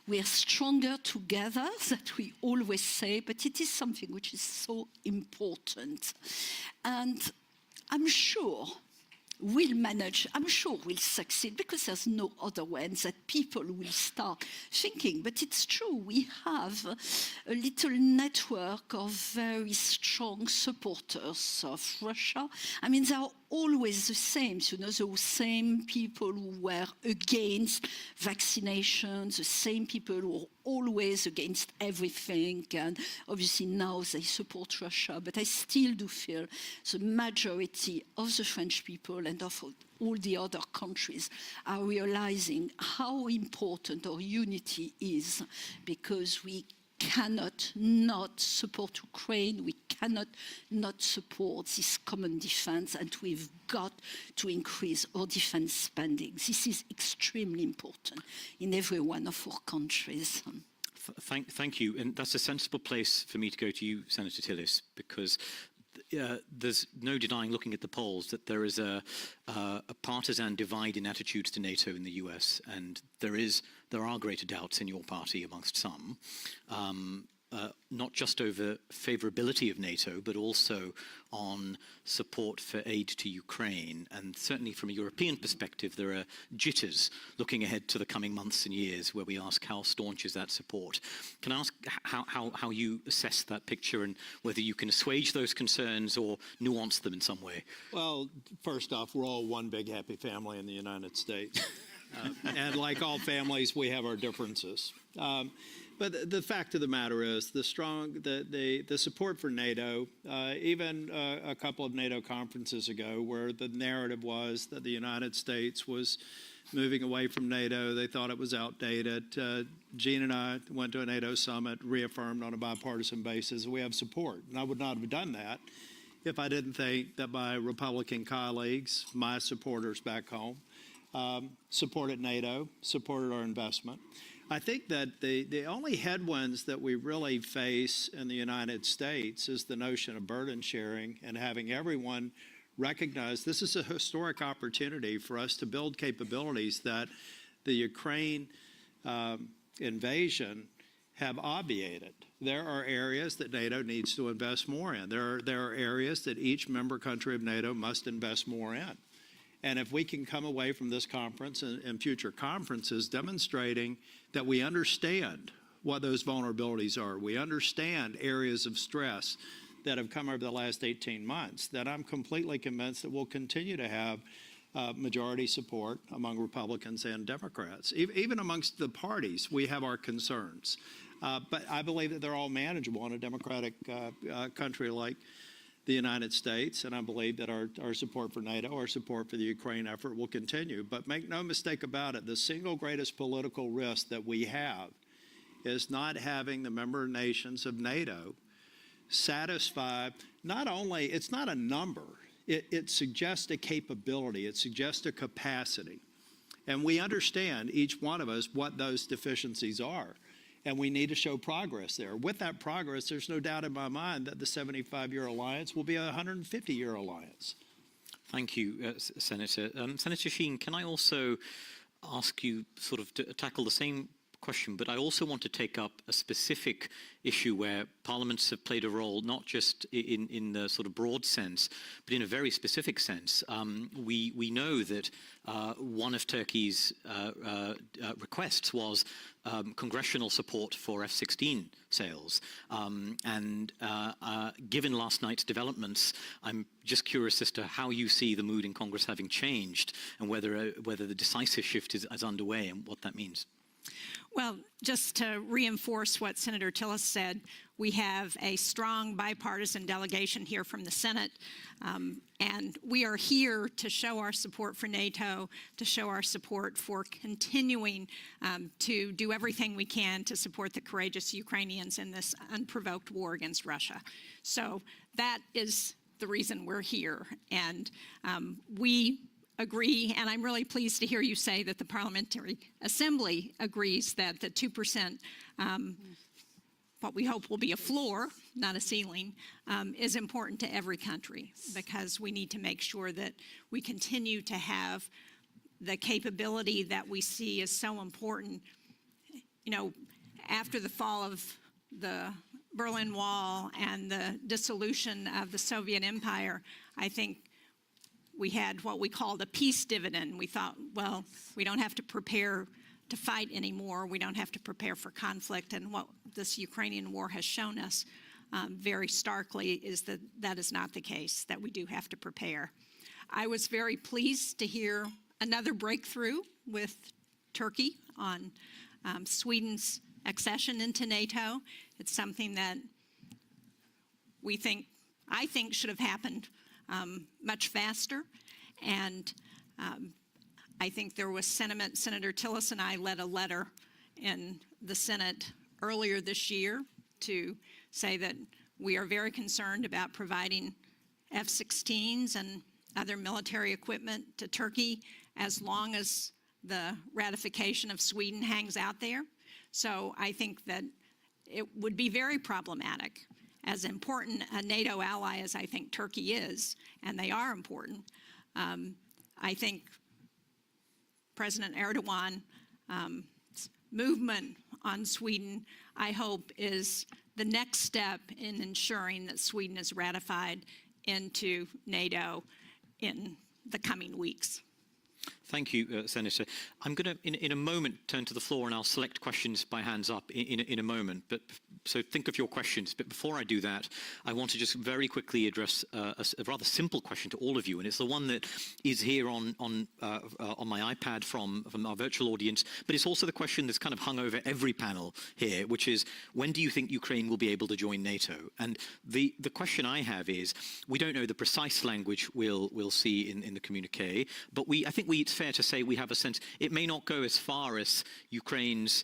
We are stronger together, that we always say, but it is something which is so important. And I'm sure we'll manage, I'm sure we'll succeed, because there's no other way, and that people will start thinking. But it's true, we have a little network of very strong supporters of Russia. I mean, they are always the same, the same people who were against vaccinations, the same people who are always against everything, and obviously now they support Russia. But I still do feel the majority of the French people and of all the other countries are realizing how important our unity is, because we cannot not support Ukraine, we cannot not support this common defense, and we've got to increase our defense spending. This is extremely important in every one of our countries. Thank you, and that's a sensible place for me to go to you, Senator Tillis, because there's no denying, looking at the polls, that there is a partisan divide in attitudes to NATO in the US, and there are greater doubts in your party amongst some. not just over favorability of NATO, but also on support for aid to Ukraine. And certainly from a European perspective, there are jitters looking ahead to the coming months and years where we ask how staunch is that support. Can I ask how you assess that picture and whether you can assuage those concerns or nuance them in some way? Well, first off, we're all one big happy family in the United States. And like all families, we have our differences. But the fact of the matter is, the support for NATO, even a couple of NATO conferences ago, where the narrative was that the United States was moving away from NATO, they thought it was outdated. Jean and I went to a NATO summit, reaffirmed on a bipartisan basis, we have support. And I would not have done that if I didn't think that my Republican colleagues, my supporters back home, supported NATO, supported our investment. I think that the only headwinds that we really face in the United States is the notion of burden sharing and having everyone recognize this is a historic opportunity for us to build capabilities that the Ukraine invasion have obviated. There are areas that NATO needs to invest more in. There are areas that each member country of NATO must invest more in. And if we can come away from this conference and future conferences demonstrating that we understand what those vulnerabilities are, we understand areas of stress that have come over the last 18 months, that I'm completely convinced that we'll continue to have majority support among Republicans and Democrats. Even amongst the parties, we have our concerns. But I believe that they're all manageable in a democratic country like the United States, and I believe that our support for NATO, our support for the Ukraine effort will continue. But make no mistake about it, the single greatest political risk that we have is not having the member nations of NATO satisfy, not only, it's not a number, it suggests a capability, it suggests a capacity. And we understand, each one of us, what those deficiencies are. And we need to show progress there. With that progress, there's no doubt in my mind that the 75-year alliance will be a 150-year alliance. Thank you, Senator. Senator Sheen, can I also ask you sort of to tackle the same question, but I also want to take up a specific issue where parliaments have played a role, not just in the sort of broad sense, but in a very specific sense. We know that one of Turkey's requests was congressional support for F-16 sales. Given last night's developments, I'm just curious as to how you see the mood in Congress having changed and whether the decisive shift is underway and what that means. Well, just to reinforce what Senator Tillis said, we have a strong bipartisan delegation here from the Senate, and we are here to show our support for NATO, to show our support for continuing to do everything we can to support the courageous Ukrainians in this unprovoked war against Russia. So that is the reason we're here, and we agree, and I'm really pleased to hear you say that the Parliamentary Assembly agrees that the 2%, what we hope will be a floor, not a ceiling, is important to every country, because we need to make sure that we continue to have the capability that we see is so important. You know, after the fall of the Berlin Wall and the dissolution of the Soviet Empire, I think we had what we called a peace dividend. We thought, well, we don't have to prepare to fight anymore. We don't have to prepare for conflict. And what this Ukrainian war has shown us very starkly is that that is not the case, that we do have to prepare. I was very pleased to hear another breakthrough with Turkey on Sweden's accession into NATO. It's something that I think should have happened much faster, and I think there was sentiment. Senator Tillis and I led a letter in the Senate earlier this year to say that we are very concerned about providing F-16s and other military equipment to Turkey as long as the ratification of Sweden hangs out there. So I think that it would be very problematic. As important a NATO ally as I think Turkey is, and they are important, I think President Erdogan's movement on Sweden, I hope, is the next step in ensuring that Sweden is ratified into NATO in the coming weeks. Thank you, Senator. I'm going to, in a moment, turn to the floor and I'll select questions by hands up in a moment. But so think of your questions. But before I do that, I want to just very quickly address a rather simple question to all of you, and it's the one that is here on my iPad from our virtual audience. But it's also the question that's kind of hung over every panel here, which is, when do you think Ukraine will be able to join NATO? And the question I have is, we don't know the precise language we'll see in the communique, but I think it's fair to say we have a sense it may not go as far as Ukrainians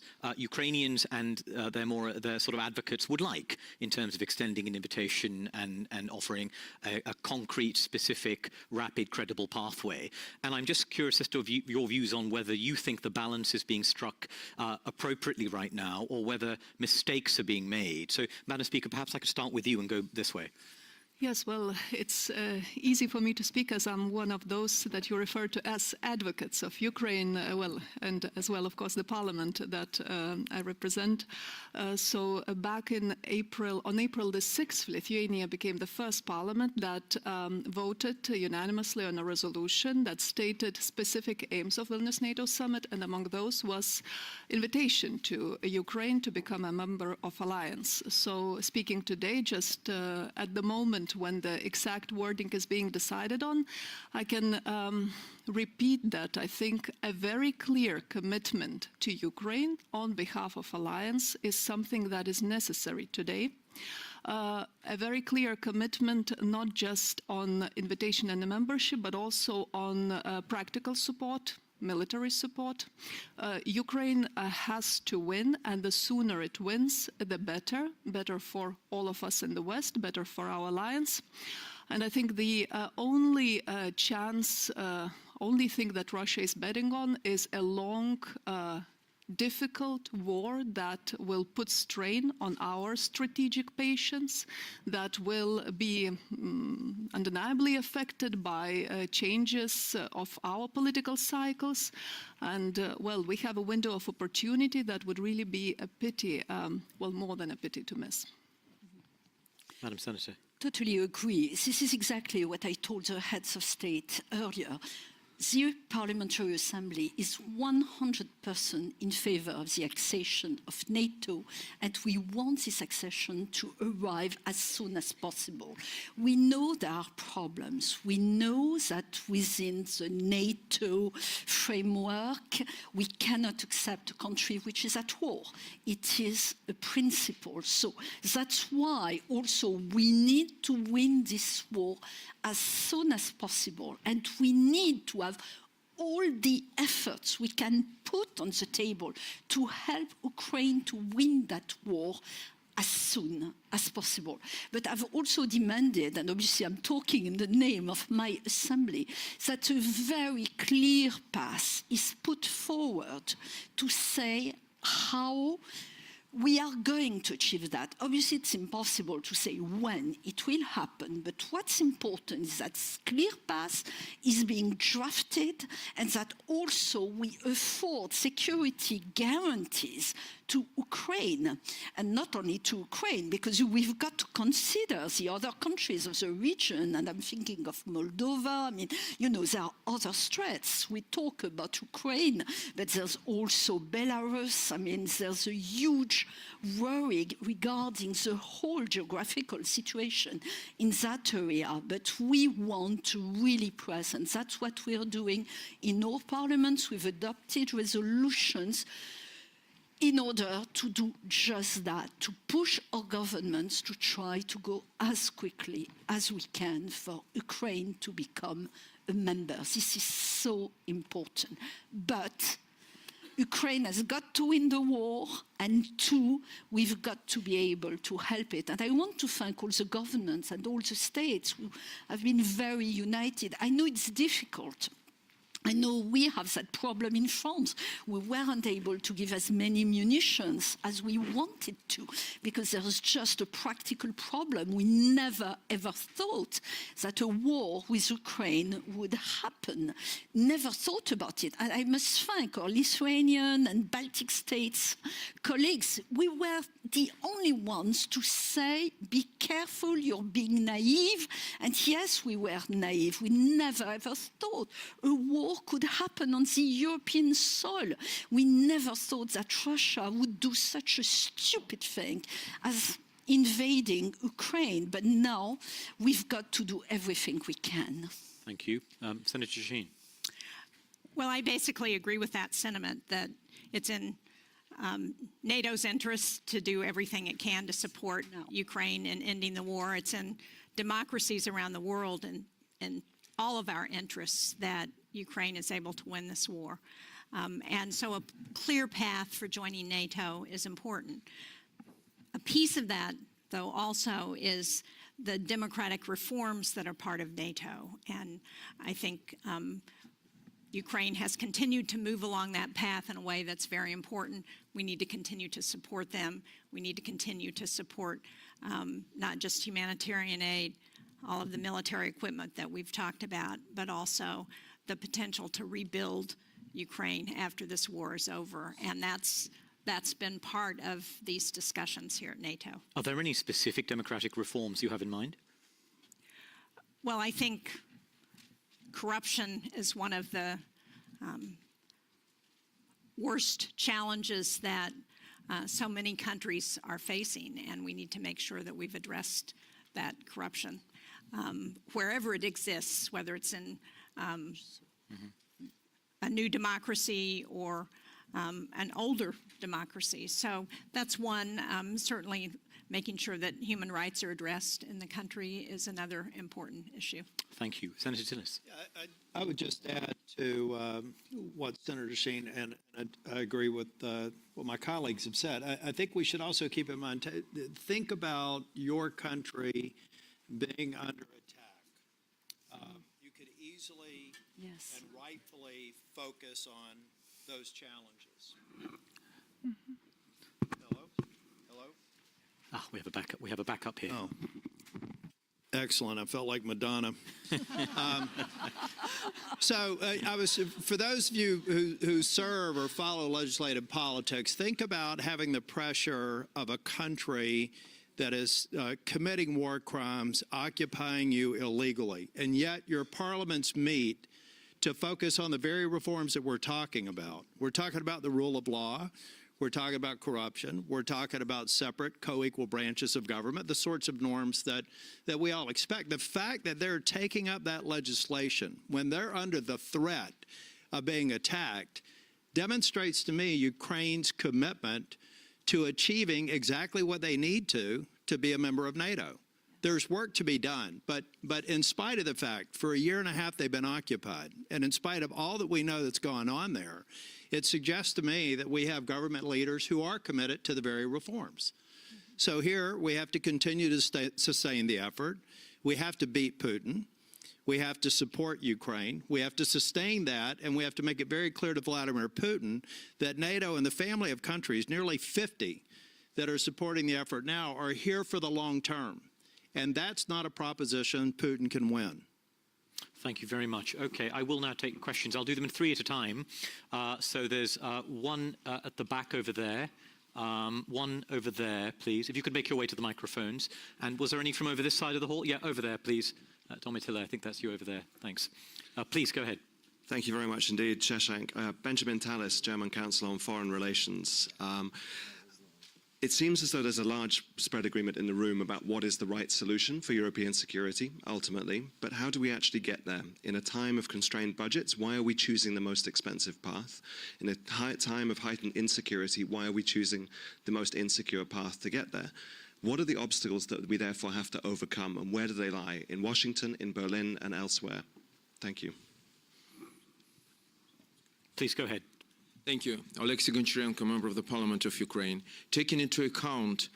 and their sort of advocates would like in terms of extending an invitation and offering a concrete, specific, rapid, credible pathway. And I'm just curious as to your views on whether you think the balance is being struck appropriately right now, or whether mistakes are being made. So, Madam Speaker, perhaps I could start with you and go this way. Yes, well, it's easy for me to speak as I'm one of those that you refer to as advocates of Ukraine, and as well, of course, the parliament that I represent. So back in April, on April the 6th, Lithuania became the first parliament that voted unanimously on a resolution that stated specific aims of Vilnius NATO summit, and among those was invitation to Ukraine to become a member of alliance. So speaking today, just at the moment when the exact wording is being decided on, I can repeat that I think a very clear commitment to Ukraine on behalf of alliance is something that is necessary today. A very clear commitment not just on invitation and membership, but also on practical support, military support. Ukraine has to win, and the sooner it wins, the better. Better for all of us in the West, better for our alliance. And I think the only only thing that Russia is betting on is a long, difficult war that will put strain on our strategic patience, that will be undeniably affected by changes of our political cycles. And, well, we have a window of opportunity that would really be a pity, well, more than a pity to miss. Madam Senator. Totally agree. This is exactly what I told the heads of state earlier. The Parliamentary Assembly is 100% in favor of the accession of NATO, and we want this accession to arrive as soon as possible. We know there are problems. We know that within the NATO framework, we cannot accept a country which is at war. It is a principle. So that's why also we need to win this war as soon as possible, and we need to have all the efforts we can put on the table to help Ukraine to win that war as soon as possible. But I've also demanded, and obviously I'm talking in the name of my assembly, that a very clear path is put forward to say how we are going to achieve that. Obviously, it's impossible to say when it will happen, but what's important is that clear path is being drafted, and that also we afford security guarantees to Ukraine, and not only to Ukraine, because we've got to consider the other countries of the region, and I'm thinking of Moldova. I mean, you know, there are other threats. We talk about Ukraine, but there's also Belarus. I mean, there's a huge worry regarding the whole geographical situation in that area, but we want to really press, and that's what we are doing in our parliaments. We've adopted resolutions in order to do just that, to push our governments to try to go as quickly as we can for Ukraine to become a member. This is so important. But Ukraine has got to win the war, and two, we've got to be able to help it. And I want to thank all the governments and all the states who have been very united. I know it's difficult. I know we have that problem in France. We weren't able to give as many munitions as we wanted to because there's just a practical problem. We never ever thought that a war with Ukraine would happen. Never thought about it. I must thank our Lithuanian and Baltic states colleagues. We were the only ones to say, be careful, you're being naive. And yes, we were naive. We never ever thought a war could happen on the European soil. We never thought that Russia would do such a stupid thing as invading Ukraine. But now we've got to do everything we can. Thank you. Senator Sheen. Well, I basically agree with that sentiment that it's in NATO's interest to do everything it can to support Ukraine in ending the war. It's in democracies around the world and all of our interests that Ukraine is able to win this war. And so a clear path for joining NATO is important. A piece of that, though, also is the democratic reforms that are part of NATO. And I think Ukraine has continued to move along that path in a way that's very important. We need to continue to support them. We need to continue to support not just humanitarian aid, all of the military equipment that we've talked about, but also the potential to rebuild Ukraine after this war is over. And that's been part of these discussions here at NATO. Are there any specific democratic reforms you have in mind? Well, I think corruption is one of the worst challenges that so many countries are facing, and we need to make sure that we've addressed that corruption wherever it exists, whether it's in a new democracy or an older democracy. So that's one. Certainly making sure that human rights are addressed in the country is another important issue. Thank you. Senator Tillis. I would just add to what Senator Sheen, and I agree with what my colleagues have said. I think we should also keep in mind, think about your country being under attack. You could easily and rightfully focus on those challenges. Hello? Ah, we have a backup. We have a backup here. Oh. Excellent. I felt like Madonna. So for those of you who serve or follow legislative politics, think about having the pressure of a country that is committing war crimes, occupying you illegally, and yet your parliaments meet to focus on the very reforms that we're talking about. We're talking about the rule of law. We're talking about corruption. We're talking about separate, co-equal branches of government, the sorts of norms that we all expect. The fact that they're taking up that legislation when they're under the threat of being attacked demonstrates to me Ukraine's commitment to achieving exactly what they need to be a member of NATO. There's work to be done, but in spite of the fact, for a year and a half they've been occupied, and in spite of all that we know that's gone on there, it suggests to me that we have government leaders who are committed to the very reforms. So here we have to continue to sustain the effort. We have to beat Putin. We have to support Ukraine. We have to sustain that, and we have to make it very clear to Vladimir Putin that NATO and the family of countries, nearly 50, that are supporting the effort now are here for the long term. And that's not a proposition Putin can win. Thank you very much. Okay, I will now take questions. I'll do them in 3 at a time. So there's one at the back over there, one over there, please. If you could make your way to the microphones. And was there any from over this side of the hall? Yeah, over there, please. Domitilla, I think that's you over there. Thanks. Please go ahead. Thank you very much indeed, Shashank. Benjamin Tallis, German Council on Foreign Relations. It seems as though there's a large spread agreement in the room about what is the right solution for European security, ultimately. But how do we actually get there? In a time of constrained budgets, why are we choosing the most expensive path? In a time of heightened insecurity, why are we choosing the most insecure path to get there? What are the obstacles that we therefore have to overcome, and where do they lie? In Washington, in Berlin, and elsewhere? Thank you. Please go ahead. Thank you. Alexei Goncharenko, member of the Parliament of Ukraine. Taking into account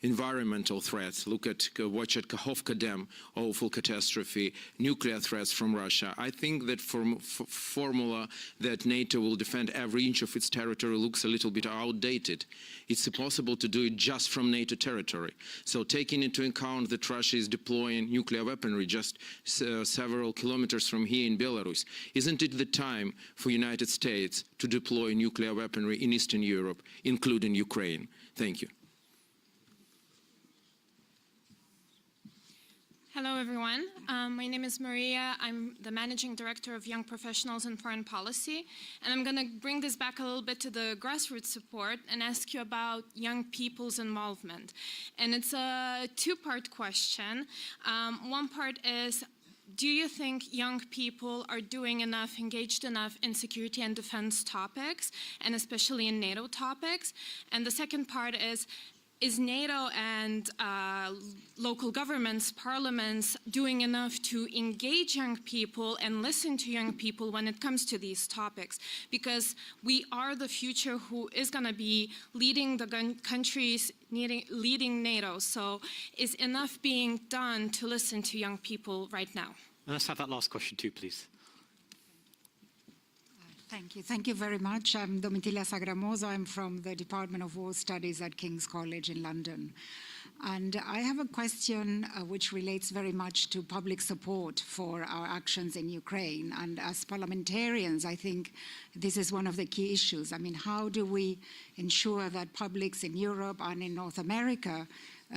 environmental threats. Watch at Kakhovka Dam, awful catastrophe, nuclear threats from Russia. I think that formula that NATO will defend every inch of its territory looks a little bit outdated. It's impossible to do it just from NATO territory. So taking into account that Russia is deploying nuclear weaponry just several kilometers from here in Belarus, isn't it the time for United States to deploy nuclear weaponry in Eastern Europe, including Ukraine? Thank you. Hello, everyone. My name is Maria. I'm the Managing Director of Young Professionals in Foreign Policy. And I'm going to bring this back a little bit to the grassroots support and ask you about young people's involvement. And it's a two-part question. One part is, do you think young people are doing enough, engaged enough in security and defense topics, and especially in NATO topics? And the second part is NATO and local governments, parliaments doing enough to engage young people and listen to young people when it comes to these topics? Because we are the future who is going to be leading the countries, leading NATO. So is enough being done to listen to young people right now? And let's have that last question too, please. Thank you. Thank you very much. I'm Domitila Sagramosa. I'm from the Department of War Studies at King's College in London. And I have a question which relates very much to public support for our actions in Ukraine. And as parliamentarians, I think this is one of the key issues. I mean, how do we ensure that publics in Europe and in North America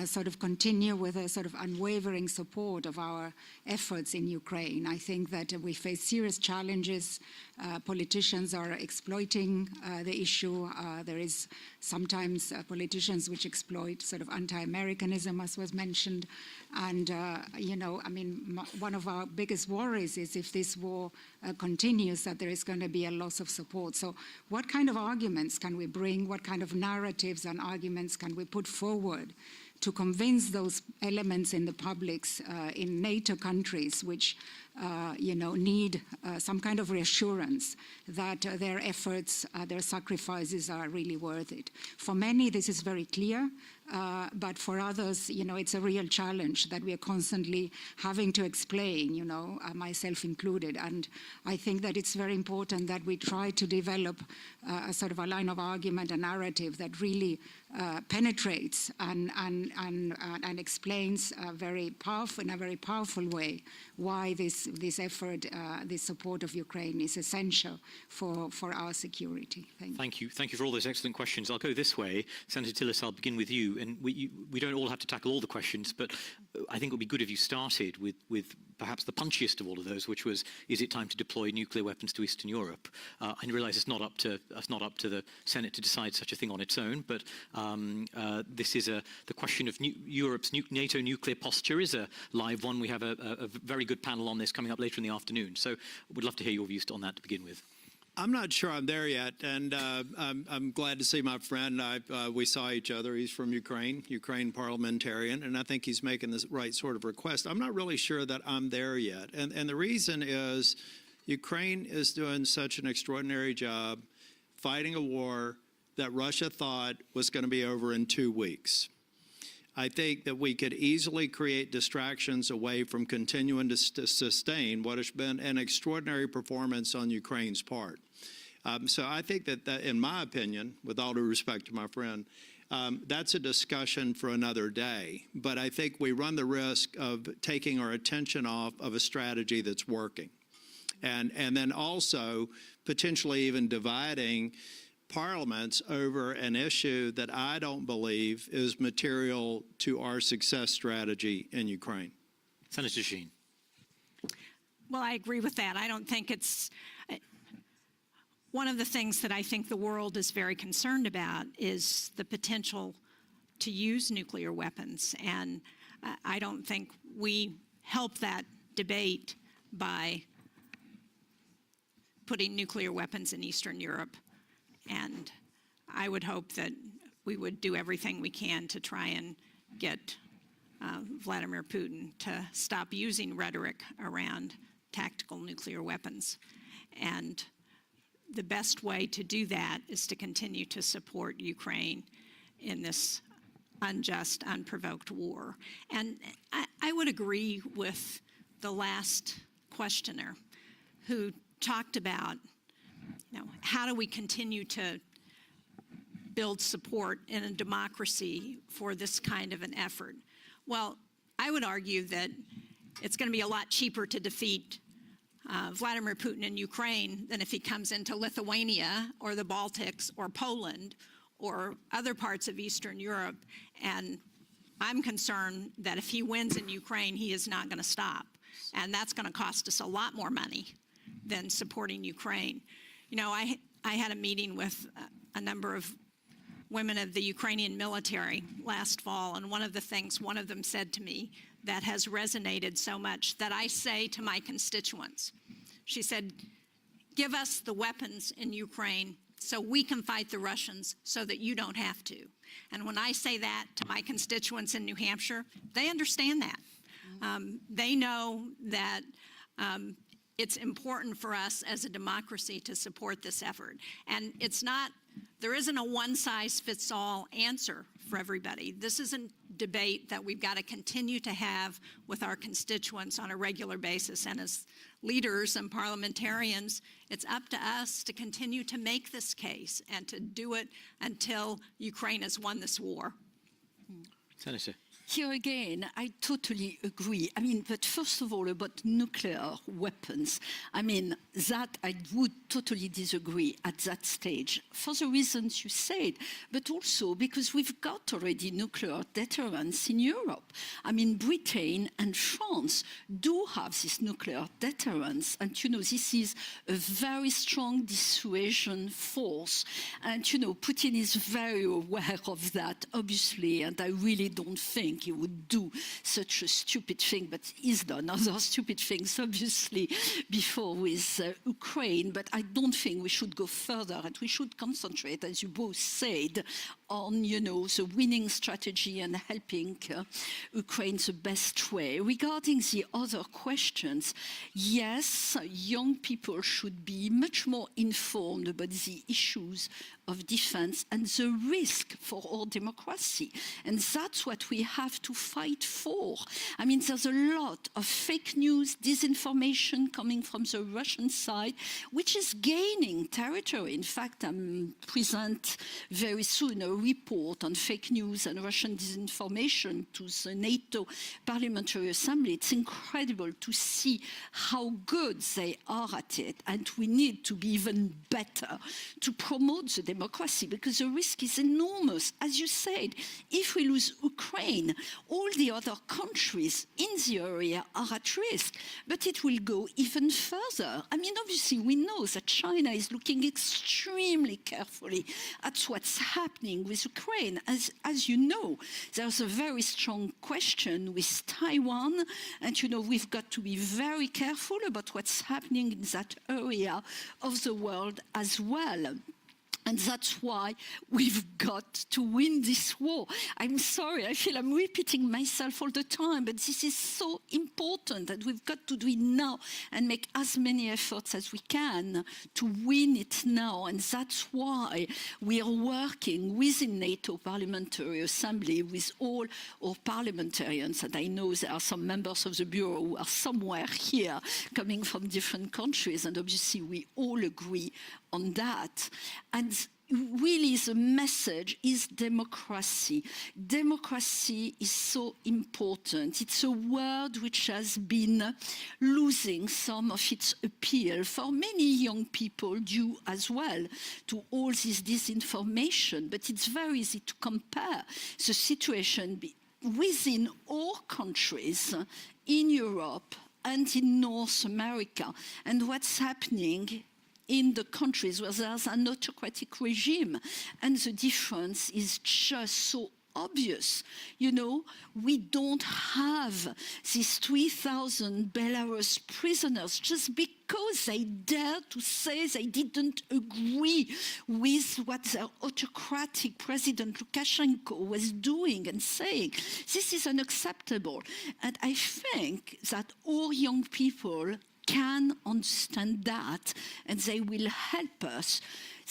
sort of continue with a sort of unwavering support of our efforts in Ukraine? I think that we face serious challenges. Politicians are exploiting the issue. There is sometimes politicians which exploit sort of anti-Americanism, as was mentioned. And, you know, I mean, one of our biggest worries is if this war continues, that there is going to be a loss of support. So what kind of arguments can we bring? What kind of narratives and arguments can we put forward to convince those elements in the publics in NATO countries which you know, need some kind of reassurance that their efforts, their sacrifices are really worth it? For many, this is very clear, but for others, you know, it's a real challenge that we are constantly having to explain, you know, myself included. And I think that it's very important that we try to develop a sort of a line of argument, a narrative that really penetrates and explains in a very powerful way why this effort, this support of Ukraine is essential for our security. Thank you. Thank you for all those excellent questions. I'll go this way. Senator Tillis, I'll begin with you. And we don't all have to tackle all the questions, but I think it would be good if you started with perhaps the punchiest of all of those, which was, is it time to deploy nuclear weapons to Eastern Europe? I realise it's not up to the Senate to decide such a thing on its own, but this is the question of Europe's NATO nuclear posture is a live one. We have a very good panel on this coming up later in the afternoon. So we'd love to hear your views on that to begin with. I'm not sure I'm there yet, and I'm glad to see my friend. We saw each other. He's from Ukraine parliamentarian, and I think he's making the right sort of request. I'm not really sure that I'm there yet, and the reason is Ukraine is doing such an extraordinary job fighting a war that Russia thought was going to be over in 2 weeks. I think that we could easily create distractions away from continuing to sustain what has been an extraordinary performance on Ukraine's part. So I think that, in my opinion, with all due respect to my friend, that's a discussion for another day. But I think we run the risk of taking our attention off of a strategy that's working. And then also potentially even dividing parliaments over an issue that I don't believe is material to our success strategy in Ukraine. Senator Sheen. Well, I agree with that. I don't think it's one of the things that I think the world is very concerned about is the potential to use nuclear weapons. And I don't think we help that debate by putting nuclear weapons in Eastern Europe. And I would hope that we would do everything we can to try and get Vladimir Putin to stop using rhetoric around tactical nuclear weapons. And the best way to do that is to continue to support Ukraine in this unjust, unprovoked war. And I would agree with the last questioner who talked about, how do we continue to build support in a democracy for this kind of an effort? Well, I would argue that it's going to be a lot cheaper to defeat Vladimir Putin in Ukraine than if he comes into Lithuania or the Baltics or Poland or other parts of Eastern Europe. And I'm concerned that if he wins in Ukraine, he is not going to stop. And that's going to cost us a lot more money than supporting Ukraine. I had a meeting with a number of women of the Ukrainian military last fall, and one of the things one of them said to me that has resonated so much that I say to my constituents, she said, give us the weapons in Ukraine so we can fight the Russians so that you don't have to. And when I say that to my constituents in New Hampshire, they understand that. They know that it's important for us as a democracy to support this effort. And there isn't a one-size-fits-all answer for everybody. This is a debate that we've got to continue to have with our constituents on a regular basis. And as leaders and parliamentarians, it's up to us to continue to make this case and to do it until Ukraine has won this war. Senator. Here again, I totally agree. But first of all, about nuclear weapons, that I would totally disagree at that stage, for the reasons you said, but also because we've got already nuclear deterrence in Europe. Britain and France do have this nuclear deterrence, and this is a very strong dissuasion force. And Putin is very aware of that, obviously, and I really don't think he would do such a stupid thing, but he's done other stupid things, obviously, before with Ukraine. But I don't think we should go further, and we should concentrate, as you both said, on, the winning strategy and helping Ukraine the best way. Regarding the other questions, yes, young people should be much more informed about the issues of defense and the risk for our democracy. And that's what we have to fight for. There's a lot of fake news, disinformation coming from the Russian side, which is gaining territory. In fact, I'm present very soon a report on fake news and Russian disinformation to the NATO Parliamentary Assembly. It's incredible to see how good they are at it, and we need to be even better to promote the democracy, because the risk is enormous. As you said, if we lose Ukraine, all the other countries in the area are at risk, but it will go even further. Obviously, we know that China is looking extremely carefully at what's happening with Ukraine. As you know, there's a very strong question with Taiwan, and we've got to be very careful about what's happening in that area of the world as well. And that's why we've got to win this war. I'm sorry, I feel I'm repeating myself all the time, but this is so important that we've got to do it now and make as many efforts as we can to win it now. And that's why we are working within NATO Parliamentary Assembly with all our parliamentarians. And I know there are some members of the Bureau who are somewhere here coming from different countries, and obviously we all agree on that. And really the message is democracy. Democracy is so important. It's a word which has been losing some of its appeal for many young people due as well to all this disinformation. But it's very easy to compare the situation within all countries in Europe and in North America and what's happening in the countries where there's an autocratic regime. And the difference is just so obvious. We don't have these 3,000 Belarus prisoners just because they dared to say they didn't agree with what their autocratic President Lukashenko was doing and saying. This is unacceptable. And I think that all young people can understand that, and they will help us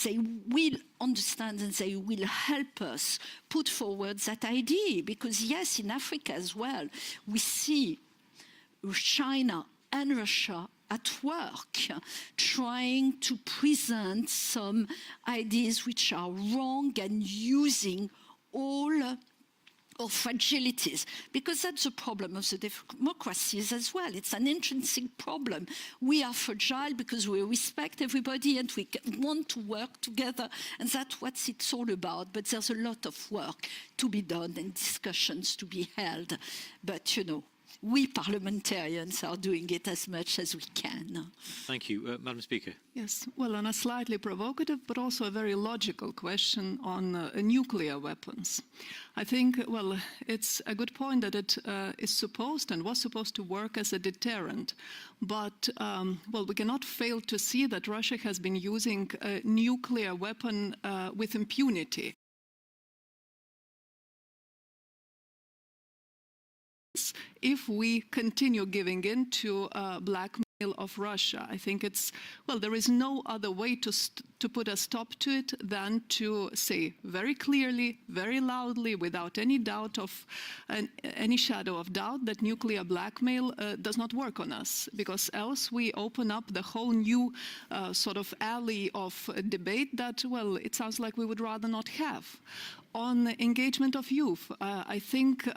they will understand and they will help us put forward that idea. Because yes, in Africa as well, we see China and Russia at work, trying to present some ideas which are wrong and using all or fragilities, because that's the problem of the democracies as well. It's an intrinsic problem. We are fragile because we respect everybody and we want to work together, and that's what it's all about. But there's a lot of work to be done and discussions to be held. But, you know, we parliamentarians are doing it as much as we can. Thank you. Madam Speaker. Yes, well, on a slightly provocative but also a very logical question on nuclear weapons. I think, well, it's a good point that it is supposed and was supposed to work as a deterrent. But, well, we cannot fail to see that Russia has been using a nuclear weapon with impunity. If we continue giving in to blackmail of Russia, I think it's, well, there is no other way to put a stop to it than to say very clearly, very loudly, without any doubt of any shadow of doubt, that nuclear blackmail does not work on us, because else we open up the whole new sort of alley of debate that, well, it sounds like we would rather not have. On engagement of youth, I think,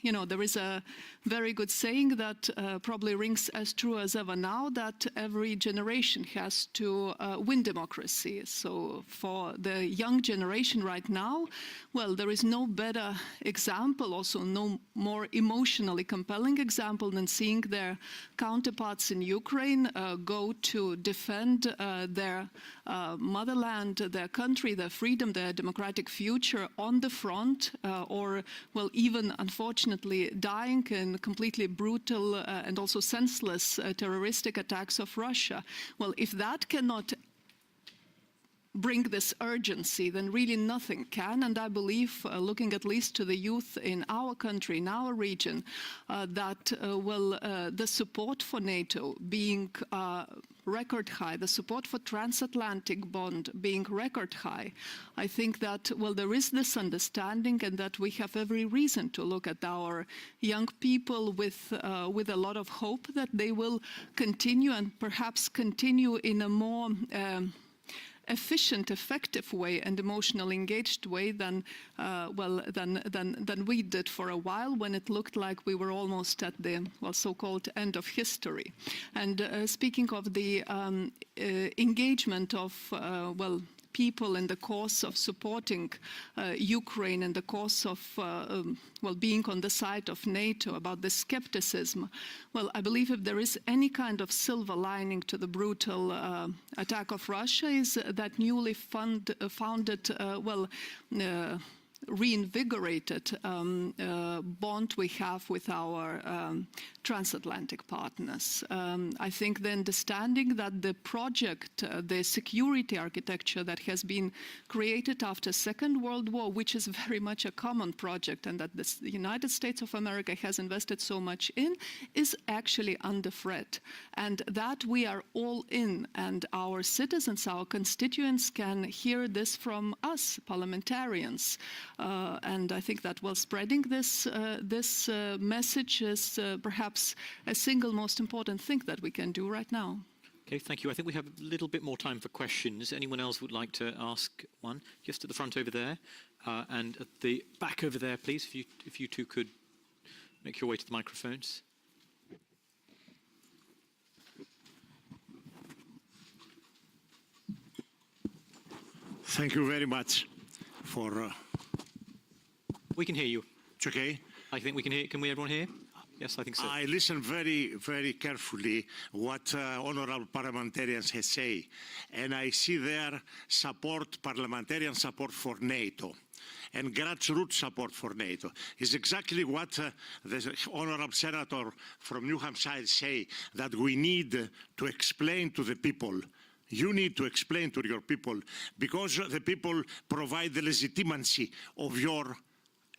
you know, there is a very good saying that probably rings as true as ever now, that every generation has to win democracy. So for the young generation right now, well, there is no better example, also no more emotionally compelling example than seeing their counterparts in Ukraine go to defend their motherland, their country, their freedom, their democratic future on the front, or, well, even unfortunately dying in completely brutal and also senseless terroristic attacks of Russia. Well, if that cannot bring this urgency, then really nothing can. And I believe, looking at least to the youth in our country, in our region, that well, the support for NATO being record high, the support for transatlantic bond being record high, I think that, well, there is this understanding, and that we have every reason to look at our young people with a lot of hope that they will continue, and perhaps continue in a more efficient, effective way and emotionally engaged way than than we did for a while, when it looked like we were almost at the, well, so-called end of history. And speaking of the engagement of well, people in the course of supporting Ukraine, in the course of well, being on the side of NATO, about the skepticism, well, I believe if there is any kind of silver lining to the brutal attack of Russia, is that newly founded, well, reinvigorated bond we have with our transatlantic partners. I think the understanding that the project, the security architecture that has been created after Second World War, which is very much a common project, and that the United States of America has invested so much in, is actually under threat. And that we are all in, and our citizens, our constituents can hear this from us, parliamentarians. And I think that, well, spreading this message is perhaps a single most important thing that we can do right now. Okay, thank you. I think we have a little bit more time for questions. Anyone else would like to ask one? Just at the front over there, and at the back over there, please, if you two could make your way to the microphones. Thank you very much for... We can hear you. It's okay? I think we can hear. Can we everyone hear? Yes, I think so. I listen very, very carefully what honorable parliamentarians have said, and I see their support, parliamentarian support for NATO, and grassroots support for NATO. Is exactly what the honorable senator from New Hampshire say, that we need to explain to the people. You need to explain to your people, because the people provide the legitimacy of your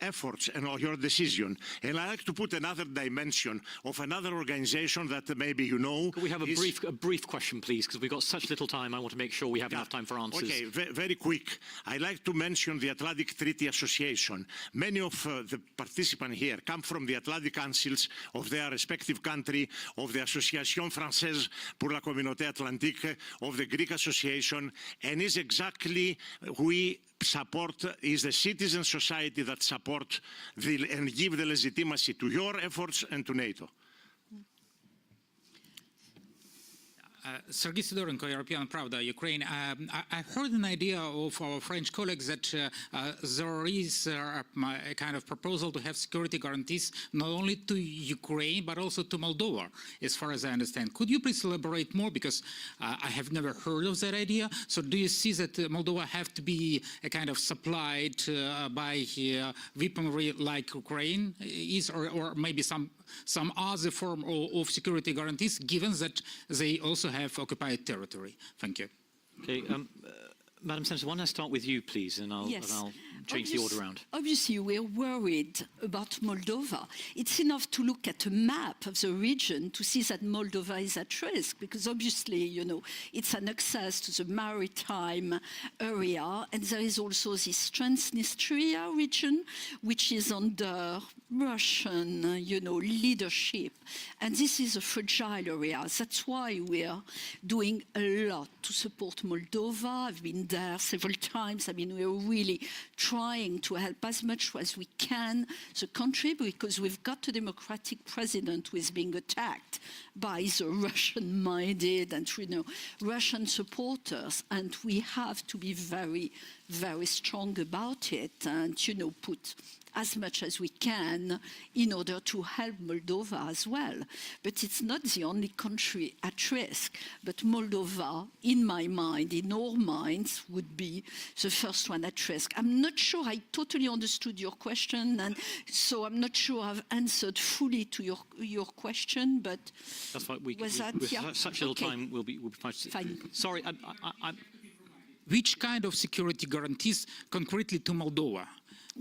efforts and your decision. And I'd like to put another dimension of another organization that maybe you know. Could we have a brief question, please? Because we've got such little time. I want to make sure we have enough time for answers. Okay, very quick. I'd like to mention the Atlantic Treaty Association. Many of the participants here come from the Atlantic Councils of their respective country, of the Association Française pour la Communauté Atlantique, of the Greek Association, and is exactly we support is the citizen society that support and give the legitimacy to your efforts and to NATO. Sergei Sidorenko, European Pravda, Ukraine. I heard an idea of our French colleagues that there is a kind of proposal to have security guarantees not only to Ukraine but also to Moldova, as far as I understand. Could you please elaborate more, because I have never heard of that idea. So do you see that Moldova have to be a kind of supplied by weaponry like Ukraine is, or maybe some other form of security guarantees, given that they also have occupied territory? Thank you. Okay, Madam Senator, why don't I start with you, please, and I'll change the order around. Obviously, we're worried about Moldova. It's enough to look at a map of the region to see that Moldova is at risk, because obviously, you know, it's an access to the maritime area, and there is also this Transnistria region, which is under Russian, you know, leadership. And this is a fragile area. That's why we are doing a lot to support Moldova. I've been there several times. I mean, we're really trying to help as much as we can the country, because we've got a democratic president who is being attacked by the Russian-minded and, you know, Russian supporters. And we have to be very, very strong about it and, you know, put as much as we can in order to help Moldova as well. But it's not the only country at risk. But Moldova, in my mind, in our minds, would be the first one at risk. I'm not sure I totally understood your question, and so I'm not sure I've answered fully to your question, but that's fine. With yeah? such little time, we'll be fine. Sorry, Which kind of security guarantees concretely to Moldova?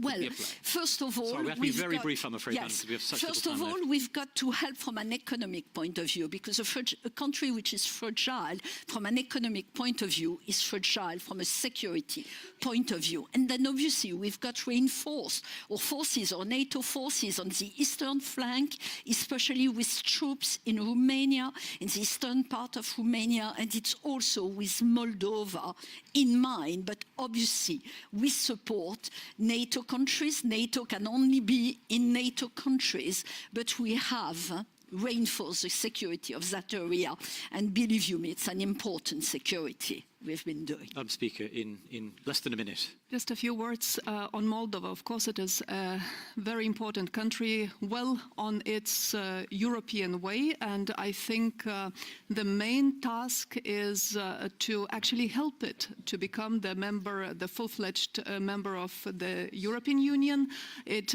Well, first of all, sorry, we have to be very brief, I'm afraid, yes. we have such First little of time all, left. we've got to help from an economic point of view, because a country which is fragile from an economic point of view is fragile from a security point of view. And then obviously we've got to reinforce our forces, our NATO forces on the eastern flank, especially with troops in Romania, in the eastern part of Romania, and it's also with Moldova in mind. But obviously we support NATO countries. NATO can only be in NATO countries, but we have reinforced the security of that area. And believe you me, it's an important security we've been doing. Speaker, in less than a minute. Just a few words on Moldova. Of course, it is a very important country, well on its European way. And I think the main task is to actually help it to become the full-fledged member of the European Union. It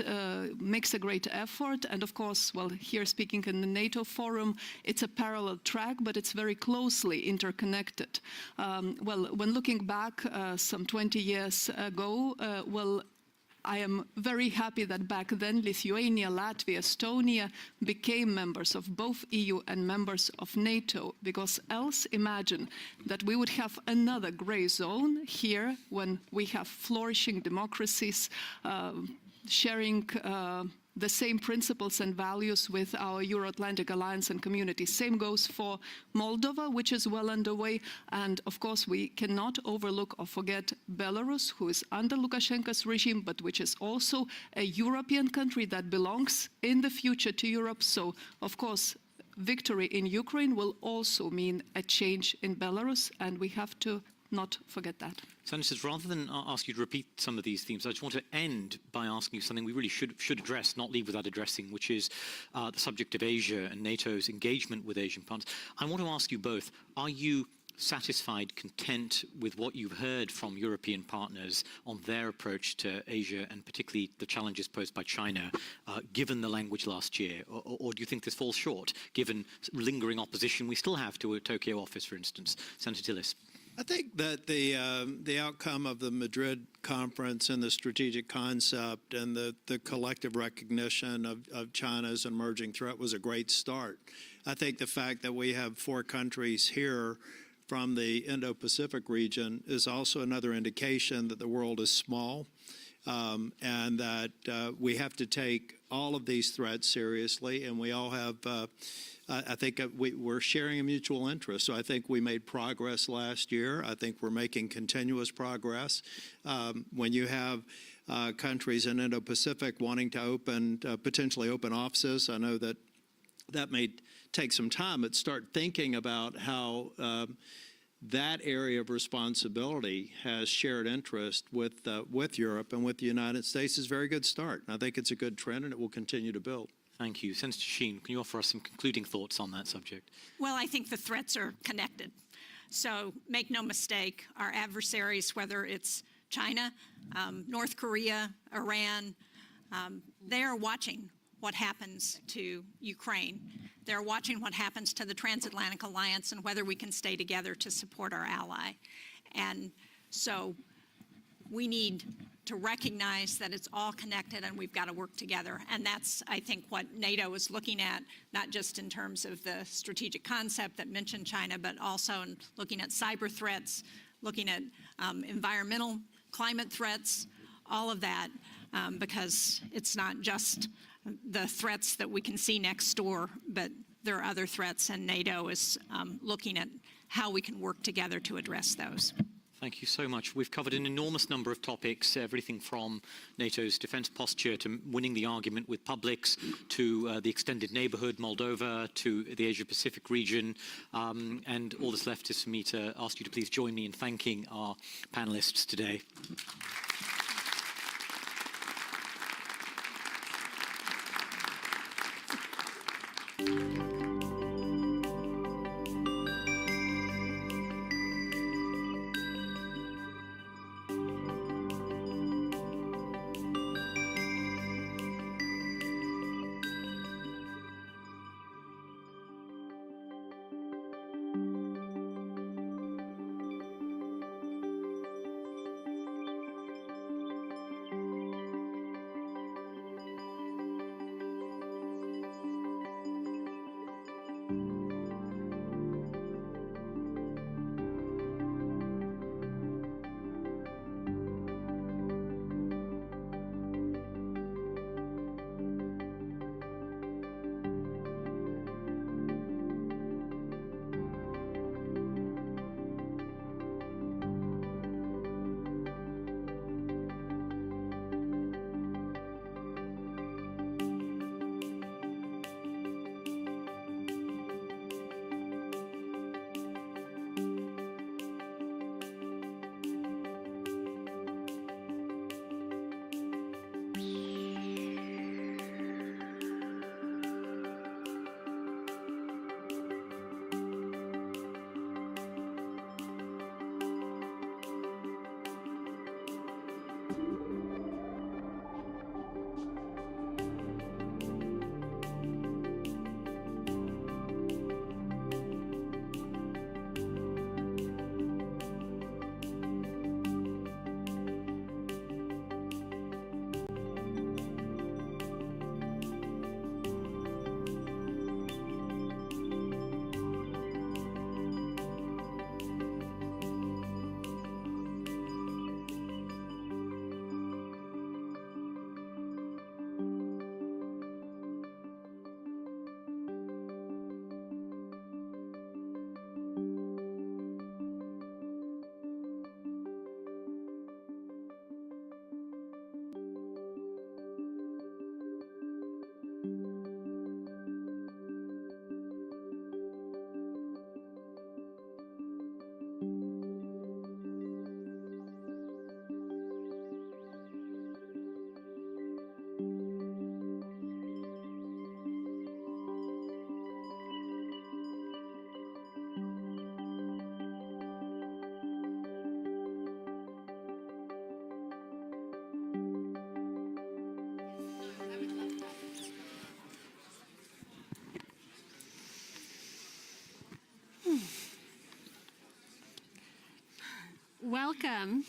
makes a great effort. And of course, well, here speaking in the NATO forum, it's a parallel track, but it's very closely interconnected. Well, when looking back some 20 years ago, well, I am very happy that back then Lithuania, Latvia, Estonia became members of both EU and members of NATO, because else imagine that we would have another gray zone here when we have flourishing democracies sharing the same principles and values with our Euro-Atlantic alliance and community. Same goes for Moldova, which is well underway. And of course, we cannot overlook or forget Belarus, who is under Lukashenko's regime, but which is also a European country that belongs in the future to Europe. So, of course, victory in Ukraine will also mean a change in Belarus, and we have to not forget that. Senators, rather than ask you to repeat some of these themes, I just want to end by asking you something we really should address, not leave without addressing, which is the subject of Asia and NATO's engagement with Asian partners. I want to ask you both, are you satisfied, content with what you've heard from European partners on their approach to Asia and particularly the challenges posed by China, given the language last year? Or do you think this falls short, given lingering opposition we still have to a Tokyo office, for instance? Senator Tillis. I think that the outcome of the Madrid conference and the strategic concept and the collective recognition of China's emerging threat was a great start. I think the fact that we have 4 countries here from the Indo-Pacific region is also another indication that the world is small, and that we have to take all of these threats seriously, and we all have I think we're sharing a mutual interest. So I think we made progress last year. I think we're making continuous progress. When you have countries in Indo-Pacific wanting to potentially open offices, I know that may take some time, but start thinking about how that area of responsibility has shared interest with Europe and with the United States is a very good start. And I think it's a good trend, and it will continue to build. Thank you. Senator Sheen, can you offer us some concluding thoughts on that subject? Well, I think the threats are connected. So make no mistake, our adversaries, whether it's China, North Korea, Iran, they are watching what happens to Ukraine. They're watching what happens to the Transatlantic Alliance and whether we can stay together to support our ally. And so we need to recognize that it's all connected and we've got to work together. And that's, I think, what NATO is looking at, not just in terms of the strategic concept that mentioned China, but also in looking at cyber threats, looking at environmental climate threats, all of that, because it's not just the threats that we can see next door, but there are other threats, and NATO is looking at how we can work together to address those. Thank you so much. We've covered an enormous number of topics, everything from NATO's defence posture to winning the argument with publics, to the extended neighbourhood, Moldova, to the Asia-Pacific region. And all that's left is for me to ask you to please join me in thanking our panellists today. Welcome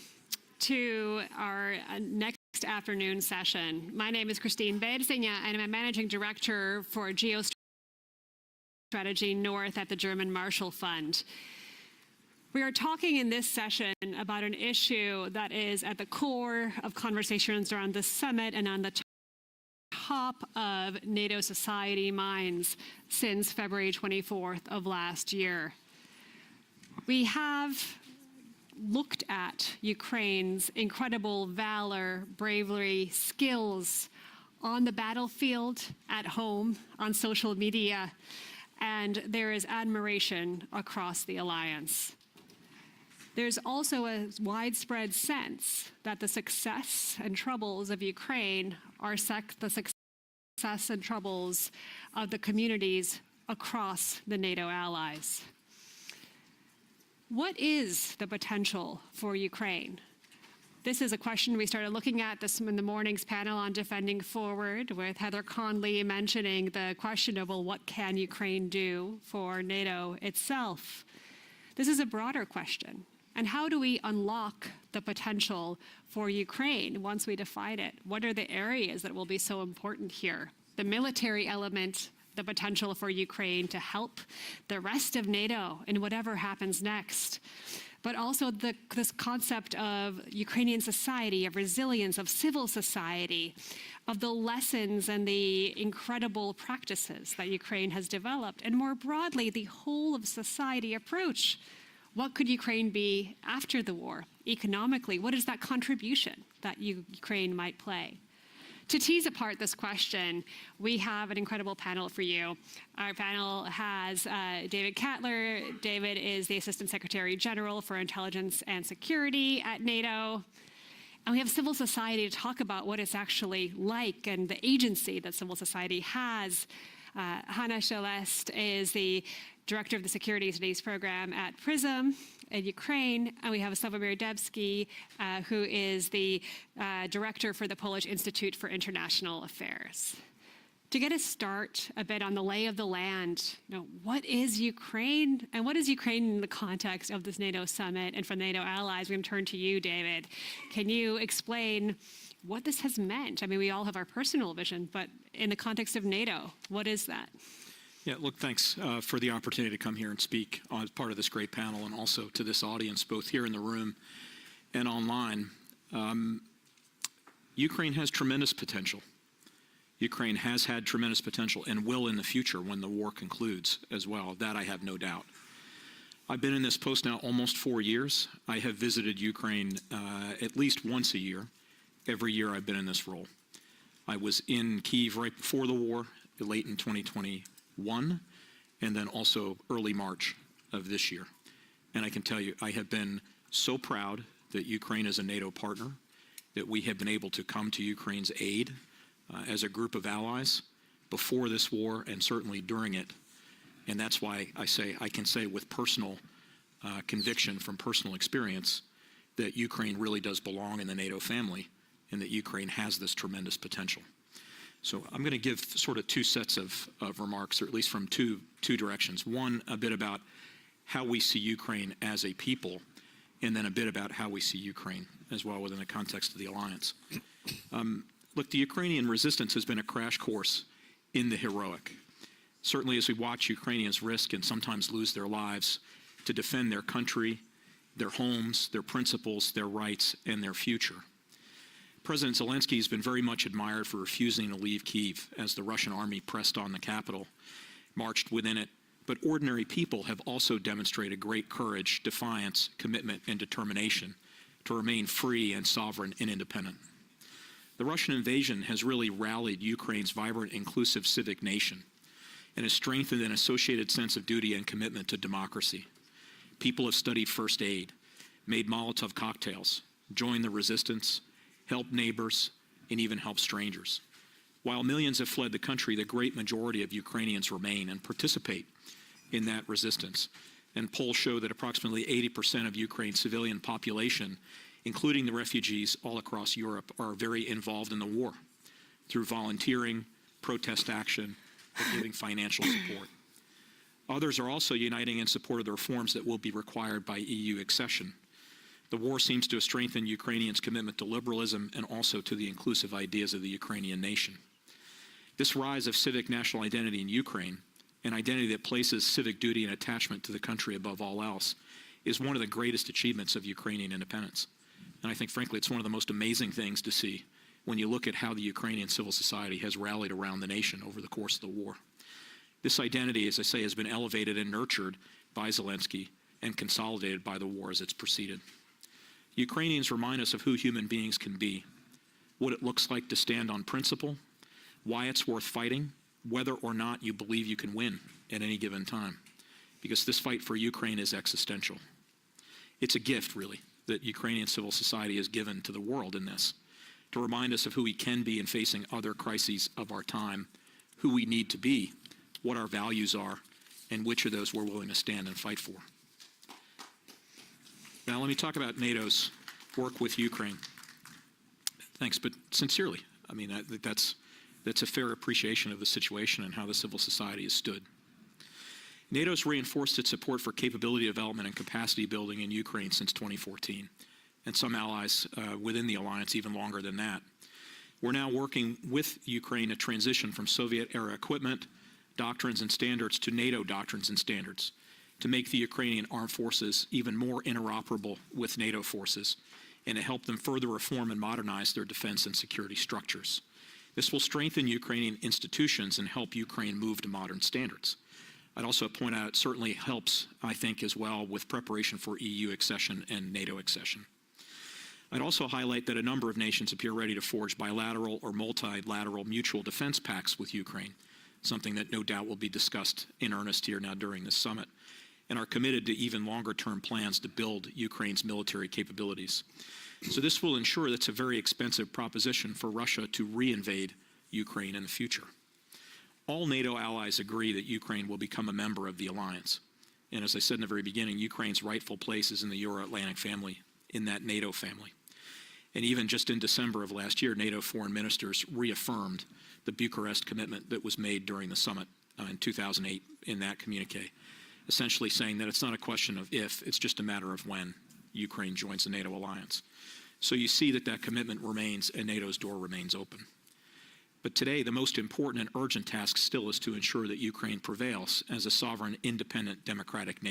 to our next afternoon session. My name is Christine Bedsinger, and I'm a Managing Director for Geostrategy North at the German Marshall Fund. We are talking in this session about an issue that is at the core of conversations around the summit and on the top of NATO society minds since February 24th of last year. We have looked at Ukraine's incredible valor, bravery, skills on the battlefield, at home, on social media, and there is admiration across the alliance. There's also a widespread sense that the success and troubles of Ukraine are the success and troubles of the communities across the NATO allies. What is the potential for Ukraine? This is a question we started looking at in the morning's panel on Defending Forward, with Heather Conley mentioning the question of, well, what can Ukraine do for NATO itself? This is a broader question. And how do we unlock the potential for Ukraine once we define it? What are the areas that will be so important here? The military element, the potential for Ukraine to help the rest of NATO in whatever happens next, but also this concept of Ukrainian society, of resilience, of civil society, of the lessons and the incredible practices that Ukraine has developed, and more broadly, the whole of society approach. What could Ukraine be after the war? Economically, what is that contribution that Ukraine might play? To tease apart this question, we have an incredible panel for you. Our panel has David Kattler. David is the Assistant Secretary General for Intelligence and Security at NATO. And we have civil society to talk about what it's actually like and the agency that civil society has. Hanna Shelest is the Director of the Security Studies Program at PRISM in Ukraine, and we have Sławomir Debski, who is the Director for the Polish Institute for International Affairs. To get us start a bit on the lay of the land, what is Ukraine, and what is Ukraine in the context of this NATO summit and for NATO allies? We're going to turn to you, David. Can you explain what this has meant? I mean, we all have our personal vision, but in the context of NATO, what is that? Yeah, look, thanks for the opportunity to come here and speak as part of this great panel, and also to this audience, both here in the room and online. Ukraine has tremendous potential. Ukraine has had tremendous potential and will in the future when the war concludes as well. That I have no doubt. I've been in this post now almost 4 years. I have visited Ukraine at least once a year, every year I've been in this role. I was in Kyiv right before the war, late in 2021, and then also early March of this year. And I can tell you, I have been so proud that Ukraine is a NATO partner, that we have been able to come to Ukraine's aid as a group of allies before this war and certainly during it. And that's why I can say with personal conviction from personal experience that Ukraine really does belong in the NATO family and that Ukraine has this tremendous potential. So I'm going to give sort of two sets of remarks, or at least from two directions. One, a bit about how we see Ukraine as a people, and then a bit about how we see Ukraine as well within the context of the alliance. Look, the Ukrainian resistance has been a crash course in the heroic. Certainly as we watch Ukrainians risk and sometimes lose their lives to defend their country, their homes, their principles, their rights, and their future. President Zelensky has been very much admired for refusing to leave Kyiv as the Russian army pressed on the capital, marched within it. But ordinary people have also demonstrated great courage, defiance, commitment, and determination to remain free and sovereign and independent. The Russian invasion has really rallied Ukraine's vibrant, inclusive civic nation and has strengthened an associated sense of duty and commitment to democracy. People have studied first aid, made Molotov cocktails, joined the resistance, help neighbors, and even help strangers. While millions have fled the country, the great majority of Ukrainians remain and participate in that resistance. And polls show that approximately 80% of Ukraine's civilian population, including the refugees all across Europe, are very involved in the war through volunteering, protest action, and giving financial support. Others are also uniting in support of the reforms that will be required by EU accession. The war seems to have strengthened Ukrainians' commitment to liberalism and also to the inclusive ideas of the Ukrainian nation. This rise of civic national identity in Ukraine, an identity that places civic duty and attachment to the country above all else, is one of the greatest achievements of Ukrainian independence. And I think, frankly, it's one of the most amazing things to see when you look at how the Ukrainian civil society has rallied around the nation over the course of the war. This identity, as I say, has been elevated and nurtured by Zelensky and consolidated by the war as it's proceeded. Ukrainians remind us of who human beings can be, what it looks like to stand on principle, why it's worth fighting, whether or not you believe you can win at any given time, because this fight for Ukraine is existential. It's a gift, really, that Ukrainian civil society has given to the world in this, to remind us of who we can be in facing other crises of our time, who we need to be, what our values are, and which of those we're willing to stand and fight for. Now let me talk about NATO's work with Ukraine. Thanks, but sincerely, I mean, that's a fair appreciation of the situation and how the civil society has stood. NATO's reinforced its support for capability development and capacity building in Ukraine since 2014, and some allies within the alliance even longer than that. We're now working with Ukraine to transition from Soviet-era equipment, doctrines and standards to NATO doctrines and standards, to make the Ukrainian armed forces even more interoperable with NATO forces, and to help them further reform and modernize their defense and security structures. This will strengthen Ukrainian institutions and help Ukraine move to modern standards. I'd also point out it certainly helps, I think, as well with preparation for EU accession and NATO accession. I'd also highlight that a number of nations appear ready to forge bilateral or multilateral mutual defense pacts with Ukraine, something that no doubt will be discussed in earnest here now during this summit, and are committed to even longer-term plans to build Ukraine's military capabilities. So this will ensure that's a very expensive proposition for Russia to reinvade Ukraine in the future. All NATO allies agree that Ukraine will become a member of the alliance. And as I said in the very beginning, Ukraine's rightful place is in the Euro-Atlantic family, in that NATO family. And even just in December of last year, NATO foreign ministers reaffirmed the Bucharest commitment that was made during the summit in 2008 in that communique, essentially saying that it's not a question of if, it's just a matter of when Ukraine joins the NATO alliance. So you see that that commitment remains and NATO's door remains open. But today, the most important and urgent task still is to ensure that Ukraine prevails as a sovereign, independent, democratic nation.